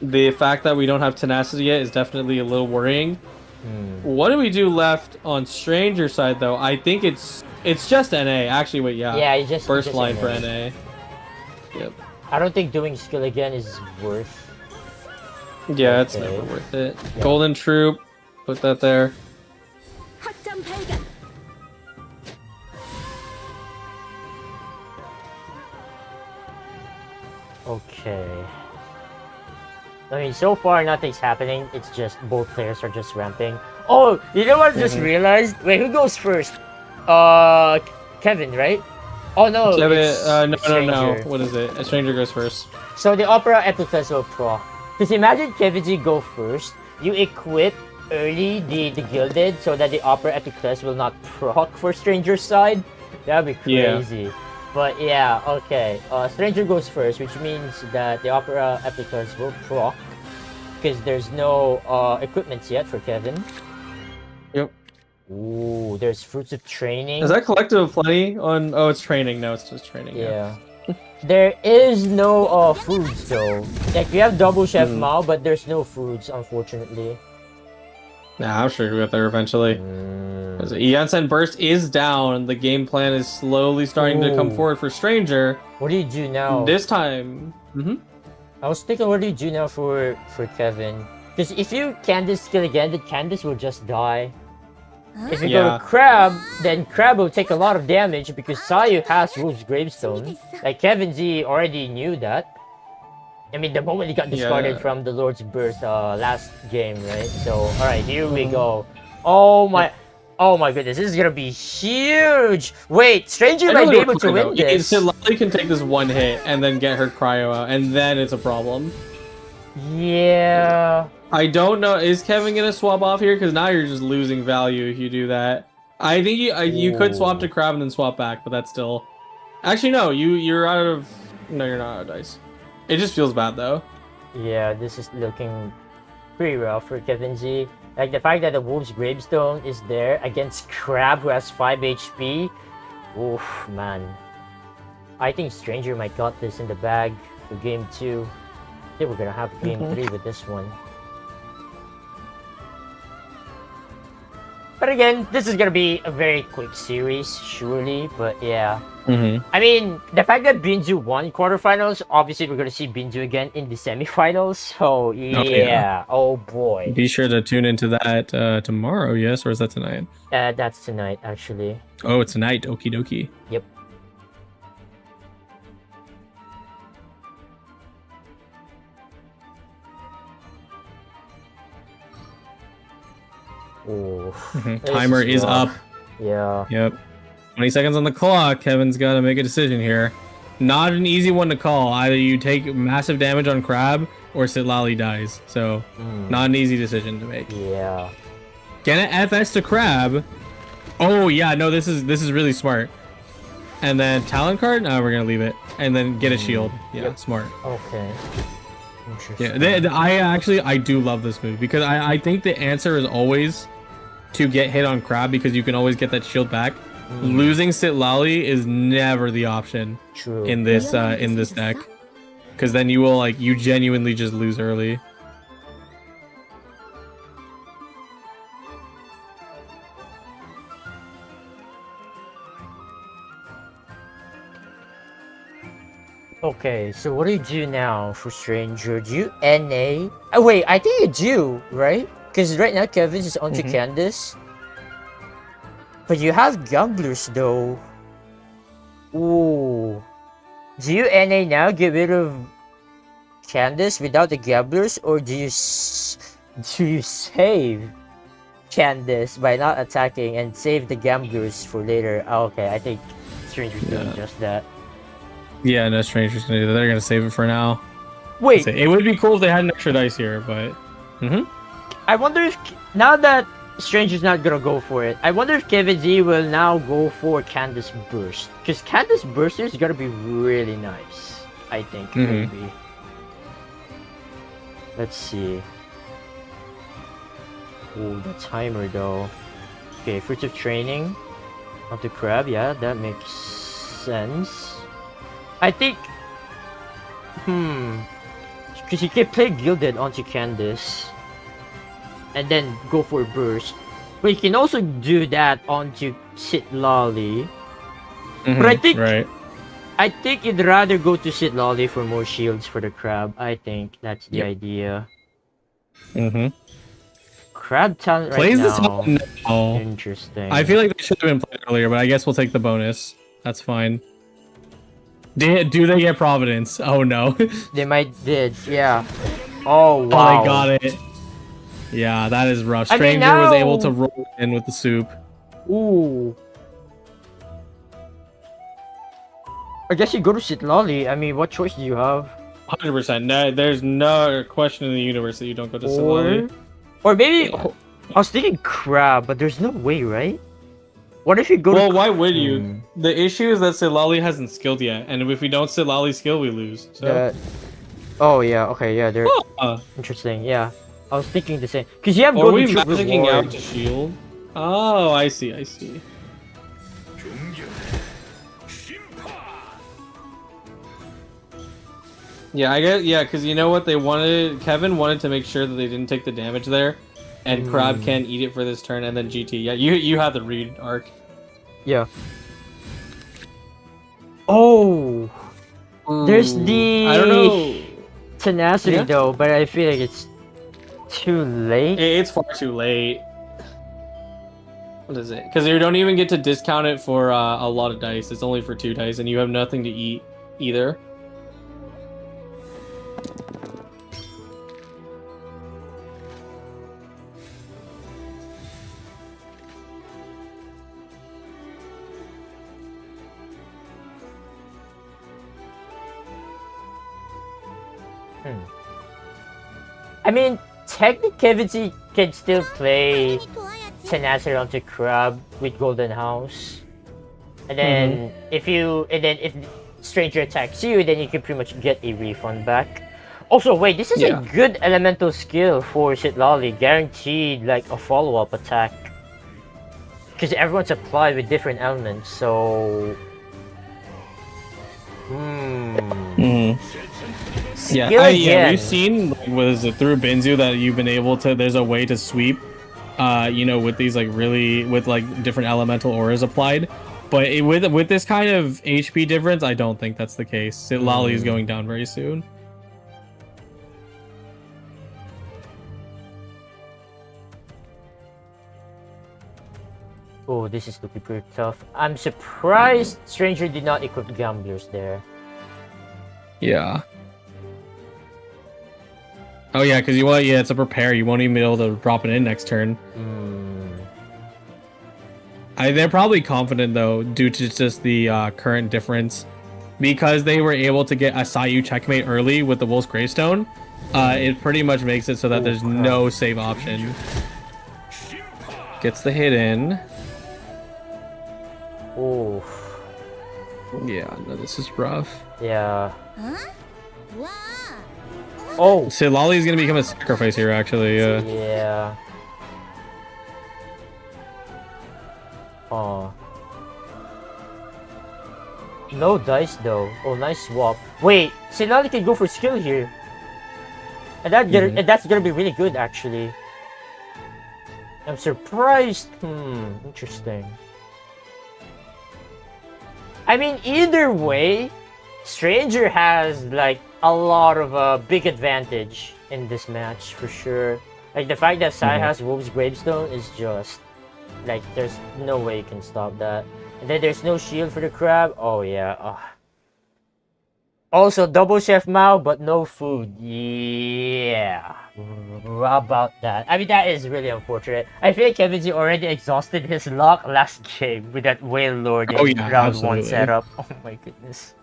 The fact that we don't have tenacity yet is definitely a little worrying. What do we do left on Stranger side though? I think it's just NA. Actually, wait, yeah. Yeah, you just first just line NA. for NA. Yep. I don't think doing skill again is worth. Yeah, it's Okay. never worth it. Yeah. Golden Troop, put that there. 확장 발견. Okay. I mean, so far nothing's happening. It's just both players are just ramping. Oh, you know what I just realized? Wait, who goes first? Kevin, right? Oh no, Kevin, it's no. Stranger. What is it? A Stranger goes first. So the Opera Epic Festival Pro. Because imagine Kevin G go first. You equip early the Gilded so that the Opera Epic Fest will not proc for Stranger's side. That'd be Yeah. crazy. But yeah, okay. Stranger goes first, which means that the Opera Epic Fest will proc. Because there's no equipments yet for Kevin. Yep. Ooh, there's Fruits of Training. Is that Collective of Plenty on? Oh, it's training. No, it's just training. Yeah. There is no foods though. Like we have double Chef Mao, but there's no foods, unfortunately. Nah, I'm sure we'll get there eventually. Janssen Burst is down. The game plan is slowly starting to come Ooh. forward for Stranger. What do you do now? This time. I was thinking, what do you do now for Kevin? Because if you Candice skill again, then Candice will just die. If you go Yeah. to Crab, then Crab will take a lot of damage because Sayu has Wolf's Gravestone. Like Kevin Z already knew that. I mean, the moment he got discarded Yeah. from the Lord's Birth last game, right? So, alright, here we go. Oh my goodness, this is gonna be huge! Wait, Stranger might be able to win this. Lali can take this one hit and then get her cryo out, and then it's a problem. Yeah. I don't know. Is Kevin gonna swap off here? Because now you're just losing value if you do that. I think you could swap to Crab and then swap back, but that's still. Actually, no. You're out of. No, you're not out of dice. It just feels bad though. Yeah, this is looking pretty rough for Kevin Z. Like the fact that the Wolf's Gravestone is there against Crab who has 5 HP. Oof, man. I think Stranger might got this in the bag for game 2. I think we're gonna have game 3 with this one. But again, this is gonna be a very quick series, surely. But yeah. I mean, the fact that Binju won quarterfinals, obviously we're gonna see Binju again in the semifinals. So yeah, oh boy. Be sure to tune into that tomorrow. Yes, or is that tonight? That's tonight, actually. Oh, it's tonight. Okie dokie. Yep. Ooh. Timer is up. Yeah. Yep. 20 seconds on the clock. Kevin's got to make a decision here. Not an easy one to call. Either you take massive damage on Crab or Sitlali dies. So, not an easy decision to make. Yeah. Get an FS to Crab. Oh yeah, no, this is really smart. And then Talon card. No, we're gonna leave it. And then get a shield. Yeah, smart. Okay. Interesting. Yeah, I do love this move because I think the answer is always to get hit on Crab because you can always get that shield back. Losing Sitlali is never the option True. in this deck, because then you will you genuinely just lose early. Okay, so what do you do now for Stranger? Do you NA? Oh wait, I think you do, right? Because right now Kevin's is onto Candace. But you have gamblers though. Ooh. Do you NA now, get rid of Candace without the gamblers, or do you save Candace by not attacking and save the gamblers for later? Oh, okay, I think Stranger's doing just that. Yeah, no, Stranger's gonna do that. They're gonna save it for now. Wait, It would be cool if they had an extra dice here, but. I wonder if now that Stranger's not gonna go for it, I wonder if Kevin Z will now go for Candace Burst, because Candace Burster is gonna be really nice. I think maybe. Let's see. Oh, the timer though. Okay, Fruits of Training onto Crab. Yeah, that makes sense. I think. Because you can play Gilded onto Candace. And then go for Burst. But you can also do that onto Sitlolly. But I think you'd rather go to Sitlolly for more shields for the Crab. I think that's the idea. Crab talent Plays right this now. now. Interesting. I feel like they should have been played earlier, but I guess we'll take the bonus. That's fine. Do they get Providence? Oh no. They did, yeah. Oh wow. Oh, they got it. Yeah, that is rough. I mean, Stranger was able to roll in with the soup. Ooh. I guess you go to Sitlolly. I mean, what choice do you have? 100%. No, there's no question in the universe that you don't go to Sitlolly. Or maybe I was thinking Crab, but there's no way, right? What if you go Well, to why would you? The issue is that Sitlolly hasn't skilled yet, and if we don't Sitlolly skill, we lose. So. Oh yeah, okay, yeah, they're interesting, yeah. I was thinking the same. Because you have Are we golden magicking out to shield? Oh, I see, I see. Yeah, I guess, yeah, because you know what they wanted? Kevin wanted to make sure that they didn't take the damage there, and Crab can eat it for this turn, and then GT. Yeah, you had the read arc. Yeah. Oh! There's the... I don't know. Tenacity though, but I feel like it's too late. It's far too late. What is it? Because you don't even get to discount it for a lot of dice. It's only for 2 dice, and you have nothing to eat either. I mean, technically, Kevin Z can still play Tenacity onto Crab with Golden House, and then if Stranger attacks you, then you can pretty much get a refund back. Also, wait, this is a good elemental skill for Sitlolly, guaranteed like a follow-up attack, because everyone's applied with different elements. So, Yeah, we've seen through Binzu that you've been able to. There's a way to sweep, with these with different elemental auras applied. But with this kind of HP difference, I don't think that's the case. Sitlolly is going down very soon. Oh, this is looking pretty tough. I'm surprised Stranger did not equip Gamblers there. Yeah. Oh yeah, because it's a prepare. You won't even be able to drop it in next turn. They're probably confident though, due to just the current difference, because they were able to get a Sayu checkmate early with the Wolf's Greystone. It pretty much makes it so that there's no save option. Gets the hit in. Oh. Yeah, no, this is rough. Yeah. Oh, Sitlolly is gonna become a sacrifice here, actually. Yeah. Oh. No dice though. Oh, nice swap. Wait, Sitlolly can go for skill here, and that's gonna be really good actually. I'm surprised. Interesting. I mean, either way, Stranger has like a lot of big advantage in this match for sure. Like the fact that Sai has Wolf's Gravestone is just like there's no way you can stop that. And then there's no shield for the crab. Oh yeah. Also double Chef Mao, but no food. Yeah. How about that? I mean that is really unfortunate. I feel like Kevin Z already exhausted his luck last game with that Whale Lord in round 1 setup. Oh my goodness.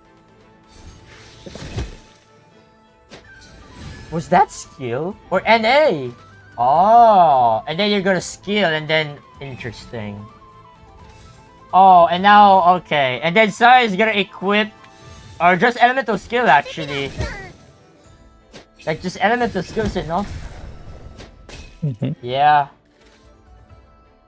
Was that skill? Or NA? Oh, and then you're gonna skill and then interesting. Oh, and now okay, and then Sai is gonna equip, or just elemental skill actually. Like just elemental skill is enough. Yeah.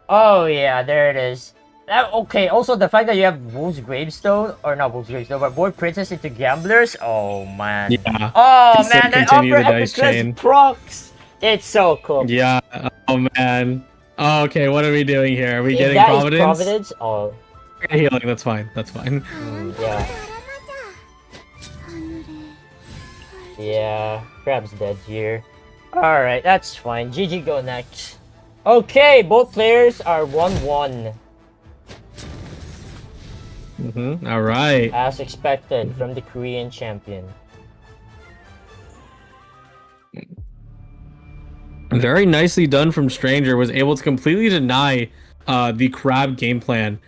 Oh yeah, there it is. Okay, also the fact that you have Wolf's Gravestone, or not Wolf's Gravestone, but Board Princess into Gamblers. Oh man. Yeah. Oh man, that continue upper the dice Epiclus chain. procs. It's so cool. Yeah. Oh man. Oh, okay, what are we doing here? Are we If getting that is Providence? Providence? Oh. Healing, that's fine. That's fine. Yeah. Yeah. Crab's dead here. Alright, that's fine. GG go next. Okay, both players are 1-1. All right. As expected from the Korean champion. Very nicely done from Stranger. Was able to completely deny the crab game plan.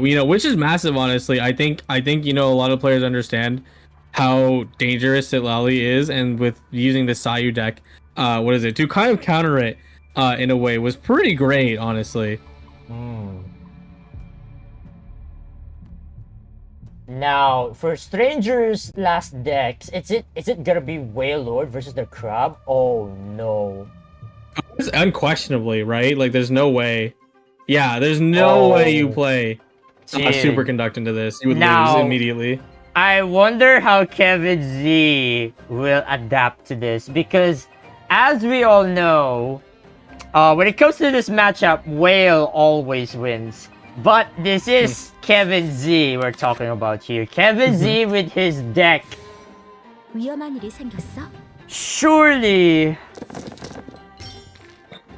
Which is massive, honestly. I think a lot of players understand how dangerous Sitlali is, and with using the Sayu deck, to kind of counter it in a way was pretty great, honestly. Now, for Stranger's last decks, is it gonna be Whale Lord versus the Crab? Oh no. It's unquestionably, right? Like, there's no way. Yeah, there's no way you play a Superconduct into this. You would lose immediately. I wonder how Kevin Z will adapt to this, because as we all know, when it comes to this matchup, Whale always wins. But this is Kevin Z we're talking about here. Kevin Z with his deck. 위험한 일이 생겼어? Surely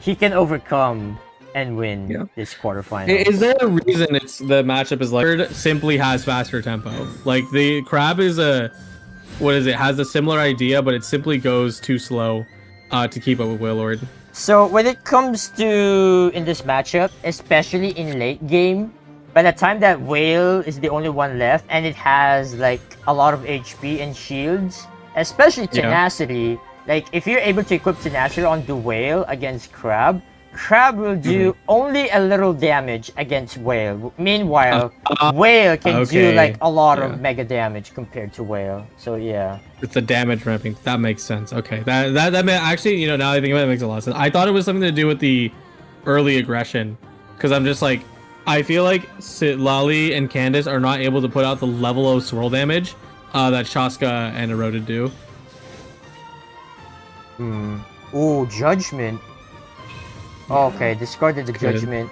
he can overcome and win this quarterfinal. Is there a reason the matchup is like simply has faster tempo? Like the Crab is has a similar idea, but it simply goes too slow to keep up with Wailord. So when it comes to in this matchup, especially in late game, by the time that Whale is the only one left and it has like a lot of HP and shields, especially Tenacity, like if you're able to equip Tenacity on the Whale against Crab, Crab will do only a little damage against Whale. Meanwhile, Whale can do like a lot of mega damage compared to Whale. So yeah. It's the damage ramping. That makes sense. Okay. That actually, now that I think about it, makes a lot of sense. I thought it was something to do with the early aggression. Because I'm just like, I feel like Lali and Candace are not able to put out the level of swirl damage that Shaska and Eroded do. Oh, Judgment. Okay, discarded the Judgment.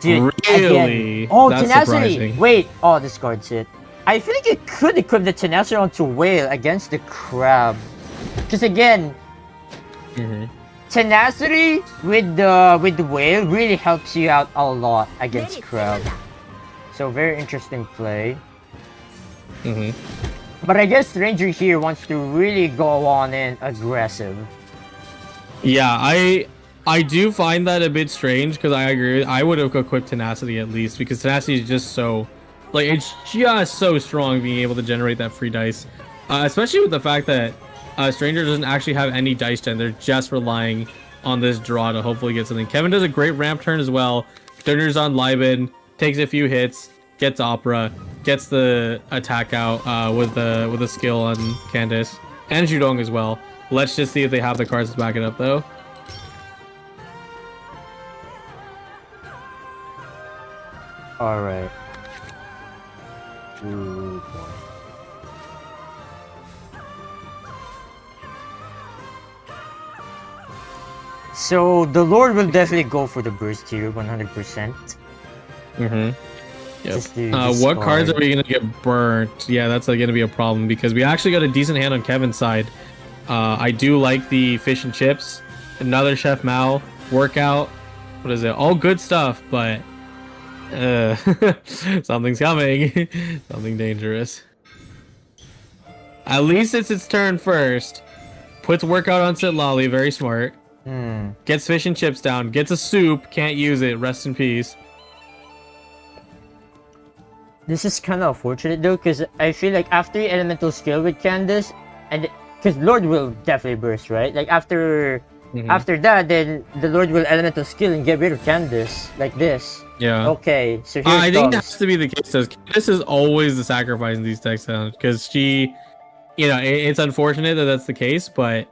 Dude, really? Again. Oh, that's Tenacity! surprising. Wait, discards it. I feel like it could equip the Tenacity onto Whale against the Crab. Because again, Tenacity with the Whale really helps you out a lot against Crab. So very interesting play. But I guess Stranger here wants to really go on in aggressive. Yeah, I do find that a bit strange, because I agree. I would have equipped Tenacity at least, because Tenacity is just so, like, it's just so strong being able to generate that free dice. Especially with the fact that Stranger doesn't actually have any dice gen. They're just relying on this draw to hopefully get something. Kevin does a great ramp turn as well. Turner's on Liben, takes a few hits, gets Opera, gets the attack out with a skill on Candace, and Judong as well. Let's just see if they have the cards to back it up, though. Alright. Ooh, boy. So the Lord will definitely go for the burst here, 100%. Yep. Just do What cards are discard. we gonna get burnt? Yeah, that's gonna be a problem because we actually got a decent hand on Kevin's side. I do like the fish and chips, another Chef Mao workout. What is it? All good stuff, but something's coming. Something dangerous. At least it's its turn first. Puts workout on Sitlali, very smart. Gets fish and chips down. Gets a soup. Can't use it. Rest in peace. This is kind of unfortunate though, because I feel like after your elemental skill with Candace, and because Lord will definitely burst, right? Like after that, then the Lord will elemental skill and get rid of Candace, like this. Yeah. Okay, so here I it think that comes. has to be the case. This is always the sacrifice in these tech sounds because she, it's unfortunate that that's the case, but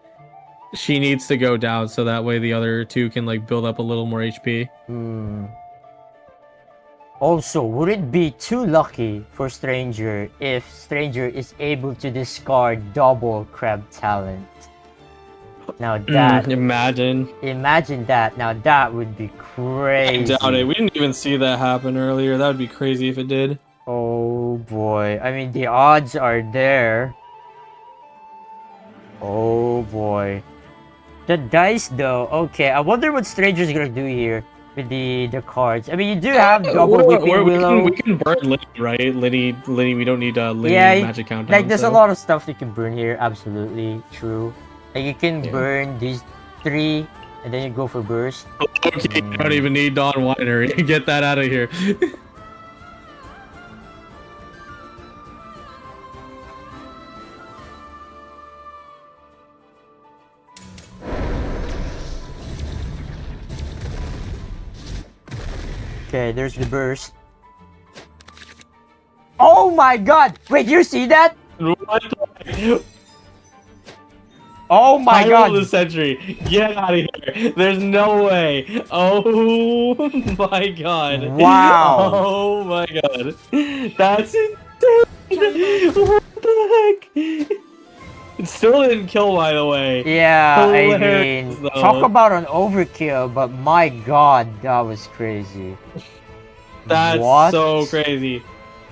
she needs to go down so that way the other two can like build up a little more HP. Also, would it be too lucky for Stranger if Stranger is able to discard double crab talent? Now that Imagine that. Now that would be crazy. I doubt it. We didn't even see that happen earlier. That would be crazy if it did. Oh boy. I mean, the odds are there. Oh boy. The dice though. Okay, I wonder what Stranger's gonna do here with the cards. I mean, you do have double Whipping Willow. We can burn Liddy, right? Liddy. We don't need Liddy Yeah, magic countdown. like there's so. a lot of stuff you can burn here. Absolutely true. Like you can burn these 3, and then you go for burst. Okay, you don't even need Dawn Winery. Get that out of here. Okay, there's the burst. Oh my god! Wait, you see that? What? Oh my god! The century. Get out of here. There's no way. Oh my god. Wow. Oh my god. That's insane. What the heck? It still didn't kill, by the way. Yeah, Hilarious, I mean, though. talk about an overkill, but my god, that was crazy. That's What? so crazy.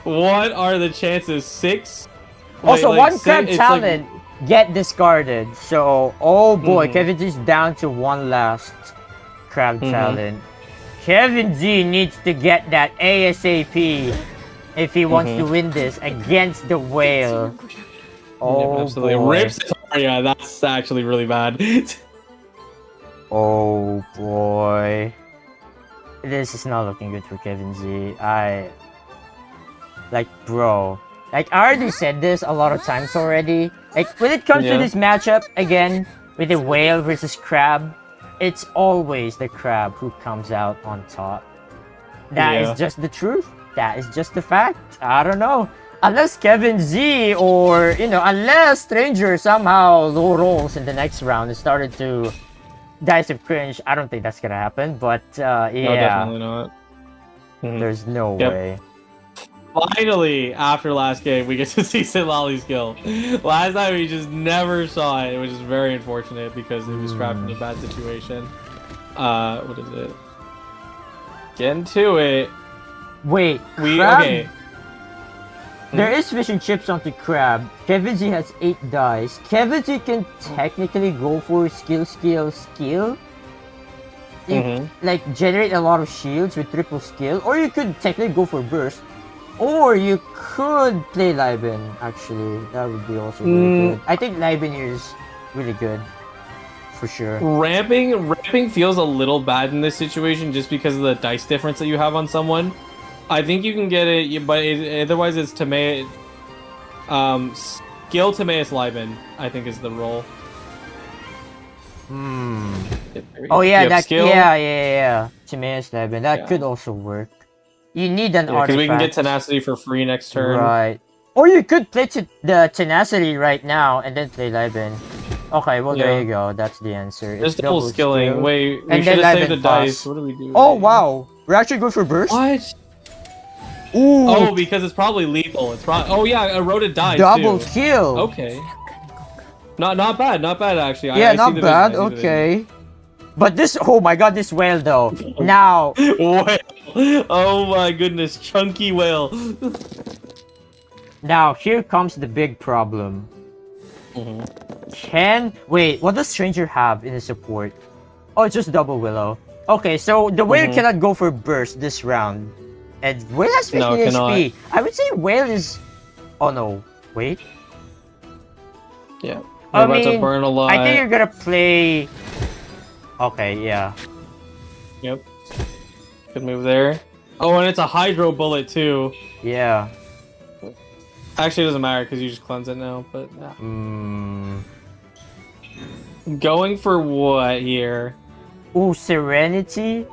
What are the chances? 6? Also, Wait, one crab it's talent get discarded. So, oh boy, Mhm. Kevin G's down to one last crab talent. Kevin G needs to get that ASAP if he wants to win this against the whale. Oh absolutely. boy. Rips. Yeah, that's actually really bad. Oh boy. This is not looking good for Kevin Z. Like, bro. Like, I already said this a lot of times already. Like, when it comes to this matchup, again, with the whale versus crab, it's always the crab who comes out on top. That is just the truth. That is just the fact. I don't know. Unless Kevin Z or, unless Stranger somehow low rolls in the next round and started to dice of cringe, I don't think that's gonna happen, but yeah. No, definitely not. There's no way. Finally, after last game, we get to see Sitlali's kill. Last time we just never saw it, which is very unfortunate because it was trapped in a bad situation. What is it? Get into it. Wait, crab? There is fish and chips onto crab. Kevin Z has 8 dice. Kevin Z can technically go for skill. Like generate a lot of shields with triple skill, or you could technically go for burst, or you could play Liben. Actually, that would be also really good. I think Liben here is really good, for sure. Ramping feels a little bad in this situation just because of the dice difference that you have on someone. I think you can get it, but otherwise it's Timaeus. Skill Timaeus Liben, I think, is the role. Oh yeah, that skill. Yeah. Timaeus Liben, that could also work. You need an artifact. Because we can get tenacity for free next turn. Right. Or you could play the tenacity right now and then play Liben. Okay, well there you go. That's the answer. Just double skilling. Skill. Wait, we And should then have saved the Liben dice. pass. What do we do? Oh wow, we're actually going for burst. What? Ooh. Oh, because it's probably lethal. It's probably. Oh yeah, eroded dies Double too. kill. Okay. Not bad actually. Yeah, I not see bad. the vision, Okay. But this, oh my god, this whale though. Now, Whale. Oh my goodness, chunky whale. Now, here comes the big problem. Wait, what does Stranger have in his support? Oh, it's just double Willow. Okay, so the whale cannot go for burst this round. And whale has 15 HP. I would say whale is... Oh no, wait. Yeah. We're about to burn a lot. I think you're gonna play... Okay, yeah. Yep. Good move there. Oh, and it's a hydro bullet too. Yeah. Actually, it doesn't matter because you just cleanse it now, but... Hmm. Going for what here? Ooh, Serenity?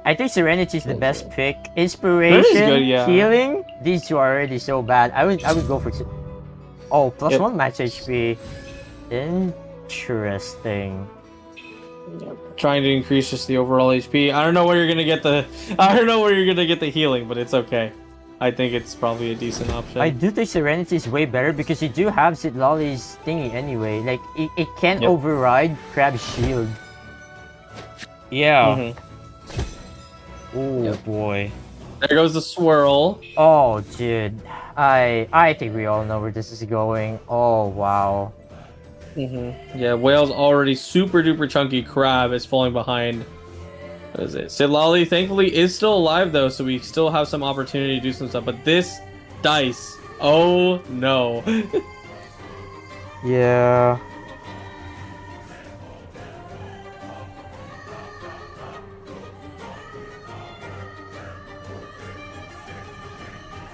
I think Serenity is the best pick. Inspiration, good, yeah. Healing. These two are already so bad. I would go for... Oh, plus 1 max HP. Interesting. Trying to increase just the overall HP. I don't know where you're gonna get the healing, but it's okay. I think it's probably a decent option. I do think Serenity is way better because you do have Citlali's thingy anyway. Like, it can override Crab's shield. Yeah. Oh boy. There goes the swirl. Oh, dude. I think we all know where this is going. Oh, wow. Yeah, whale's already super duper chunky. Crab is falling behind. What is it? Citlali, thankfully, is still alive though, so we still have some opportunity to do some stuff. But this dice, oh no. Yeah.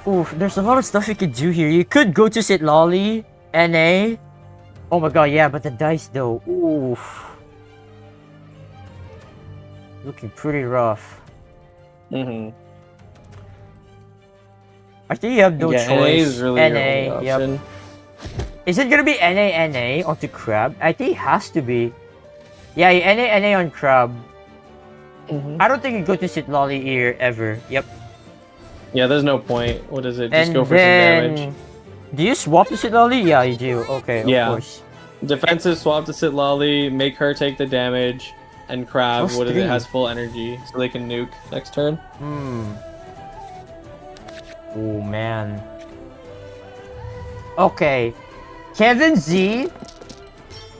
Oof, there's a lot of stuff you could do here. You could go to Citlali, NA. Oh my god, yeah, but the dice though. Oof. Looking pretty rough. I think you have no choice. NA is really NA, yep. Is it gonna be NA onto Crab? I think it has to be. Yeah, NA on Crab. I don't think you go to Citlali here ever. Yep. Yeah, there's no point. What is it? Just And go for some damage. Do you swap to Citlali? Yeah, you do. Okay, of course. Defensive swap to Citlali, make her take the damage, and Crab, Plus what is it, 3. has full energy, so they can nuke next turn. Oh man. Okay. Kevin Z.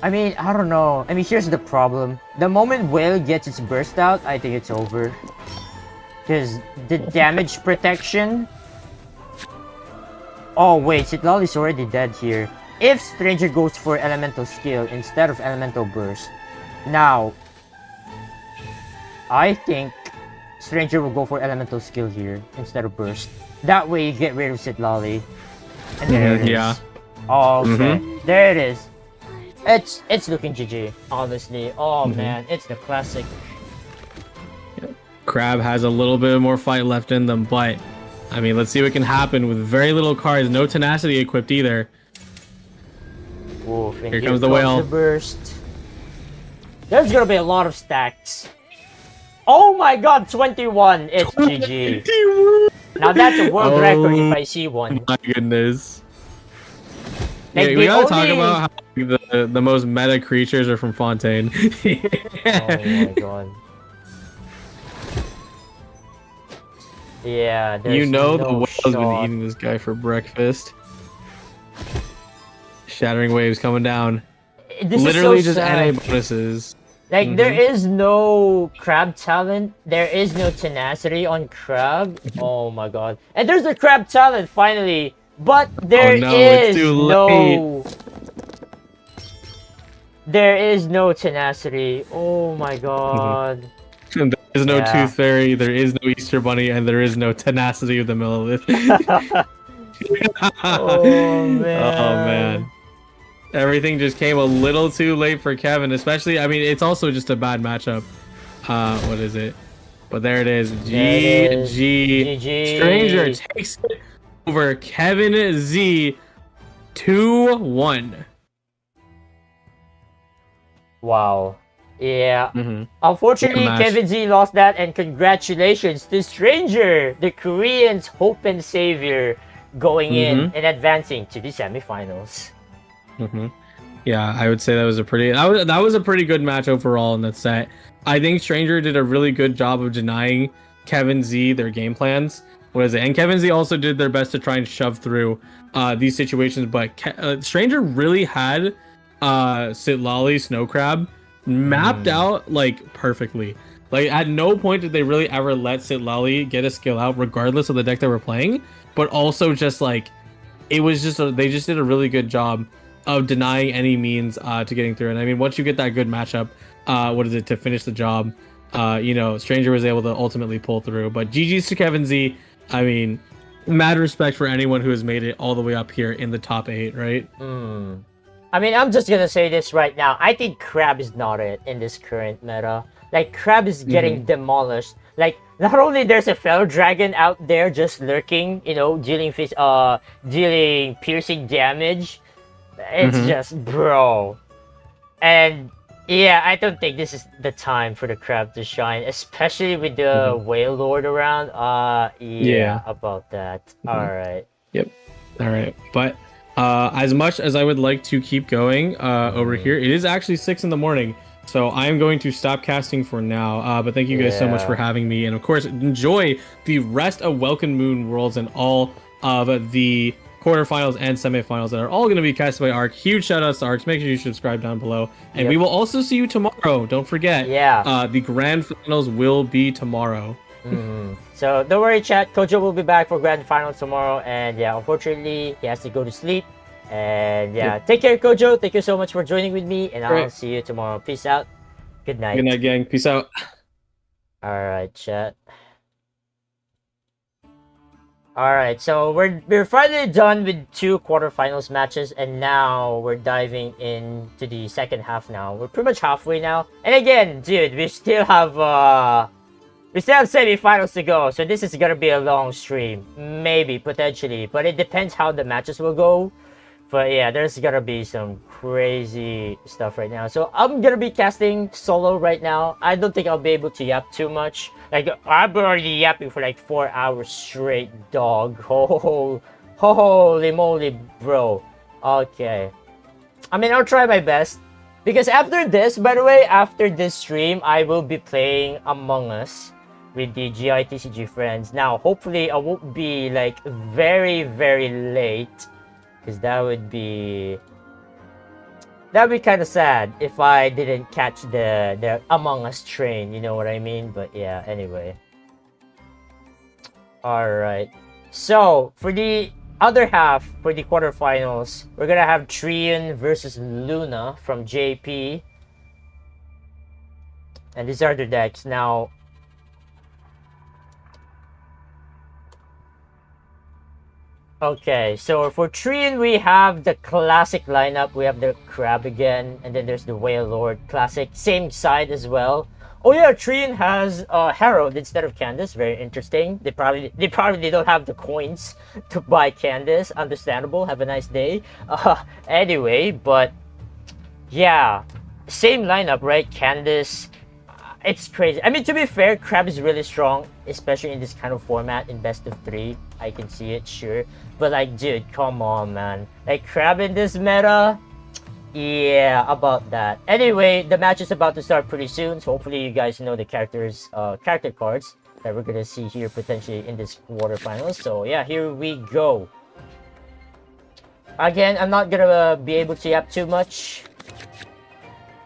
I mean, I don't know. I mean, here's the problem. The moment Whale gets its burst out, I think it's over. Because the damage protection... Oh wait, Citlali's already dead here. If Stranger goes for Elemental Skill instead of Elemental Burst. Now, I think Stranger will go for Elemental Skill here instead of Burst. That way you get rid of Citlali. And there it is. Yeah. Oh, okay. There it is. It's looking GG, honestly. Oh man, it's the classic. Crab has a little bit more fight left in them, but I mean, let's see what can happen with very little cards. No tenacity equipped either. Oof, Here comes the whale. The burst. There's gonna be a lot of stacks. Oh my god, 21! It's GG. Now that's a world record if I see one. My goodness. Like, Yeah, we gotta talk only- about how the most meta creatures are from Fontaine. Oh my god. Yeah, there's You know the no whale's been shot. eating this guy for breakfast. Shattering waves coming down. This Literally is so just sad. NA bonuses. Like, there is no Crab talent. There is no tenacity on Crab. Oh my god. And there's the Crab talent, finally. But there no, it's too no... There is no tenacity. Oh my god. There is no Yeah. Tooth Fairy, there is no Easter Bunny, and there is no tenacity of the Millilith. Oh man. Oh man. Everything just came a little too late for Kevin, especially, I mean, it's also just a bad matchup. What is it? But there it is. There it is. GG. GG. Stranger takes it over Kevin Z 2-1. Wow. Yeah. Mm-hmm. Unfortunately, Good match. Kevin Z lost that, and congratulations to Stranger, the Koreans' hope and savior, going in and advancing to the semifinals. Mm-hmm. Yeah, I would say that was a pretty good match overall in that set. I think Stranger did a really good job of denying Kevin Z their game plans. What is it? And Kevin Z also did their best to try and shove through these situations, but Stranger really had Sitlali Snow Crab mapped out like perfectly. Like at no point did they really ever let Sitlali get a skill out, regardless of the deck they were playing. But also just like it was just they just did a really good job of denying any means to getting through. And I mean, once you get that good matchup, what is it to finish the job? Stranger was able to ultimately pull through. But GG's to Kevin Z. I mean, mad respect for anyone who has made it all the way up here in the top 8, right? I mean, I'm just gonna say this right now. I think Crab is not it in this current meta. Like, Crab is getting demolished. Like, not only there's a Fel Dragon out there just lurking, dealing piercing damage. It's just, bro. And yeah, I don't think this is the time for the Crab to shine, especially with the Whale Lord around. Yeah, about that. All right. Yep. All right. But as much as I would like to keep going over here, it is actually 6 in the morning. So I am going to stop casting for now. But thank you guys so much for having me. And of course, enjoy the rest of Welkin Moon Worlds and all of the quarterfinals and semifinals that are all going to be casted by Arc. Huge shout outs to Arcs. Make sure you subscribe down below. And we will also see you tomorrow. Don't forget. The grand finals will be tomorrow. So don't worry, chat. Kojo will be back for grand finals tomorrow. And yeah, unfortunately, he has to go to sleep. And yeah, take care, Kojo. Thank you so much for joining with me. And I'll see you tomorrow. Peace out. Good night. Good night, gang. Peace out. All right, chat. Alright, so we're finally done with 2 quarterfinals matches, and now we're diving into the second half now. We're pretty much halfway now. And again, dude, we still have semifinals to go, so this is gonna be a long stream. Maybe, potentially, but it depends how the matches will go. But yeah, there's gonna be some crazy stuff right now. So I'm gonna be casting solo right now. I don't think I'll be able to yap too much. Like, I'm already yapping for like 4 hours straight, dog. Holy moly, bro. Okay. I mean, I'll try my best. Because after this, by the way, after this stream, I will be playing Among Us with the GITCG friends. Now, hopefully, I won't be like very, very late. Because that would be kind of sad if I didn't catch the Among Us train, you know what I mean? But yeah, anyway. Alright. So, for the other half, for the quarterfinals, we're gonna have Trian versus Luna from JP. And these are the decks. Now, okay, so for Trian, we have the classic lineup. We have the Crab again, and then there's the Whale Lord classic. Same side as well. Oh yeah, Trian has Harold instead of Candace. Very interesting. They probably don't have the coins to buy Candace. Understandable. Have a nice day. Anyway, but yeah, same lineup, right? Candace. It's crazy. I mean, to be fair, Crab is really strong, especially in this kind of format in best of 3. I can see it, sure. But like, dude, come on, man. Like, Crab in this meta? Yeah, about that. Anyway, the match is about to start pretty soon, so hopefully you guys know the character cards that we're gonna see here potentially in this quarterfinals. So yeah, here we go. Again, I'm not gonna be able to yap too much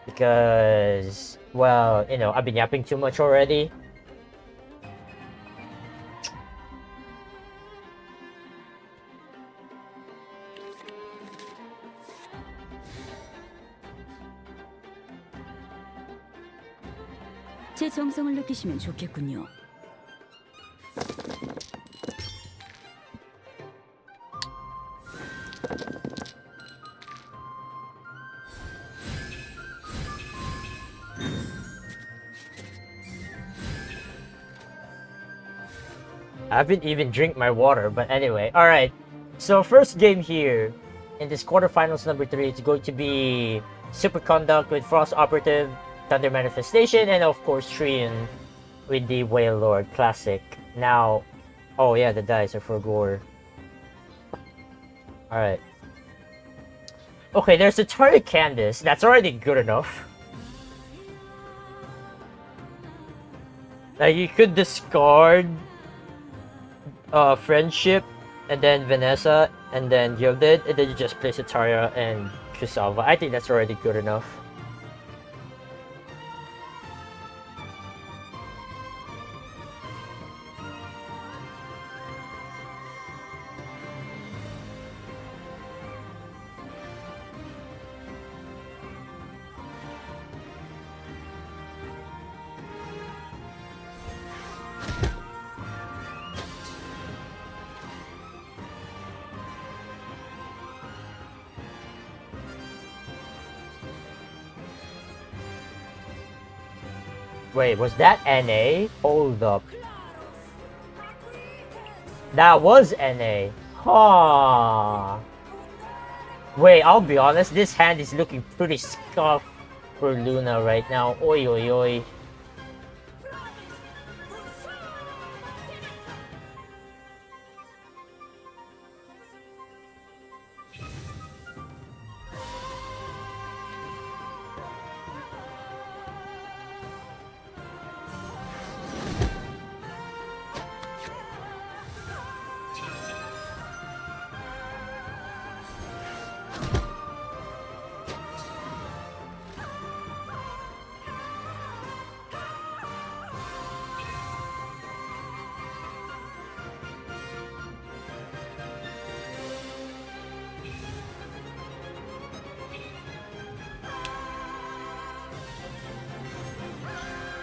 because, well, I've been yapping too much already. 제 정성을 느끼시면 좋겠군요. I haven't even drink my water, but anyway. Alright, so first game here in this quarterfinals number 3, it's going to be Superconduct with Frost Operative, Thunder Manifestation, and of course Trian with the Whale Lord classic. Now, oh yeah, the dice are for gore. Alright. Okay, there's a Atari Candace. That's already good enough. Like, you could discard Friendship, and then Vanessa, and then Gilded, and then you just place Ataria and Kusawa. I think that's already good enough. Wait, was that NA? Hold up. That was NA. Huh. Wait, I'll be honest, this hand is looking pretty scuffed for Luna right now. Oi oi oi.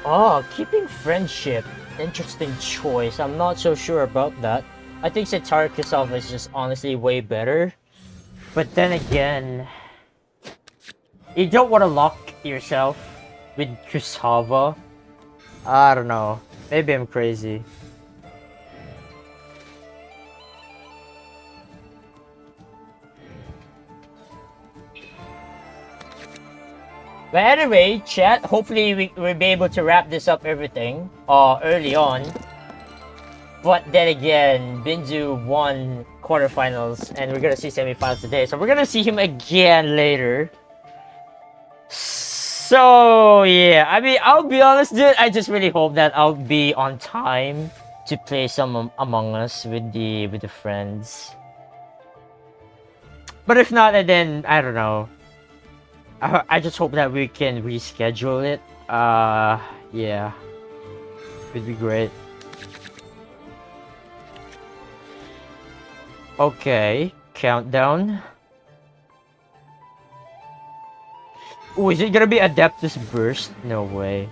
Oh, keeping Friendship. Interesting choice. I'm not so sure about that. I think Satara Kusawa is just honestly way better. But then again, you don't want to lock yourself with Kusawa. I don't know. Maybe I'm crazy. But anyway, chat, hopefully we'll be able to wrap this up everything early on. But then again, Binzu won quarterfinals and we're gonna see semifinals today. So we're gonna see him again later. So yeah, I mean, I'll be honest, dude, I just really hope that I'll be on time to play some Among Us with the friends. But if not, then I don't know. I just hope that we can reschedule it. Yeah. Would be great. Okay, countdown. Ooh, is it gonna be Adeptus Burst? No way.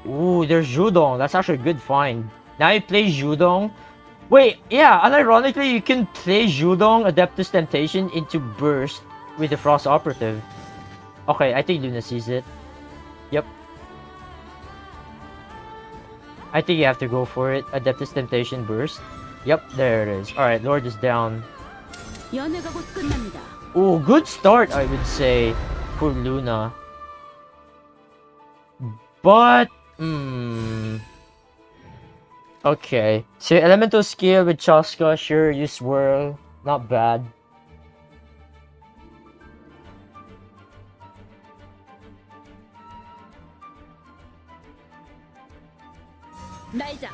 Ooh, there's Judong. That's actually a good find. Now you play Judong. Wait, yeah, unironically, you can play Judong, Adeptus Temptation into Burst with the Frost Operative. Okay, I think Luna sees it. Yep. I think you have to go for it. Adeptus Temptation Burst. Yep, there it is. Alright, Lord is down. Ooh, good start, I would say, for Luna. But, okay. So, Elemental Skill with Chaska, sure, you swirl. Not bad. 날자.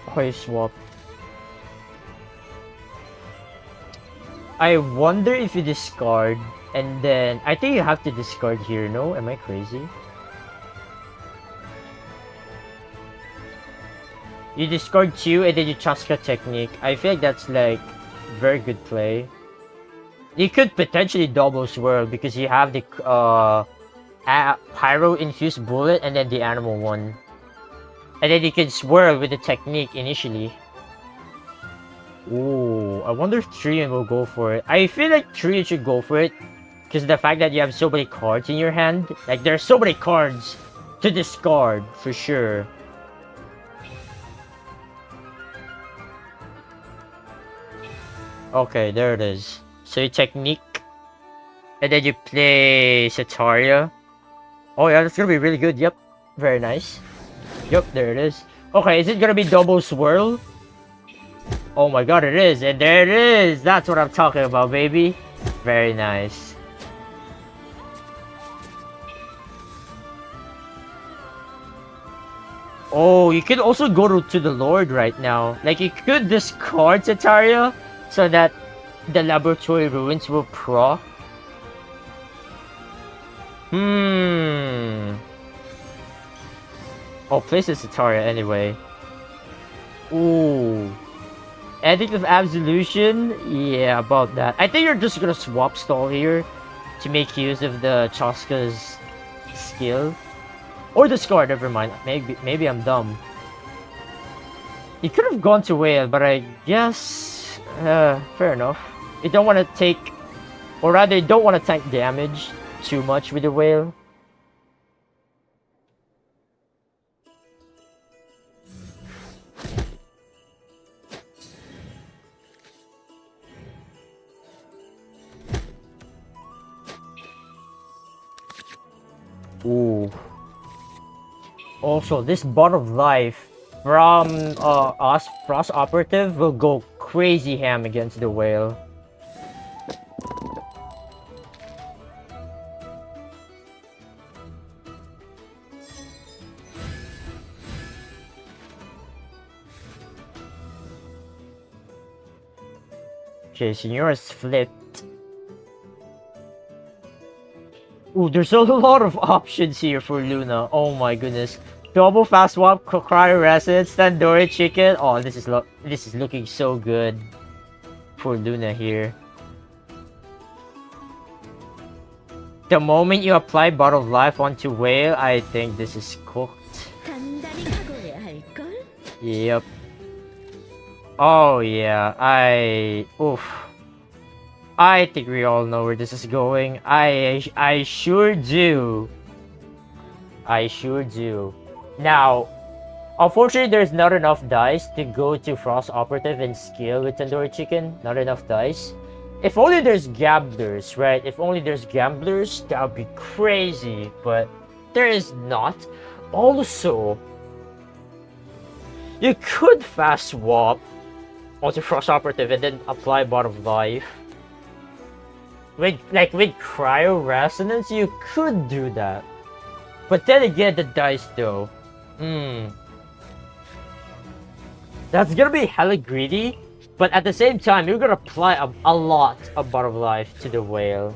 Hoi swap. I wonder if you discard and then I think you have to discard here, no? Am I crazy? You discard 2 and then you Chaska Technique. I feel like that's like very good play. You could potentially double swirl because you have the Pyro Infused Bullet and then the Animal one. And then you can swirl with the technique initially. Ooh, I wonder if Trian will go for it. I feel like Trian should go for it. Because the fact that you have so many cards in your hand. Like, there's so many cards to discard, for sure. Okay, there it is. So you technique, and then you play Setaria. Oh yeah, that's gonna be really good. Yep, very nice. Yep, there it is. Okay, is it gonna be double swirl? Oh my god, it is, and there it is. That's what I'm talking about, baby. Very nice. Oh, you could also go to the Lord right now. Like, you could discard Setaria so that the Laboratory Ruins will proc. Oh, place the Setaria anyway. Ooh. Edict of Absolution? Yeah, about that. I think you're just gonna swap stall here to make use of the Chaska's skill. Or discard, never mind. Maybe I'm dumb. You could have gone to Whale, but I guess... fair enough. You don't want to take... Or rather, you don't want to tank damage too much with the Whale. Ooh. Also, this Bot of Life from us, Frost Operative, will go crazy ham against the Whale. Okay, Signora's flipped. Ooh, there's a lot of options here for Luna. Oh my goodness. Double fast swap, Cryo Resonance, Tandoori Chicken. Oh, this is looking so good for Luna here. The moment you apply Bottle of Life onto Whale, I think this is cooked. Yep. Oh yeah, oof. I think we all know where this is going. I sure do. I sure do. Now, unfortunately, there's not enough dice to go to Frost Operative and scale with Tandoori Chicken. Not enough dice. If only there's gamblers, right? If only there's gamblers, that would be crazy. But there is not. Also, you could fast swap onto Frost Operative and then apply Bot of Life. With Cryo Resonance, you could do that. But then again, the dice though. That's gonna be hella greedy. But at the same time, you're gonna apply a lot of Bot of Life to the Whale.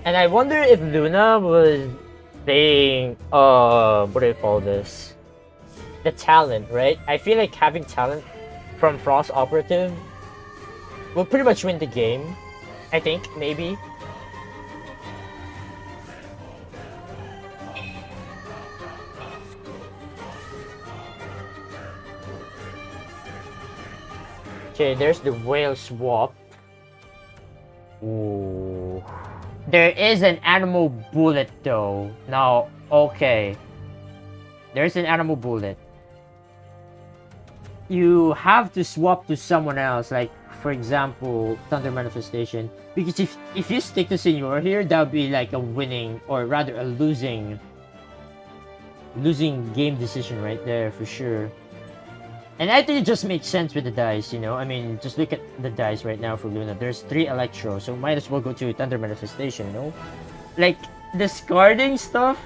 And I wonder if Luna was playing, what do you call this? The talent, right? I feel like having talent from Frost Operative will pretty much win the game. I think, maybe. Okay, there's the Whale swap. Ooh. There is an animal bullet though. Now, okay. There's an animal bullet. You have to swap to someone else, like for example, Thunder Manifestation. Because if you stick to Senor here, that would be like a winning, or rather a losing game decision right there for sure. And I think it just makes sense with the dice, you know? I mean, just look at the dice right now for Luna. There's 3 Electro, so might as well go to Thunder Manifestation, you know? Like, discarding stuff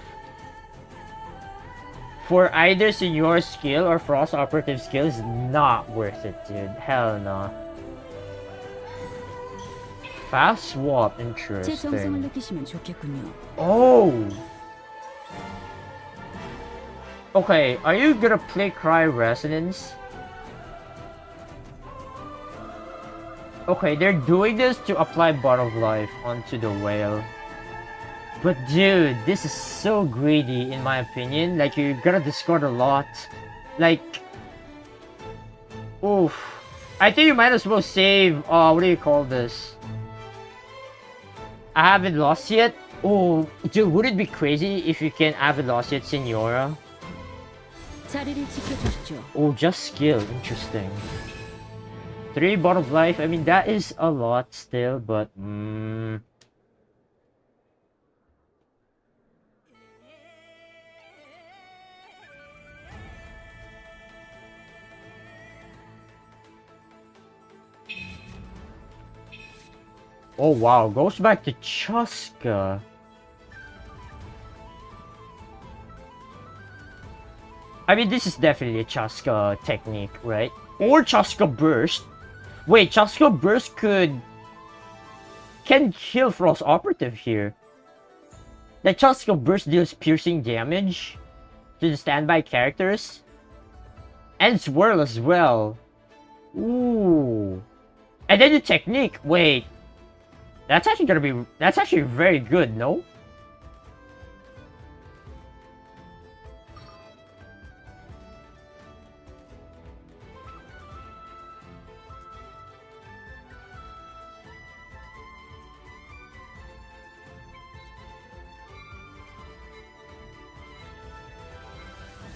for either Senor skill or Frost Operative skill is not worth it, dude. Hell no. Fast swap, interesting. Oh! Okay, are you gonna play Cry Resonance? Okay, they're doing this to apply Bot of Life onto the Whale. But dude, this is so greedy in my opinion. Like, you're gonna discard a lot. Like, oof. I think you might as well save, what do you call this? I haven't lost yet. Oh, dude, would it be crazy if you can haven't lost yet, Senora? Oh, just skill. Interesting. 3 bottom of life. I mean, that is a lot still, but oh wow, goes back to Chuska. I mean, this is definitely a Chuska technique, right? Or Chuska Burst. Wait, Chuska Burst can kill Frost Operative here. The Chuska Burst deals piercing damage to the standby characters. And Swirl as well. Ooh. And then the technique, wait. That's actually very good, no?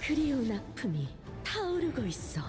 그리운 아픔이 타오르고 있어.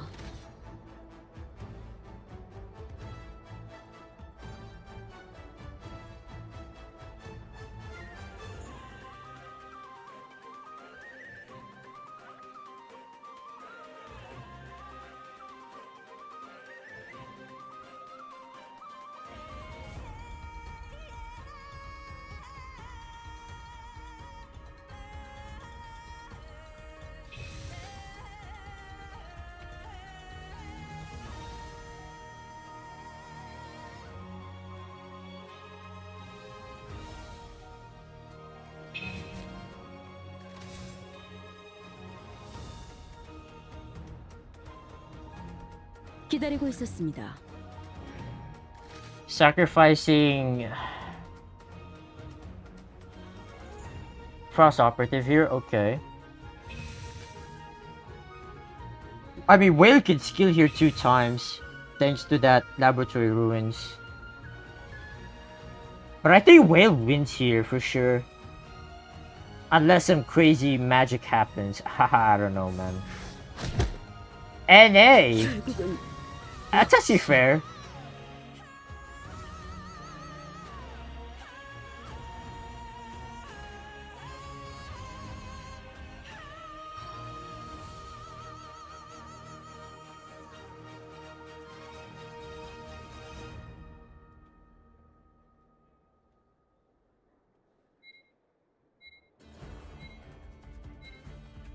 기다리고 있었습니다. Sacrificing Frost Operative here, okay. I mean, Whale can skill here 2 times, thanks to that Laboratory Ruins. But I think Whale wins here for sure. Unless some crazy magic happens. Haha, I don't know, man. NA! 결국은 That's actually fair.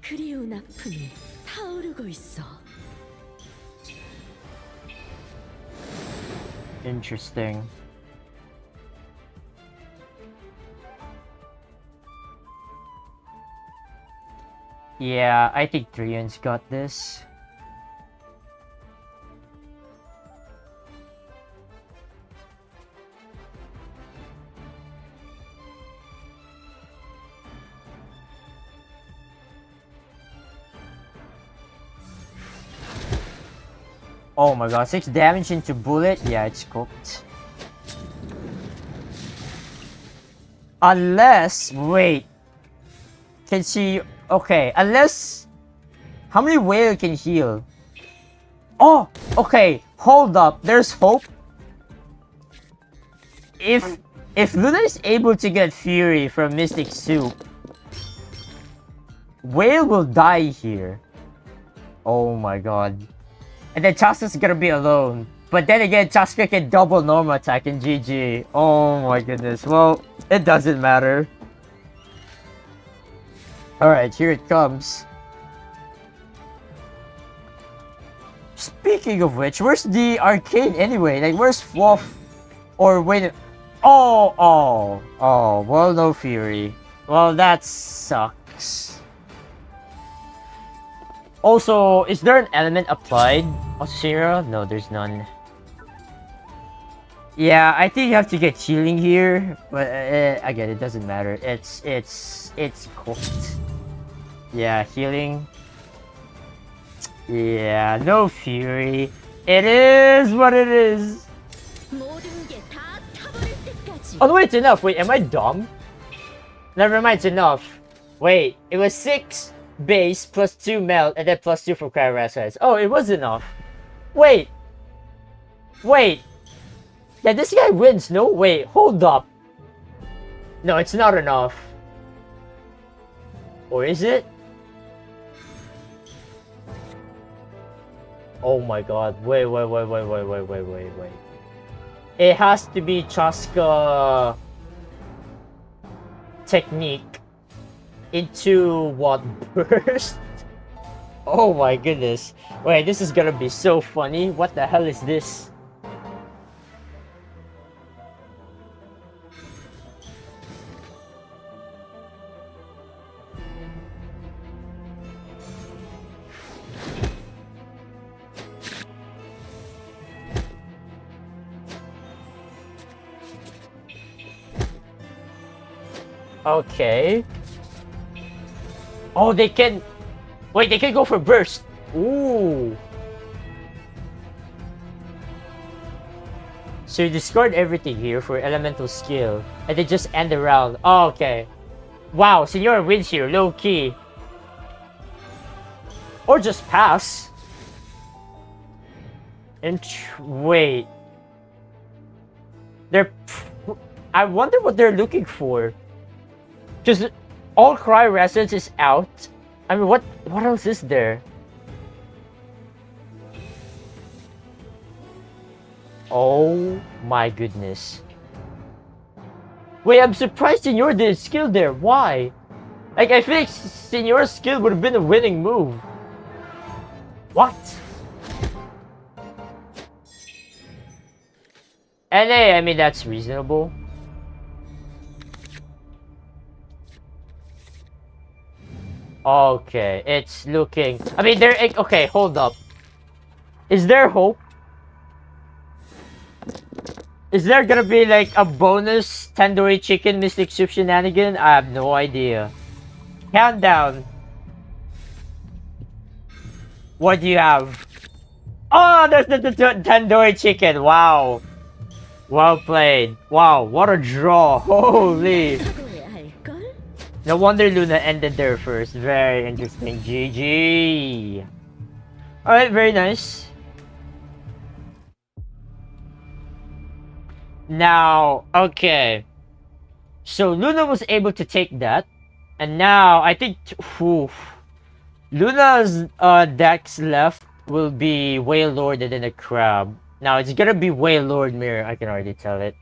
그리운 아픔이 타오르고 있어. Interesting. Yeah, I think Drion's got this. Oh my god, 6 damage into bullet? Yeah, it's cooked. Unless, wait. Can she, okay, unless, how many Whale can heal? Oh, okay, hold up, there's hope. If Luna is able to get Fury from Mystic Soup, Whale will die here. Oh my god. And then Chaska's gonna be alone. But then again, Chaska can double normal attack in GG. Oh my goodness. Well, it doesn't matter. Alright, here it comes. Speaking of which, where's the arcane anyway? Like, where's Fluff? Or wait... Oh, well, no Fury. Well, that sucks. Also, is there an element applied? Osira? No, there's none. Yeah, I think you have to get healing here, but again, it doesn't matter. It's cooked. Yeah, healing. Yeah, no Fury. It is what it is. 모든 게 다 타버릴 때까지. Oh, wait, it's enough. Wait, am I dumb? Never mind, it's enough. Wait, it was 6 base plus 2 melt and then plus 2 for Cryoresis. Oh, it was enough. Wait. Wait. Yeah, this guy wins. No, wait. Hold up. No, it's not enough. Or is it? Oh my god. Wait. It has to be Chaska technique into what, burst? Oh my goodness. Wait, this is gonna be so funny. What the hell is this? Okay. Oh, they can... Wait, they can go for burst. Ooh. So you discard everything here for elemental skill. And they just end the round. Oh, okay. Wow, Senor wins here, low key. Or just pass. And wait. They're... I wonder what they're looking for. Because all Cry Residence is out. I mean, what else is there? Oh my goodness. Wait, I'm surprised Senor didn't skill there. Why? Like, I feel like Senor's skill would have been a winning move. What? And hey, I mean, that's reasonable. Okay, it's looking... I mean, there... Okay, hold up. Is there hope? Is there gonna be like a bonus tandoori chicken mystic soup shenanigan? I have no idea. Countdown. What do you have? Oh, there's the tandoori chicken. Wow. Well played. Wow, what a draw. Holy. No wonder Luna ended there first. Very interesting. GG. Alright, very nice. Now, okay. So Luna was able to take that. And now, I think... Luna's decks left will be Whale Lord and then a Crab. Now, it's gonna be Whale Lord Mirror. I can already tell it.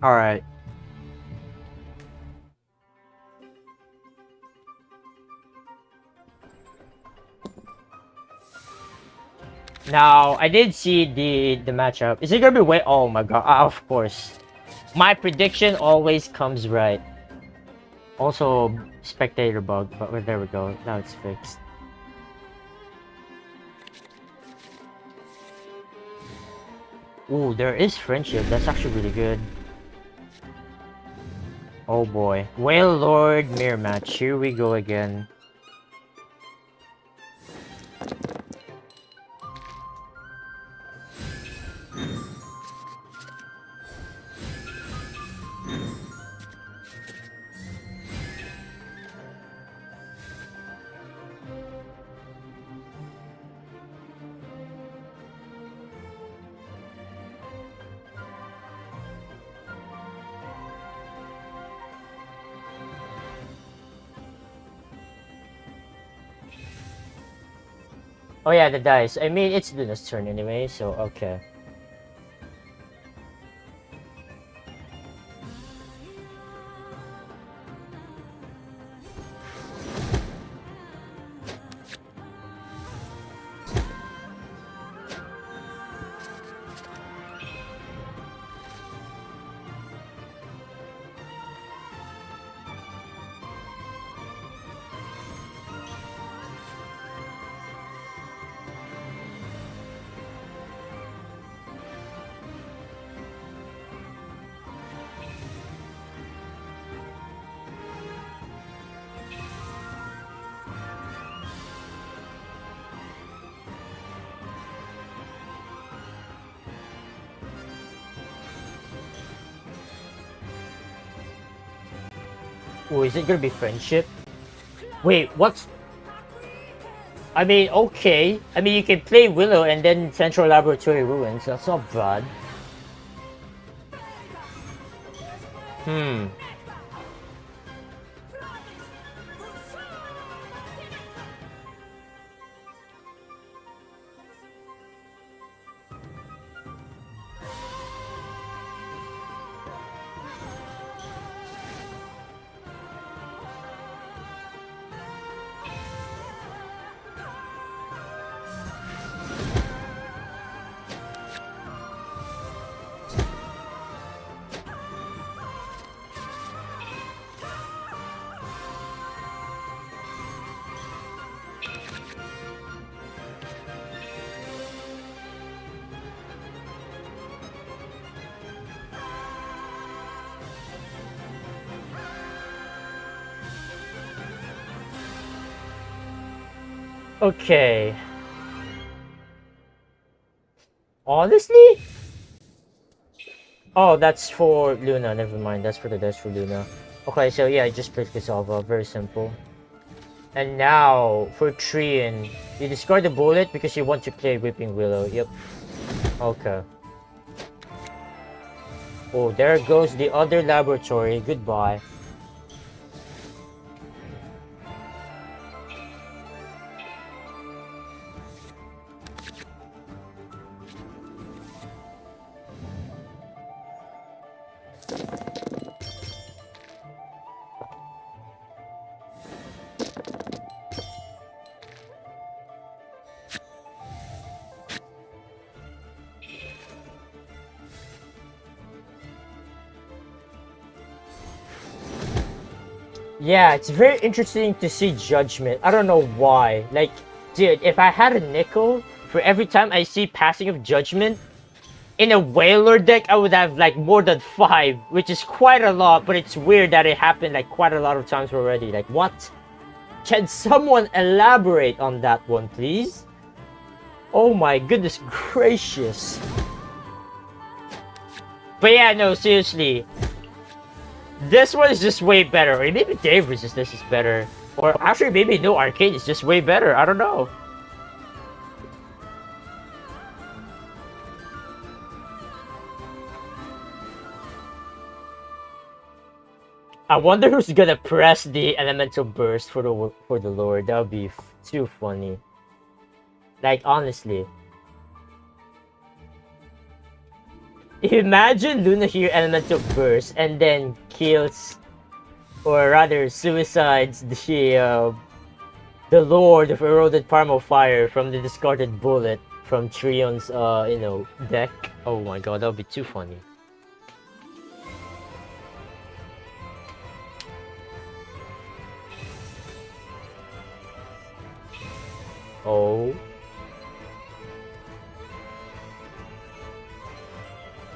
Alright. Now, I did see the matchup. Is it gonna be way? Oh my god, of course. My prediction always comes right. Also, spectator bug, but there we go. Now it's fixed. Ooh, there is friendship. That's actually really good. Oh boy. Whale Lord Mirror match. Here we go again. Oh yeah, the dice. I mean, it's Luna's turn anyway, so okay. Oh, is it gonna be friendship? Wait, what's... I mean, okay. I mean, you can play Willow and then Central Laboratory Ruins. That's not bad. Hmm. Okay. Honestly? Oh, that's for Luna. Never mind. That's for the desk for Luna. Okay, so yeah, I just played Cassava. Very simple. And now, for Trian, you discard the bullet because you want to play Whipping Willow. Yep. Okay. Oh, there goes the other laboratory. Goodbye. Yeah, it's very interesting to see Judgment. I don't know why. Like, dude, if I had a nickel for every time I see passing of Judgment in a Whaler deck, I would have like more than 5, which is quite a lot, but it's weird that it happened like quite a lot of times already. Like, what? Can someone elaborate on that one, please? Oh my goodness gracious. But yeah, no, seriously. This one is just way better. Or maybe Dave Resistance is better. Or actually, maybe no Arcade is just way better. I don't know. I wonder who's gonna press the Elemental Burst for the Lord. That would be too funny. Like, honestly. Imagine Luna here Elemental Burst and then kills, or rather suicides the Lord of Eroded Primal Fire from the discarded bullet from Trion's deck. Oh my god, that would be too funny. Oh.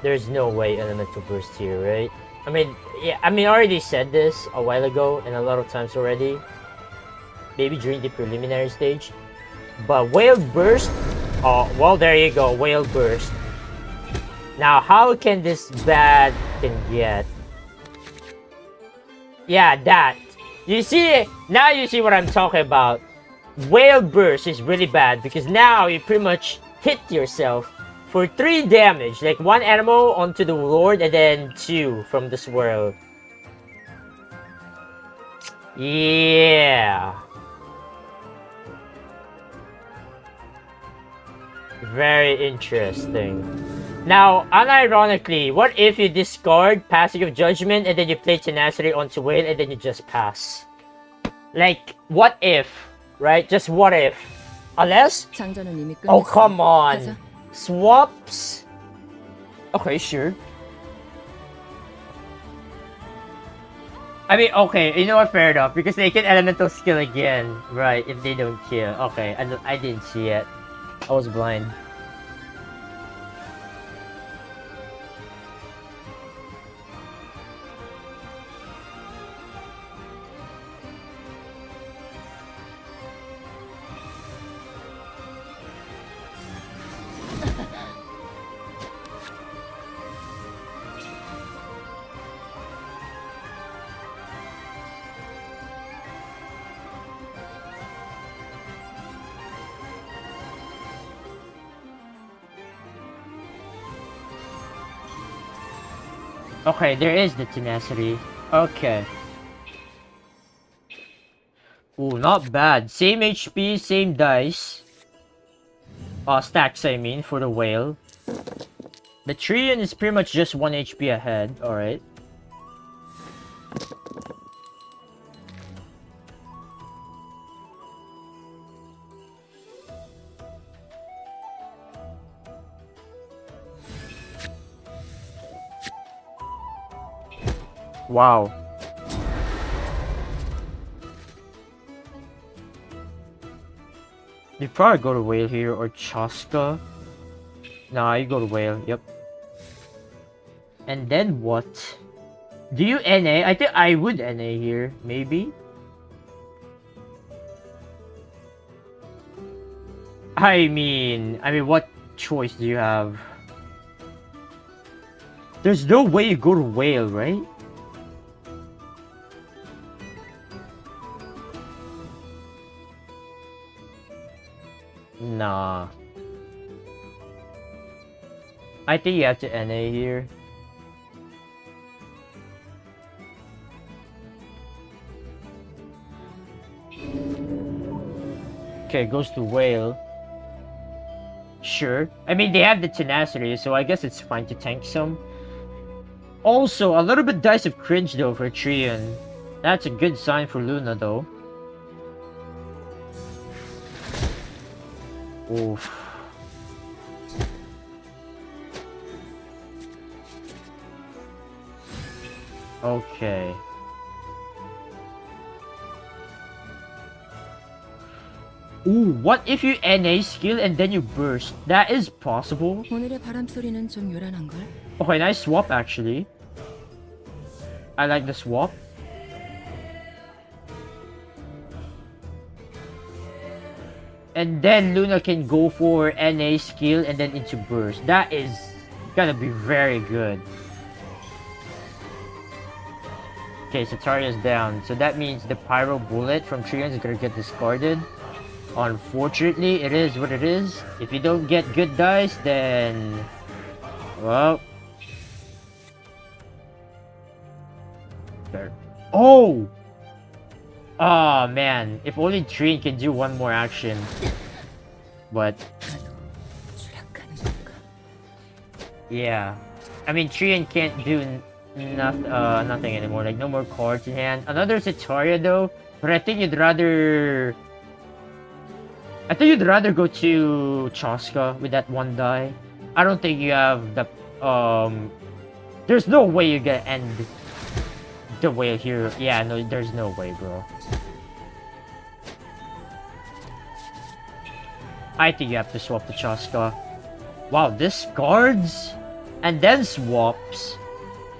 There's no way Elemental Burst here, right? I mean, yeah, I already said this a while ago and a lot of times already. Maybe during the preliminary stage. But Whale Burst? Oh, well, there you go, Whale Burst. Now, how can this bad can get? Yeah, that. You see, now you see what I'm talking about. Whale Burst is really bad because now you pretty much hit yourself for 3 damage, like 1 animal onto the Lord and then 2 from the swirl. Yeah. Very interesting. Now, unironically, what if you discard Passage of Judgment and then you play Tenacity onto Whale and then you just pass? Like, what if? Right? Just what if? Unless... Oh, come on. Swaps? Okay, sure. I mean, okay, you know what? Fair enough. Because they can Elemental Skill again. Right, if they don't kill. Okay, I didn't see it. I was blind. Okay, there is the tenacity. Okay. Ooh, not bad. Same HP, same dice. Stacks, I mean, for the whale. The Treant is pretty much just 1 HP ahead. Alright. Wow. You probably go to whale here or Chaska. Nah, you go to whale. Yep. And then what? Do you NA? I think I would NA here. Maybe. I mean, what choice do you have? There's no way you go to whale, right? Nah. I think you have to NA here. Okay, goes to whale. Sure. I mean, they have the tenacity, so I guess it's fine to tank some. Also, a little bit dice of cringe though for Treant. That's a good sign for Luna though. Oof. Okay. Ooh, what if you NA skill and then you burst? That is possible. 오늘의 바람 소리는 좀 요란한걸? Okay, nice swap actually. I like the swap. And then Luna can go for NA skill and then into burst. That is gonna be very good. Okay, so Taria's down. So that means the Pyro Bullet from Treant is gonna get discarded. Unfortunately, it is what it is. If you don't get good dice, then... well... there. Oh! Oh man, if only Treant can do one more action. But... yeah. I mean, Treant can't do nothing anymore. Like, no more cards in hand. Another Setaria though, but I think you'd rather... I think you'd rather go to Chaska with that one die. I don't think you have the... there's no way you're gonna end the whale here. Yeah, no, there's no way, bro. I think you have to swap to Chaska. Wow, discards? And then swaps?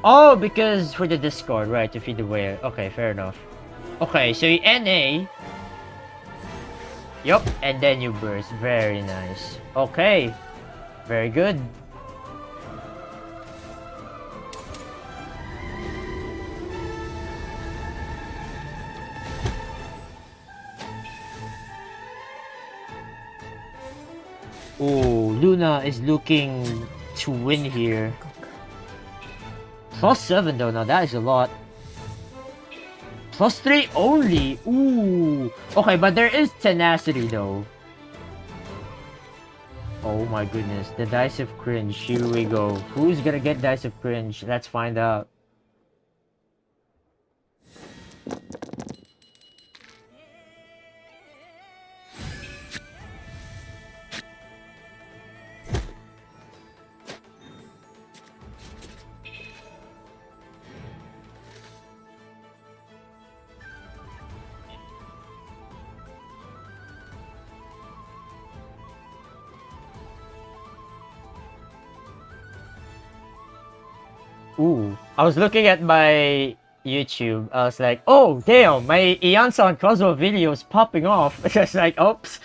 Oh, because for the discard, right, to feed the whale. Okay, fair enough. Okay, so you NA. Yup, and then you burst. Very nice. Okay. Very good. Oh, Luna is looking to win here. +7 though, now that is a lot. +3 only. Ooh. Okay, but there is tenacity though. Oh my goodness. The dice of cringe. Here we go. Who's gonna get dice of cringe? Let's find out. Ooh, I was looking at my YouTube. I was like, oh damn, my Iansan Cosmo video is popping off. Just like, oops.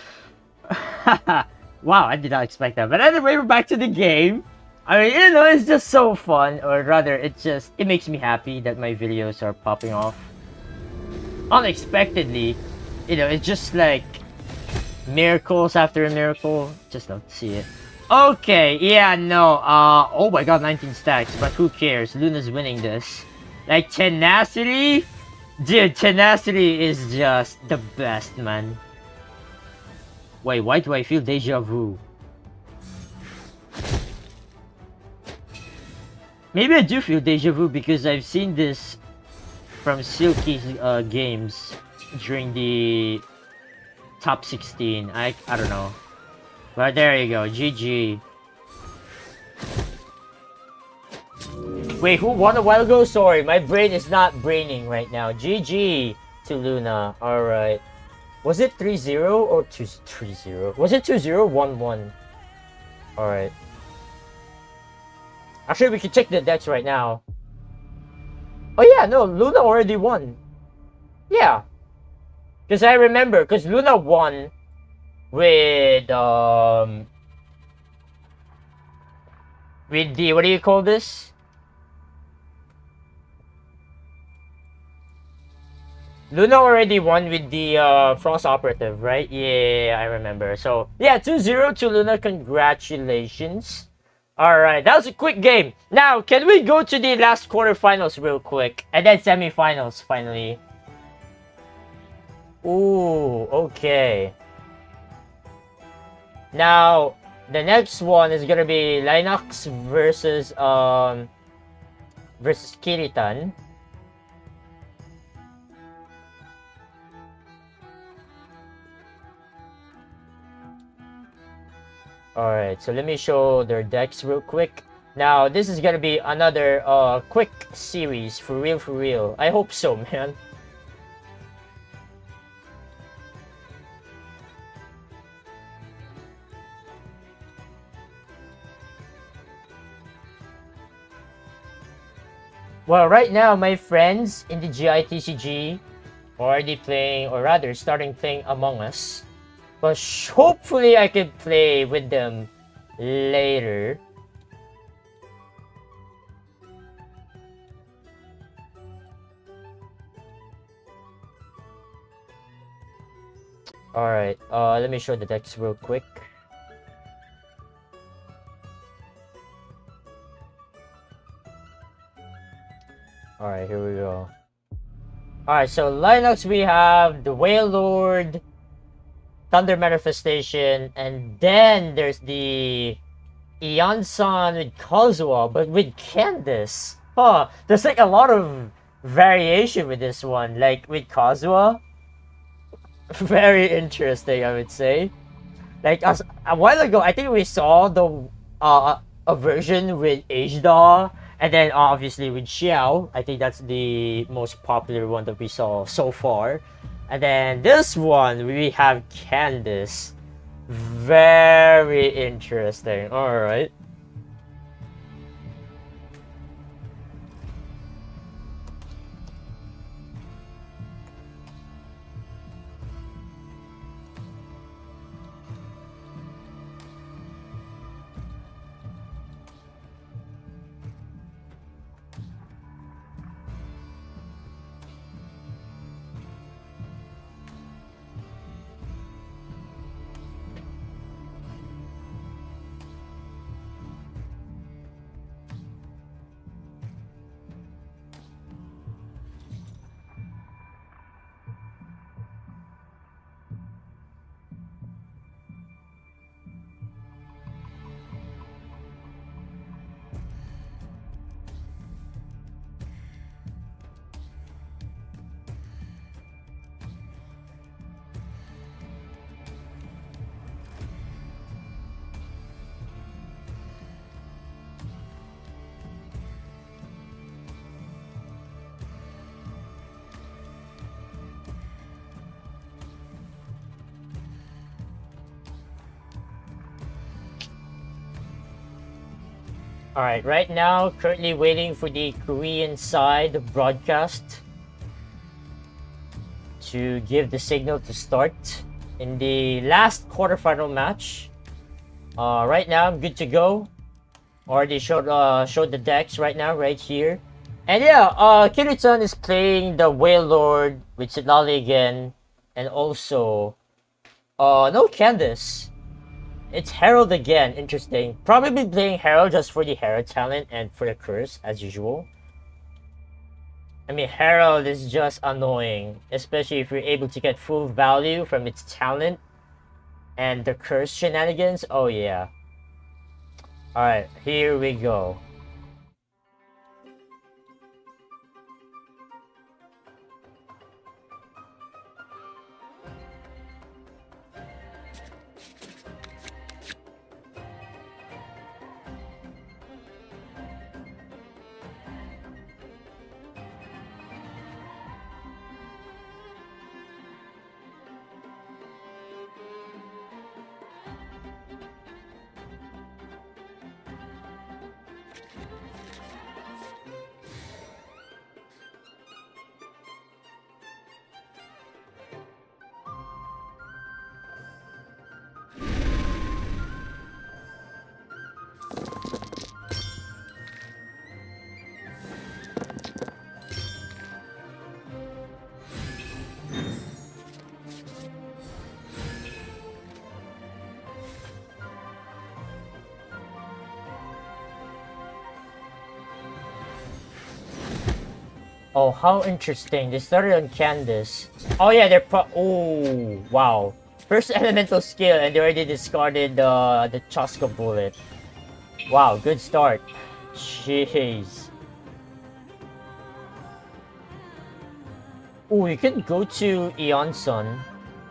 Wow, I did not expect that. But anyway, we're back to the game. I mean, you know, it's just so fun, or rather, it makes me happy that my videos are popping off unexpectedly. You know, it's just like miracles after a miracle. Just love to see it. Okay, yeah, no, oh my god, 19 stacks, but who cares? Luna's winning this. Like, tenacity? Dude, tenacity is just the best, man. Wait, why do I feel deja vu? Maybe I do feel deja vu because I've seen this from Silky's games during the top 16. I don't know. But there you go, GG. Wait, who won a while ago? Sorry, my brain is not braining right now. GG to Luna. Alright. Was it 3-0 or 2-3-0? Was it 2-0? 1-1. Alright. Actually, we can check the decks right now. Oh yeah, no, Luna already won. Yeah. Because I remember, because Luna won with the, what do you call this? Luna already won with the Frost Operative, right? Yeah, I remember. So, yeah, 2-0 to Luna. Congratulations. Alright, that was a quick game. Now, can we go to the last quarterfinals real quick? And then semifinals, finally. Ooh, okay. Now, the next one is gonna be Linux versus Kiritan. Alright, so let me show their decks real quick. Now, this is gonna be another quick series, for real, for real. I hope so, man. Well, right now, my friends in the GITCG are already playing, or rather, starting playing Among Us. But hopefully I can play with them later. Alright, let me show the decks real quick. Alright, here we go. Alright, so Linux we have the Whale Lord, Thunder Manifestation, and then there's the Eon-san with Kazuha, but with Candace. Huh, there's like a lot of variation with this one, like with Kazuha. Very interesting, I would say. Like a while ago, I think we saw the a version with Ajda, and then obviously with Xiao. I think that's the most popular one that we saw so far. And then this one we have Candace. Very interesting. All right. Alright, right now, currently waiting for the Korean side broadcast to give the signal to start in the last quarterfinal match. Right now, I'm good to go. Already showed the decks right now, right here. And yeah, Kiryu-chan is playing the Whale Lord with Sitlali again. And also, no Candace. It's Herald again. Interesting. Probably playing Herald just for the Herald talent and for the curse, as usual. I mean, Herald is just annoying, especially if you're able to get full value from its talent and the curse shenanigans. Oh yeah. Alright, here we go. Oh, how interesting. They started on Candace. Oh yeah, oh, wow. First elemental skill and they already discarded the Chosco bullet. Wow, good start. Jeez. Oh, you can go to Eon Sun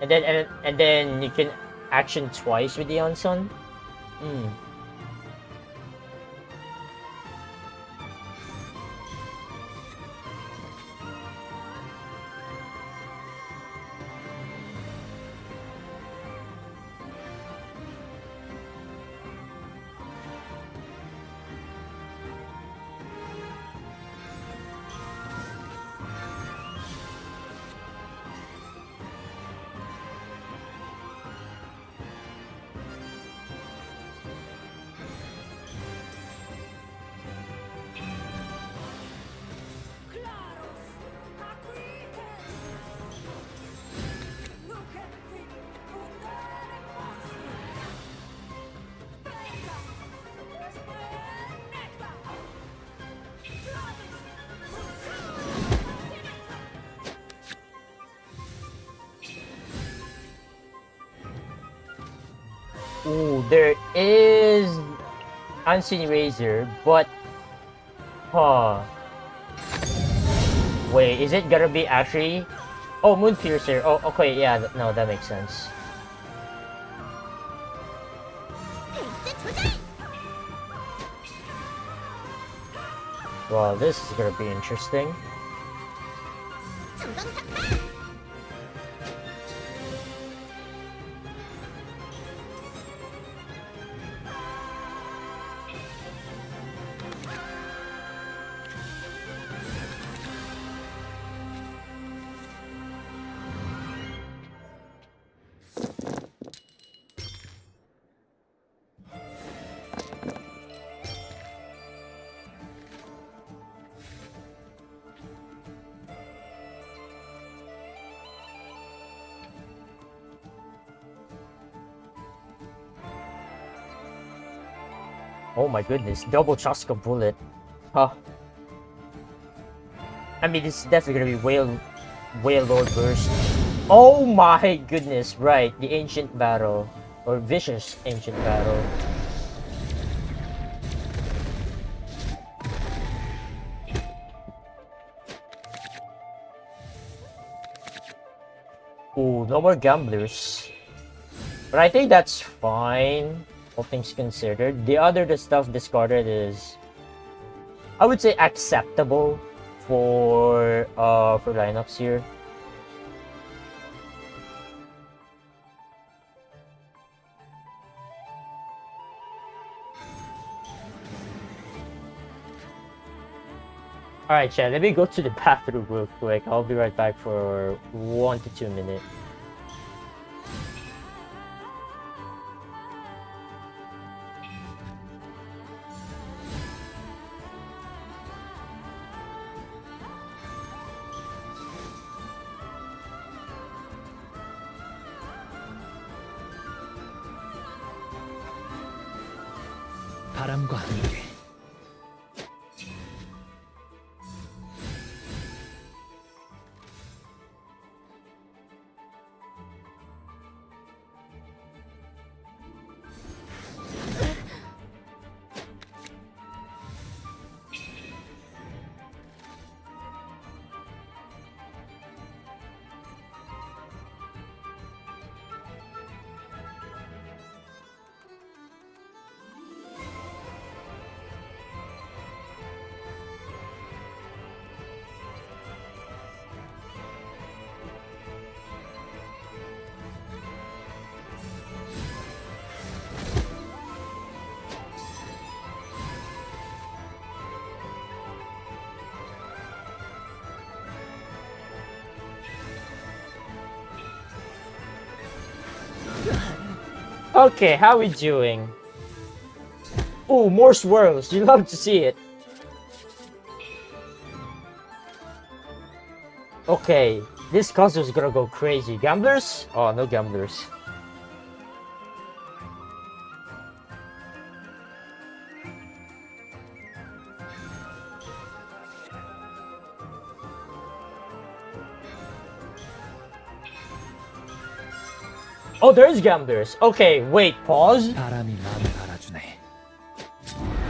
and then you can action twice with Eon Sun. Hmm. Ooh, there is Unseen Razor, but huh. Wait, is it gonna be actually? Oh, Moon Piercer. Oh, okay, yeah, no, that makes sense. Well, this is gonna be interesting. Oh my goodness, double Chaska bullet. Huh. I mean, this is definitely gonna be Whale Lord Burst. Oh my goodness, right, the Ancient Battle. Or Vicious Ancient Battle. Ooh, no more Gamblers. But I think that's fine. All things considered. The stuff discarded is, I would say, acceptable for lineups here. Alright, chat, let me go to the bathroom real quick. I'll be right back for 1 to 2 minutes. 바람과 함께. Okay, how we doing? Ooh, more swirls. You love to see it. Okay, this console's gonna go crazy. Gamblers? Oh, no gamblers. Oh, there's gamblers. Okay, wait, pause. 바람이 마음을 알아주네.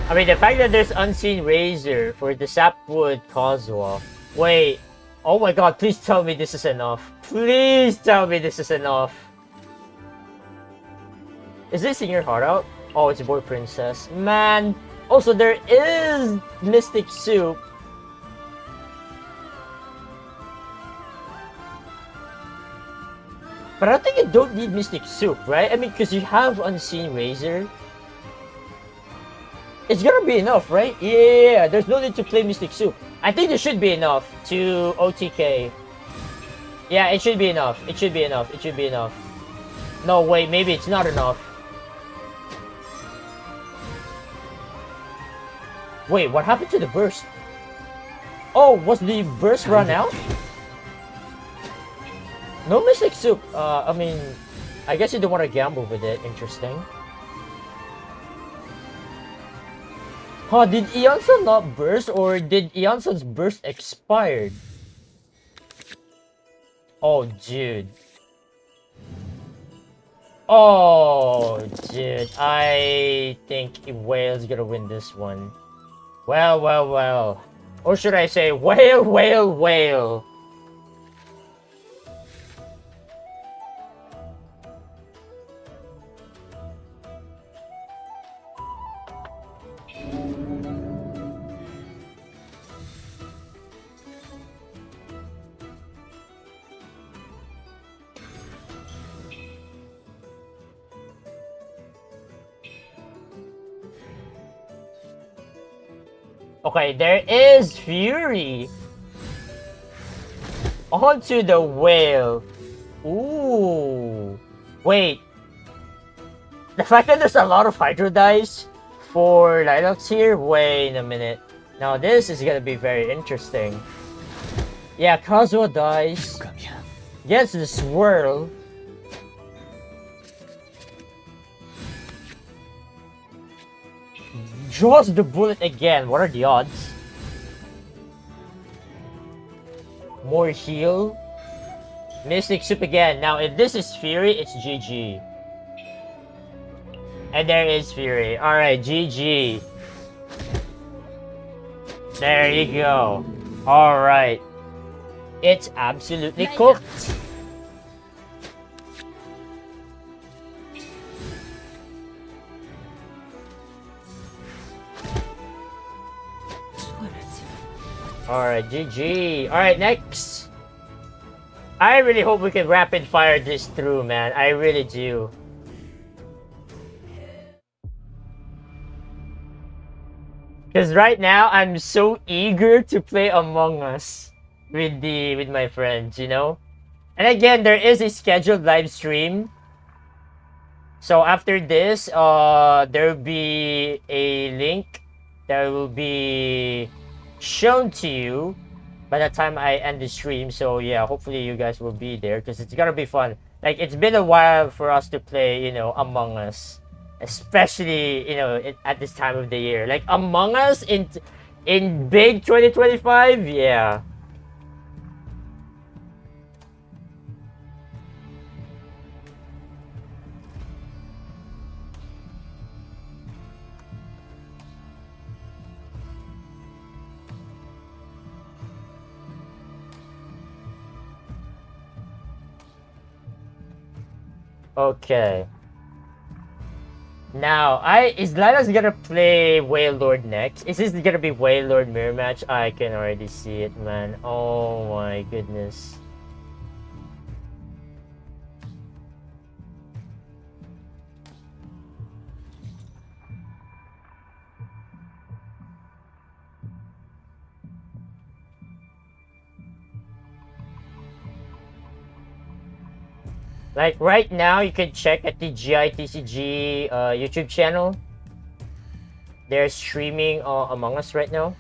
I mean, the fact that there's Unseen Razor for the Sapwood Kazuha. Wait. Oh my god, please tell me this is enough. Please tell me this is enough. Is this Sing Your Heart Out? Oh, it's Boy Princess. Man. Also, there is Mystic Soup. But I think you don't need Mystic Soup, right? I mean, because you have Unseen Razor. It's gonna be enough, right? Yeah, there's no need to play Mystic Soup. I think there should be enough to OTK. Yeah, it should be enough. It should be enough. It should be enough. No, wait, maybe it's not enough. Wait, what happened to the burst? Oh, was the burst run out? No Mystic Soup. I mean, I guess you don't want to gamble with it. Interesting. Huh, did Eonson not burst, or did Eonson's burst expired? Oh, dude. Oh, dude. I think Whale's gonna win this one. Well, well, well. Or should I say, whale, whale, whale. Okay, there is Fury. Onto the whale. Ooh. Wait. The fact that there's a lot of Hydro dice for Lilacs here? Wait a minute. Now this is gonna be very interesting. Yeah, Kazuha dies. 유감이야. Gets the swirl. Draws the bullet again. What are the odds? More heal. Mystic Soup again. Now, if this is Fury, it's GG. And there is Fury. Alright, GG. There you go. Alright. It's absolutely cooked. Alright, GG. Alright, next. I really hope we can rapid fire this through, man. I really do. Because right now, I'm so eager to play Among Us with my friends, you know? And again, there is a scheduled live stream. So after this, there will be a link that will be shown to you by the time I end the stream. So yeah, hopefully you guys will be there because it's gonna be fun. Like, it's been a while for us to play, you know, Among Us. especially at this time of the year. Like Among Us in big 2025, yeah. Okay. Now, is Lila's gonna play Whale Lord next? Is this gonna be Whale Lord mirror match? I can already see it, man. Oh my goodness. Like right now, you can check at the GITCG YouTube channel. They're streaming Among Us right now.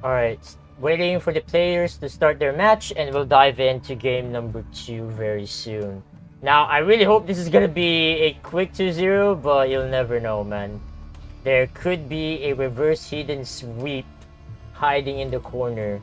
Alright, waiting for the players to start their match, and we'll dive into game number 2 very soon. Now, I really hope this is gonna be a quick 2-0, but you'll never know, man. There could be a reverse hidden sweep hiding in the corner.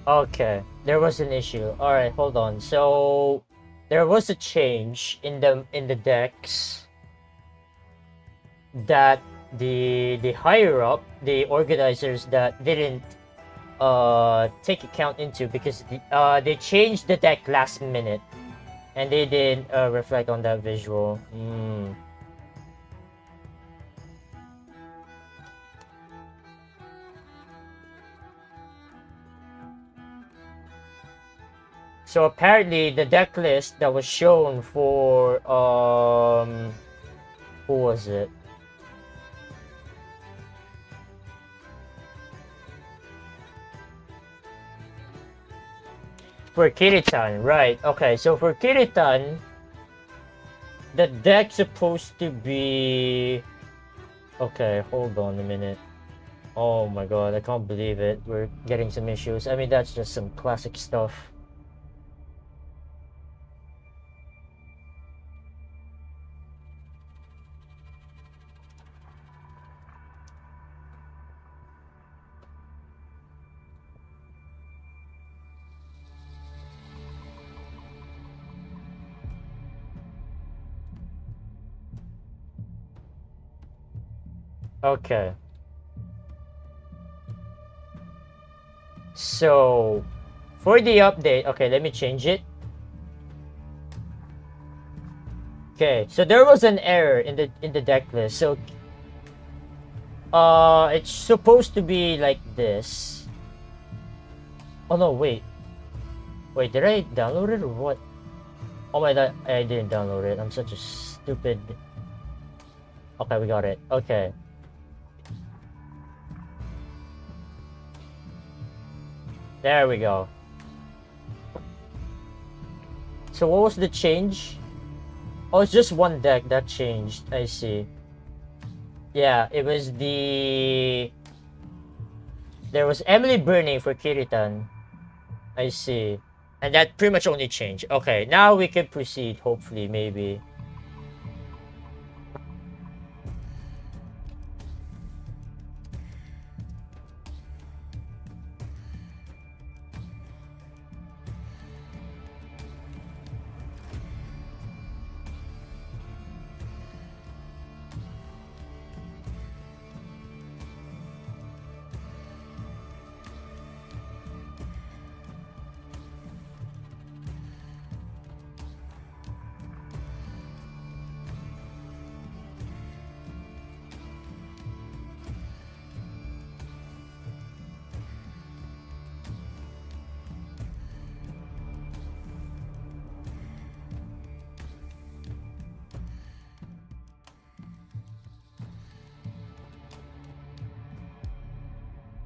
Okay, there was an issue. All right, hold on. So there was a change in the decks that the higher up, the organizers that didn't take account into because they changed the deck last minute and they didn't reflect on that visual. So apparently the deck list that was shown for who was it? For Kiritan, right. Okay, so for Kiritan, the deck's supposed to be... Okay, hold on a minute. Oh my god, I can't believe it. We're getting some issues. I mean, that's just some classic stuff. Okay. So, for the update, okay, let me change it. Okay, so there was an error in the deck list. So, it's supposed to be like this. Oh no, wait. Wait, did I download it or what? Oh my god, I didn't download it. I'm such a stupid... Okay, we got it. Okay. There we go. So what was the change? Oh, it's just one deck that changed. I see. Yeah, it was the... There was Emily Burning for Kiritan. I see. And that pretty much only changed. Okay, now we can proceed, hopefully, maybe.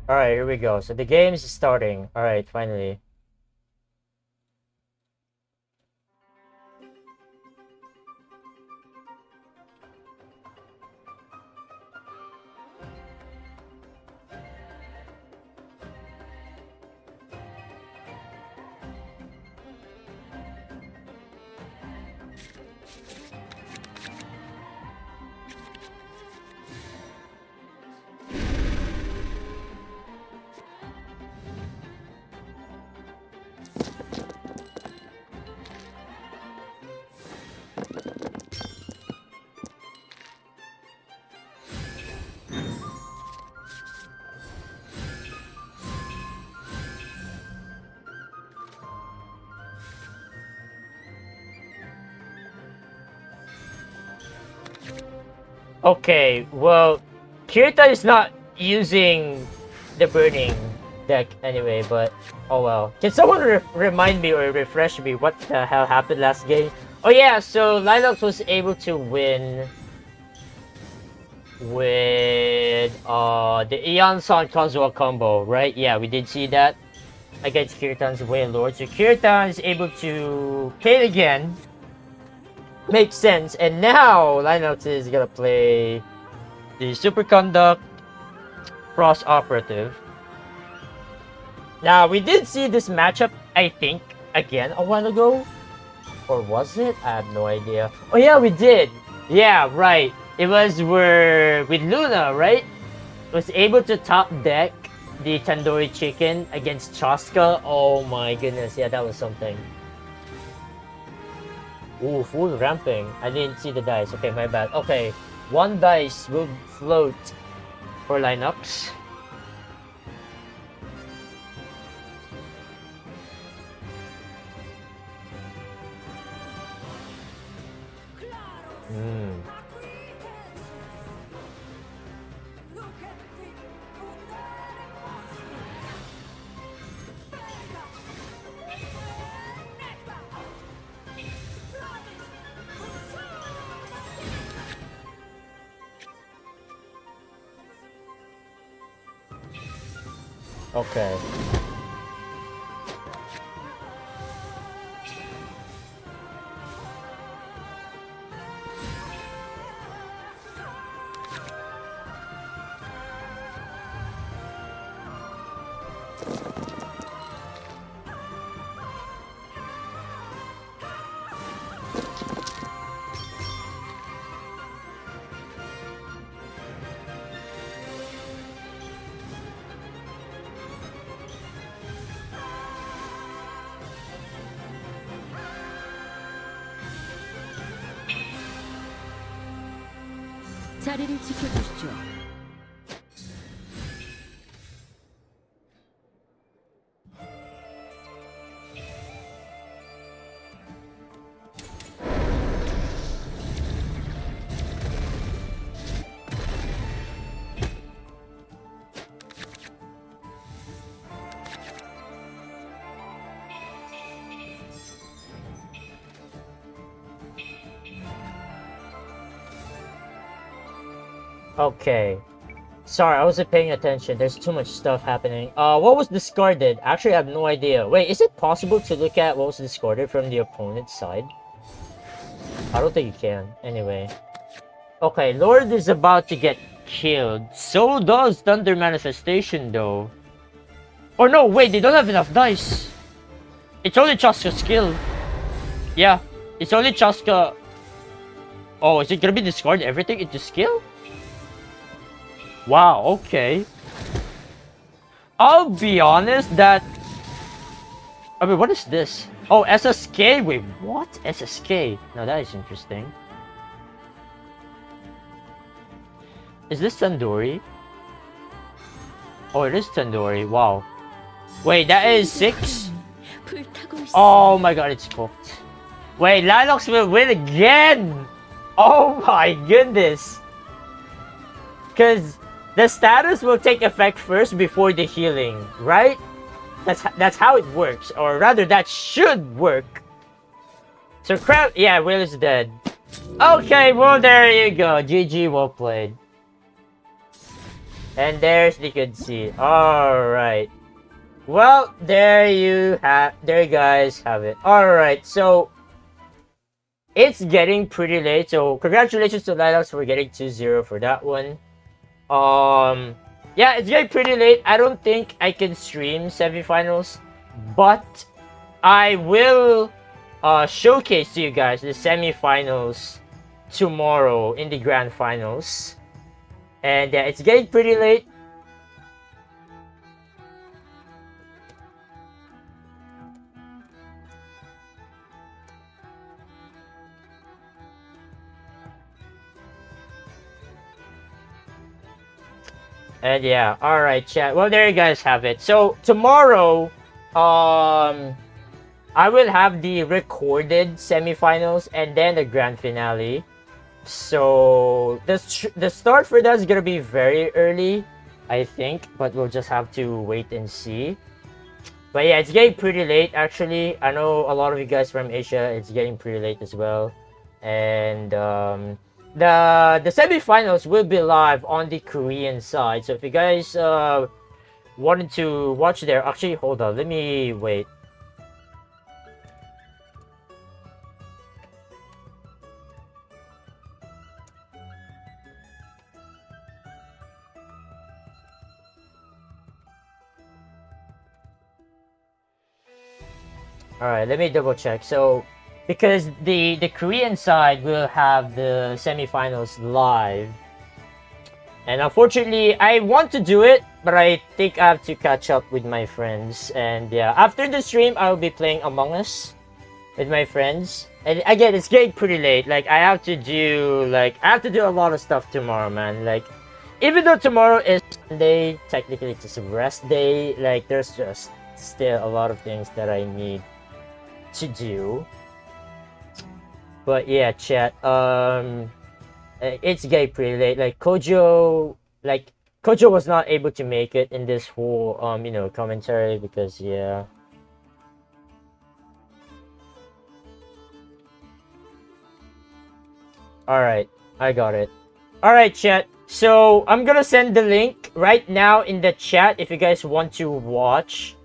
Alright, here we go. So the game is starting. Alright, finally. Okay, well, Kirita is not using the burning deck anyway, but oh well. Can someone remind me or refresh me what the hell happened last game? Oh yeah, so Linux was able to win with the Aeon Son Kazuha combo, right? Yeah, we did see that against Kiritan's Wailord. So Kiritan is able to play it again. Makes sense, and now Linux is gonna play the Superconduct Cross Operative. Now we did see this matchup, I think, again a while ago, or was it? I have no idea. Oh yeah, we did. Yeah, right. It was with Luna, right? Was able to top deck the tandoori chicken against Chaska. Oh my goodness, yeah, that was something. Ooh, full ramping. I didn't see the dice. Okay, my bad. Okay, one dice will float for lineups. Okay. 자리를 지켜주시죠. Okay. Sorry, I wasn't paying attention. There's too much stuff happening. What was discarded? Actually, I have no idea. Wait, is it possible to look at what was discarded from the opponent's side? I don't think you can. Anyway. Okay, Lord is about to get killed. So does Thunder Manifestation, though. Or no, wait, they don't have enough dice. It's only Chaska's skill. Yeah, it's only Chaska. Oh, is it gonna be discarded everything into skill? Wow, okay. I'll be honest that... I mean, what is this? Oh, SSK? Wait, what? SSK? Now that is interesting. Is this Tandoori? Oh, it is Tandoori. Wow. Wait, that is 6? Oh my god, it's cooked. Wait, Linox will win again! Oh my goodness! Because the status will take effect first before the healing, right? That's how it works, or rather, that should work. So crap, yeah, Will is dead. Okay, well there you go. GG, well played. And there's the good see. All right. Well, there you guys have it. All right, so it's getting pretty late. So congratulations to Lilacs for getting 2-0 for that one. Yeah, it's getting pretty late. I don't think I can stream semifinals, but I will showcase to you guys the semifinals tomorrow in the grand finals. And yeah, it's getting pretty late. And yeah, alright chat. Well, there you guys have it. So tomorrow, I will have the recorded semifinals and then the grand finale. So the start for that is gonna be very early, I think, but we'll just have to wait and see. But yeah, it's getting pretty late actually. I know a lot of you guys from Asia, it's getting pretty late as well. And the semifinals will be live on the Korean side. So if you guys wanted to watch there, actually hold on, let me wait. Alright, let me double check. So, because the Korean side will have the semifinals live. And unfortunately, I want to do it, but I think I have to catch up with my friends. And yeah, after the stream, I'll be playing Among Us with my friends. And again, it's getting pretty late. Like I have to do a lot of stuff tomorrow, man. Like even though tomorrow is Sunday, technically it's a rest day. Like there's just still a lot of things that I need to do. But yeah, chat. It's getting pretty late. Like Kojo was not able to make it in this whole commentary because yeah. Alright, I got it. Alright, chat. So I'm gonna send the link right now in the chat if you guys want to watch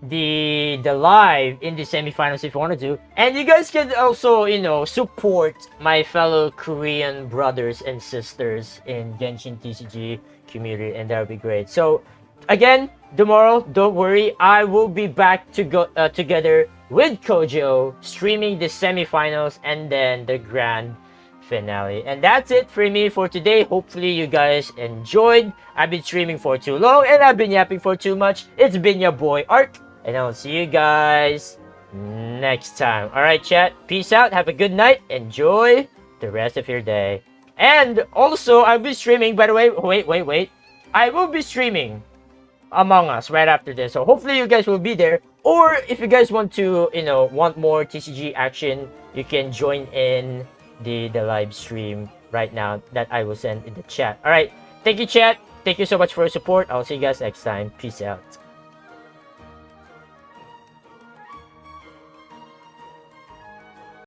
the live in the semifinals if you want to. And you guys can also support my fellow Korean brothers and sisters in Genshin TCG community, and that would be great. So again, tomorrow, don't worry, I will be back to go together with Kojo streaming the semifinals and then the grand finale. And that's it for me for today. Hopefully you guys enjoyed. I've been streaming for too long and I've been yapping for too much. It's been your boy Ark, and I'll see you guys next time. Alright, chat. Peace out. Have a good night. Enjoy the rest of your day. And also, I'll be streaming, by the way. Wait. I will be streaming Among Us right after this. So hopefully you guys will be there. Or if you guys want to, want more TCG action, you can join in the live stream right now that I will send in the chat. Alright. Thank you, chat. Thank you so much for your support. I'll see you guys next time. Peace out.